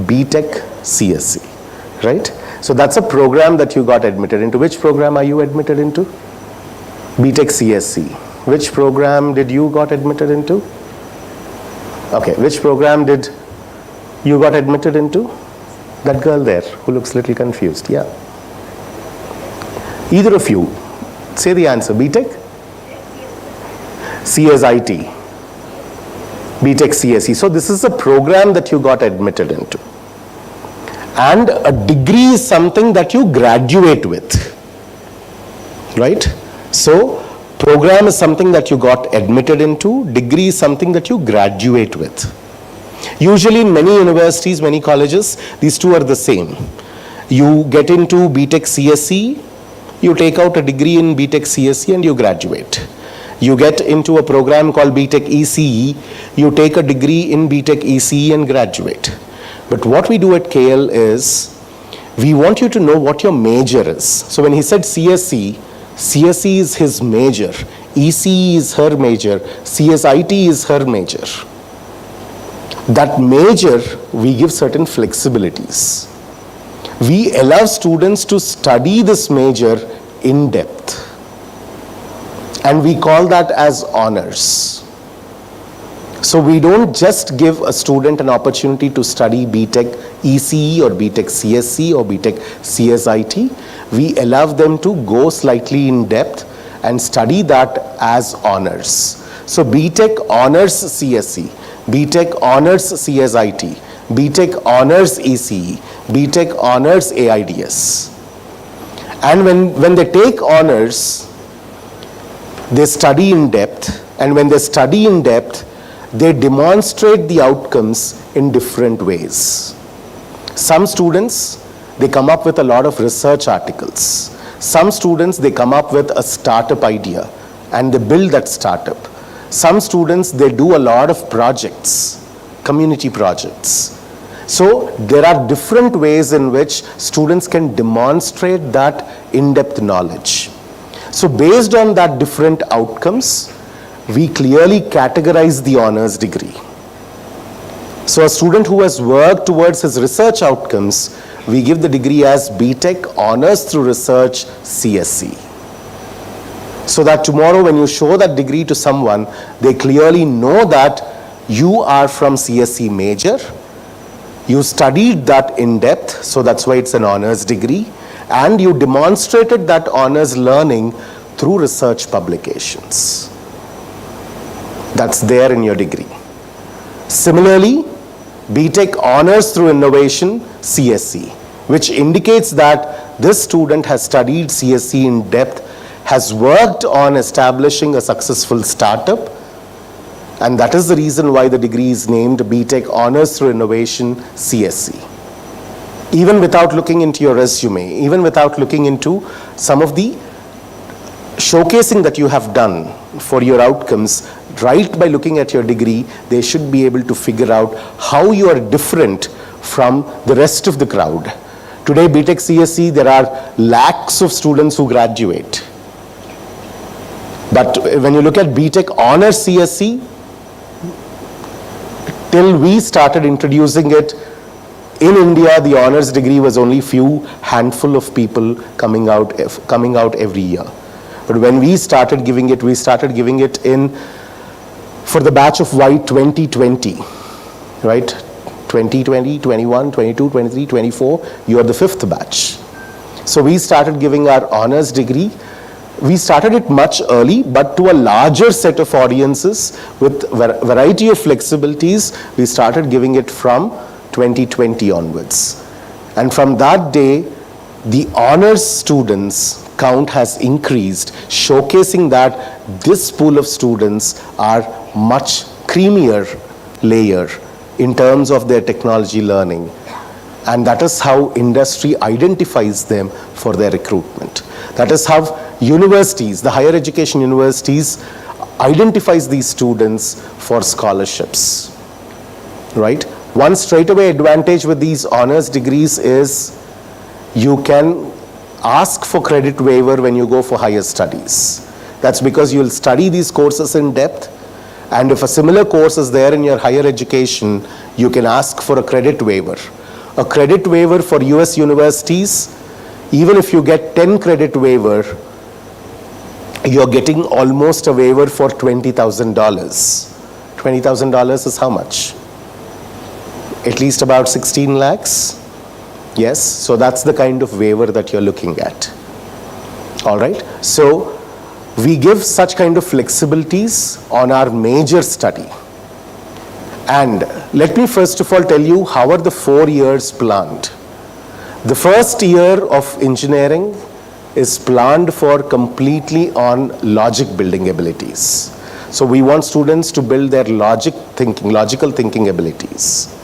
[SPEAKER 13] B.Tech CSE, right? So that's a program that you got admitted into. Which program are you admitted into? B.Tech CSE. Which program did you got admitted into? Okay, which program did you got admitted into? That girl there who looks a little confused. Yeah. Either of you, say the answer. B.Tech? CSIT. B.Tech CSE. So this is a program that you got admitted into. And a degree is something that you graduate with. Right? So program is something that you got admitted into. Degree is something that you graduate with. Usually in many universities, many colleges, these two are the same. You get into B.Tech CSE, you take out a degree in B.Tech CSE and you graduate. You get into a program called B.Tech ECE, you take a degree in B.Tech ECE and graduate. But what we do at KL is, we want you to know what your major is. So when he said CSE, CSE is his major, ECE is her major, CSIT is her major. That major, we give certain flexibilities. We allow students to study this major in depth. And we call that as honors. So we don't just give a student an opportunity to study B.Tech ECE or B.Tech CSE or B.Tech CSIT. We allow them to go slightly in depth and study that as honors. So B.Tech honors CSE, B.Tech honors CSIT, B.Tech honors ECE, B.Tech honors AIDS. And when they take honors, they study in depth, and when they study in depth, they demonstrate the outcomes in different ways. Some students, they come up with a lot of research articles. Some students, they come up with a startup idea and they build that startup. Some students, they do a lot of projects, community projects. So there are different ways in which students can demonstrate that in-depth knowledge. So based on that different outcomes, we clearly categorize the honors degree. So a student who has worked towards his research outcomes, we give the degree as B.Tech Honors through Research CSE. So that tomorrow when you show that degree to someone, they clearly know that you are from CSE major, you studied that in depth, so that's why it's an honors degree, and you demonstrated that honors learning through research publications. That's there in your degree. Similarly, B.Tech Honors through Innovation CSE, which indicates that this student has studied CSE in depth, has worked on establishing a successful startup, and that is the reason why the degree is named B.Tech Honors through Innovation CSE. Even without looking into your resume, even without looking into some of the showcasing that you have done for your outcomes, right by looking at your degree, they should be able to figure out how you are different from the rest of the crowd. Today, B.Tech CSE, there are lakhs of students who graduate. But when you look at B.Tech Honors CSE, till we started introducing it, in India, the honors degree was only few handful of people coming out every year. But when we started giving it in for the batch of Y 2020, right? 2020, 21, 22, 23, 24, you are the 5th batch. So we started giving our honors degree. We started it much early, but to a larger set of audiences with variety of flexibilities, we started giving it from 2020 onwards. And from that day, the honors students count has increased, showcasing that this pool of students are much creamier layer in terms of their technology learning. And that is how industry identifies them for their recruitment. That is how universities, the higher education universities, identifies these students for scholarships, right? One straightaway advantage with these honors degrees is you can ask for credit waiver when you go for higher studies. That's because you'll study these courses in depth, and if a similar course is there in your higher education, you can ask for a credit waiver. A credit waiver for US universities, even if you get 10 credit waiver, you're getting almost a waiver for $20,000. $20,000 is how much? At least about 16 lakhs? Yes, so that's the kind of waiver that you're looking at. All right, so we give such kind of flexibilities on our major study. And let me first of all tell you how are the 4 years planned. The first year of engineering is planned for completely on logic building abilities. So we want students to build their logical thinking abilities.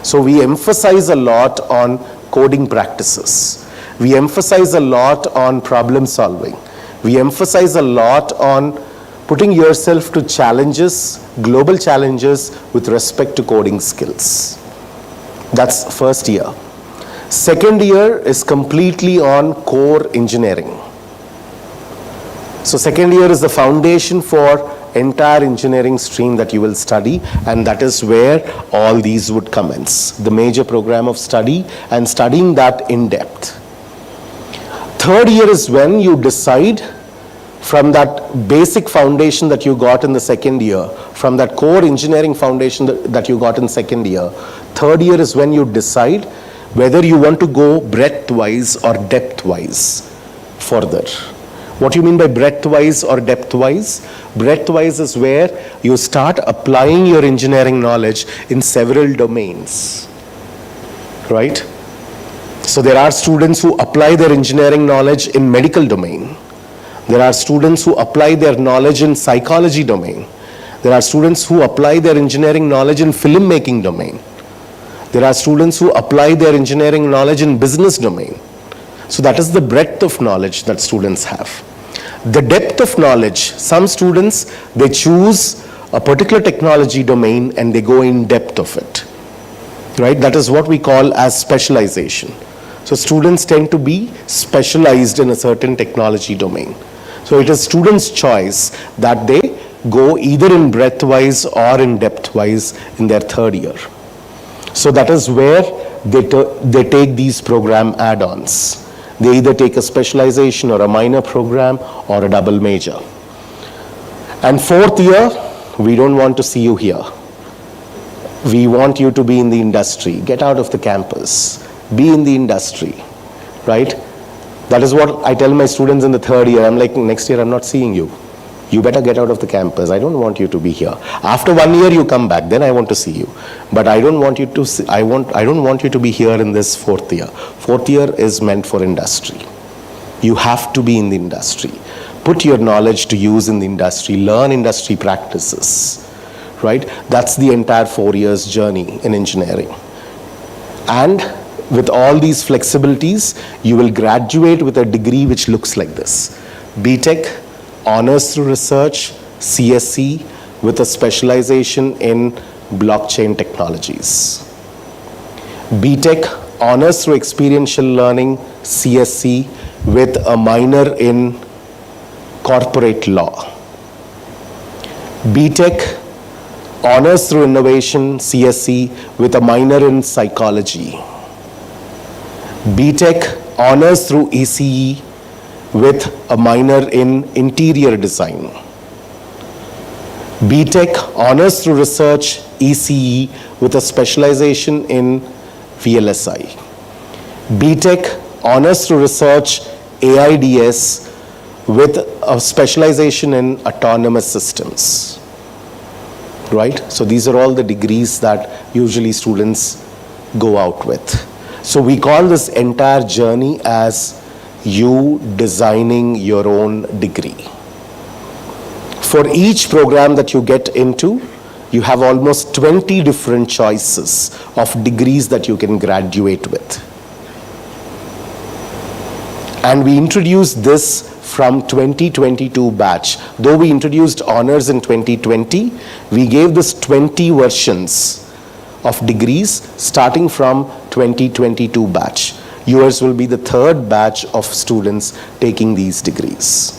[SPEAKER 13] So we emphasize a lot on coding practices. We emphasize a lot on problem solving. We emphasize a lot on putting yourself to challenges, global challenges with respect to coding skills. That's first year. Second year is completely on core engineering. So second year is the foundation for entire engineering stream that you will study, and that is where all these would commence. The major program of study and studying that in depth. Third year is when you decide from that basic foundation that you got in the second year, from that core engineering foundation that you got in second year. Third year is when you decide whether you want to go breadth-wise or depth-wise further. What do you mean by breadth-wise or depth-wise? Breadth-wise is where you start applying your engineering knowledge in several domains, right? So there are students who apply their engineering knowledge in medical domain. There are students who apply their knowledge in psychology domain. There are students who apply their engineering knowledge in filmmaking domain. There are students who apply their engineering knowledge in business domain. So that is the breadth of knowledge that students have. The depth of knowledge, some students, they choose a particular technology domain and they go in depth of it, right? That is what we call as specialization. So students tend to be specialized in a certain technology domain. So it is students' choice that they go either in breadth-wise or in depth-wise in their third year. So that is where they take these program add-ons. They either take a specialization or a minor program or a double major. And fourth year, we don't want to see you here. We want you to be in the industry. Get out of the campus. Be in the industry, right? That is what I tell my students in the third year. I'm like, next year I'm not seeing you. You better get out of the campus. I don't want you to be here. After 1 year you come back, then I want to see you. But I don't want you to see, I don't want you to be here in this fourth year. Fourth year is meant for industry. You have to be in the industry. Put your knowledge to use in the industry. Learn industry practices, right? That's the entire 4 years journey in engineering. And with all these flexibilities, you will graduate with a degree which looks like this. B.Tech, honors through research, CSC, with a specialization in blockchain technologies. B.Tech, honors through experiential learning, CSC, with a minor in corporate law. B.Tech, honors through innovation, CSC, with a minor in psychology. B.Tech, honors through ECE, with a minor in interior design. B.Tech Honors through Research ECE with a specialization in VLSI. B.Tech Honors through Research AIDS with a specialization in autonomous systems. Right? So these are all the degrees that usually students go out with. So we call this entire journey as you designing your own degree. For each program that you get into, you have almost 20 different choices of degrees that you can graduate with. And we introduced this from 2022 batch. Though we introduced honors in 2020, we gave this 20 versions of degrees starting from 2022 batch. Yours will be the third batch of students taking these degrees.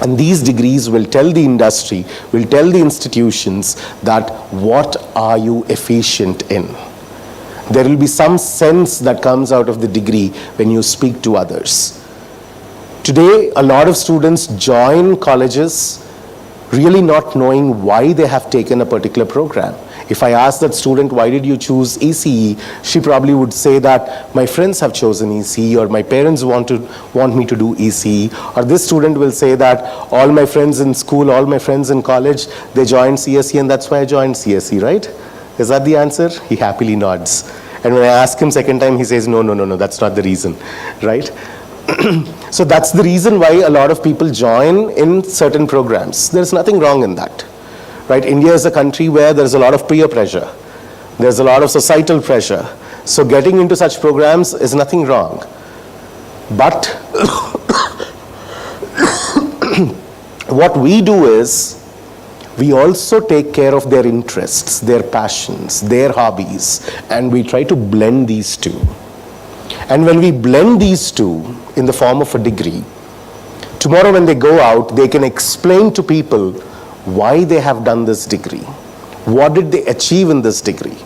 [SPEAKER 13] And these degrees will tell the industry, will tell the institutions that what are you efficient in. There will be some sense that comes out of the degree when you speak to others. Today, a lot of students join colleges really not knowing why they have taken a particular program. If I ask that student, why did you choose ECE? She probably would say that my friends have chosen ECE, or my parents want me to do ECE. Or this student will say that all my friends in school, all my friends in college, they joined CSE and that's why I joined CSE, right? Is that the answer? He happily nods. And when I ask him second time, he says, no, that's not the reason, right? So that's the reason why a lot of people join in certain programs. There's nothing wrong in that, right? India is a country where there's a lot of peer pressure. There's a lot of societal pressure. So getting into such programs is nothing wrong. But what we do is, we also take care of their interests, their passions, their hobbies, and we try to blend these two. And when we blend these two in the form of a degree, tomorrow when they go out, they can explain to people why they have done this degree. What did they achieve in this degree?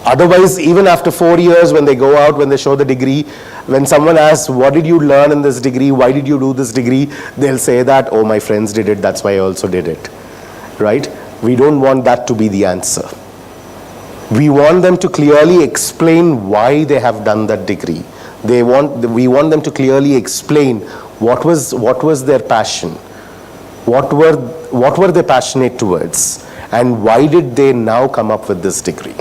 [SPEAKER 13] Otherwise, even after 4 years, when they go out, when they show the degree, when someone asks, what did you learn in this degree? Why did you do this degree? They'll say that, oh, my friends did it, that's why I also did it. Right? We don't want that to be the answer. We want them to clearly explain why they have done that degree. We want them to clearly explain what was their passion, what were they passionate towards, and why did they now come up with this degree.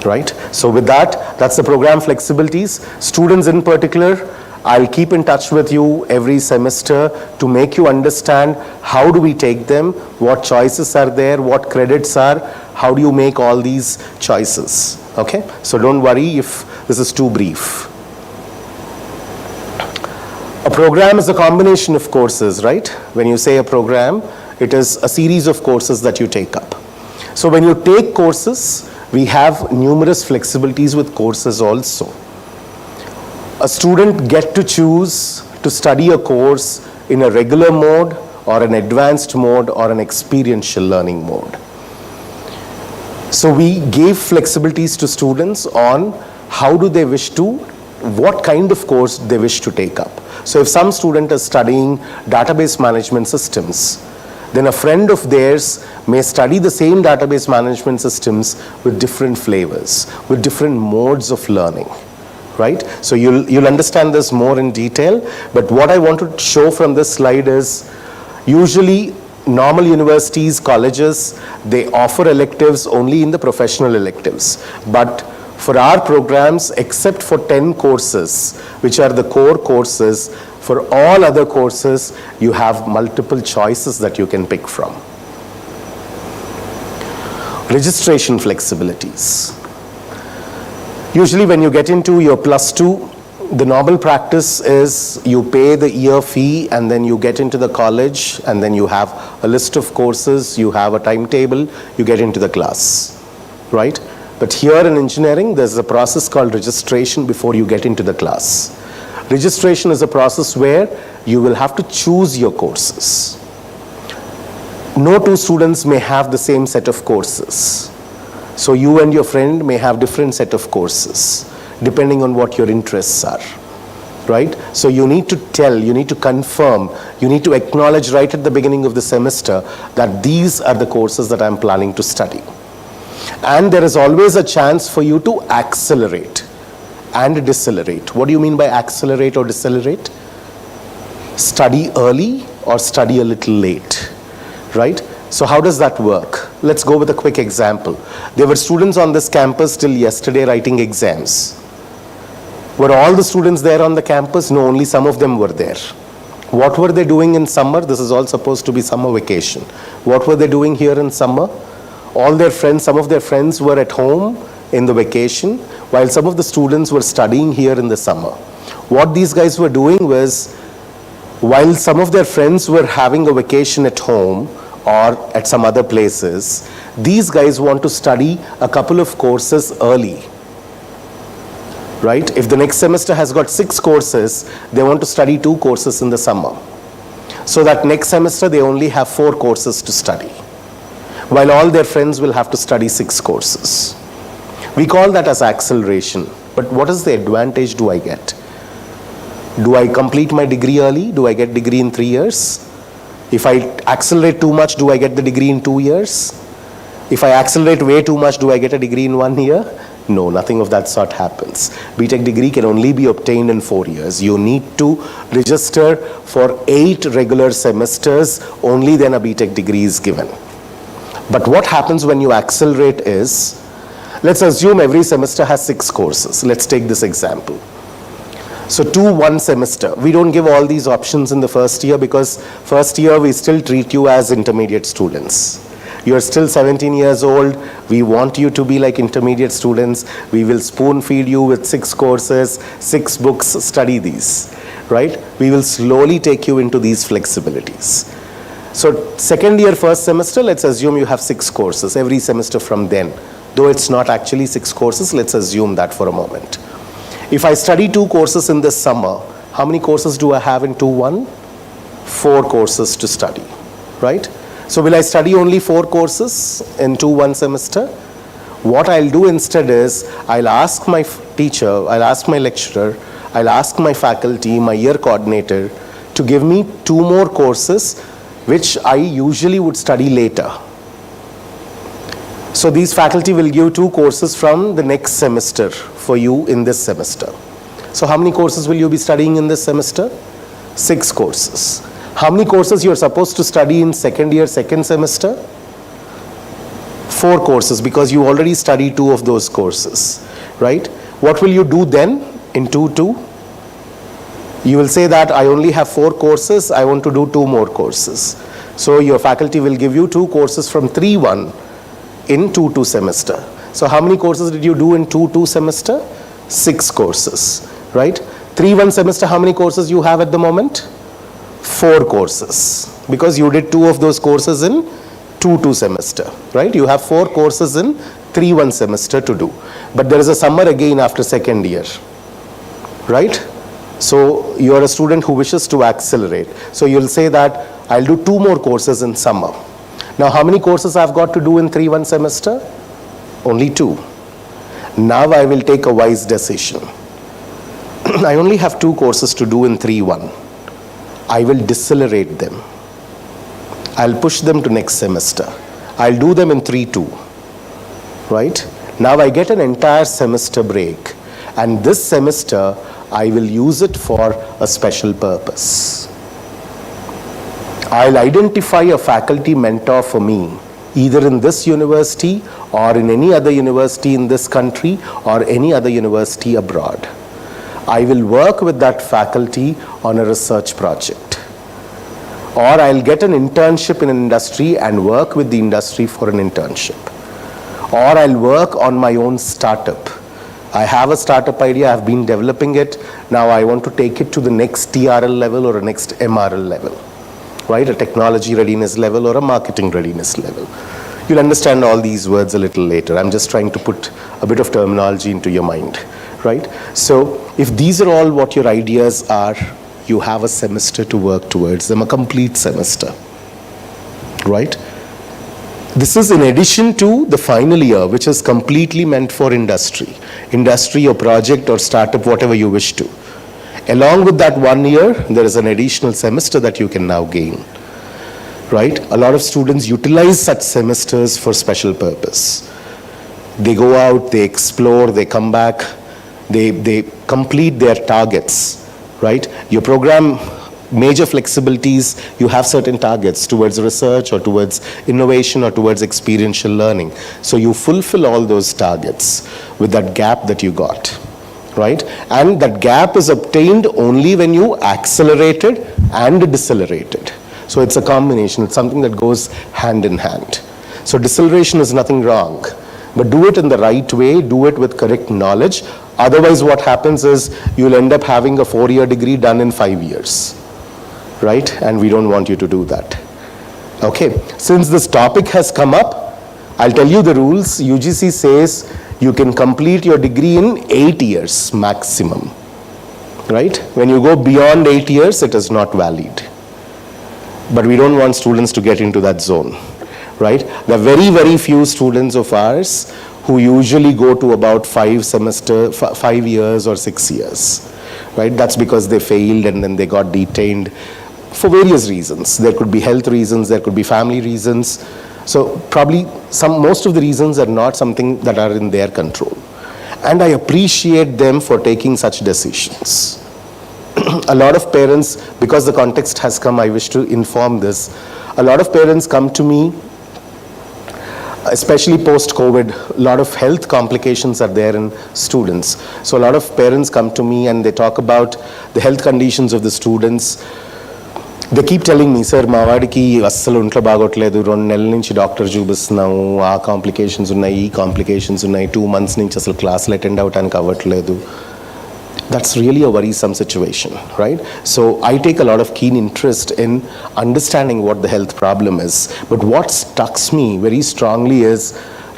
[SPEAKER 13] Right? So with that, that's the program flexibilities. Students in particular, I'll keep in touch with you every semester to make you understand how do we take them, what choices are there, what credits are, how do you make all these choices. Okay? So don't worry if this is too brief. A program is a combination of courses, right? When you say a program, it is a series of courses that you take up. So when you take courses, we have numerous flexibilities with courses also. A student gets to choose to study a course in a regular mode or an advanced mode or an experiential learning mode. So we gave flexibilities to students on how do they wish to, what kind of course they wish to take up. So if some student is studying database management systems, then a friend of theirs may study the same database management systems with different flavors, with different modes of learning. Right? So you'll understand this more in detail, but what I want to show from this slide is usually normal universities, colleges, they offer electives only in the professional electives. But for our programs, except for 10 courses, which are the core courses, for all other courses, you have multiple choices that you can pick from. Registration flexibilities. Usually when you get into your +2, the normal practice is you pay the year fee and then you get into the college and then you have a list of courses, you have a timetable, you get into the class, right? But here in engineering, there's a process called registration before you get into the class. Registration is a process where you will have to choose your courses. No two students may have the same set of courses. So you and your friend may have different set of courses, depending on what your interests are, right? So you need to tell, you need to confirm, you need to acknowledge right at the beginning of the semester that these are the courses that I'm planning to study. And there is always a chance for you to accelerate and decelerate. What do you mean by accelerate or decelerate? Study early or study a little late, right? So how does that work? Let's go with a quick example. There were students on this campus till yesterday writing exams. Were all the students there on the campus? No, only some of them were there. What were they doing in summer? This is all supposed to be summer vacation. What were they doing here in summer? All their friends, some of their friends were at home in the vacation, while some of the students were studying here in the summer. What these guys were doing was, while some of their friends were having a vacation at home or at some other places, these guys want to study a couple of courses early. Right? If the next semester has got 6 courses, they want to study 2 courses in the summer. So that next semester they only have 4 courses to study, while all their friends will have to study 6 courses. We call that as acceleration. But what is the advantage do I get? Do I complete my degree early? Do I get degree in 3 years? If I accelerate too much, do I get the degree in 2 years? If I accelerate way too much, do I get a degree in 1 year? No, nothing of that sort happens. B.Tech degree can only be obtained in 4 years. You need to register for 8 regular semesters, only then a B.Tech degree is given. But what happens when you accelerate is, let's assume every semester has 6 courses. Let's take this example. So 2 1 semester. We don't give all these options in the first year because first year we still treat you as intermediate students. You're still 17 years old. We want you to be like intermediate students. We will spoon feed you with 6 courses, 6 books, study these, right? We will slowly take you into these flexibilities. So second year, first semester, let's assume you have 6 courses every semester from then. Though it's not actually 6 courses, let's assume that for a moment. If I study 2 courses in this summer, how many courses do I have in 2-1? 4 courses to study, right? So will I study only 4 courses in 2-1 semester? What I'll do instead is, I'll ask my teacher, I'll ask my lecturer, I'll ask my faculty, my year coordinator to give me 2 more courses which I usually would study later. So these faculty will give 2 courses from the next semester for you in this semester. So how many courses will you be studying in this semester? 6 courses. How many courses you are supposed to study in second year, second semester? 4 courses, because you already studied 2 of those courses, right? What will you do then in 2-2? You will say that I only have 4 courses, I want to do 2 more courses. So your faculty will give you 2 courses from 3-1 in 2-2 semester. So how many courses did you do in 2-2 semester? 6 courses, right? 3-1 semester, how many courses you have at the moment? 4 courses, because you did 2 of those courses in 2-2 semester, right? You have 4 courses in 3-1 semester to do. But there is a summer again after second year, right? So you are a student who wishes to accelerate. So you'll say that I'll do 2 more courses in summer. Now how many courses I've got to do in 3-1 semester? Only 2. Now I will take a wise decision. I only have 2 courses to do in 3-1. I will decelerate them. I'll push them to next semester. I'll do them in 3-2, right? Now I get an entire semester break, and this semester I will use it for a special purpose. I'll identify a faculty mentor for me, either in this university or in any other university in this country or any other university abroad. I will work with that faculty on a research project. Or I'll get an internship in an industry and work with the industry for an internship. Or I'll work on my own startup. I have a startup idea, I've been developing it. Now I want to take it to the next TRL level or a next MRL level, right? A technology readiness level or a marketing readiness level. You'll understand all these words a little later. I'm just trying to put a bit of terminology into your mind, right? So if these are all what your ideas are, you have a semester to work towards them, a complete semester, right? This is in addition to the final year, which is completely meant for industry or project or startup, whatever you wish to. Along with that 1 year, there is an additional semester that you can now gain. Right? A lot of students utilize such semesters for special purpose. They go out, they explore, they come back, they complete their targets, right? Your program, major flexibilities, you have certain targets towards research or towards innovation or towards experiential learning. So you fulfill all those targets with that gap that you got, right? And that gap is obtained only when you accelerated and decelerated. So it's a combination, it's something that goes hand in hand. So deceleration is nothing wrong, but do it in the right way, do it with correct knowledge. Otherwise what happens is you'll end up having a 4-year degree done in 5 years, right? And we don't want you to do that. Okay, since this topic has come up, I'll tell you the rules. UGC says you can complete your degree in 8 years maximum, right? When you go beyond 8 years, it is not valid. But we don't want students to get into that zone, right? There are very, very few students of ours who usually go to about 5 years or 6 years, right? That's because they failed and then they got detained for various reasons. There could be health reasons, there could be family reasons. So probably most of the reasons are not something that are in their control. And I appreciate them for taking such decisions. A lot of parents, because the context has come, I wish to inform this. A lot of parents come to me, especially post-COVID, a lot of health complications are there in students. So a lot of parents come to me and they talk about the health conditions of the students. They keep telling me, sir, మా వాడికి అస్సలు ఒంట్లో బాగోట్లేదు, 2 నెలల నుంచి doctor చూపిస్తున్నాము, ఆ complications ఉన్నాయి, ఈ కాంప్లికేషన్స్ ఉన్నాయి, 2 months నుంచి అసలు క్లాసులు అటెండ్ అవ్వడానికి అవ్వట్లేదు. That's really a worrisome situation, right? So I take a lot of keen interest in understanding what the health problem is. But what struck me very strongly is,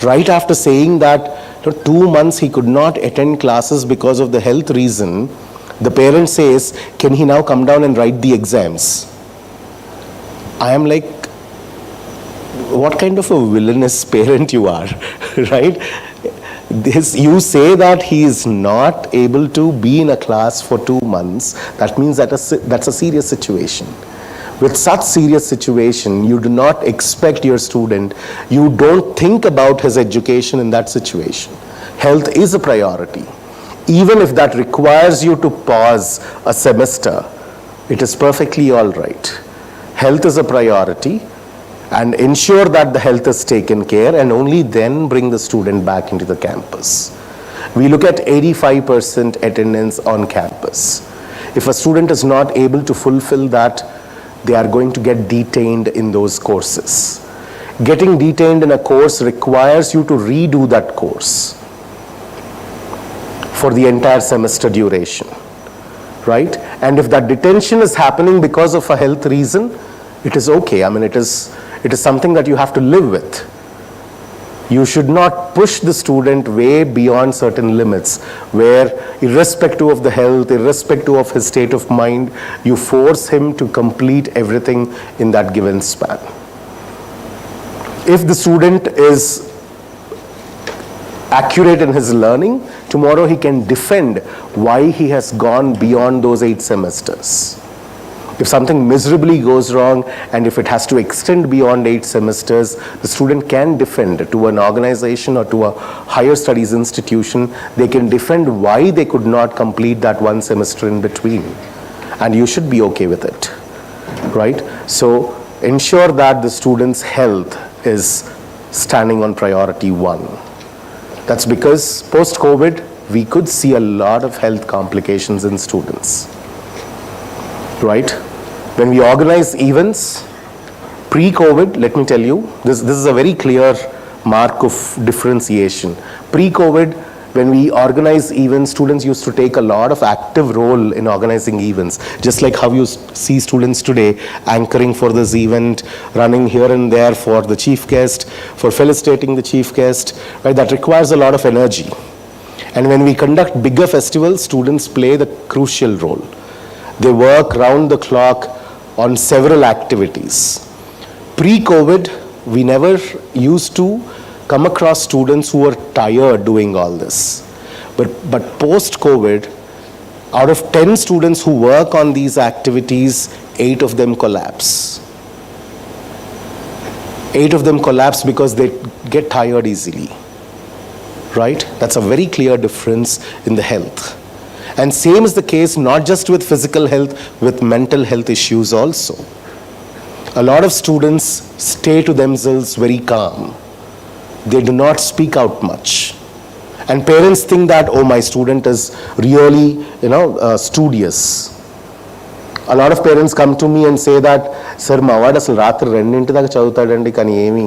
[SPEAKER 13] right after saying that 2 months he could not attend classes because of the health reason, the parent says, can he now come down and write the exams? I am like, what kind of a villainous parent you are, right? You say that he is not able to be in a class for 2 months. That means that that's a serious situation. With such serious situation, you do not expect your student, you don't think about his education in that situation. Health is a priority. Even if that requires you to pause a semester, it is perfectly all right. Health is a priority. And ensure that the health is taken care, and only then bring the student back into the campus. We look at 85% attendance on campus. If a student is not able to fulfill that, they are going to get detained in those courses. Getting detained in a course requires you to redo that course for the entire semester duration, right? And if that detention is happening because of a health reason, it is okay. I mean, it is something that you have to live with. You should not push the student way beyond certain limits, where irrespective of the health, irrespective of his state of mind, you force him to complete everything in that given span. If the student is accurate in his learning, tomorrow he can defend why he has gone beyond those 8 semesters. If something miserably goes wrong and if it has to extend beyond 8 semesters, the student can defend to an organization or to a higher studies institution. They can defend why they could not complete that 1 semester in between. And you should be okay with it, right? So ensure that the student's health is standing on priority 1. That's because post-COVID, we could see a lot of health complications in students. Right? When we organize events, pre-COVID, let me tell you, this is a very clear mark of differentiation. Pre-COVID, when we organize events, students used to take a lot of active role in organizing events. Just like how you see students today anchoring for this event, running here and there for the chief guest, for felicitating the chief guest, right? That requires a lot of energy. And when we conduct bigger festivals, students play the crucial role. They work round the clock on several activities. Pre-COVID, we never used to come across students who were tired doing all this. But post-COVID, Out of 10 students who work on these activities, 8 of them collapse. 8 of them collapse because they get tired easily. Right? That's a very clear difference in the health. And same is the case not just with physical health, with mental health issues also. A lot of students stay to themselves very calm. They do not speak out much. And parents think that, oh, my student is really, studious. A lot of parents come to me and say that, sir, మా వాడు అసలు రాత్రి 2 దాకా చదువుతాడండి కానీ ఏమీ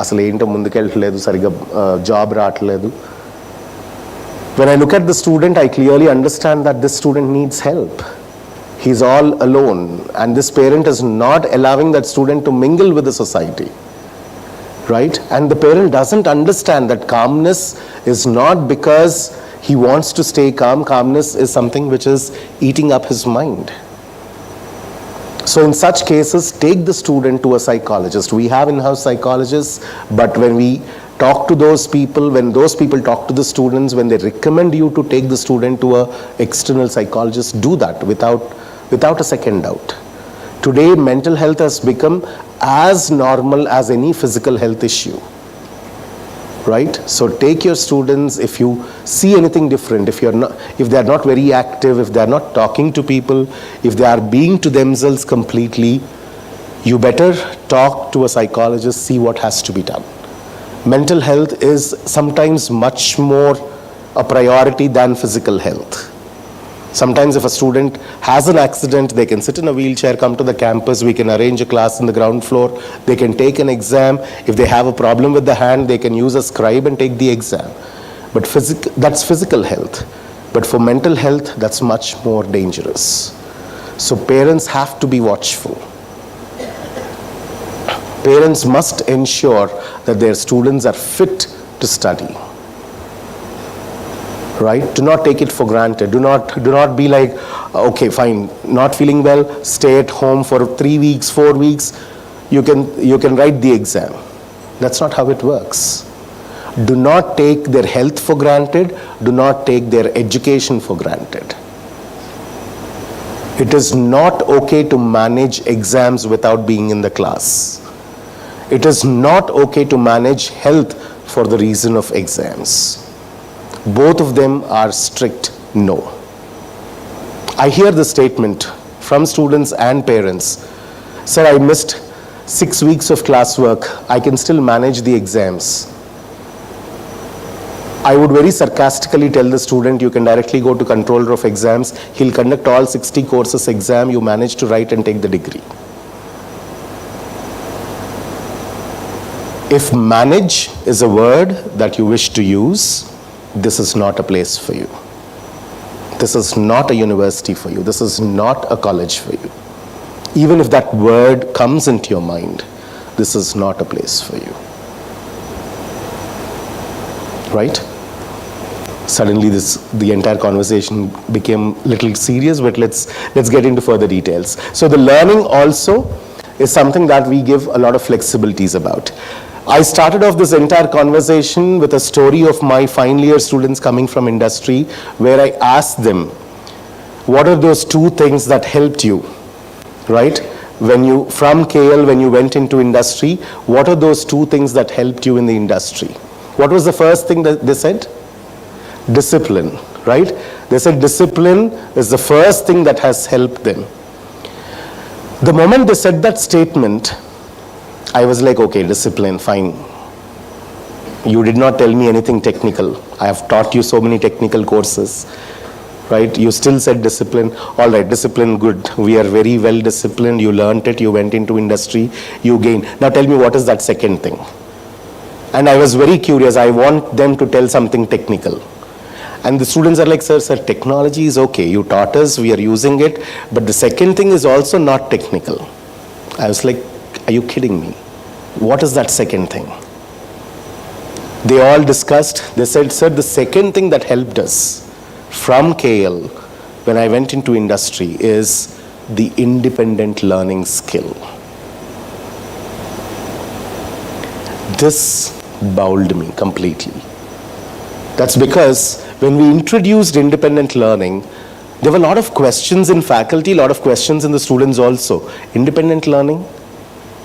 [SPEAKER 13] అసలు ఏంటో ముందుకెళ్ళట్లేదు సరిగ్గా జాబ్ రావట్లేదు. When I look at the student, I clearly understand that this student needs help. He's all alone, and this parent is not allowing that student to mingle with the society. Right? And the parent doesn't understand that calmness is not because he wants to stay calm. Calmness is something which is eating up his mind. So in such cases, take the student to a psychologist. We have in-house psychologists, but when we talk to those people, when those people talk to the students, when they recommend you to take the student to a external psychologist, do that without a second doubt. Today, mental health has become as normal as any physical health issue. Right? So take your students. If you see anything different, if they are not very active, if they are not talking to people, if they are being to themselves completely, you better talk to a psychologist, see what has to be done. Mental health is sometimes much more a priority than physical health. Sometimes if a student has an accident, they can sit in a wheelchair, come to the campus, we can arrange a class in the ground floor, they can take an exam. If they have a problem with the hand, they can use a scribe and take the exam. But that's physical health. But for mental health, that's much more dangerous. So parents have to be watchful. Parents must ensure that their students are fit to study. Right? Do not take it for granted. Do not be like, okay, fine, not feeling well, stay at home for 3 weeks, 4 weeks, you can write the exam. That's not how it works. Do not take their health for granted. Do not take their education for granted. It is not okay to manage exams without being in the class. It is not okay to manage health for the reason of exams. Both of them are strict no. I hear the statement from students and parents, sir, I missed 6 weeks of classwork, I can still manage the exams. I would very sarcastically tell the student, you can directly go to controller of exams, he'll conduct all 60 courses exam, you manage to write and take the degree. If manage is a word that you wish to use, this is not a place for you. This is not a university for you. This is not a college for you. Even if that word comes into your mind, this is not a place for you. Right? Suddenly the entire conversation became a little serious, but let's get into further details. So the learning also is something that we give a lot of flexibilities about. I started off this entire conversation with a story of my final year students coming from industry, where I asked them, what are those 2 things that helped you, right? From KL, when you went into industry, what are those 2 things that helped you in the industry? What was the first thing that they said? Discipline, right? They said discipline is the first thing that has helped them. The moment they said that statement, I was like, okay, discipline, fine. You did not tell me anything technical. I have taught you so many technical courses, right? You still said discipline. All right, discipline, good. We are very well disciplined. You learned it. You went into industry. You gained. Now tell me, what is that second thing? And I was very curious. I want them to tell something technical. And the students are like, sir, technology is okay. You taught us. We are using it. But the second thing is also not technical. I was like, are you kidding me? What is that second thing? They all discussed. They said, sir, the second thing that helped us from KL when I went into industry is the independent learning skill. This bowled me completely. That's because when we introduced independent learning, There were a lot of questions in faculty, a lot of questions in the students also. Independent learning?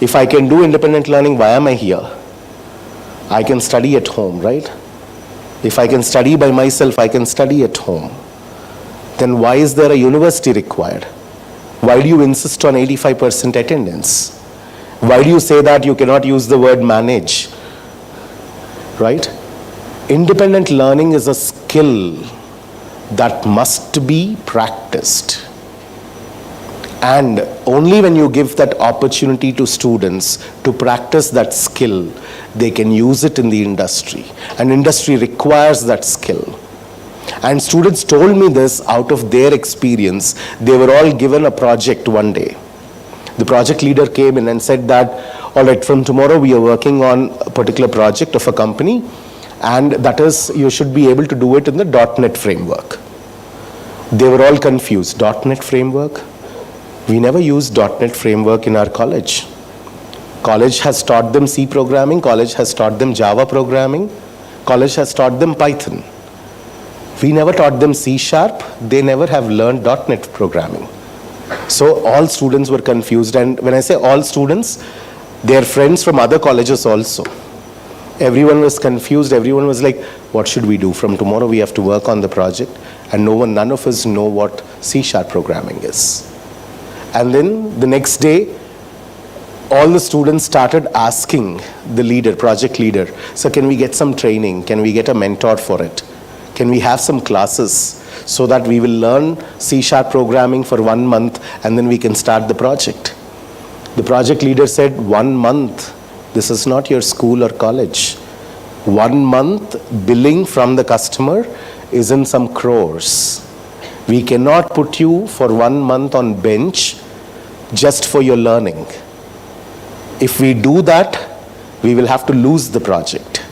[SPEAKER 13] If I can do independent learning, why am I here? I can study at home, right? If I can study by myself, I can study at home. Then why is there a university required? Why do you insist on 85% attendance? Why do you say that you cannot use the word manage? Right? Independent learning is a skill that must be practiced. And only when you give that opportunity to students to practice that skill, they can use it in the industry. And industry requires that skill. And students told me this out of their experience. They were all given a project one day. The project leader came in and said that, all right, from tomorrow we are working on a particular project of a company, and that is, you should be able to do it in the .NET framework. They were all confused. .NET framework? We never used .NET framework in our college. College has taught them C programming, college has taught them Java programming, college has taught them Python. We never taught them C#, they never have learned .NET programming. So all students were confused, and when I say all students, their friends from other colleges also. Everyone was confused, everyone was like, what should we do? From tomorrow we have to work on the project, and none of us know what C# programming is. And then the next day, all the students started asking the leader, project leader, so can we get some training? Can we get a mentor for it? Can we have some classes so that we will learn C# programming for 1 month and then we can start the project? The project leader said, 1 month, this is not your school or college. 1 month billing from the customer is in some crores. We cannot put you for 1 month on bench just for your learning. If we do that, we will have to lose the project.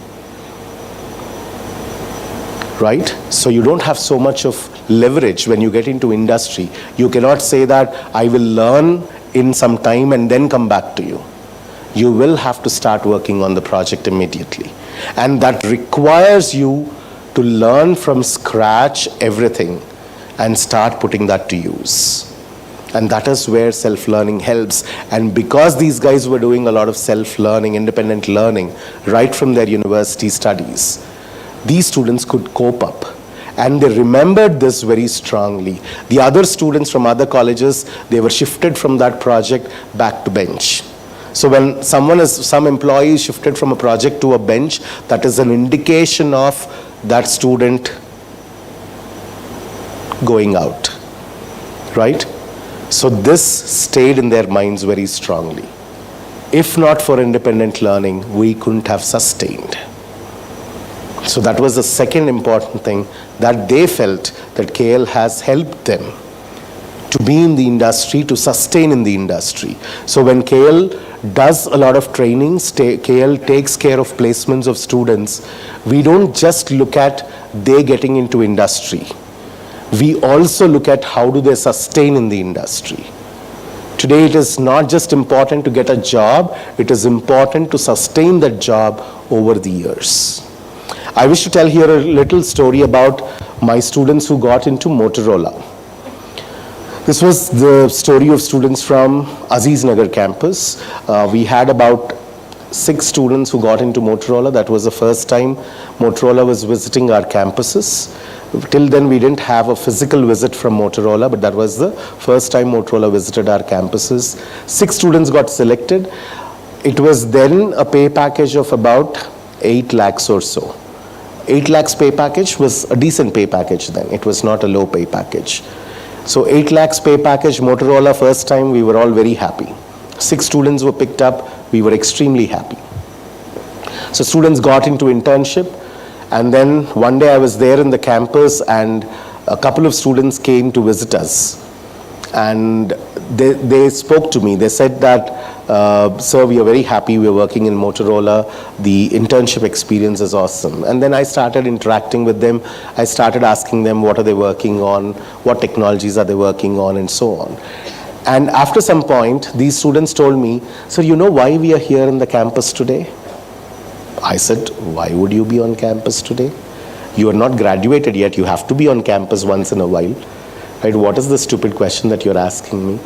[SPEAKER 13] Right? So you don't have so much of leverage when you get into industry. You cannot say that I will learn in some time and then come back to you. You will have to start working on the project immediately. And that requires you to learn from scratch everything and start putting that to use. And that is where self-learning helps. And because these guys were doing a lot of self-learning, independent learning, right from their university studies, these students could cope up. And they remembered this very strongly. The other students from other colleges, they were shifted from that project back to bench. So when some employee is shifted from a project to a bench, that is an indication of that student going out, right? So this stayed in their minds very strongly. If not for independent learning, we couldn't have sustained. So that was the second important thing, that they felt that KL has helped them to be in the industry, to sustain in the industry. So when KL does a lot of trainings, KL takes care of placements of students, we don't just look at they getting into industry. We also look at how do they sustain in the industry. Today it is not just important to get a job, it is important to sustain that job over the years. I wish to tell here a little story about my students who got into Motorola. This was the story of students from Aziznagar campus. We had about 6 students who got into Motorola. That was the first time Motorola was visiting our campuses. Till then we didn't have a physical visit from Motorola, but that was the first time Motorola visited our campuses. 6 students got selected. It was then a pay package of about 8 lakhs or so. 8 lakhs pay package was a decent pay package then. It was not a low pay package. So 8 lakhs pay package, Motorola, first time we were all very happy. 6 students were picked up, we were extremely happy. So students got into internship, and then one day I was there in the campus and a couple of students came to visit us. And they spoke to me. They said that, sir, we are very happy we are working in Motorola. The internship experience is awesome. And then I started interacting with them. I started asking them what are they working on, what technologies are they working on, and so on. And after some point, these students told me, sir, you know why we are here in the campus today? I said, why would you be on campus today? You are not graduated yet. You have to be on campus once in a while. Right? What is the stupid question that you're asking me?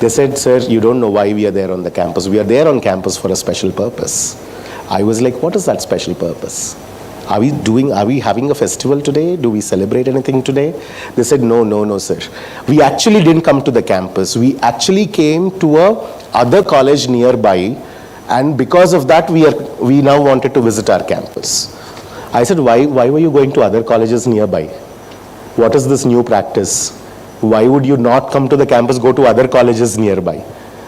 [SPEAKER 13] They said, sir, you don't know why we are there on the campus. We are there on campus for a special purpose. I was like, what is that special purpose? Are we having a festival today? Do we celebrate anything today? They said, no, sir. We actually didn't come to the campus. We actually came to a other college nearby, and because of that, we now wanted to visit our campus. I said, why were you going to other colleges nearby? What is this new practice? Why would you not come to the campus, go to other colleges nearby?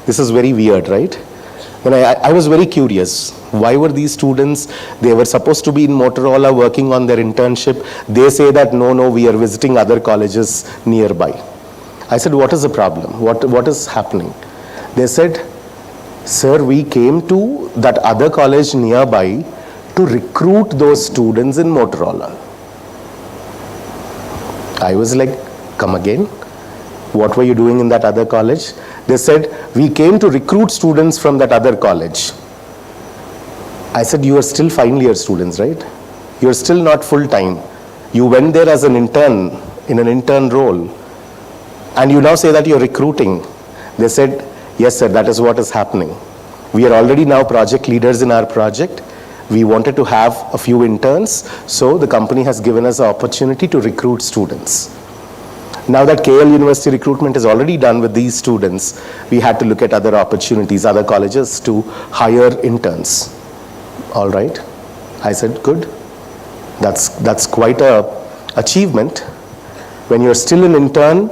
[SPEAKER 13] This is very weird, right? When I was very curious. Why were these students, they were supposed to be in Motorola working on their internship. They say that, no, we are visiting other colleges nearby. I said, what is the problem? What is happening? They said, sir, we came to that other college nearby to recruit those students in Motorola. I was like, come again? What were you doing in that other college? They said, we came to recruit students from that other college. I said, you are still final year students, right? You're still not full time. You went there as an intern, in an intern role. And you now say that you're recruiting. They said, yes, sir, that is what is happening. We are already now project leaders in our project. We wanted to have a few interns, so the company has given us the opportunity to recruit students. Now that KL University recruitment is already done with these students, we had to look at other opportunities, other colleges to hire interns. All right. I said, good. That's quite a achievement. When you're still an intern,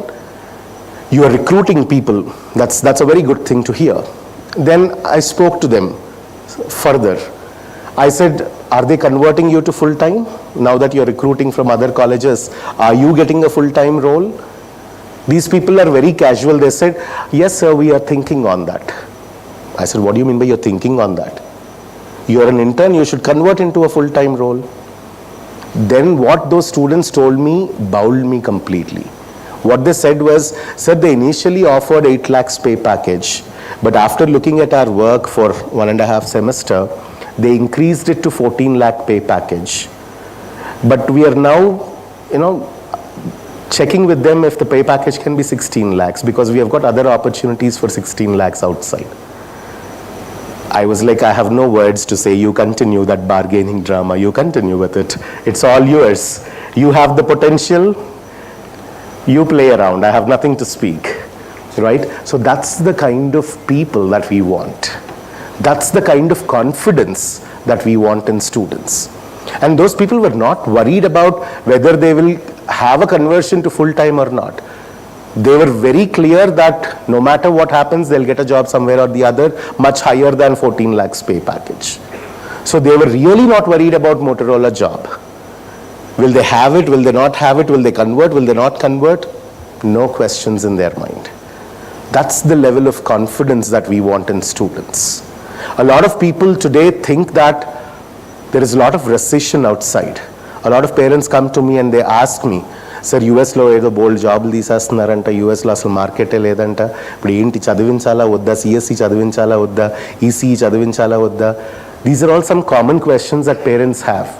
[SPEAKER 13] you are recruiting people. That's a very good thing to hear. Then I spoke to them further. I said, are they converting you to full-time? Now that you're recruiting from other colleges, are you getting a full-time role? These people are very casual. They said, yes, sir, we are thinking on that. I said, what do you mean by you're thinking on that? You're an intern, you should convert into a full-time role. Then what those students told me bowled me completely. What they said was, sir, they initially offered 8 lakhs pay package, but after looking at our work for 1.5 semester, they increased it to 14 lakh pay package. But we are now, checking with them if the pay package can be 16 lakhs because we have got other opportunities for 16 lakhs outside. I was like, I have no words to say. You continue that bargaining drama. You continue with it. It's all yours. You have the potential. You play around. I have nothing to speak. Right? So that's the kind of people that we want. That's the kind of confidence that we want in students. And those people were not worried about whether they will have a conversion to full-time or not. They were very clear that no matter what happens, they'll get a job somewhere or the other, much higher than 14 lakhs pay package. So they were really not worried about Motorola job. Will they have it? Will they not have it? Will they convert? Will they not convert? No questions in their mind. That's the level of confidence that we want in students. A lot of people today think that there is a lot of recession outside. A lot of parents come to me and they ask me, sir, US lo edo bold job తీసేస్తున్నారంట, US లో అసలు మార్కెటే లేదంట, ఇప్పుడు ఏంటి చదివించాలా వద్దా, CSE చదివించాలా వద్దా, ECE చదివించాలా వద్దా. These are all some common questions that parents have.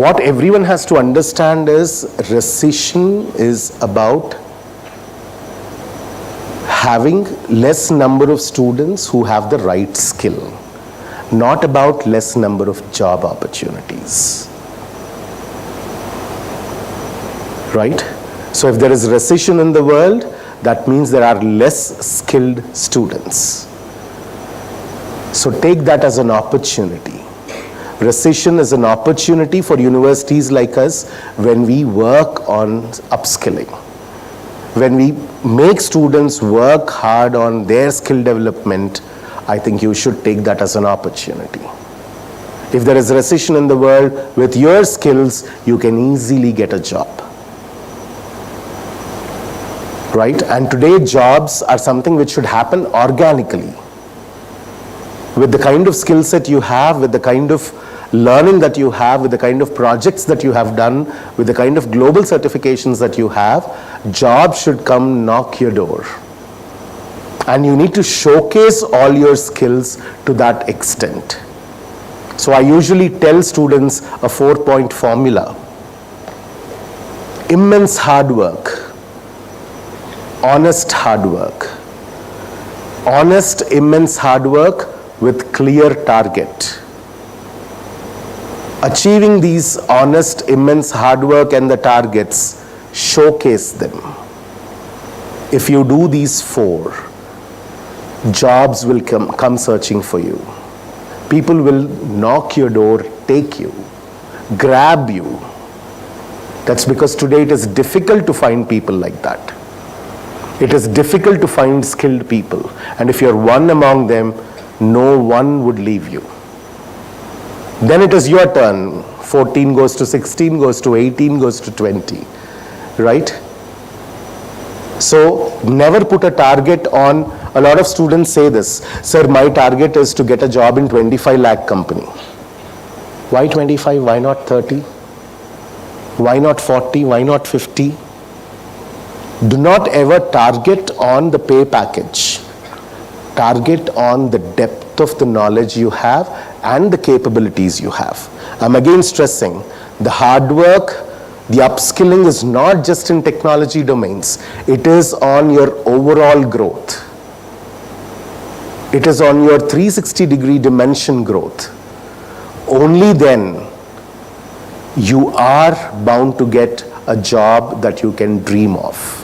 [SPEAKER 13] What everyone has to understand is recession is about having less number of students who have the right skill, not about less number of job opportunities. Right? So if there is recession in the world, that means there are less skilled students. So take that as an opportunity. Recession is an opportunity for universities like us when we work on upskilling. When we make students work hard on their skill development, I think you should take that as an opportunity. If there is recession in the world, with your skills, you can easily get a job. Right? And today jobs are something which should happen organically. With the kind of skill set you have, with the kind of learning that you have, with the kind of projects that you have done, with the kind of global certifications that you have, jobs should come knock your door. And you need to showcase all your skills to that extent. So I usually tell students a 4-point formula. immense hard work, honest hard work. Honest, immense hard work with clear target. Achieving these honest, immense hard work and the targets, showcase them. If you do these 4, jobs will come searching for you. People will knock your door, take you, grab you. That's because today it is difficult to find people like that. It is difficult to find skilled people. And if you're one among them, no one would leave you. Then it is your turn. 14 goes to 16, goes to 18, goes to 20. Right? So never put a target on. A lot of students say this, sir, my target is to get a job in 25 lakh company. Why 25? Why not 30? Why not 40? Why not 50? Do not ever target on the pay package. Target on the depth of the knowledge you have and the capabilities you have. I'm again stressing, the hard work, the upskilling is not just in technology domains. It is on your overall growth. It is on your 360-degree dimension growth. Only then you are bound to get a job that you can dream of.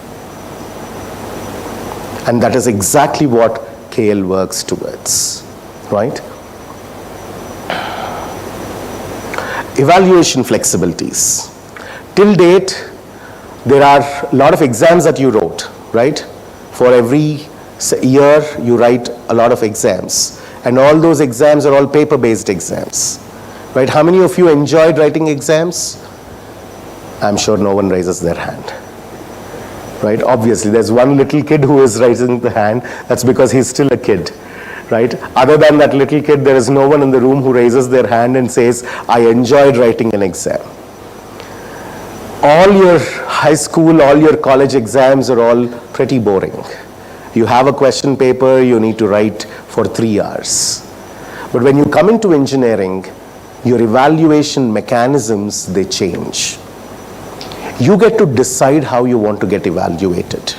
[SPEAKER 13] And that is exactly what KL works towards, right? Evaluation flexibilities. Till date, there are a lot of exams that you wrote, right? For every year, you write a lot of exams. And all those exams are all paper-based exams, right? How many of you enjoyed writing exams? I'm sure no one raises their hand. Right? Obviously, there's one little kid who is raising the hand. That's because he's still a kid, right? Other than that little kid, there is no one in the room who raises their hand and says, I enjoyed writing an exam. All your high school, all your college exams are all pretty boring. You have a question paper, you need to write for 3 hours. But when you come into engineering, your evaluation mechanisms, they change. You get to decide how you want to get evaluated.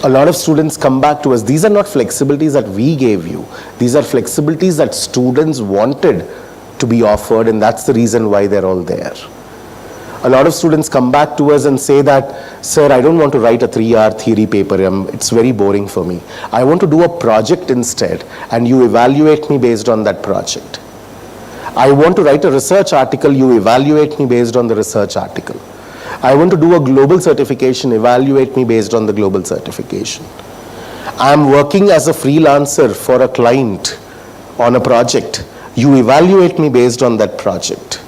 [SPEAKER 13] A lot of students come back to us. These are not flexibilities that we gave you. These are flexibilities that students wanted to be offered, and that's the reason why they're all there. A lot of students come back to us and say that, sir, I don't want to write a 3-hour theory paper. It's very boring for me. I want to do a project instead, and you evaluate me based on that project. I want to write a research article. You evaluate me based on the research article. I want to do a global certification, evaluate me based on the global certification. I'm working as a freelancer for a client on a project. You evaluate me based on that project.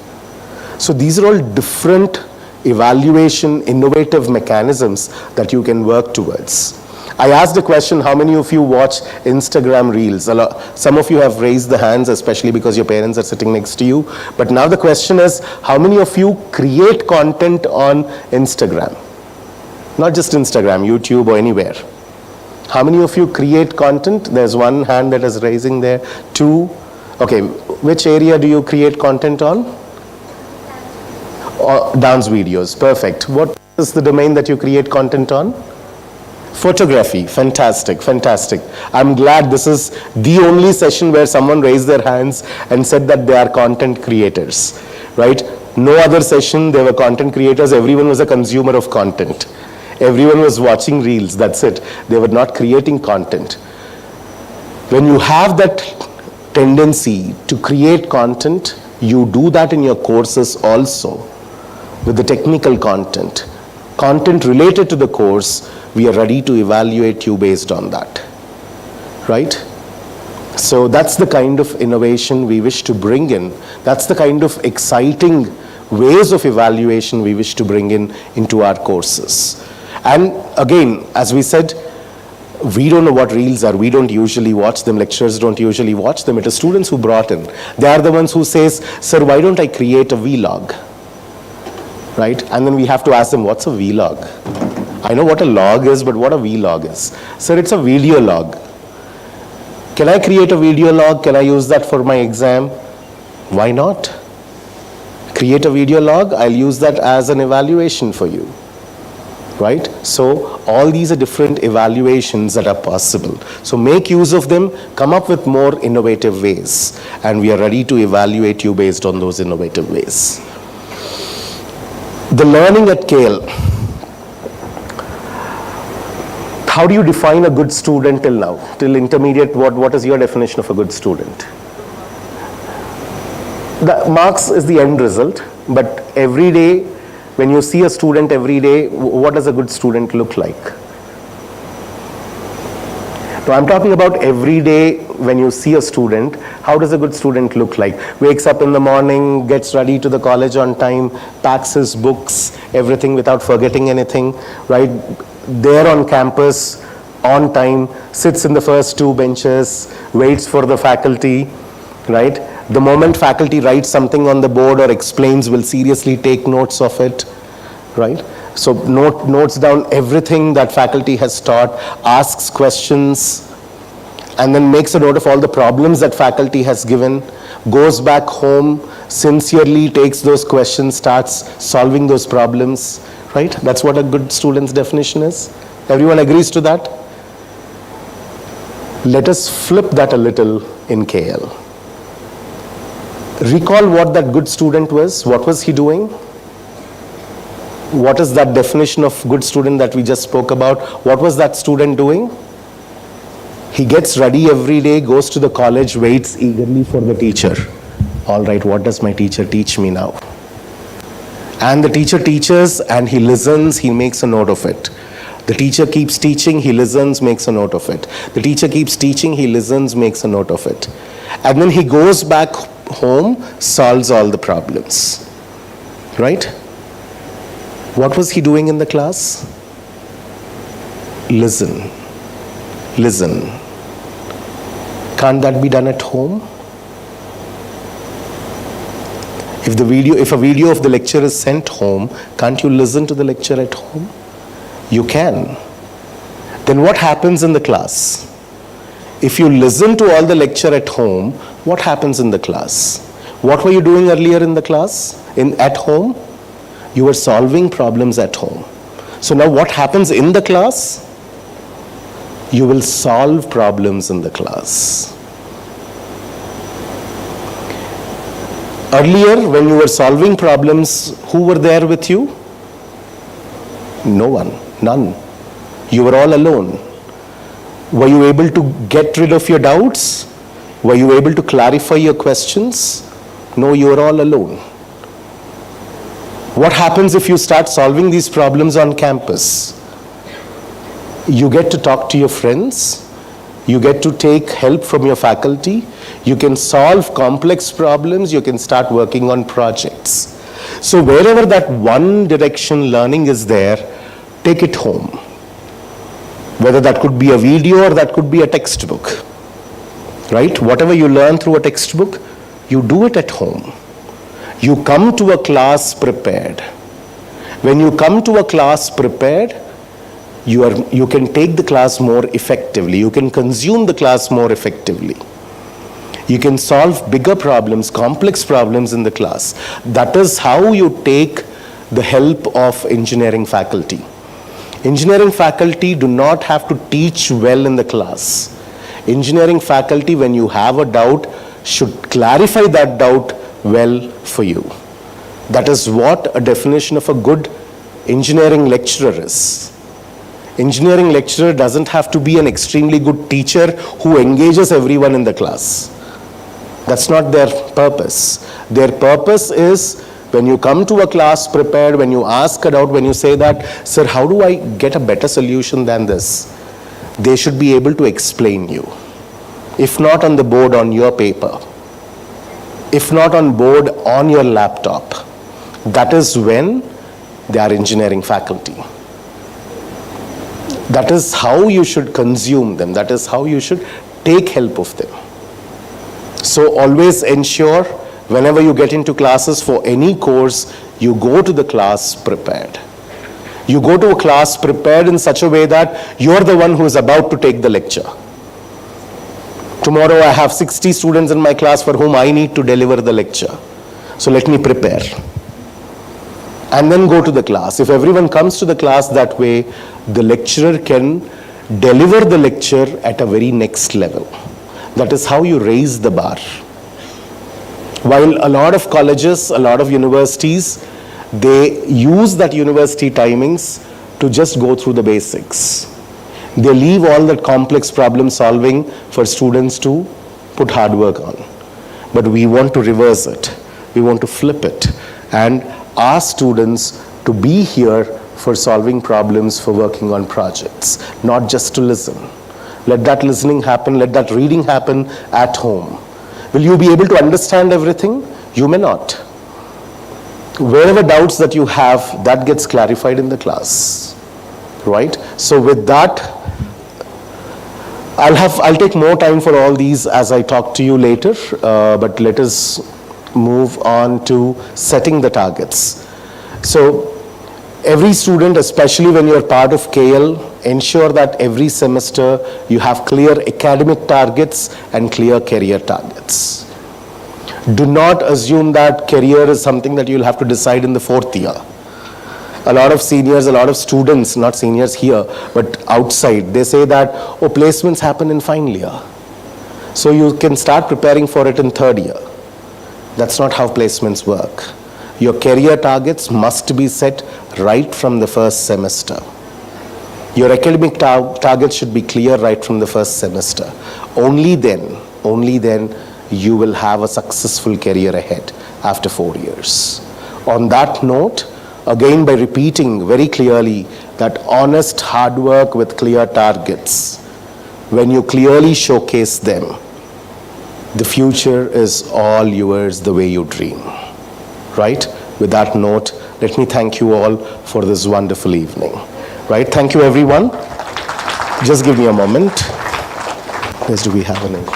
[SPEAKER 13] So these are all different evaluation, innovative mechanisms that you can work towards. I asked a question, how many of you watch Instagram Reels? Some of you have raised the hands, especially because your parents are sitting next to you. But now the question is, how many of you create content on Instagram? Not just Instagram, YouTube or anywhere. How many of you create content? There's one hand that is raising there. 2. Okay, which area do you create content on? Dance videos, perfect. What is the domain that you create content on? Photography, fantastic, fantastic. I'm glad this is the only session where someone raised their hands and said that they are content creators, right? No other session, they were content creators. Everyone was a consumer of content. Everyone was watching reels, that's it. They were not creating content. When you have that tendency to create content, you do that in your courses also with the technical content. Content related to the course, we are ready to evaluate you based on that, right? So that's the kind of innovation we wish to bring in. That's the kind of exciting ways of evaluation we wish to bring in into our courses. And again, as we said, we don't know what reels are. We don't usually watch them. Lecturers don't usually watch them. It is students who brought in. They are the ones who says, sir, why don't I create a vlog? Right? And then we have to ask them, what's a vlog? I know what a log is, but what a vlog is. Sir, it's a video log. Can I create a video log? Can I use that for my exam? Why not? create a video log, I'll use that as an evaluation for you. Right? So all these are different evaluations that are possible. So make use of them, come up with more innovative ways, and we are ready to evaluate you based on those innovative ways. The learning at KL. How do you define a good student till now? Till intermediate, what is your definition of a good student? The marks is the end result, but every day, when you see a student every day, what does a good student look like? So I'm talking about every day when you see a student, how does a good student look like? Wakes up in the morning, gets ready to the college on time, packs his books, everything without forgetting anything, right? There on campus, on time, sits in the first two benches, waits for the faculty, right? The moment faculty writes something on the board or explains, will seriously take notes of it, right? So notes down everything that faculty has taught, asks questions, and then makes a note of all the problems that faculty has given, goes back home, sincerely takes those questions, starts solving those problems, right? That's what a good student's definition is. Everyone agrees to that? Let us flip that a little in KL. Recall what that good student was. What was he doing? What is that definition of good student that we just spoke about? What was that student doing? He gets ready every day, goes to the college, waits eagerly for the teacher. All right, what does my teacher teach me now? And the teacher teaches and he listens, he makes a note of it. The teacher keeps teaching, he listens, makes a note of it. The teacher keeps teaching, he listens, makes a note of it. And then he goes back home, solves all the problems. Right? What was he doing in the class? Listen. Listen. Can't that be done at home? If a video of the lecture is sent home, can't you listen to the lecture at home? You can. Then what happens in the class? If you listen to all the lecture at home, what happens in the class? What were you doing earlier in the class? At home? You were solving problems at home. So now what happens in the class? You will solve problems in the class. Earlier, when you were solving problems, who were there with you? No one, none. You were all alone. Were you able to get rid of your doubts? Were you able to clarify your questions? No, you were all alone. What happens if you start solving these problems on campus? You get to talk to your friends. You get to take help from your faculty. You can solve complex problems. You can start working on projects. So wherever that one direction learning is there, take it home. Whether that could be a video or that could be a textbook. Right? Whatever you learn through a textbook, you do it at home. You come to a class prepared. When you come to a class prepared, you can take the class more effectively. You can consume the class more effectively. You can solve bigger problems, complex problems in the class. That is how you take the help of engineering faculty. Engineering faculty do not have to teach well in the class. Engineering faculty, when you have a doubt, should clarify that doubt well for you. That is what a definition of a good engineering lecturer is. Engineering lecturer doesn't have to be an extremely good teacher who engages everyone in the class. That's not their purpose. Their purpose is when you come to a class prepared, when you ask a doubt, when you say that, sir, how do I get a better solution than this? They should be able to explain you. If not on the board, on your paper. If not on board, on your laptop. That is when they are engineering faculty. That is how you should consume them. That is how you should take help of them. So always ensure whenever you get into classes for any course, you go to the class prepared. You go to a class prepared in such a way that you're the one who is about to take the lecture. Tomorrow I have 60 students in my class for whom I need to deliver the lecture. So let me prepare. And then go to the class. If everyone comes to the class that way, the lecturer can deliver the lecture at a very next level. That is how you raise the bar. While a lot of colleges, a lot of universities, they use that university timings to just go through the basics. They leave all that complex problem solving for students to put hard work on. But we want to reverse it. We want to flip it and ask students to be here for solving problems, for working on projects, not just to listen. Let that listening happen, let that reading happen at home. Will you be able to understand everything? You may not. Wherever doubts that you have, that gets clarified in the class, right? So with that, I'll take more time for all these as I talk to you later, but let us move on to setting the targets. So every student, especially when you're part of KL, ensure that every semester you have clear academic targets and clear career targets. Do not assume that career is something that you'll have to decide in the 4th year. A lot of seniors, a lot of students, not seniors here, but outside, they say that, oh, placements happen in final year. So you can start preparing for it in 3rd year. That's not how placements work. Your career targets must be set right from the 1st semester. Your academic targets should be clear right from the 1st semester. Only then you will have a successful career ahead after 4 years. On that note, again by repeating very clearly that honest hard work with clear targets, when you clearly showcase them, the future is all yours the way you dream. Right? With that note, let me thank you all for this wonderful evening. Right? Thank you everyone. Just give me a moment. Yes, do we have a name?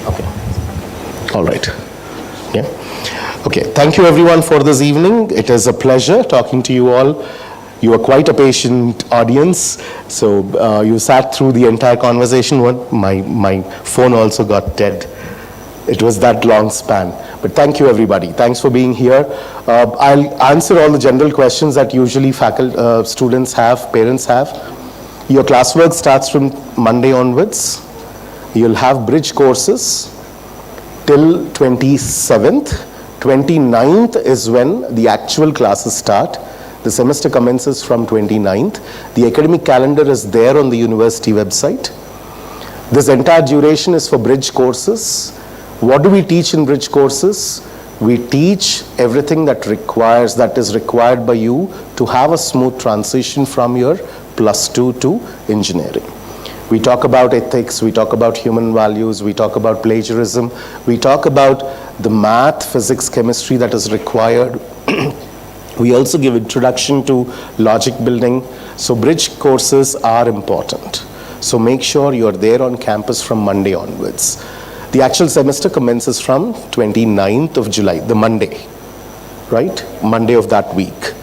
[SPEAKER 13] Okay. All right. Yeah. Okay. Thank you everyone for this evening. It is a pleasure talking to you all. You are quite a patient audience, so you sat through the entire conversation. My phone also got dead. It was that long span. But thank you everybody. Thanks for being here. I'll answer all the general questions that usually students have, parents have. Your classwork starts from Monday onwards. You'll have bridge courses till 27th. 29th is when the actual classes start. The semester commences from 29th. The academic calendar is there on the university website. This entire duration is for bridge courses. What do we teach in bridge courses? We teach everything that is required by you to have a smooth transition from your +2 to engineering. We talk about ethics, we talk about human values, we talk about plagiarism, we talk about the math, physics, chemistry that is required. We also give introduction to logic building. So bridge courses are important. So make sure you're there on campus from Monday onwards. The actual semester commences from 29th of July, the Monday, right? Monday of that week.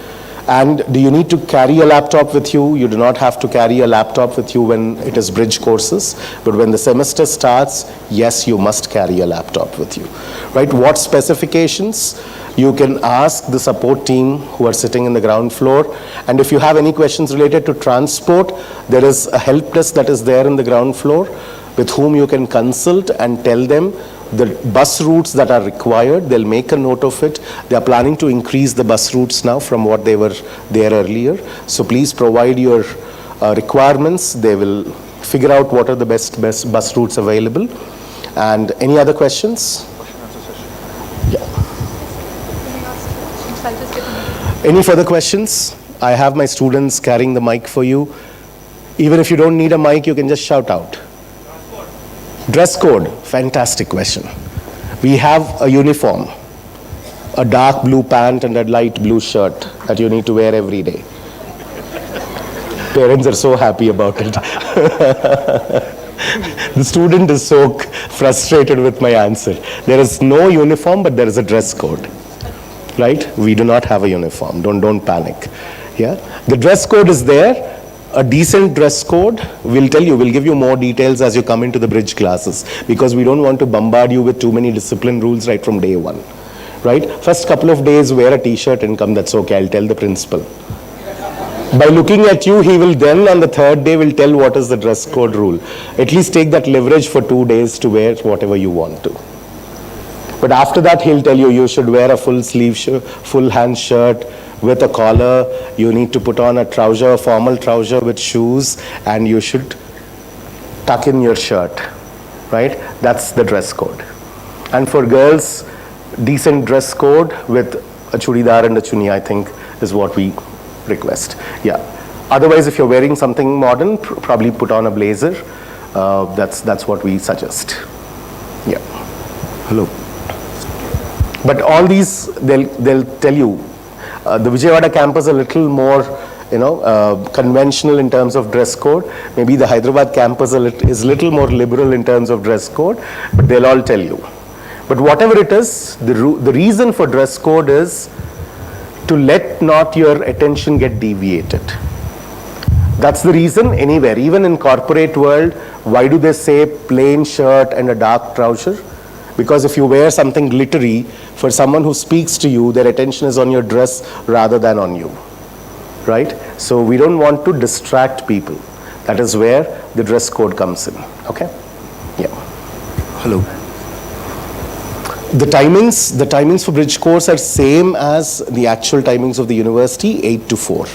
[SPEAKER 13] And do you need to carry a laptop with you? You do not have to carry a laptop with you when it is bridge courses. But when the semester starts, yes, you must carry a laptop with you, right? What specifications? You can ask the support team who are sitting in the ground floor. And if you have any questions related to transport, there is a help desk that is there in the ground floor with whom you can consult and tell them the bus routes that are required. They'll make a note of it. They are planning to increase the bus routes now from what they were there earlier. So please provide your requirements. They will figure out what are the best bus routes available. And any other questions? Yeah. Any further questions? I have my students carrying the mic for you. Even if you don't need a mic, you can just shout out. Dress code, fantastic question. We have a uniform, a dark blue pant and a light blue shirt that you need to wear every day. Parents are so happy about it. The student is so frustrated with my answer. There is no uniform, but there is a dress code, right? We do not have a uniform. Don't panic. Yeah, the dress code is there. A decent dress code, we'll tell you, we'll give you more details as you come into the bridge classes, because we don't want to bombard you with too many discipline rules right from day one, right? First couple of days, wear a t-shirt and come, that's okay, I'll tell the principal. By looking at you, he will then on the third day will tell what is the dress code rule. At least take that leverage for 2 days to wear whatever you want to. But after that, he'll tell you, you should wear a full sleeve shirt, full hand shirt with a collar. You need to put on a trouser, a formal trouser with shoes, and you should tuck in your shirt, right? That's the dress code. And for girls, decent dress code with a chudidar and a chuni, I think, is what we request. Yeah. Otherwise, if you're wearing something modern, probably put on a blazer. That's what we suggest. Yeah.
[SPEAKER 14] Hello.
[SPEAKER 13] But all these, they'll tell you. The Vijayawada campus is a little more, conventional in terms of dress code. Maybe the Hyderabad campus is a little more liberal in terms of dress code, but they'll all tell you. But whatever it is, the reason for dress code is to let not your attention get deviated. That's the reason anywhere, even in corporate world, why do they say plain shirt and a dark trouser? Because if you wear something glittery, for someone who speaks to you, their attention is on your dress rather than on you, right? So we don't want to distract people. That is where the dress code comes in, okay? Yeah.
[SPEAKER 14] Hello.
[SPEAKER 13] The timings for bridge course are same as the actual timings of the university, 8 to 4.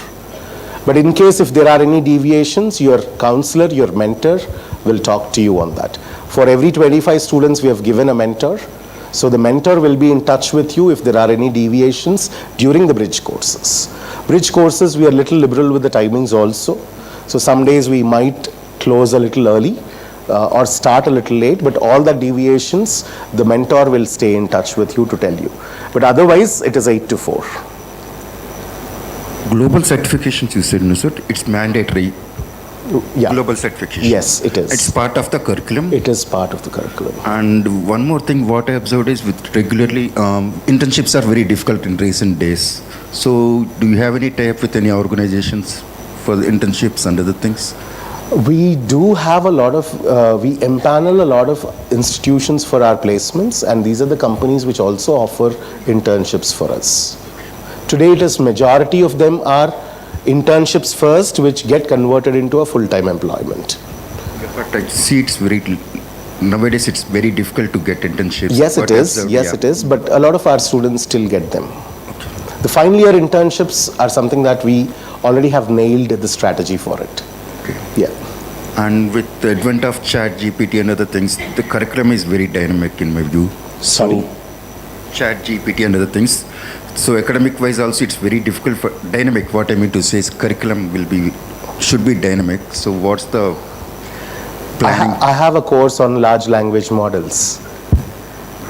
[SPEAKER 13] But in case if there are any deviations, your counselor, your mentor will talk to you on that. For every 25 students, we have given a mentor. So the mentor will be in touch with you if there are any deviations during the bridge courses. Bridge courses, we are little liberal with the timings also. So some days we might close a little early or start a little late, but all the deviations, the mentor will stay in touch with you to tell you. But otherwise, it is 8 to 4.
[SPEAKER 14] Global certifications, you said, no, sir? It's mandatory.
[SPEAKER 13] Yeah.
[SPEAKER 14] Global certification.
[SPEAKER 13] Yes, it is.
[SPEAKER 14] It's part of the curriculum.
[SPEAKER 13] It is part of the curriculum.
[SPEAKER 14] And one more thing, what I observed is with regularly, internships are very difficult in recent days. So do you have any tie-up with any organizations for the internships and other things?
[SPEAKER 13] We do have a lot of, we empanel a lot of institutions for our placements, and these are the companies which also offer internships for us. Today it is majority of them are internships first, which get converted into a full-time employment.
[SPEAKER 14] But I see nowadays it's very difficult to get internships.
[SPEAKER 13] Yes, it is. Yes, it is. But a lot of our students still get them. Okay. The final year internships are something that we already have nailed the strategy for it.
[SPEAKER 14] Okay.
[SPEAKER 13] Yeah.
[SPEAKER 14] And with the advent of Chat GPT and other things, the curriculum is very dynamic in my view.
[SPEAKER 13] Sorry?
[SPEAKER 14] Chat GPT and other things. So academic-wise also it's very difficult for dynamic. What I mean to say is curriculum should be dynamic. So what's the planning?
[SPEAKER 13] I have a course on large language models,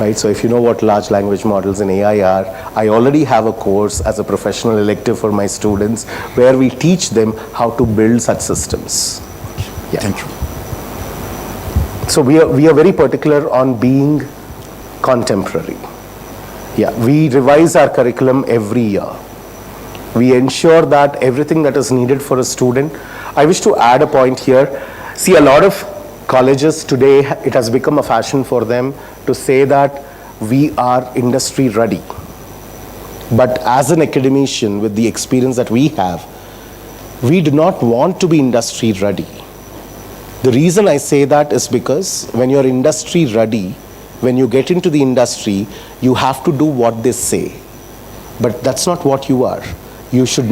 [SPEAKER 13] right? So if you know what large language models in AI are, I already have a course as a professional elective for my students where we teach them how to build such systems. Yeah.
[SPEAKER 14] Thank you.
[SPEAKER 13] So we are very particular on being contemporary. Yeah, we revise our curriculum every year. We ensure that everything that is needed for a student. I wish to add a point here. See, a lot of colleges today, it has become a fashion for them to say that we are industry ready. But as an academician, with the experience that we have, we do not want to be industry ready. The reason I say that is because when you're industry ready, when you get into the industry, you have to do what they say. But that's not what you are. You should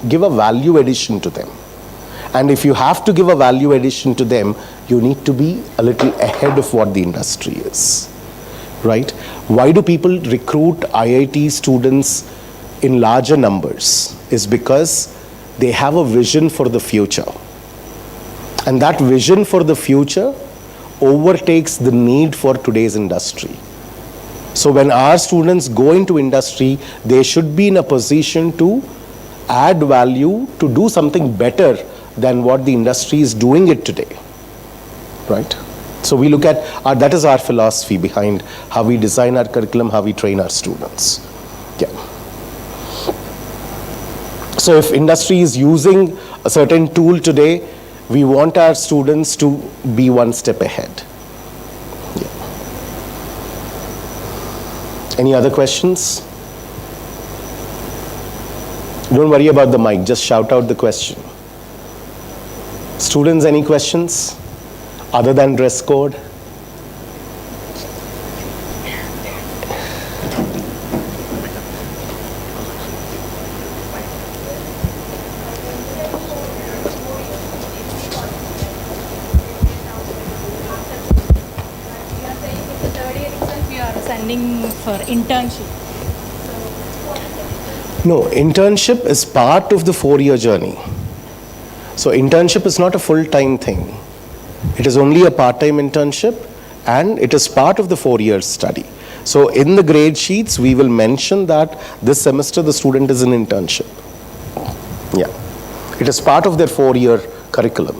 [SPEAKER 13] give a value addition to them. And if you have to give a value addition to them, you need to be a little ahead of what the industry is, right? Why do people recruit IIT students in larger numbers? Is because they have a vision for the future. And that vision for the future overtakes the need for today's industry. So when our students go into industry, they should be in a position to add value, to do something better than what the industry is doing it today, right? So we look at, that is our philosophy behind how we design our curriculum, how we train our students. Yeah. So if industry is using a certain tool today, we want our students to be one step ahead. Yeah. Any other questions? Don't worry about the mic, just shout out the question. Students, any questions other than dress code?
[SPEAKER 15] For internship.
[SPEAKER 13] No, internship is part of the 4-year journey. So internship is not a full-time thing. It is only a part-time internship and it is part of the 4-year study. So in the grade sheets, we will mention that this semester the student is in internship. Yeah. It is part of their 4-year curriculum.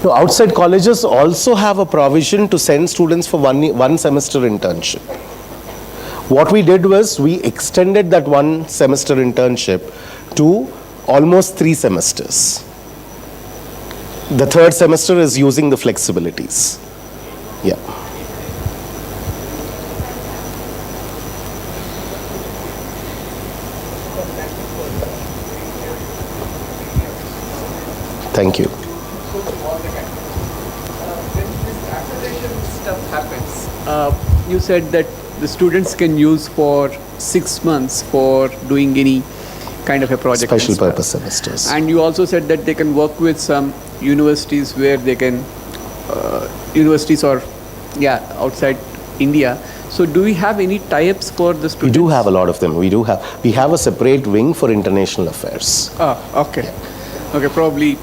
[SPEAKER 13] No, outside colleges also have a provision to send students for one semester internship. What we did was we extended that 1 semester internship to almost 3 semesters. The 3rd semester is using the flexibilities. Yeah. Thank you.
[SPEAKER 16] You said that the students can use for 6 months for doing any kind of a project.
[SPEAKER 13] Special purpose semesters.
[SPEAKER 16] And you also said that they can work with some universities where they can, universities or, outside India. So do we have any tie-ups for the students?
[SPEAKER 13] We do have a lot of them. We have a separate wing for international affairs.
[SPEAKER 16] Okay. Okay, probably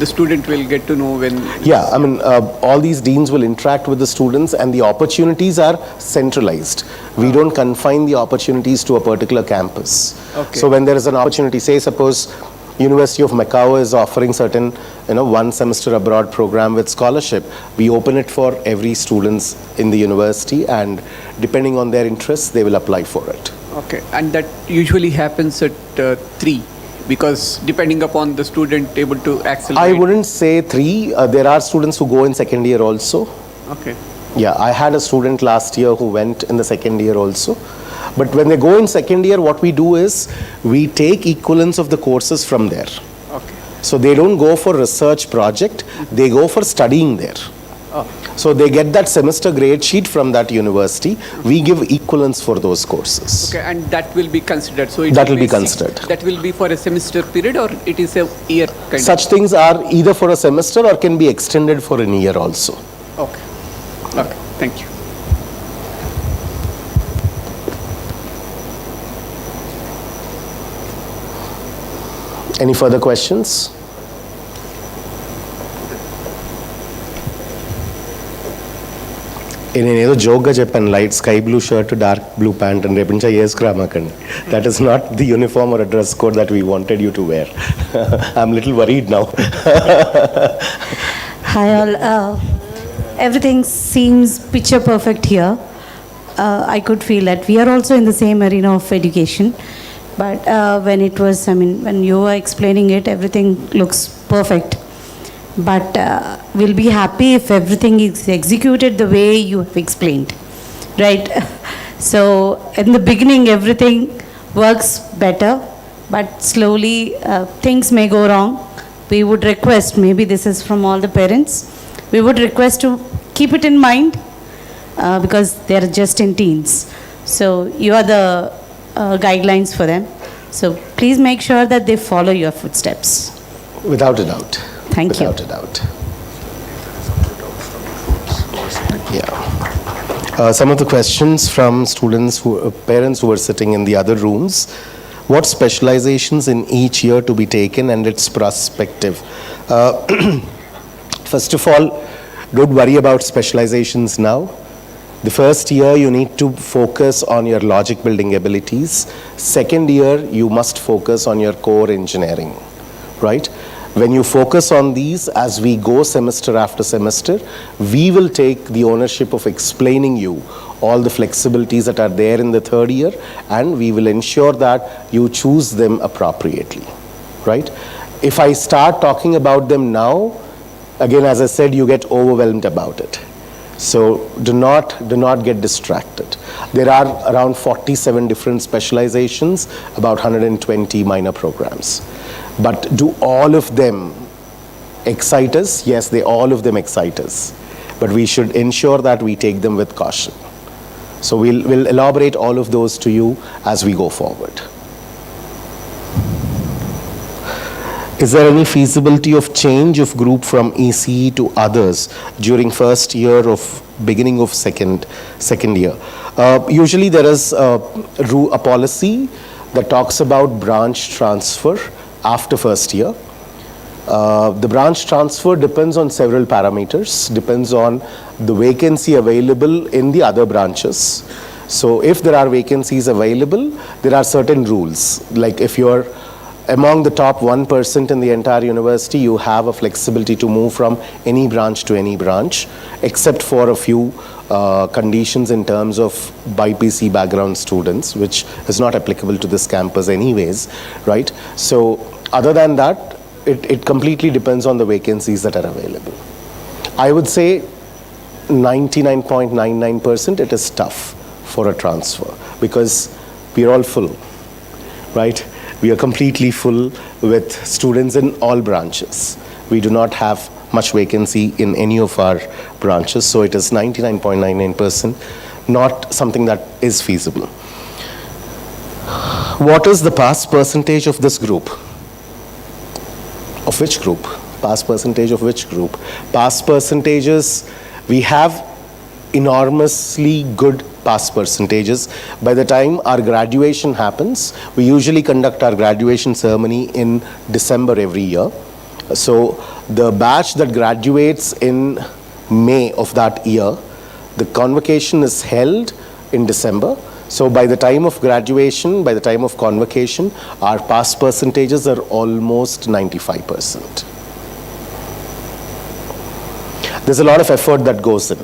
[SPEAKER 16] the student will get to know when...
[SPEAKER 13] Yeah, I mean, all these deans will interact with the students and the opportunities are centralized. We don't confine the opportunities to a particular campus.
[SPEAKER 16] Okay.
[SPEAKER 13] So when there is an opportunity, say suppose University of Macau is offering certain, 1 semester abroad program with scholarship, we open it for every students in the university and depending on their interests, they will apply for it.
[SPEAKER 16] Okay, and that usually happens at 3. Because depending upon the student able to accelerate.
[SPEAKER 13] I wouldn't say 3. There are students who go in 2nd year also.
[SPEAKER 16] Okay.
[SPEAKER 13] Yeah, I had a student last year who went in the 2nd year also. But when they go in 2nd year, what we do is we take equivalents of the courses from there.
[SPEAKER 16] Okay.
[SPEAKER 13] So they don't go for research project, they go for studying there.
[SPEAKER 16] Oh.
[SPEAKER 13] So they get that semester grade sheet from that university. We give equivalents for those courses.
[SPEAKER 16] Okay, and that will be considered. So
[SPEAKER 13] that will be considered.
[SPEAKER 16] That will be for a semester period or it is a year kind
[SPEAKER 13] Such things are either for a semester or can be extended for a year also.
[SPEAKER 16] Okay. Okay, thank you.
[SPEAKER 13] Any further questions? నేనేదో జోక్గా చెప్పాను light sky blue shirt dark blue pant అని రేపు నుంచి వేసుకురామాకండి that is not the uniform or dress code that we wanted you to wear I'm little worried now
[SPEAKER 17] Hi all. Everything seems picture perfect here. I could feel that we are also in the same arena of education. But when it was, when you were explaining it, everything looks perfect. But we'll be happy if everything is executed the way you have explained, right? So in the beginning, everything works better, but slowly things may go wrong. We would request, maybe this is from all the parents, we would request to keep it in mind because they are just in teens. So you are the guidelines for them. So please make sure that they follow your footsteps.
[SPEAKER 13] Without a doubt.
[SPEAKER 17] Thank you.
[SPEAKER 13] Without a doubt. Yeah. Some of the questions from students, parents who were sitting in the other rooms. What specializations in each year to be taken and its perspective? First of all, don't worry about specializations now. The first year you need to focus on your logic building abilities. Second year you must focus on your core engineering, right? When you focus on these as we go semester after semester, we will take the ownership of explaining you all the flexibilities that are there in the third year, and we will ensure that you choose them appropriately, right? If I start talking about them now, again, as I said, you get overwhelmed about it. So do not get distracted. There are around 47 different specializations, about 120 minor programs. But do all of them excite us? Yes, all of them excite us. But we should ensure that we take them with caution. So we'll elaborate all of those to you as we go forward. Is there any feasibility of change of group from ECE to others during first year of beginning of second year? Usually there is a policy that talks about branch transfer after first year. The branch transfer depends on several parameters, depends on the vacancy available in the other branches. So if there are vacancies available, there are certain rules. Like if you're among the top 1% in the entire university, you have a flexibility to move from any branch to any branch, except for a few conditions in terms of BPC background students, which is not applicable to this campus anyways, right? So other than that, it completely depends on the vacancies that are available. I would say 99.99% it is tough for a transfer because we are all full, right? We are completely full with students in all branches. We do not have much vacancy in any of our branches, so it is 99.99% not something that is feasible. What is the pass percentage of this group? Of which group? Pass percentage of which group? Pass percentages, we have enormously good pass percentages. By the time our graduation happens, we usually conduct our graduation ceremony in December every year. So the batch that graduates in May of that year, the convocation is held in December. So by the time of graduation, by the time of convocation, our pass percentages are almost 95%. There's a lot of effort that goes in.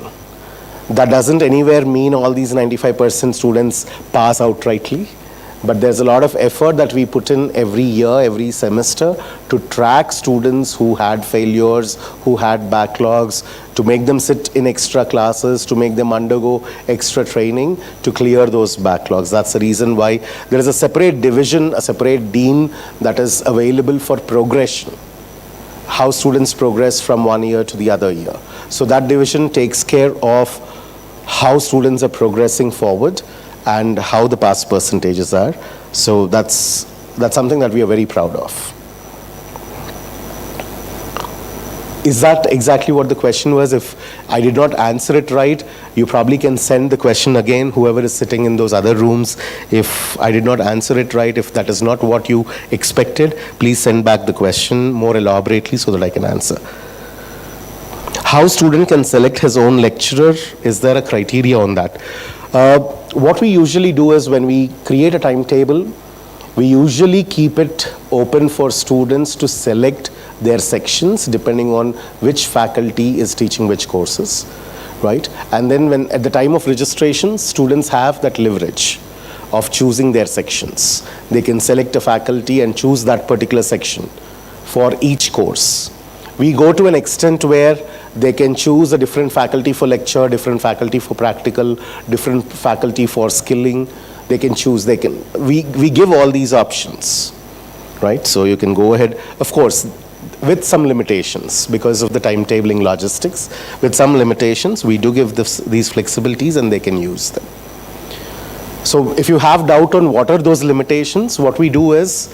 [SPEAKER 13] That doesn't anywhere mean all these 95% students pass outrightly, but there's a lot of effort that we put in every year, every semester to track students who had failures, who had backlogs, to make them sit in extra classes, to make them undergo extra training to clear those backlogs. That's the reason why there is a separate division, a separate dean that is available for progression, how students progress from one year to the other year. So that division takes care of how students are progressing forward and how the pass percentages are. So that's something that we are very proud of. Is that exactly what the question was? If I did not answer it right, you probably can send the question again, whoever is sitting in those other rooms. If I did not answer it right, if that is not what you expected, please send back the question more elaborately so that I can answer. How student can select his own lecturer? Is there a criteria on that? What we usually do is when we create a timetable, we usually keep it open for students to select their sections depending on which faculty is teaching which courses, right? And then when at the time of registration, students have that leverage of choosing their sections. They can select a faculty and choose that particular section for each course. We go to an extent where they can choose a different faculty for lecture, different faculty for practical, different faculty for skilling. They can choose, we give all these options, right? So you can go ahead, of course, with some limitations because of the timetabling logistics. With some limitations, we do give these flexibilities and they can use them. So if you have doubt on what are those limitations, what we do is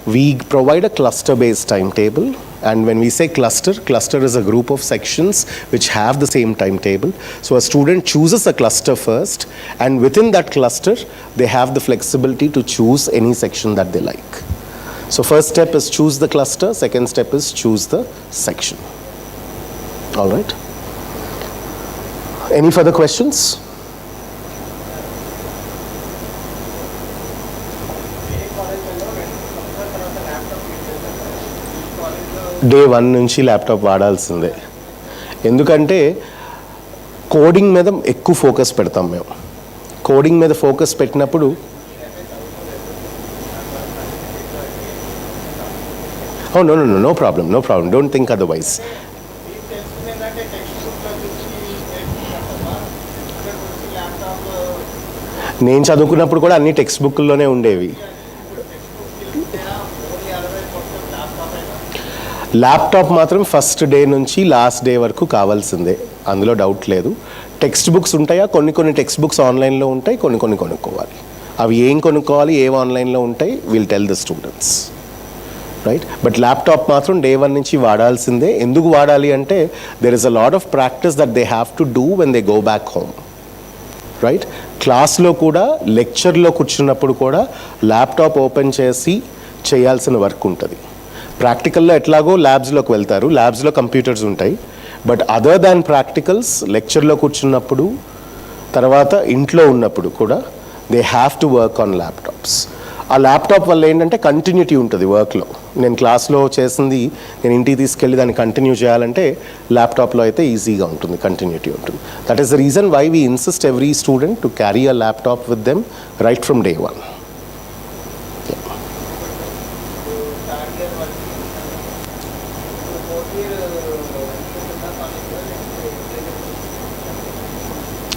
[SPEAKER 13] we provide a cluster-based timetable. And when we say cluster, cluster is a group of sections which have the same timetable. So a student chooses a cluster first, and within that cluster, they have the flexibility to choose any section that they like. So first step is choose the cluster, second step is choose the section. All right. Any further questions? Day 1 నుంచి laptop వాడాల్సిందే. ఎందుకంటే coding మీద ఎక్కువ focus పెడతాం మేము. Coding మీద focus పెట్టినప్పుడు no problem, don't think otherwise. నేను చదువుకున్నప్పుడు కూడా అన్ని టెక్స్ట్ బుక్లోనే ఉండేవి. ల్యాప్టాప్ మాత్రం ఫస్ట్ డే నుంచి లాస్ట్ డే వరకు కావాల్సిందే, అందులో డౌట్ లేదు. టెక్స్ట్ బుక్స్ ఉంటాయా? కొన్ని టెక్స్ట్ బుక్స్ ఆన్లైన్లో ఉంటాయి, కొన్ని కొనుక్కోవాలి. అవి ఏం కొనుక్కోవాలి, ఏం ఆన్లైన్లో ఉంటాయి, will tell the students, right? But laptop మాత్రం డే 1 నుంచి వాడాల్సిందే. ఎందుకు వాడాలి అంటే there is a lot of practice that they have to do when they go back home, right? క్లాస్లో కూడా, లెక్చర్లో కూర్చున్నప్పుడు కూడా ల్యాప్టాప్ ఓపెన్ చేసి చేయాల్సిన వర్క్ ఉంటుంది. ప్రాక్టికల్లో ఎట్లాగో ల్యాబ్స్లోకి వెళ్తారు, ల్యాబ్స్లో కంప్యూటర్స్ ఉంటాయి. బట్ అదర్ దాన్ ప్రాక్టికల్స్, లెక్చర్లో కూర్చున్నప్పుడు, తర్వాత ఇంట్లో ఉన్నప్పుడు కూడా they have to work on laptops. ఆ ల్యాప్టాప్ వల్ల ఏంటంటే కంటిన్యూటీ ఉంటుంది వర్క్లో. నేను క్లాస్లో చేసింది నేను ఇంటికి తీసుకెళ్ళి దాన్ని కంటిన్యూ చేయాలంటే ల్యాప్టాప్లో అయితే ఈజీగా ఉంటుంది, కంటిన్యూటీ ఉంటుంది. That is the reason why we insist every student to carry a laptop with them right from day 1.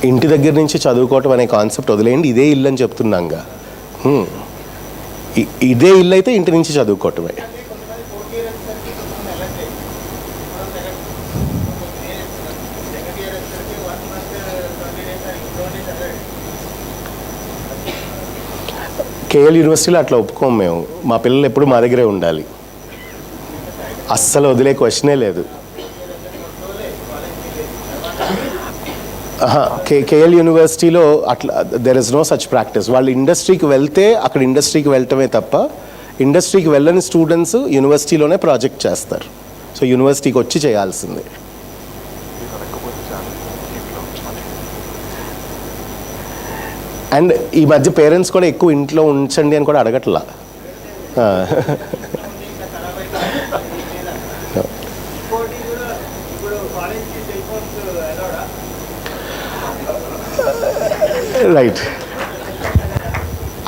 [SPEAKER 13] ఇంటి దగ్గర నుంచి చదువుకోవటం అనే కాన్సెప్ట్ వదిలేయండి, ఇదే ఇల్లు అని చెప్తున్నాంగా. ఇదే ఇల్లు అయితే ఇంటి నుంచి చదువుకోవటమే. కేఎల్ యూనివర్సిటీలో అట్లా ఒప్పుకోము మేము. మా పిల్లలు ఎప్పుడు మా దగ్గరే ఉండాలి, అస్సలు వదిలే క్వశ్చనే లేదు. కేఎల్ యూనివర్సిటీలో అట్లా there is no such practice. వాళ్ళు ఇండస్ట్రీకి వెళ్తే అక్కడ ఇండస్ట్రీకి వెళ్ళటమే తప్ప, ఇండస్ట్రీకి వెళ్ళని స్టూడెంట్స్ యూనివర్సిటీలోనే ప్రాజెక్ట్ చేస్తారు. సో యూనివర్సిటీకి వచ్చి చేయాల్సిందే. అండ్ ఈ మధ్య పేరెంట్స్ కూడా ఎక్కువ ఇంట్లో ఉంచండి అని కూడా అడగట్లా. రైట్,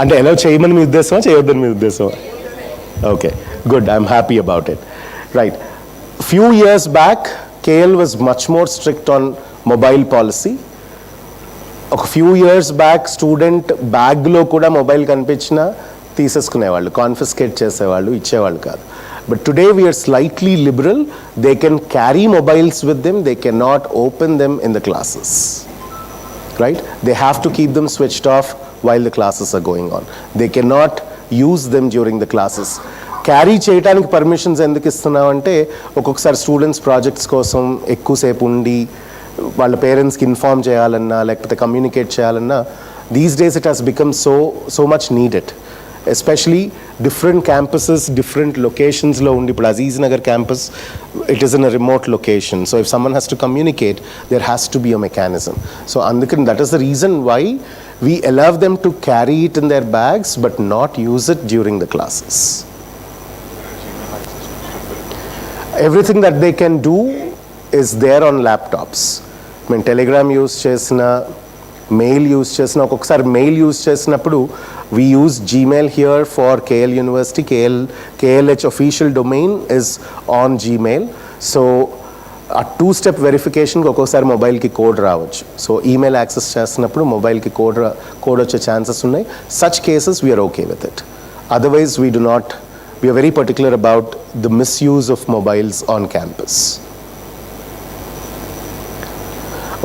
[SPEAKER 13] అంటే ఎలా చేయమని మీ ఉద్దేశమా, చేయొద్దని మీ ఉద్దేశమా? Okay, good, I'm happy about it. Right, few years back KL was much more strict on mobile policy. ఒక ఫ్యూ ఇయర్స్ బ్యాక్ స్టూడెంట్ బ్యాగ్లో కూడా మొబైల్ కనిపించినా తీసేసుకునేవాళ్ళు, కాన్ఫిస్కేట్ చేసేవాళ్ళు, ఇచ్చేవాళ్ళు కాదు. But today we are slightly liberal. They can carry mobiles with them, they can not open them in the classes. Right? They have to keep them switched off while the classes are going on. They cannot use them during the classes. Carry చేయడానికి permissions ఎందుకు ఇస్తున్నాం అంటే ఒక్కొక్కసారి students projects కోసం ఎక్కువసేపు ఉండి వాళ్ళ పేరెంట్స్కి ఇన్ఫార్మ్ చేయాలన్నా లేకపోతే కమ్యూనికేట్ చేయాలన్నా these days it has become so much needed. Especially different campuses, different లొకేషన్స్లో ఉండి, ఇప్పుడు అజీజ్నగర్ campus, it is in a remote location. So if someone has to communicate, there has to be a mechanism. So అందుకని that is the reason why we allow them to carry it in their bags but not use it during the classes. Everything that they can do is there on laptops. I mean, Telegram use chesina, mail use chesina, ఒక్కొక్కసారి mail use చేసినప్పుడు we use Gmail here for KL University. KLH official domain is on Gmail. So a two-step verification ఒక్కొక్కసారి మొబైల్కి code రావచ్చు. So email access చేస్తున్నప్పుడు మొబైల్కి code వచ్చే chances ఉన్నాయి. Such cases we are okay with it. Otherwise we do not, we are very particular about the misuse of mobiles on campus.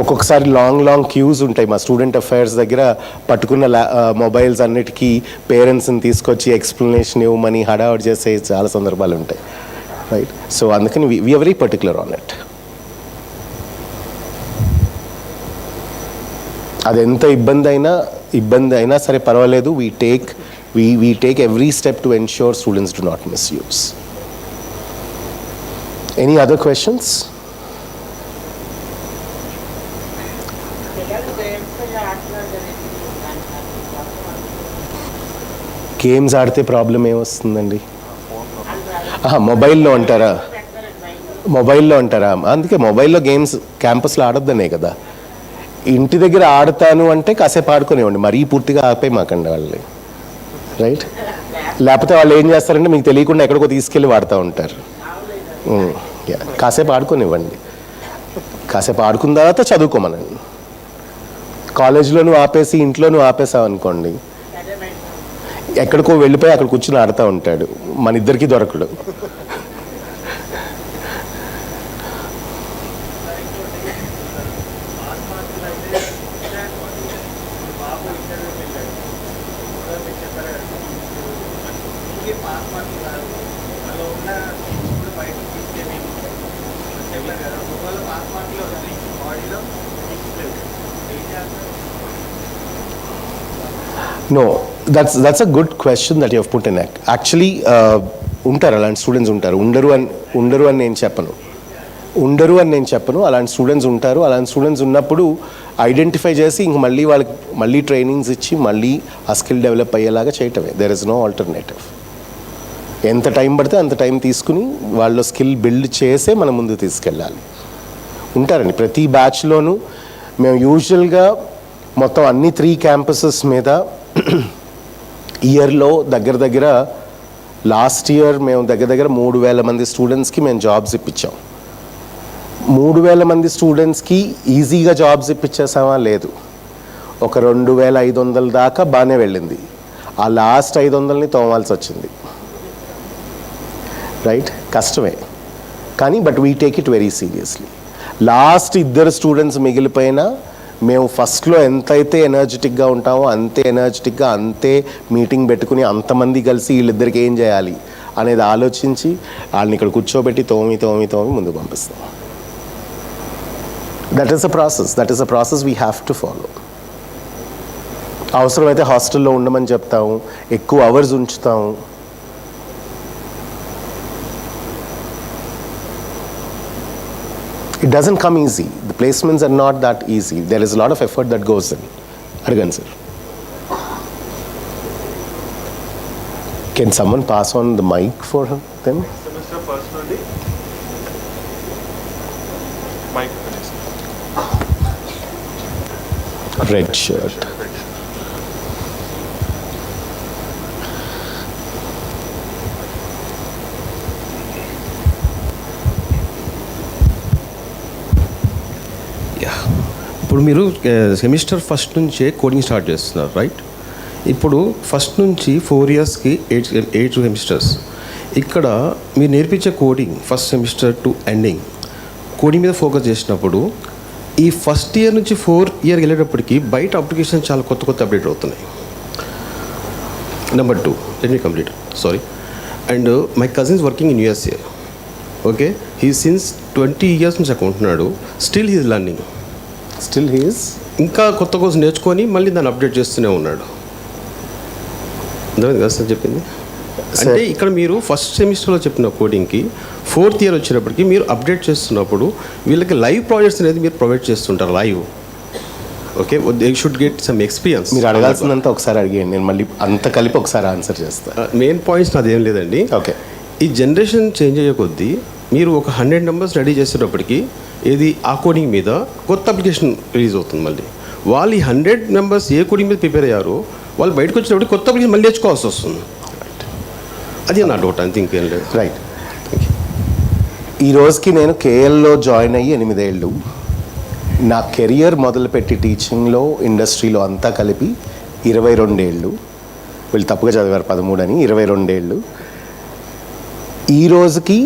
[SPEAKER 13] ఒక్కొక్కసారి long queues ఉంటాయి మా స్టూడెంట్ అఫైర్స్ దగ్గర. పట్టుకున్న మొబైల్స్ అన్నిటికీ పేరెంట్స్ని తీసుకొచ్చి ఎక్స్ప్లెనేషన్ ఇవ్వమని హడావుడి చేసే చాలా సందర్భాలు ఉంటాయి, రైట్? సో అందుకని we are very particular on it. అది ఎంత ఇబ్బంది అయినా సరే పర్వాలేదు. We take every step to ensure students do not misuse. Any other questions? Games ఆడితే ప్రాబ్లం ఏమొస్తుందండి? మొబైల్లో అంటారా? మొబైల్లో అంటారా? అందుకే మొబైల్లో గేమ్స్ క్యాంపస్లో ఆడొద్దనే కదా. ఇంటి దగ్గర ఆడతాను అంటే కాసేపు ఆడుకునేవ్వండి, మరీ పూర్తిగా ఆపేయమాకండి వాళ్ళని, రైట్? లేకపోతే వాళ్ళు ఏం చేస్తారంటే మీకు తెలియకుండా ఎక్కడికో తీసుకెళ్ళి వాడుతూ ఉంటారు. కాసేపు ఆడుకునివ్వండి, కాసేపు ఆడుకున్న తర్వాత చదువుకోమనండి. కాలేజీలోనూ ఆపేసి ఇంట్లోనూ ఆపేసావు అనుకోండి, ఎక్కడికో వెళ్ళిపోయి అక్కడ కూర్చుని ఆడుతూ ఉంటాడు, మన ఇద్దరికీ దొరకడు. No, that's a good question that you have put in. Actually, ఉంటారు అలాంటి స్టూడెంట్స్ ఉంటారు. ఉండరు అని నేను చెప్పను. అలాంటి స్టూడెంట్స్ ఉంటారు. అలాంటి స్టూడెంట్స్ ఉన్నప్పుడు ఐడెంటిఫై చేసి ఇంక మళ్ళీ వాళ్ళకి మళ్ళీ ట్రైనింగ్స్ ఇచ్చి మళ్ళీ ఆ స్కిల్ డెవలప్ అయ్యేలాగా చేయటమే. There is no alternative. ఎంత టైం పడితే అంత టైం తీసుకుని వాళ్ళ స్కిల్ బిల్డ్ చేసే మనం ముందు తీసుకెళ్ళాలి. ఉంటారండి ప్రతి బ్యాచ్లోనూ. మేము యూజువల్గా మొత్తం అన్ని 3 క్యాంపసెస్ మీద ఇయర్లో దగ్గర లాస్ట్ ఇయర్ మేము దగ్గర 3,000 మంది స్టూడెంట్స్కి మేము జాబ్స్ ఇప్పించాం. 3,000 మంది స్టూడెంట్స్కి ఈజీగా జాబ్స్ ఇప్పించేసామా? లేదు. ఒక 2,500 దాకా బాగానే వెళ్ళింది. ఆ లాస్ట్ 500ని తోమాల్సి వచ్చింది, రైట్? కష్టమే కానీ but we take it very seriously. Last 2 students మిగిలిపోయినా మేము ఫస్ట్లో ఎంతైతే ఎనర్జెటిక్గా ఉంటామో అంతే ఎనర్జెటిక్గా అంతే మీటింగ్ పెట్టుకుని అంతమంది కలిసి వీళ్ళిద్దరికి ఏం చేయాలి అనేది ఆలోచించి వాళ్ళని ఇక్కడ కూర్చోబెట్టి తోమి ముందుకు పంపిస్తాం. That is a process we have to follow. అవసరమైతే హాస్టల్లో ఉండమని చెప్తాము, ఎక్కువ అవర్స్ ఉంచుతాము. It doesn't come easy. The placements are not that easy. There is a lot of effort that goes in. Adgan sir. Can someone pass on the mic for them?
[SPEAKER 18] Semester personally. Mic.
[SPEAKER 13] Red shirt.
[SPEAKER 6] ఇప్పుడు మీరు semester first నుంచే coding start చేస్తున్నారు, right? ఇప్పుడు first నుంచి 4 ఇయర్స్కి 8 semesters. ఇక్కడ మీరు నేర్పించే coding first semester to ending coding మీద ఫోకస్ చేసినప్పుడు ఈ ఫస్ట్ ఇయర్ నుంచి 4th ఇయర్ వెళ్ళేటప్పటికి బయట అప్లికేషన్ చాలా కొత్త అప్డేట్ అవుతున్నాయి. Number 2, let me complete, sorry. And my cousins working in USA. Okay, he since 20 years నుంచి అక్కడ ఉంటున్నాడు. Still he is learning. ఇంకా కొత్త కోర్స్ నేర్చుకొని మళ్ళీ దాన్ని అప్డేట్ చేస్తూనే ఉన్నాడు. అర్థమైంది కదా సార్ చెప్పింది? అంటే ఇక్కడ మీరు ఫస్ట్ సెమిస్టర్లో చెప్పిన కోడింగ్కి 4th ఇయర్ వచ్చేటప్పటికి మీరు అప్డేట్ చేస్తున్నప్పుడు వీళ్ళకి లైవ్ ప్రాజెక్ట్స్ అనేది మీరు ప్రొవైడ్ చేస్తుంటారు live. Okay, they should get some experience.
[SPEAKER 13] మీరు అడగాల్సిందంతా ఒకసారి అడిగేయండి, నేను మళ్ళీ అంత కలిపి ఒకసారి ఆన్సర్ చేస్తాను.
[SPEAKER 6] మెయిన్ పాయింట్స్ నాది ఏం లేదండి.
[SPEAKER 13] ఓకే,
[SPEAKER 6] ఈ జనరేషన్ చేంజ్ అయ్యే కొద్దీ మీరు ఒక 100 నెంబర్స్ రెడీ చేసేటప్పటికి ఏది ఆ కోడింగ్ మీద కొత్త అప్లికేషన్ రిలీజ్ అవుతుంది. మళ్ళీ వాళ్ళు ఈ 100 మెంబర్స్ ఏ కోడింగ్ మీద ప్రిపేర్ అయ్యారో వాళ్ళు బయటకు వచ్చినప్పుడు కొత్త అప్లికేషన్ మళ్ళీ నేర్చుకోవాల్సి వస్తుంది. అది నా డౌట్, అంతే, ఇంకేం లేదు.
[SPEAKER 13] రైట్. ఈ రోజుకి నేను కేఎల్లో జాయిన్ అయ్యి 8 ఏళ్ళు. నా కెరియర్ మొదలుపెట్టి టీచింగ్లో ఇండస్ట్రీలో అంతా కలిపి 22 ఏళ్ళు. వీళ్ళు తప్పుగా చదివారు 13 అని. 22 ఏళ్ళు. ఈ రోజుకి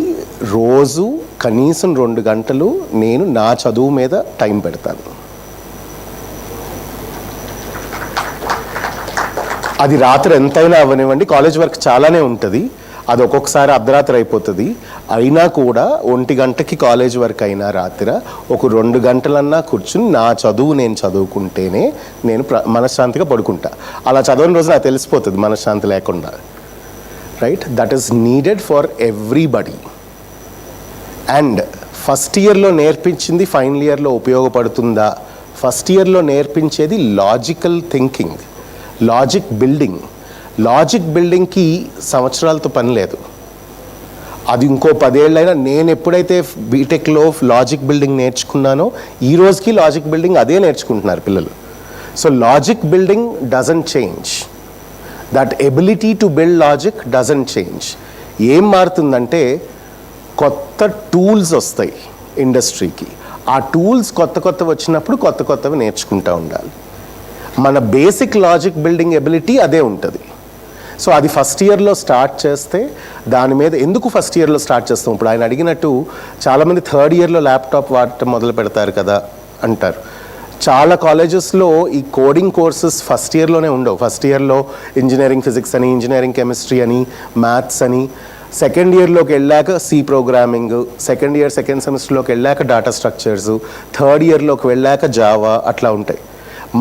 [SPEAKER 13] రోజు కనీసం 2 గంటలు నేను నా చదువు మీద టైం పెడతాను. అది రాత్రి ఎంతైనా అవ్వనివ్వండి, కాలేజ్ వర్క్ చాలానే ఉంటుంది, అది ఒక్కొక్కసారి అర్ధరాత్రి అయిపోతుంది. అయినా కూడా 1 గంటకి కాలేజ్ వర్క్ అయినా రాత్రి ఒక 2 గంటలన్నా కూర్చుని నా చదువు నేను చదువుకుంటేనే నేను మనశ్శాంతిగా పడుకుంటా. అలా చదవని రోజు నాకు తెలిసిపోతుంది మనశ్శాంతి లేకుండా, right? That is needed for everybody. And first ఇయర్లో నేర్పించింది ఫైనల్ ఇయర్లో ఉపయోగపడుతుందా? ఫస్ట్ ఇయర్లో నేర్పించేది లాజికల్ థింకింగ్, లాజిక్ బిల్డింగ్కి సంవత్సరాలతో పని లేదు. అది ఇంకో 10 ఏళ్ళైనా నేను ఎప్పుడైతే బీటెక్లో లాజిక్ బిల్డింగ్ నేర్చుకున్నానో ఈ రోజుకి లాజిక్ బిల్డింగ్ అదే నేర్చుకుంటున్నారు పిల్లలు. So logic building doesn't change, that ability to build logic doesn't change. ఏం మారుతుందంటే కొత్త టూల్స్ వస్తాయి ఇండస్ట్రీకి. ఆ టూల్స్ కొత్త వచ్చినప్పుడు కొత్తవి నేర్చుకుంటూ ఉండాలి. మన బేసిక్ లాజిక్ బిల్డింగ్ ఎబిలిటీ అదే ఉంటుంది. సో అది ఫస్ట్ ఇయర్లో స్టార్ట్ చేస్తే దాని మీద ఎందుకు ఫస్ట్ ఇయర్లో స్టార్ట్ చేస్తాం? ఇప్పుడు ఆయన అడిగినట్టు చాలామంది థర్డ్ ఇయర్లో ల్యాప్టాప్ వాడటం మొదలు పెడతారు కదా అంటారు. చాలా కాలేజెస్లో ఈ కోడింగ్ కోర్సెస్ ఫస్ట్ ఇయర్లోనే ఉండవు. ఫస్ట్ ఇయర్లో ఇంజనీరింగ్ ఫిజిక్స్ అని, ఇంజనీరింగ్ కెమిస్ట్రీ అని, మ్యాథ్స్ అని, సెకండ్ ఇయర్లోకి వెళ్ళాక సి ప్రోగ్రామింగ్, సెకండ్ సెమిస్టర్లోకి వెళ్ళాక డేటా స్ట్రక్చర్స్, థర్డ్ ఇయర్లోకి వెళ్ళాక జావా అట్లా ఉంటాయి.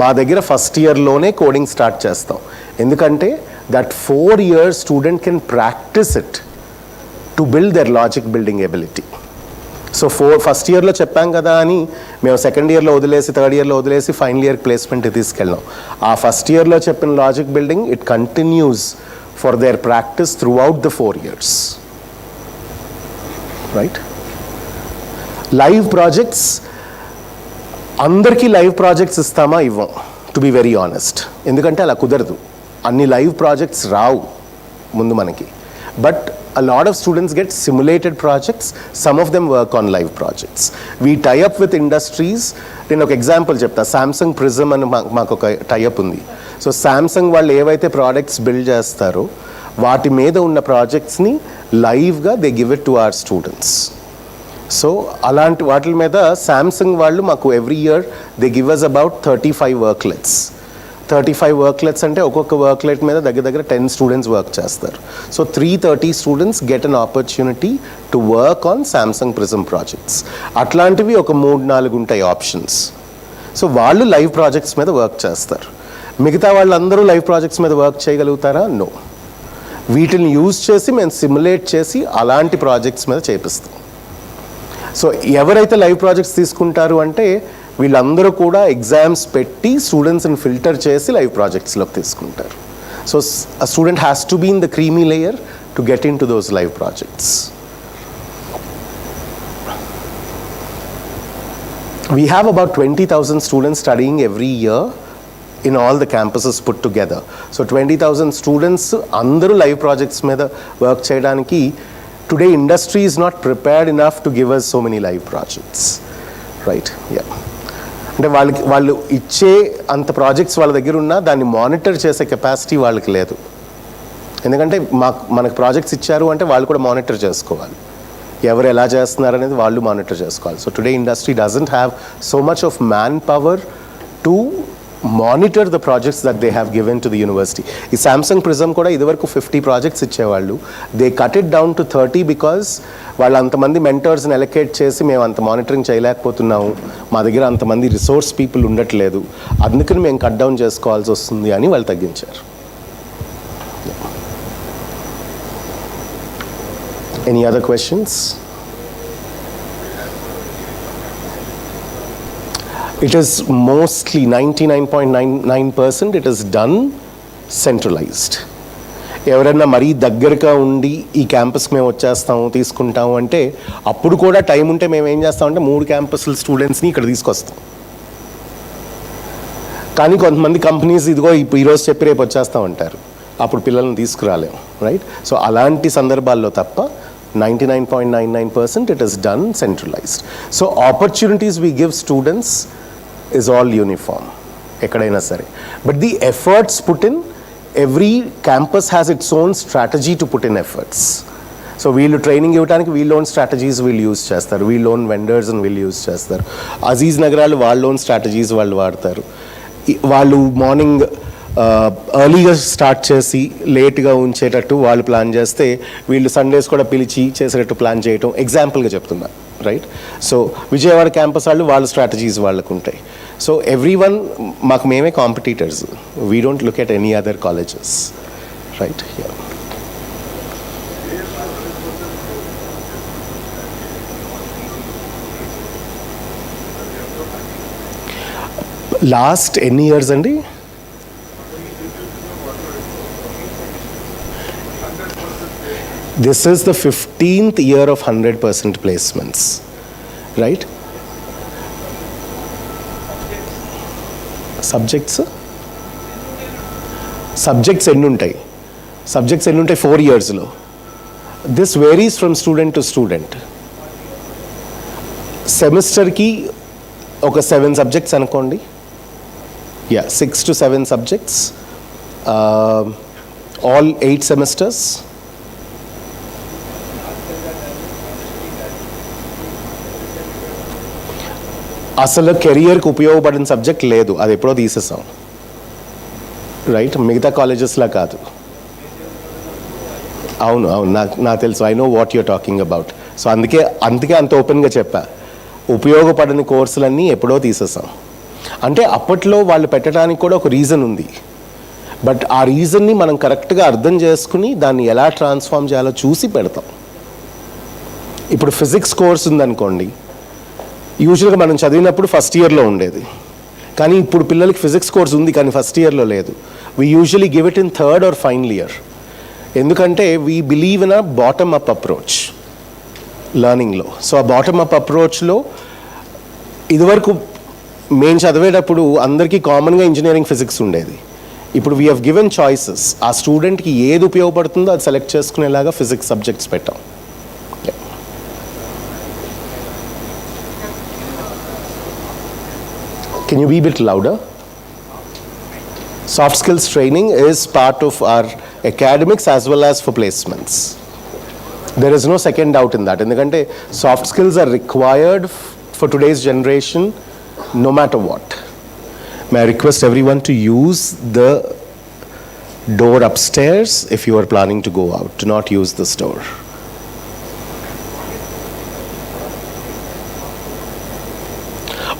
[SPEAKER 13] మా దగ్గర ఫస్ట్ ఇయర్లోనే కోడింగ్ స్టార్ట్ చేస్తాం. ఎందుకంటే that 4 years student can practice it to build their logic building ability. So first ఇయర్లో చెప్పాం కదా అని మేము సెకండ్ ఇయర్లో వదిలేసి, థర్డ్ ఇయర్లో వదిలేసి ఫైనల్ ఇయర్ ప్లేస్మెంట్కి తీసుకెళ్ళాం. ఆ ఫస్ట్ ఇయర్లో చెప్పిన logic building it continues for their practice through out the 4 years. Right. Live projects, అందరికీ లైవ్ ప్రాజెక్ట్స్ ఇస్తామా? ఇవ్వం, టు బి వెరీ ఆనెస్ట్. ఎందుకంటే అలా కుదరదు, అన్ని లైవ్ ప్రాజెక్ట్స్ రావు ముందు మనకి. But a lot of students get simulated projects, some of them work on live projects. We tie up with industries. నేను ఒక ఎగ్జాంపుల్ చెప్తా. సామ్సంగ్ ప్రిజమ్ అని మాకు ఒక టైఅప్ ఉంది. సో సామ్సంగ్ వాళ్ళు ఏవైతే ప్రోడక్ట్స్ బిల్డ్ చేస్తారో వాటి మీద ఉన్న ప్రాజెక్ట్స్ని లైవ్గా they give it to our students. So అలాంటి వాటి మీద సామ్సంగ్ వాళ్ళు మాకు every year they give us about 35 worklets. 35 worklets అంటే ఒక్కొక్క వర్క్లెట్ మీద దగ్గర 10 స్టూడెంట్స్ వర్క్ చేస్తారు. So 330 students get an opportunity to work on Samsung Prism projects. అట్లాంటివి ఒక 3-4 ఉంటాయి ఆప్షన్స్. సో వాళ్ళు లైవ్ ప్రాజెక్ట్స్ మీద వర్క్ చేస్తారు. మిగతా వాళ్ళందరూ లైవ్ ప్రాజెక్ట్స్ మీద వర్క్ చేయగలుగుతారా? నో. వీటిని యూజ్ చేసి మేము సిమ్యులేట్ చేసి అలాంటి ప్రాజెక్ట్స్ మీద చేపిస్తాం. సో ఎవరైతే లైవ్ ప్రాజెక్ట్స్ తీసుకుంటారు అంటే వీళ్ళందరూ కూడా ఎగ్జామ్స్ పెట్టి స్టూడెంట్స్ని ఫిల్టర్ చేసి లైవ్ ప్రాజెక్ట్స్లోకి తీసుకుంటారు. So a student has to be in the creamy layer to get into those live projects. We have about 20,000 students studying every year in all the campuses put together. So 20,000 students అందరూ live projects మీద work చేయడానికి today industry is not prepared enough to give us so many live projects. Right? Yeah. అంటే వాళ్ళు ఇచ్చే అంత projects వాళ్ళ దగ్గర ఉన్నా దాన్ని మానిటర్ చేసే కెపాసిటీ వాళ్ళకి లేదు. ఎందుకంటే మనకు ప్రాజెక్ట్స్ ఇచ్చారు అంటే వాళ్ళు కూడా మానిటర్ చేసుకోవాలి. ఎవరు ఎలా చేస్తున్నారు అనేది వాళ్ళు మానిటర్ చేసుకోవాలి. So today industry doesn't have so much of man power to monitor the projects that they have given to the university. ఈ సామ్సంగ్ ప్రిజమ్ కూడా ఇదివరకు 50 ప్రాజెక్ట్స్ ఇచ్చేవాళ్ళు. They cut it down to 30 because వాళ్ళు అంతమంది మెంటర్స్ని allocate చేసి మేము అంత monitoring చేయలేకపోతున్నాము, మా దగ్గర అంతమంది రిసోర్స్ పీపుల్ ఉండట్లేదు, అందుకని మేము కట్ డౌన్ చేసుకోవాల్సి వస్తుంది అని వాళ్ళు తగ్గించారు. Any other questions? It is mostly 99.99% it is done centralized. ఎవరైనా మరీ దగ్గరగా ఉండి ఈ క్యాంపస్కి మేము వచ్చేస్తాము తీసుకుంటాము అంటే అప్పుడు కూడా టైం ఉంటే మేము ఏం చేస్తామంటే 3 క్యాంపస్ల స్టూడెంట్స్ని ఇక్కడ తీసుకొస్తాం. కానీ కొంతమంది కంపెనీస్ ఇదిగో ఈరోజు చెప్పి రేపు వచ్చేస్తామంటారు, అప్పుడు పిల్లల్ని తీసుకురాలేము. రైట్. సో అలాంటి సందర్భాల్లో తప్ప 99.99% it is done centralized. So opportunities we give students is all uniform ekkadaina sare, but the efforts put in, every campus has its own strategy to put in efforts. So వీళ్ళు training ఇవ్వడానికి వీళ్ళ own strategies వీళ్ళు use చేస్తారు, వీళ్ళ own వెండర్స్ని వీళ్ళు use చేస్తారు. అజీజ్ నగరాలు వాళ్ళ ఓన్ స్ట్రాటజీస్ వాళ్ళు వాడతారు. వాళ్ళు మార్నింగ్ ఎర్లీగా స్టార్ట్ చేసి లేట్గా ఉంచేటట్టు వాళ్ళు ప్లాన్ చేస్తే వీళ్ళు సండేస్ కూడా పిలిచి చేసేటట్టు ప్లాన్ చేయటం ఎగ్జాంపుల్గా చెప్తున్నా. రైట్. సో విజయవాడ క్యాంపస్ వాళ్ళు వాళ్ళ స్ట్రాటజీస్ వాళ్ళకు ఉంటాయి. సో ఎవ్రీ వన్ మాకు మేమే competitors, we don't look at any other colleges. Right. Last ఎన్ని ఇయర్స్ అండి? This is the 15th year of 100% placements, right? Subjects ఎన్ని ఉంటాయి? సబ్జెక్ట్స్ ఎన్ని ఉంటాయి 4 yearsలో? This varies from student to student. సెమిస్టర్కి ఒక 7 subjects అనుకోండి. 6 to 7 subjects, all 8 semesters. అసలు కెరియర్కి ఉపయోగపడిన సబ్జెక్ట్ లేదు, అది ఎప్పుడో తీసేసాం, రైట్? మిగతా కాలేజెస్లా కాదు. అవును నాకు తెలుసు, I know what you're talking about. So అందుకే అంత ఓపెన్గా చెప్పా, ఉపయోగపడని కోర్సులన్నీ ఎప్పుడో తీసేసాం. అంటే అప్పట్లో వాళ్ళు పెట్టడానికి కూడా ఒక రీజన్ ఉంది, బట్ ఆ రీజన్ని మనం కరెక్ట్గా అర్థం చేసుకుని దాన్ని ఎలా ట్రాన్స్ఫార్మ్ చేయాలో చూసి పెడతాం. ఇప్పుడు ఫిజిక్స్ కోర్స్ ఉందనుకోండి, యూజువల్గా మనం చదివినప్పుడు ఫస్ట్ ఇయర్లో ఉండేది, కానీ ఇప్పుడు పిల్లలకి ఫిజిక్స్ కోర్స్ ఉంది కానీ ఫస్ట్ ఇయర్లో లేదు. We usually give it in third or final year. ఎందుకంటే we believe in a bottom up approach లర్నింగ్లో. సో ఆ బాటమ్ అప్ అప్రోచ్లో ఇదివరకు మేము చదివేటప్పుడు అందరికీ కామన్గా ఇంజనీరింగ్ ఫిజిక్స్ ఉండేది. ఇప్పుడు వీ హ్యావ్ గివెన్ చాయిసెస్, ఆ స్టూడెంట్కి ఏది ఉపయోగపడుతుందో అది సెలెక్ట్ చేసుకునేలాగా ఫిజిక్స్ సబ్జెక్ట్స్ పెట్టాం. Can you be a bit louder? Soft skills training is part of our academics as well as for placements. There is no second doubt in that. ఎందుకంటే soft skills are required for today's generation no matter what. May I request everyone to use the door upstairs if you are planning to go out. Do not use this door.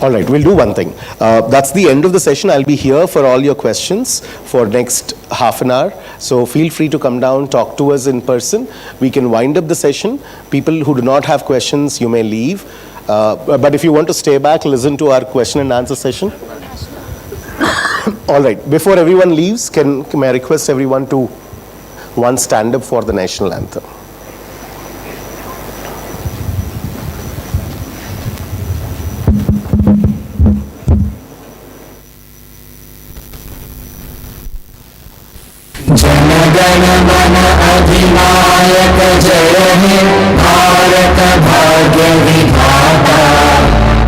[SPEAKER 13] All right, we'll do one thing. That's the end of the session. I'll be here for all your questions for next half an hour. So feel free to come down, talk to us in person. We can wind up the session. People who do not have questions, you may leave. But if you want to stay back, listen to our question and answer session. All right, before everyone leaves, may I request everyone to one stand up for the national anthem.
[SPEAKER 19] अधिनायक जय हे भारत भाग्य विधाता,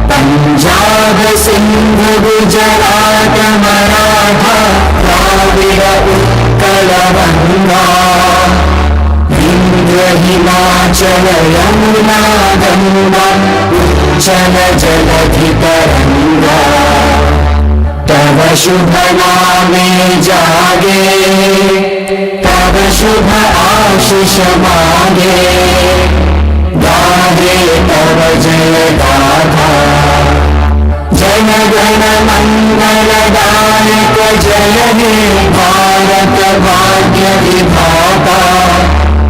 [SPEAKER 19] पंजाब सिंध गुजरात मराठा द्राविड उत्कल गंगा, विंध्य हिमाचल यमुना गंगा उच्चल जलधि तरंगा, तव शुभ नामे जागे, तव शुभ आशीष मांगे, गाहे तव जय गाथा, जन गण मंगल दायक जय हे भारत भाग्य विधाता,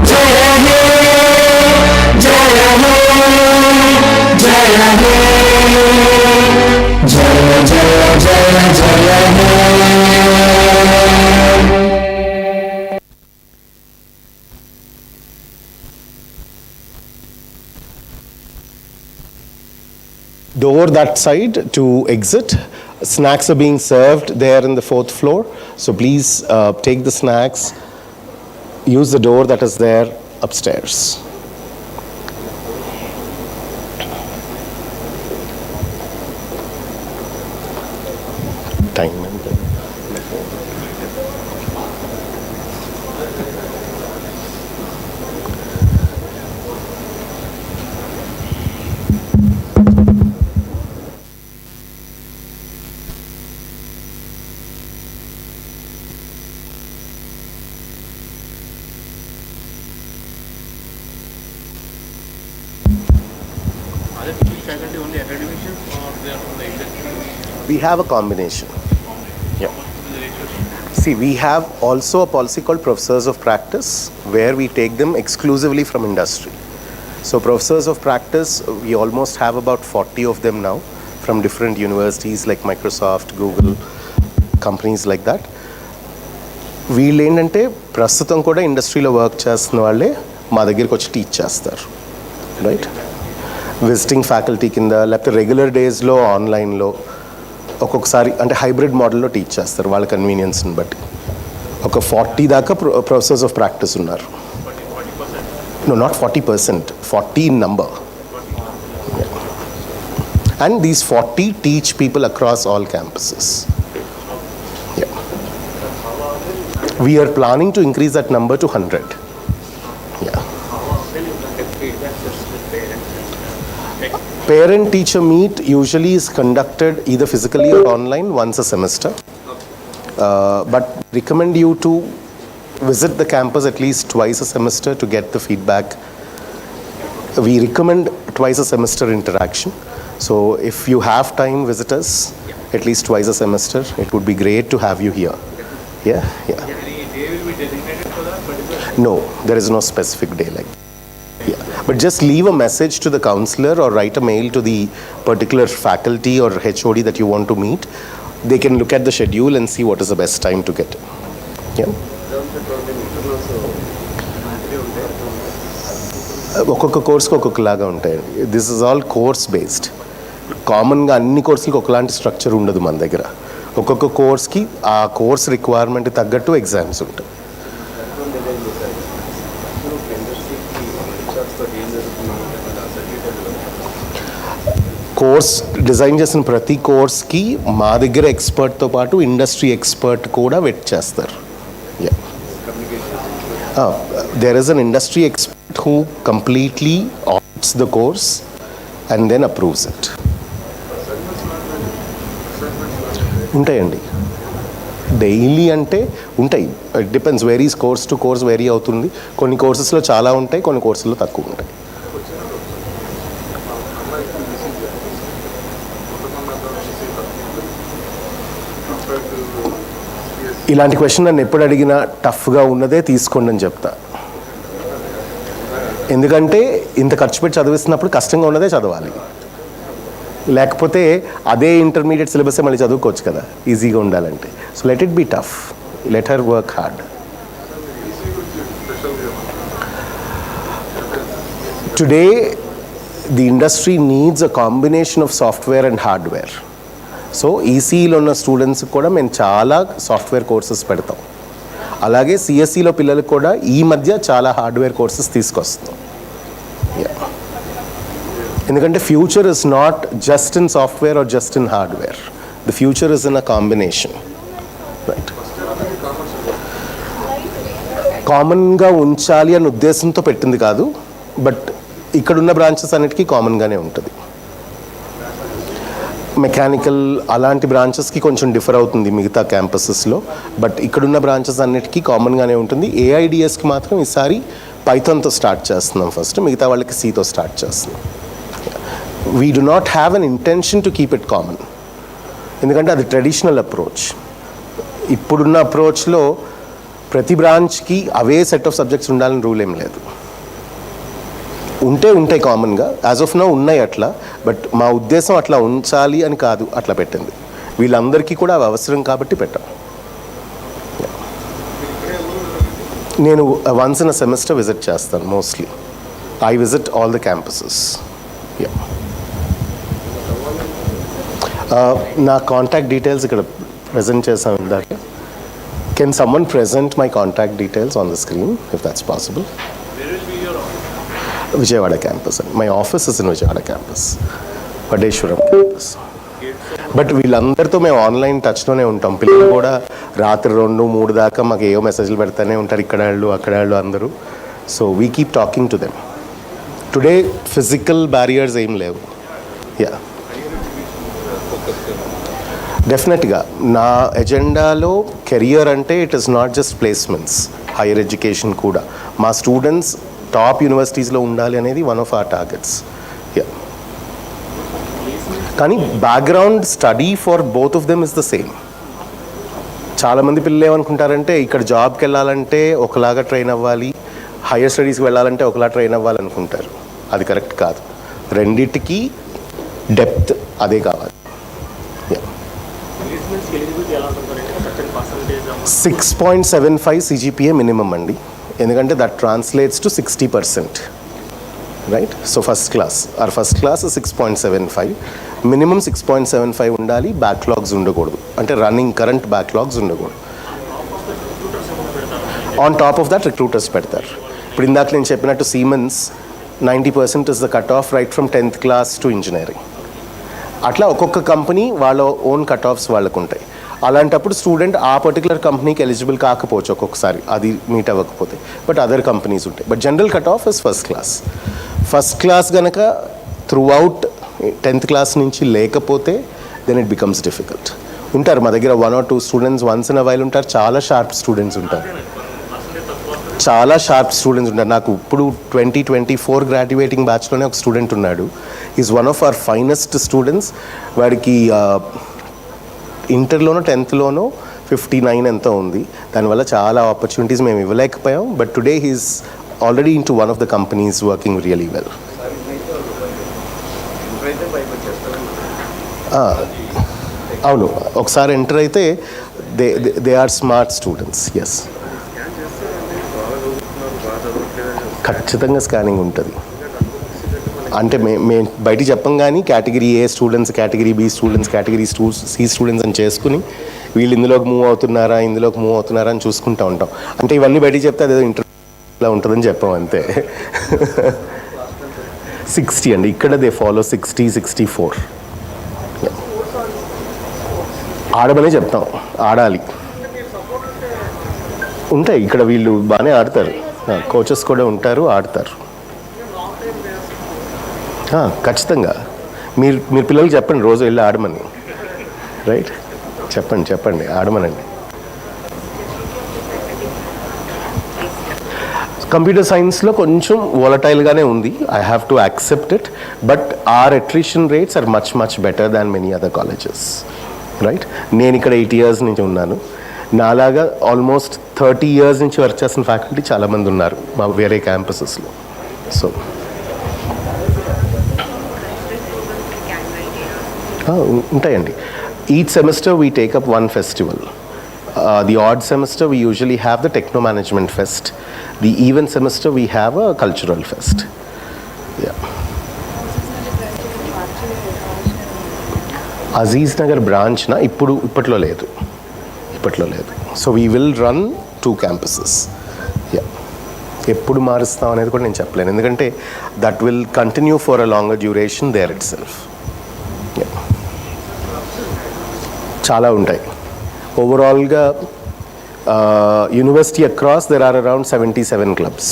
[SPEAKER 19] जय हे जय हे जय हे जय जय जय जय हे.
[SPEAKER 13] Door that side to exit. Snacks are being served there in the 4th floor. So please take the snacks. Use the door that is there upstairs. Time.
[SPEAKER 18] Faculty only academicians or they are from the industry?
[SPEAKER 13] We have a combination. Yeah. See, we have also a policy called professors of practice where we take them exclusively from industry. So professors of practice, we almost have about 40 of them now from different universities like Microsoft, Google, companies like that. వీళ్ళు ఏంటంటే ప్రస్తుతం కూడా ఇండస్ట్రీలో work చేస్తున్న వాళ్ళే మా దగ్గరికి వచ్చి టీచ్ చేస్తారు, రైట్? విజిటింగ్ ఫ్యాకల్టీ కింద, లేకపోతే రెగ్యులర్ డేస్లో ఆన్లైన్లో, ఒక్కొక్కసారి అంటే హైబ్రిడ్ మోడల్లో టీచ్ చేస్తారు వాళ్ళ కన్వీనియన్స్ని బట్టి. ఒక 40 దాకా ప్రొఫెసర్స్ ఆఫ్ ప్రాక్టీస్ ఉన్నారు. No, not 40%, 40 in number. And these 40 teach people across all campuses. Yeah. We are planning to increase that number to 100. Yeah. Parent-teacher meet usually is conducted either physically or online once a semester. But recommend you to visit the campus at least twice a semester to get the feedback. We recommend twice a semester interaction. So if you have time, visit us at least twice a semester. It would be great to have you here. Yeah, yeah.
[SPEAKER 18] Any day will be designated for that?
[SPEAKER 13] No, there is no specific day like that. Yeah. But just leave a message to the counselor or write a mail to the particular faculty or HOD that you want to meet. They can look at the schedule and see what is the best time to get. Yeah. ఒక్కొక్క కోర్స్కి ఒక్కొక్కలాగా ఉంటాయండి. This is all course based. కామన్గా అన్ని కోర్సులకి ఒకలాంటి structure ఉండదు మన దగ్గర. ఒక్కొక్క కోర్స్కి ఆ కోర్స్ రిక్వైర్మెంట్ తగ్గట్టు ఎగ్జామ్స్ ఉంటాయి. కోర్స్ డిజైన్ చేసిన ప్రతి కోర్స్కి మా దగ్గర ఎక్స్పర్ట్తో పాటు ఇండస్ట్రీ ఎక్స్పర్ట్ కూడా వెట్ చేస్తారు. There is an industry expert who completely audits the course and then approves it. ఉంటాయండి డైలీ అంటే ఉంటాయి. It depends, varies course to course vary అవుతుంది. కొన్ని కోర్సెస్లో చాలా ఉంటాయి, కొన్ని కోర్సుల్లో తక్కువ ఉంటాయి. ఇలాంటి క్వశ్చన్ నన్ను ఎప్పుడు అడిగినా టఫ్గా ఉన్నదే తీసుకోండి అని చెప్తా. ఎందుకంటే ఇంత ఖర్చు పెట్టి చదివిస్తున్నప్పుడు కష్టంగా ఉన్నదే చదవాలి. లేకపోతే అదే ఇంటర్మీడియట్ సిలబస్ మళ్ళీ చదువుకోవచ్చు కదా ఈజీగా ఉండాలంటే. So let it be tough, let her work hard. Today the industry needs a combination of software and hardware. So ఈసీఈలో ఉన్న స్టూడెంట్స్కి కూడా మేము చాలా సాఫ్ట్వేర్ కోర్సెస్ పెడతాం. అలాగే సిఎస్సిలో పిల్లలకు కూడా ఈ మధ్య చాలా హార్డ్వేర్ కోర్సెస్ తీసుకొస్తాం. ఎందుకంటే future is not just in software or just in hardware. The future is in a combination, right? కామన్గా ఉంచాలి అనే ఉద్దేశంతో పెట్టింది కాదు, బట్ ఇక్కడున్న బ్రాంచెస్ అన్నిటికీ కామన్గానే ఉంటుంది. మెకానికల్ అలాంటి బ్రాంచెస్కి కొంచెం డిఫర్ అవుతుంది మిగతా క్యాంపసెస్లో, బట్ ఇక్కడున్న బ్రాంచెస్ అన్నిటికీ కామన్గానే ఉంటుంది. ఏఐడిఎస్కి మాత్రం ఈసారి పైథాన్తో స్టార్ట్ చేస్తున్నాం ఫస్ట్, మిగతా వాళ్ళకి సితో స్టార్ట్ చేస్తున్నాం. We do not have an intention to keep it common, ఎందుకంటే అది ట్రెడిషనల్ అప్రోచ్. ఇప్పుడున్న అప్రోచ్లో ప్రతి బ్రాంచ్కి అవే సెట్ ఆఫ్ సబ్జెక్ట్స్ ఉండాలని రూల్ ఏం లేదు. ఉంటాయి కామన్గా, యాజ్ ఆఫ్ నౌ ఉన్నాయి అట్లా. బట్ మా ఉద్దేశం అట్లా ఉంచాలి అని కాదు అట్లా పెట్టింది. వీళ్ళందరికీ కూడా అవి అవసరం కాబట్టి పెట్టాం. నేను once in a semester visit చేస్తాను mostly. I visit all the campuses. నా కాంటాక్ట్ డీటెయిల్స్ ఇక్కడ ప్రజెంట్ చేసాం ఇందాక. Can someone present my contact details on the screen if that's possible? Vijayawada campus. My office is in Vijayawada campus, Vaddeswaram campus. But వీళ్ళందరితో మేము online టచ్లోనే ఉంటాం. పిల్లలు కూడా రాత్రి 2-3 దాకా మాకు ఏవో మెసేజ్లు పెడతానే ఉంటారు, ఇక్కడ వాళ్ళు అక్కడ వాళ్ళు అందరూ. So we keep talking to them. Today physical barriers ఏం లేవు. యా, డెఫినెట్గా నా ఎజెండాలో కెరియర్ అంటే it is not just placements, higher education కూడా. మా స్టూడెంట్స్ టాప్ యూనివర్సిటీస్లో ఉండాలి అనేది వన్ ఆఫ్ అవర్ టార్గెట్స్. కానీ background study for both of them is the same. చాలామంది పిల్లలు ఏమనుకుంటారంటే ఇక్కడ జాబ్కి వెళ్ళాలంటే ఒకలాగా ట్రైన్ అవ్వాలి, హైయర్ స్టడీస్కి వెళ్ళాలంటే ఒకలా ట్రైన్ అవ్వాలనుకుంటారు. అది కరెక్ట్ కాదు. రెండిటికి డెప్త్ అదే కావాలి. 6.75 CGPA మినిమం అండి. ఎందుకంటే that translates to 60%. Right? So first class, or first class 6.75, minimum 6.75 ఉండాలి, బ్యాక్లాగ్స్ ఉండకూడదు, అంటే రన్నింగ్ కరెంట్ బ్యాక్లాగ్స్ ఉండకూడదు. On top of that recruiters పెడతారు. ఇప్పుడు ఇందాక నేను చెప్పినట్టు Siemens 90% is the cut off right from 10th class to engineering. అట్లా ఒక్కొక్క కంపెనీ వాళ్ళ ఓన్ కట్ ఆఫ్స్ వాళ్ళకు ఉంటాయి. అలాంటప్పుడు స్టూడెంట్ ఆ పర్టికులర్ కంపెనీకి ఎలిజిబుల్ కాకపోవచ్చు ఒక్కొక్కసారి, అది మీట్ అవ్వకపోతే, బట్ అదర్ కంపెనీస్ ఉంటాయి. But general cut off is first class. First class కనుక త్రూ అవుట్ 10th క్లాస్ నుంచి లేకపోతే దెన్ ఇట్ బికమ్స్ డిఫికల్ట్. ఉంటారు మా దగ్గర 1 or 2 students once in a while ఉంటారు, చాలా షార్ప్ స్టూడెంట్స్ ఉంటారు, చాలా షార్ప్ స్టూడెంట్స్ ఉంటారు. నాకు ఇప్పుడు 2024 గ్రాడ్యుయేటింగ్ బ్యాచ్లోనే ఒక స్టూడెంట్ ఉన్నాడు. Is one of our finest students. వాడికి ఇంటర్లోనో 10thలోనో 59 ఎంతో ఉంది. దానివల్ల చాలా ఆపర్చునిటీస్ మేము ఇవ్వలేకపోయాం. But today he is already into one of the companies working really well. అవును, ఒకసారి ఎంటర్ అయితే they are smart students. Yes, ఖచ్చితంగా స్కానింగ్ ఉంటుంది. అంటే మేము బయటికి చెప్పం కానీ category A students, category B students, category C students అని చేసుకుని వీళ్ళు ఇందులోకి మూవ్ అవుతున్నారా అని చూసుకుంటూ ఉంటాం. అంటే ఇవన్నీ బయటికి చెప్తే అదేదో ఇంటర్వ్యూలో ఉంటుందని చెప్పాం అంతే. 60 అండి, ఇక్కడ దే ఫాలో 60, 64. ఆడమనే చెప్తాం, ఆడాలి. ఉంటాయి ఇక్కడ, వీళ్ళు బాగానే ఆడతారు, కోచెస్ కూడా ఉంటారు, ఆడతారు. ఖచ్చితంగా మీరు పిల్లలకి చెప్పండి రోజు వెళ్ళి ఆడమని. రైట్? చెప్పండి ఆడమనండి. కంప్యూటర్ సైన్స్లో కొంచెం వాలటైల్గానే ఉంది, I have to accept it. But our attrition rates are much better than many other colleges. Right? నేను ఇక్కడ 8 years నుంచి ఉన్నాను. నాలాగా ఆల్మోస్ట్ 30 years నుంచి వర్క్ చేసిన ఫ్యాకల్టీ చాలామంది ఉన్నారు మా వేరే క్యాంపసెస్లో. సో ఉంటాయండి. Each semester we take up 1 festival. The odd semester we usually have the Techno Management Fest. The even semester we have a cultural fest. Yeah. Aziznagar branch na ippatlo ledu. So we will run 2 campuses. Yeah. ఎప్పుడు మారుస్తాం అనేది కూడా నేను చెప్పలేను, ఎందుకంటే that will continue for a longer duration there itself. చాలా ఉంటాయి. ఓవరాల్గా university across there are around 77 clubs.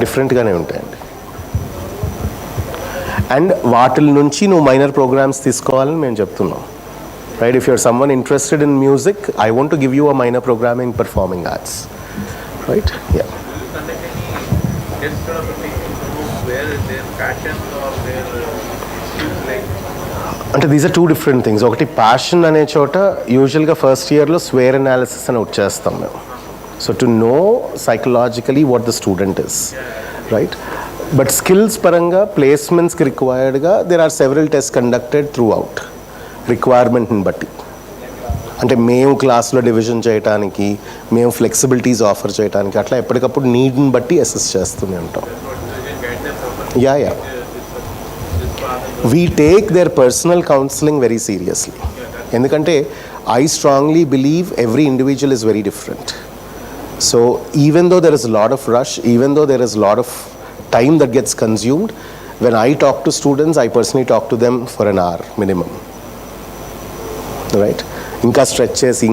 [SPEAKER 13] డిఫరెంట్గానే ఉంటాయండి. అండ్ వాటిల నుంచి నువ్వు మైనర్ ప్రోగ్రామ్స్ తీసుకోవాలని మేము చెప్తున్నాం. Right? If you're someone interested in music, I want to give you a minor program in performing arts. Right? Yeah. అంటే these are 2 different things. ఒకటి passion అనే చోట యూజువల్గా ఫస్ట్ ఇయర్లో స్వేర్ అనాలిసిస్ అని వచ్చేస్తాం మేము. So to know psychologically what the student is. Right? But skills పరంగా ప్లేస్మెంట్స్కి రిక్వైర్డ్గా there are several test conducted throughout రిక్వైర్మెంట్ని బట్టి. అంటే మేము క్లాస్లో డివిజన్ చేయడానికి, మేము ఫ్లెక్సిబిలిటీస్ ఆఫర్ చేయడానికి, అట్లా ఎప్పటికప్పుడు నీడ్ని బట్టి అసెస్ చేస్తూనే ఉంటాం. Yeah we take their personal counselling very seriously. ఎందుకంటే I strongly believe every individual is very different. So even though there is lot of rush, even though there is lot of time that gets consumed, when I talk to students, I personally talk to them for an hour minimum. Right? ఇంకా stretch చేసి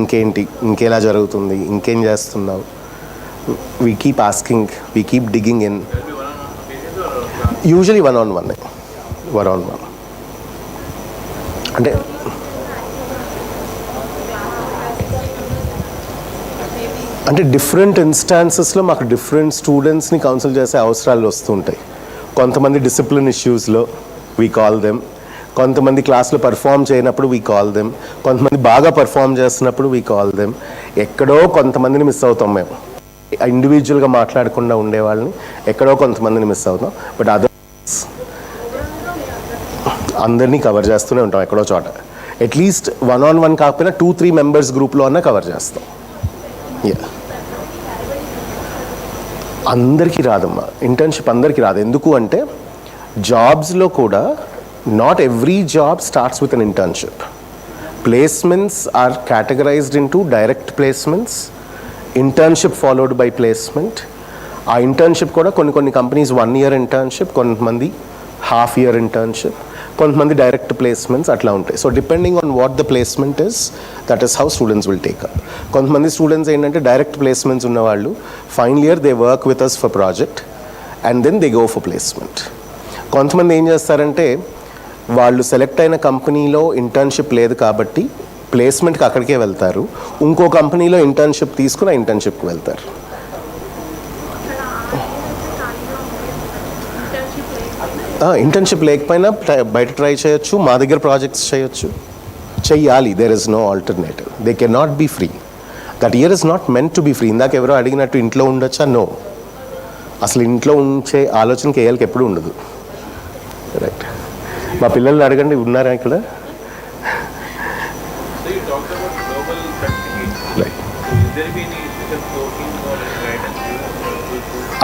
[SPEAKER 13] ఇంకేలా జరుగుతుంది, ఇంకేం చేస్తున్నావు, we keep asking, we keep digging in. Usually one-on-one. అంటే different ఇన్స్టాన్సెస్లో మాకు different స్టూడెంట్స్ని council చేసే అవసరాలు వస్తుంటాయి. కొంతమంది డిసిప్లిన్ ఇష్యూస్లో వీ కాల్ దెమ్, కొంతమంది క్లాస్లో పర్ఫామ్ చేయనప్పుడు వీ కాల్ దెమ్, కొంతమంది బాగా పర్ఫామ్ చేస్తున్నప్పుడు వీ కాల్ దెమ్. ఎక్కడో కొంతమందిని మిస్ అవుతాం మేము, ఇండివిజువల్గా మాట్లాడకుండా ఉండేవాళ్ళని ఎక్కడో కొంతమందిని మిస్ అవుతాం. బట్ అదర్స్ అందరినీ కవర్ చేస్తూనే ఉంటాం ఎక్కడో చోట. అట్లీస్ట్ 1-on-1 కాకపోయినా 2-3 members గ్రూప్లో అన్నా కవర్ చేస్తాం. అందరికీ రాదమ్మా ఇంటర్న్షిప్, అందరికీ రాదు. ఎందుకు అంటే జాబ్స్లో కూడా not every job starts with an internship. Placements are categorised into direct placements, internship followed by placement. ఆ ఇంటర్న్షిప్ కూడా కొన్ని కంపెనీస్ 1 year ఇంటర్న్షిప్, కొంతమంది half year ఇంటర్న్షిప్, కొంతమంది డైరెక్ట్ ప్లేస్మెంట్స్ అట్లా ఉంటాయి. So depending on what the placement is, that is how students will take up. కొంతమంది students ఏంటంటే direct placements ఉన్నవాళ్ళు final year they work with us for project and then they go for placement. కొంతమంది ఏం చేస్తారంటే వాళ్ళు select అయిన కంపెనీలో internship లేదు కాబట్టి ప్లేస్మెంట్కి అక్కడికే వెళ్తారు, ఇంకో కంపెనీలో ఇంటర్న్షిప్ తీసుకుని ఆ ఇంటర్న్షిప్కి వెళ్తారు. ఇంటర్న్షిప్ లేకపోయినా బయట ట్రై చేయొచ్చు, మా దగ్గర ప్రాజెక్ట్స్ చేయొచ్చు, చెయ్యాలి. There is no alternative. They can not be free. That year is not meant to be free. ఇందాక ఎవరో అడిగినట్టు ఇంట్లో ఉండొచ్చా? నో, అసలు ఇంట్లో ఉంచే ఆలోచన కేఎల్కి ఎప్పుడు ఉండదు. రైట్. మా పిల్లల్ని అడగండి, ఉన్నారా ఇక్కడ?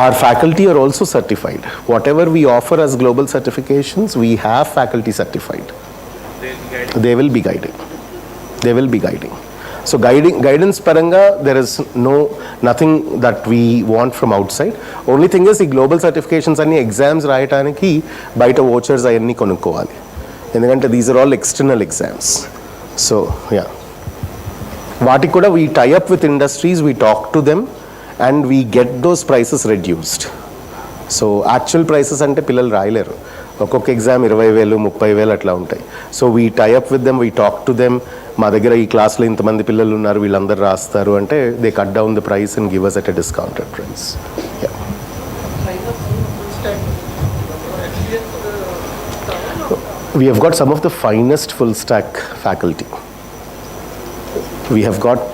[SPEAKER 13] Our faculty are also certified. Whatever we offer as global certifications, we have faculty certified. They will be guiding. They will be guiding. So guidance paranga, there is nothing that we want from outside. Only thing is the global certifications and exams రాయటానికి బయట vouchers అవన్నీ కొనుక్కోవాలి. ఎందుకంటే these are all external exams. So yeah. వాటికి కూడా we tie up with industries, we talk to them and we get those prices reduced. So actual prices అంటే పిల్లలు రాయలేరు. ఒక్కొక్క ఎగ్జామ్ 20,000 30,000 అట్లా ఉంటాయి. So we tie up with them, we talk to them. మా దగ్గర ఈ క్లాస్లో ఇంతమంది పిల్లలు ఉన్నారు, వీళ్ళందరూ రాస్తారు అంటే they cut down the price and give us at a discounted price. We have got some of the finest full stack faculty. We have got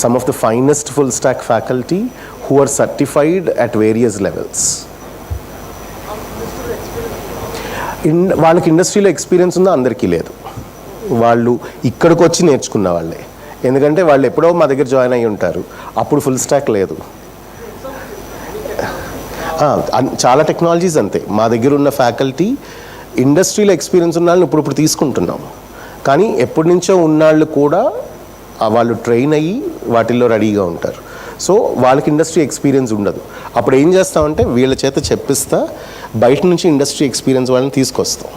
[SPEAKER 13] some of the finest full stack faculty who are certified at various levels. వాళ్ళకి ఇండస్ట్రీలో experience ఉందో అందరికీ లేదు. వాళ్ళు ఇక్కడికి వచ్చి నేర్చుకున్న వాళ్ళే. ఎందుకంటే వాళ్ళు ఎప్పుడో మా దగ్గర జాయిన్ అయ్యి ఉంటారు, అప్పుడు ఫుల్ స్టాక్ లేదు. చాలా టెక్నాలజీస్ అంతే. మా దగ్గర ఉన్న ఫ్యాకల్టీ ఇండస్ట్రీలో ఎక్స్పీరియన్స్ ఉన్న వాళ్ళని ఇప్పుడు తీసుకుంటున్నాము. కానీ ఎప్పటి నుంచో ఉన్నాళ్ళు కూడా వాళ్ళు ట్రైన్ అయ్యి వాటిల్లో రెడీగా ఉంటారు. సో వాళ్ళకి ఇండస్ట్రీ ఎక్స్పీరియన్స్ ఉండదు. అప్పుడు ఏం చేస్తామంటే వీళ్ళ చేత చెప్పిస్తా బయట నుంచి ఇండస్ట్రీ ఎక్స్పీరియన్స్ వాళ్ళని తీసుకొస్తాం.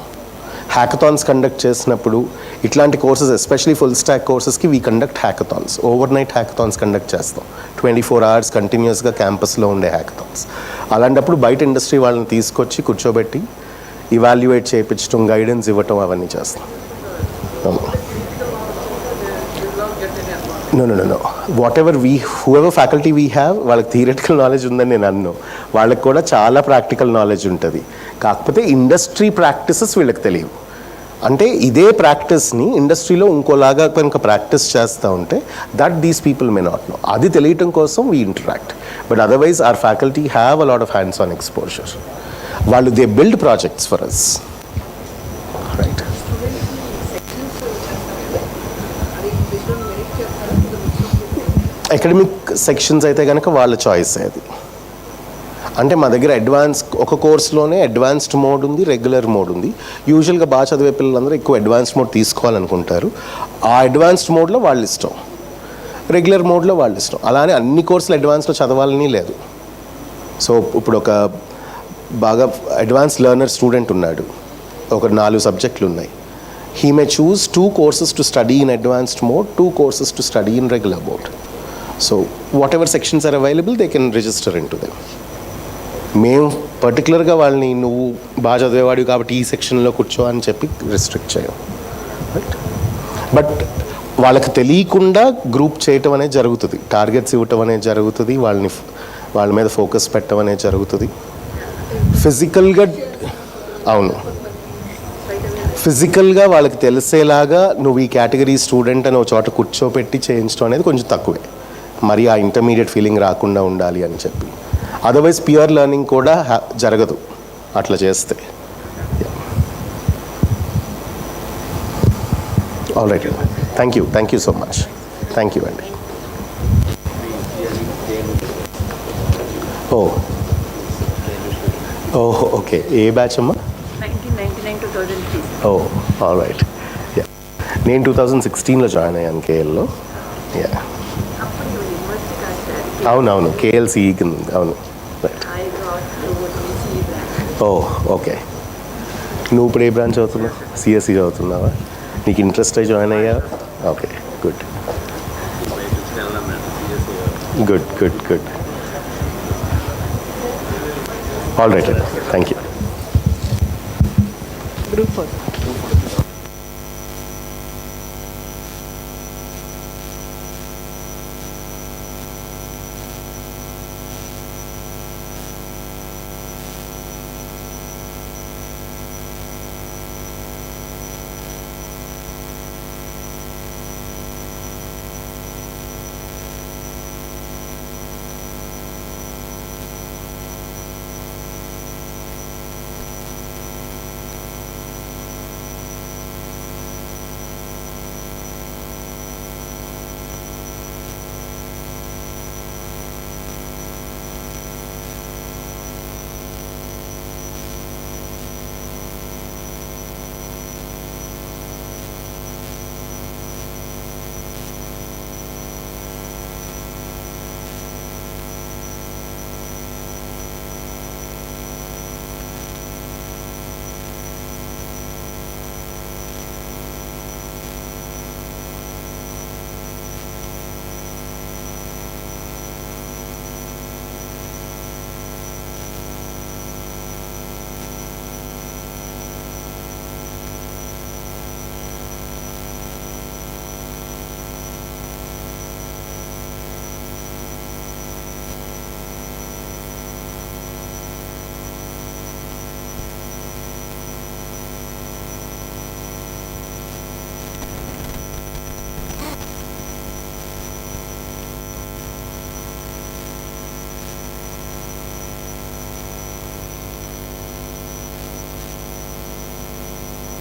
[SPEAKER 13] హ్యాకథాన్స్ కండక్ట్ చేసినప్పుడు ఇట్లాంటి కోర్సెస్, ఎస్పెషలీ ఫుల్ స్టాక్ కోర్సెస్కి we conduct hackathons. Overnight hackathons conduct చేస్తాం. 24 hours కంటిన్యూస్గా క్యాంపస్లో ఉండే హ్యాకథాన్స్. అలాంటప్పుడు బయట ఇండస్ట్రీ వాళ్ళని తీసుకొచ్చి కూర్చోబెట్టి ఇవాల్యుయేట్ చేయించడం, గైడెన్స్ ఇవ్వటం అవన్నీ చేస్తాం. No. Whatever whoever faculty we have, వాళ్ళకి థియరిటికల్ నాలెడ్జ్ ఉందని నేను అన్ను. వాళ్ళకి కూడా చాలా ప్రాక్టికల్ నాలెడ్జ్ ఉంటుంది. కాకపోతే ఇండస్ట్రీ ప్రాక్టీసెస్ వీళ్ళకి తెలియవు. అంటే ఇదే ప్రాక్టీస్ని ఇండస్ట్రీలో ఇంకోలాగా కనుక ప్రాక్టీస్ చేస్తూ ఉంటే that these people may not know. అది తెలియటం కోసం we interact. But otherwise our faculty have a lot of hands on exposure. వాళ్ళు they build projects for us. Right. Academic sections అయితే కనుక వాళ్ళ చాయిస్ అది. అంటే మా దగ్గర ఒక కోర్స్లోనే అడ్వాన్స్డ్ మోడ్ ఉంది, రెగ్యులర్ మోడ్ ఉంది. యూజువల్గా బాగా చదివే పిల్లలందరూ ఎక్కువ అడ్వాన్స్డ్ మోడ్ తీసుకోవాలనుకుంటారు. ఆ అడ్వాన్స్డ్ మోడ్లో వాళ్ళ ఇష్టం, రెగ్యులర్ మోడ్లో వాళ్ళ ఇష్టం. అలానే అన్ని కోర్సులు అడ్వాన్స్లో చదవాలని లేదు. సో ఇప్పుడు ఒక బాగా అడ్వాన్స్ లెర్నర్ స్టూడెంట్ ఉన్నాడు, ఒక 4 సబ్జెక్టులు ఉన్నాయి. He may choose 2 courses to study in advanced mode, 2 courses to study in regular mode. So whatever sections are available, they can register into them. మేము పర్టికులర్గా వాళ్ళని నువ్వు బాగా చదివేవాడు కాబట్టి ఈ సెక్షన్లో కూర్చో అని చెప్పి రెస్ట్రిక్ట్ చేయం. రైట్. బట్ వాళ్ళకి తెలియకుండా గ్రూప్ చేయటం అనేది జరుగుతుంది, టార్గెట్స్ ఇవ్వటం అనేది జరుగుతుంది, వాళ్ళ మీద ఫోకస్ పెట్టడం అనేది జరుగుతుంది. ఫిజికల్గా అవును, ఫిజికల్గా వాళ్ళకి తెలిసేలాగా నువ్వు ఈ కేటగిరీ స్టూడెంట్ అని ఒక చోట కూర్చోపెట్టి చేయించడం అనేది కొంచెం తక్కువే. మరి ఆ ఇంటర్మీడియట్ ఫీలింగ్ రాకుండా ఉండాలి అని చెప్పి. అదర్వైజ్ ప్యూర్ లెర్నింగ్ కూడా జరగదు అట్లా చేస్తే. All right. Thank you so much. Thank you అండి. ఓ ఓహ్ ఓకే. ఏ బ్యాచ్ అమ్మా?
[SPEAKER 15] 1999-2003.
[SPEAKER 13] ఓ ఆల్ రైట్. యా, నేను 2016లో జాయిన్ అయ్యాను కేఎల్లో. యా, అవునవును, కేఎల్సి కింద. అవును, రైట్. ఓ ఓకే. నువ్వు ఇప్పుడు ఏ బ్రాంచ్ చదువుతున్నావు? సిఎస్సి చదువుతున్నావా? నీకు ఇంట్రెస్ట్ అయి జాయిన్ అయ్యా? Okay, good good good good. All right, thank you.
[SPEAKER 15] Group 4.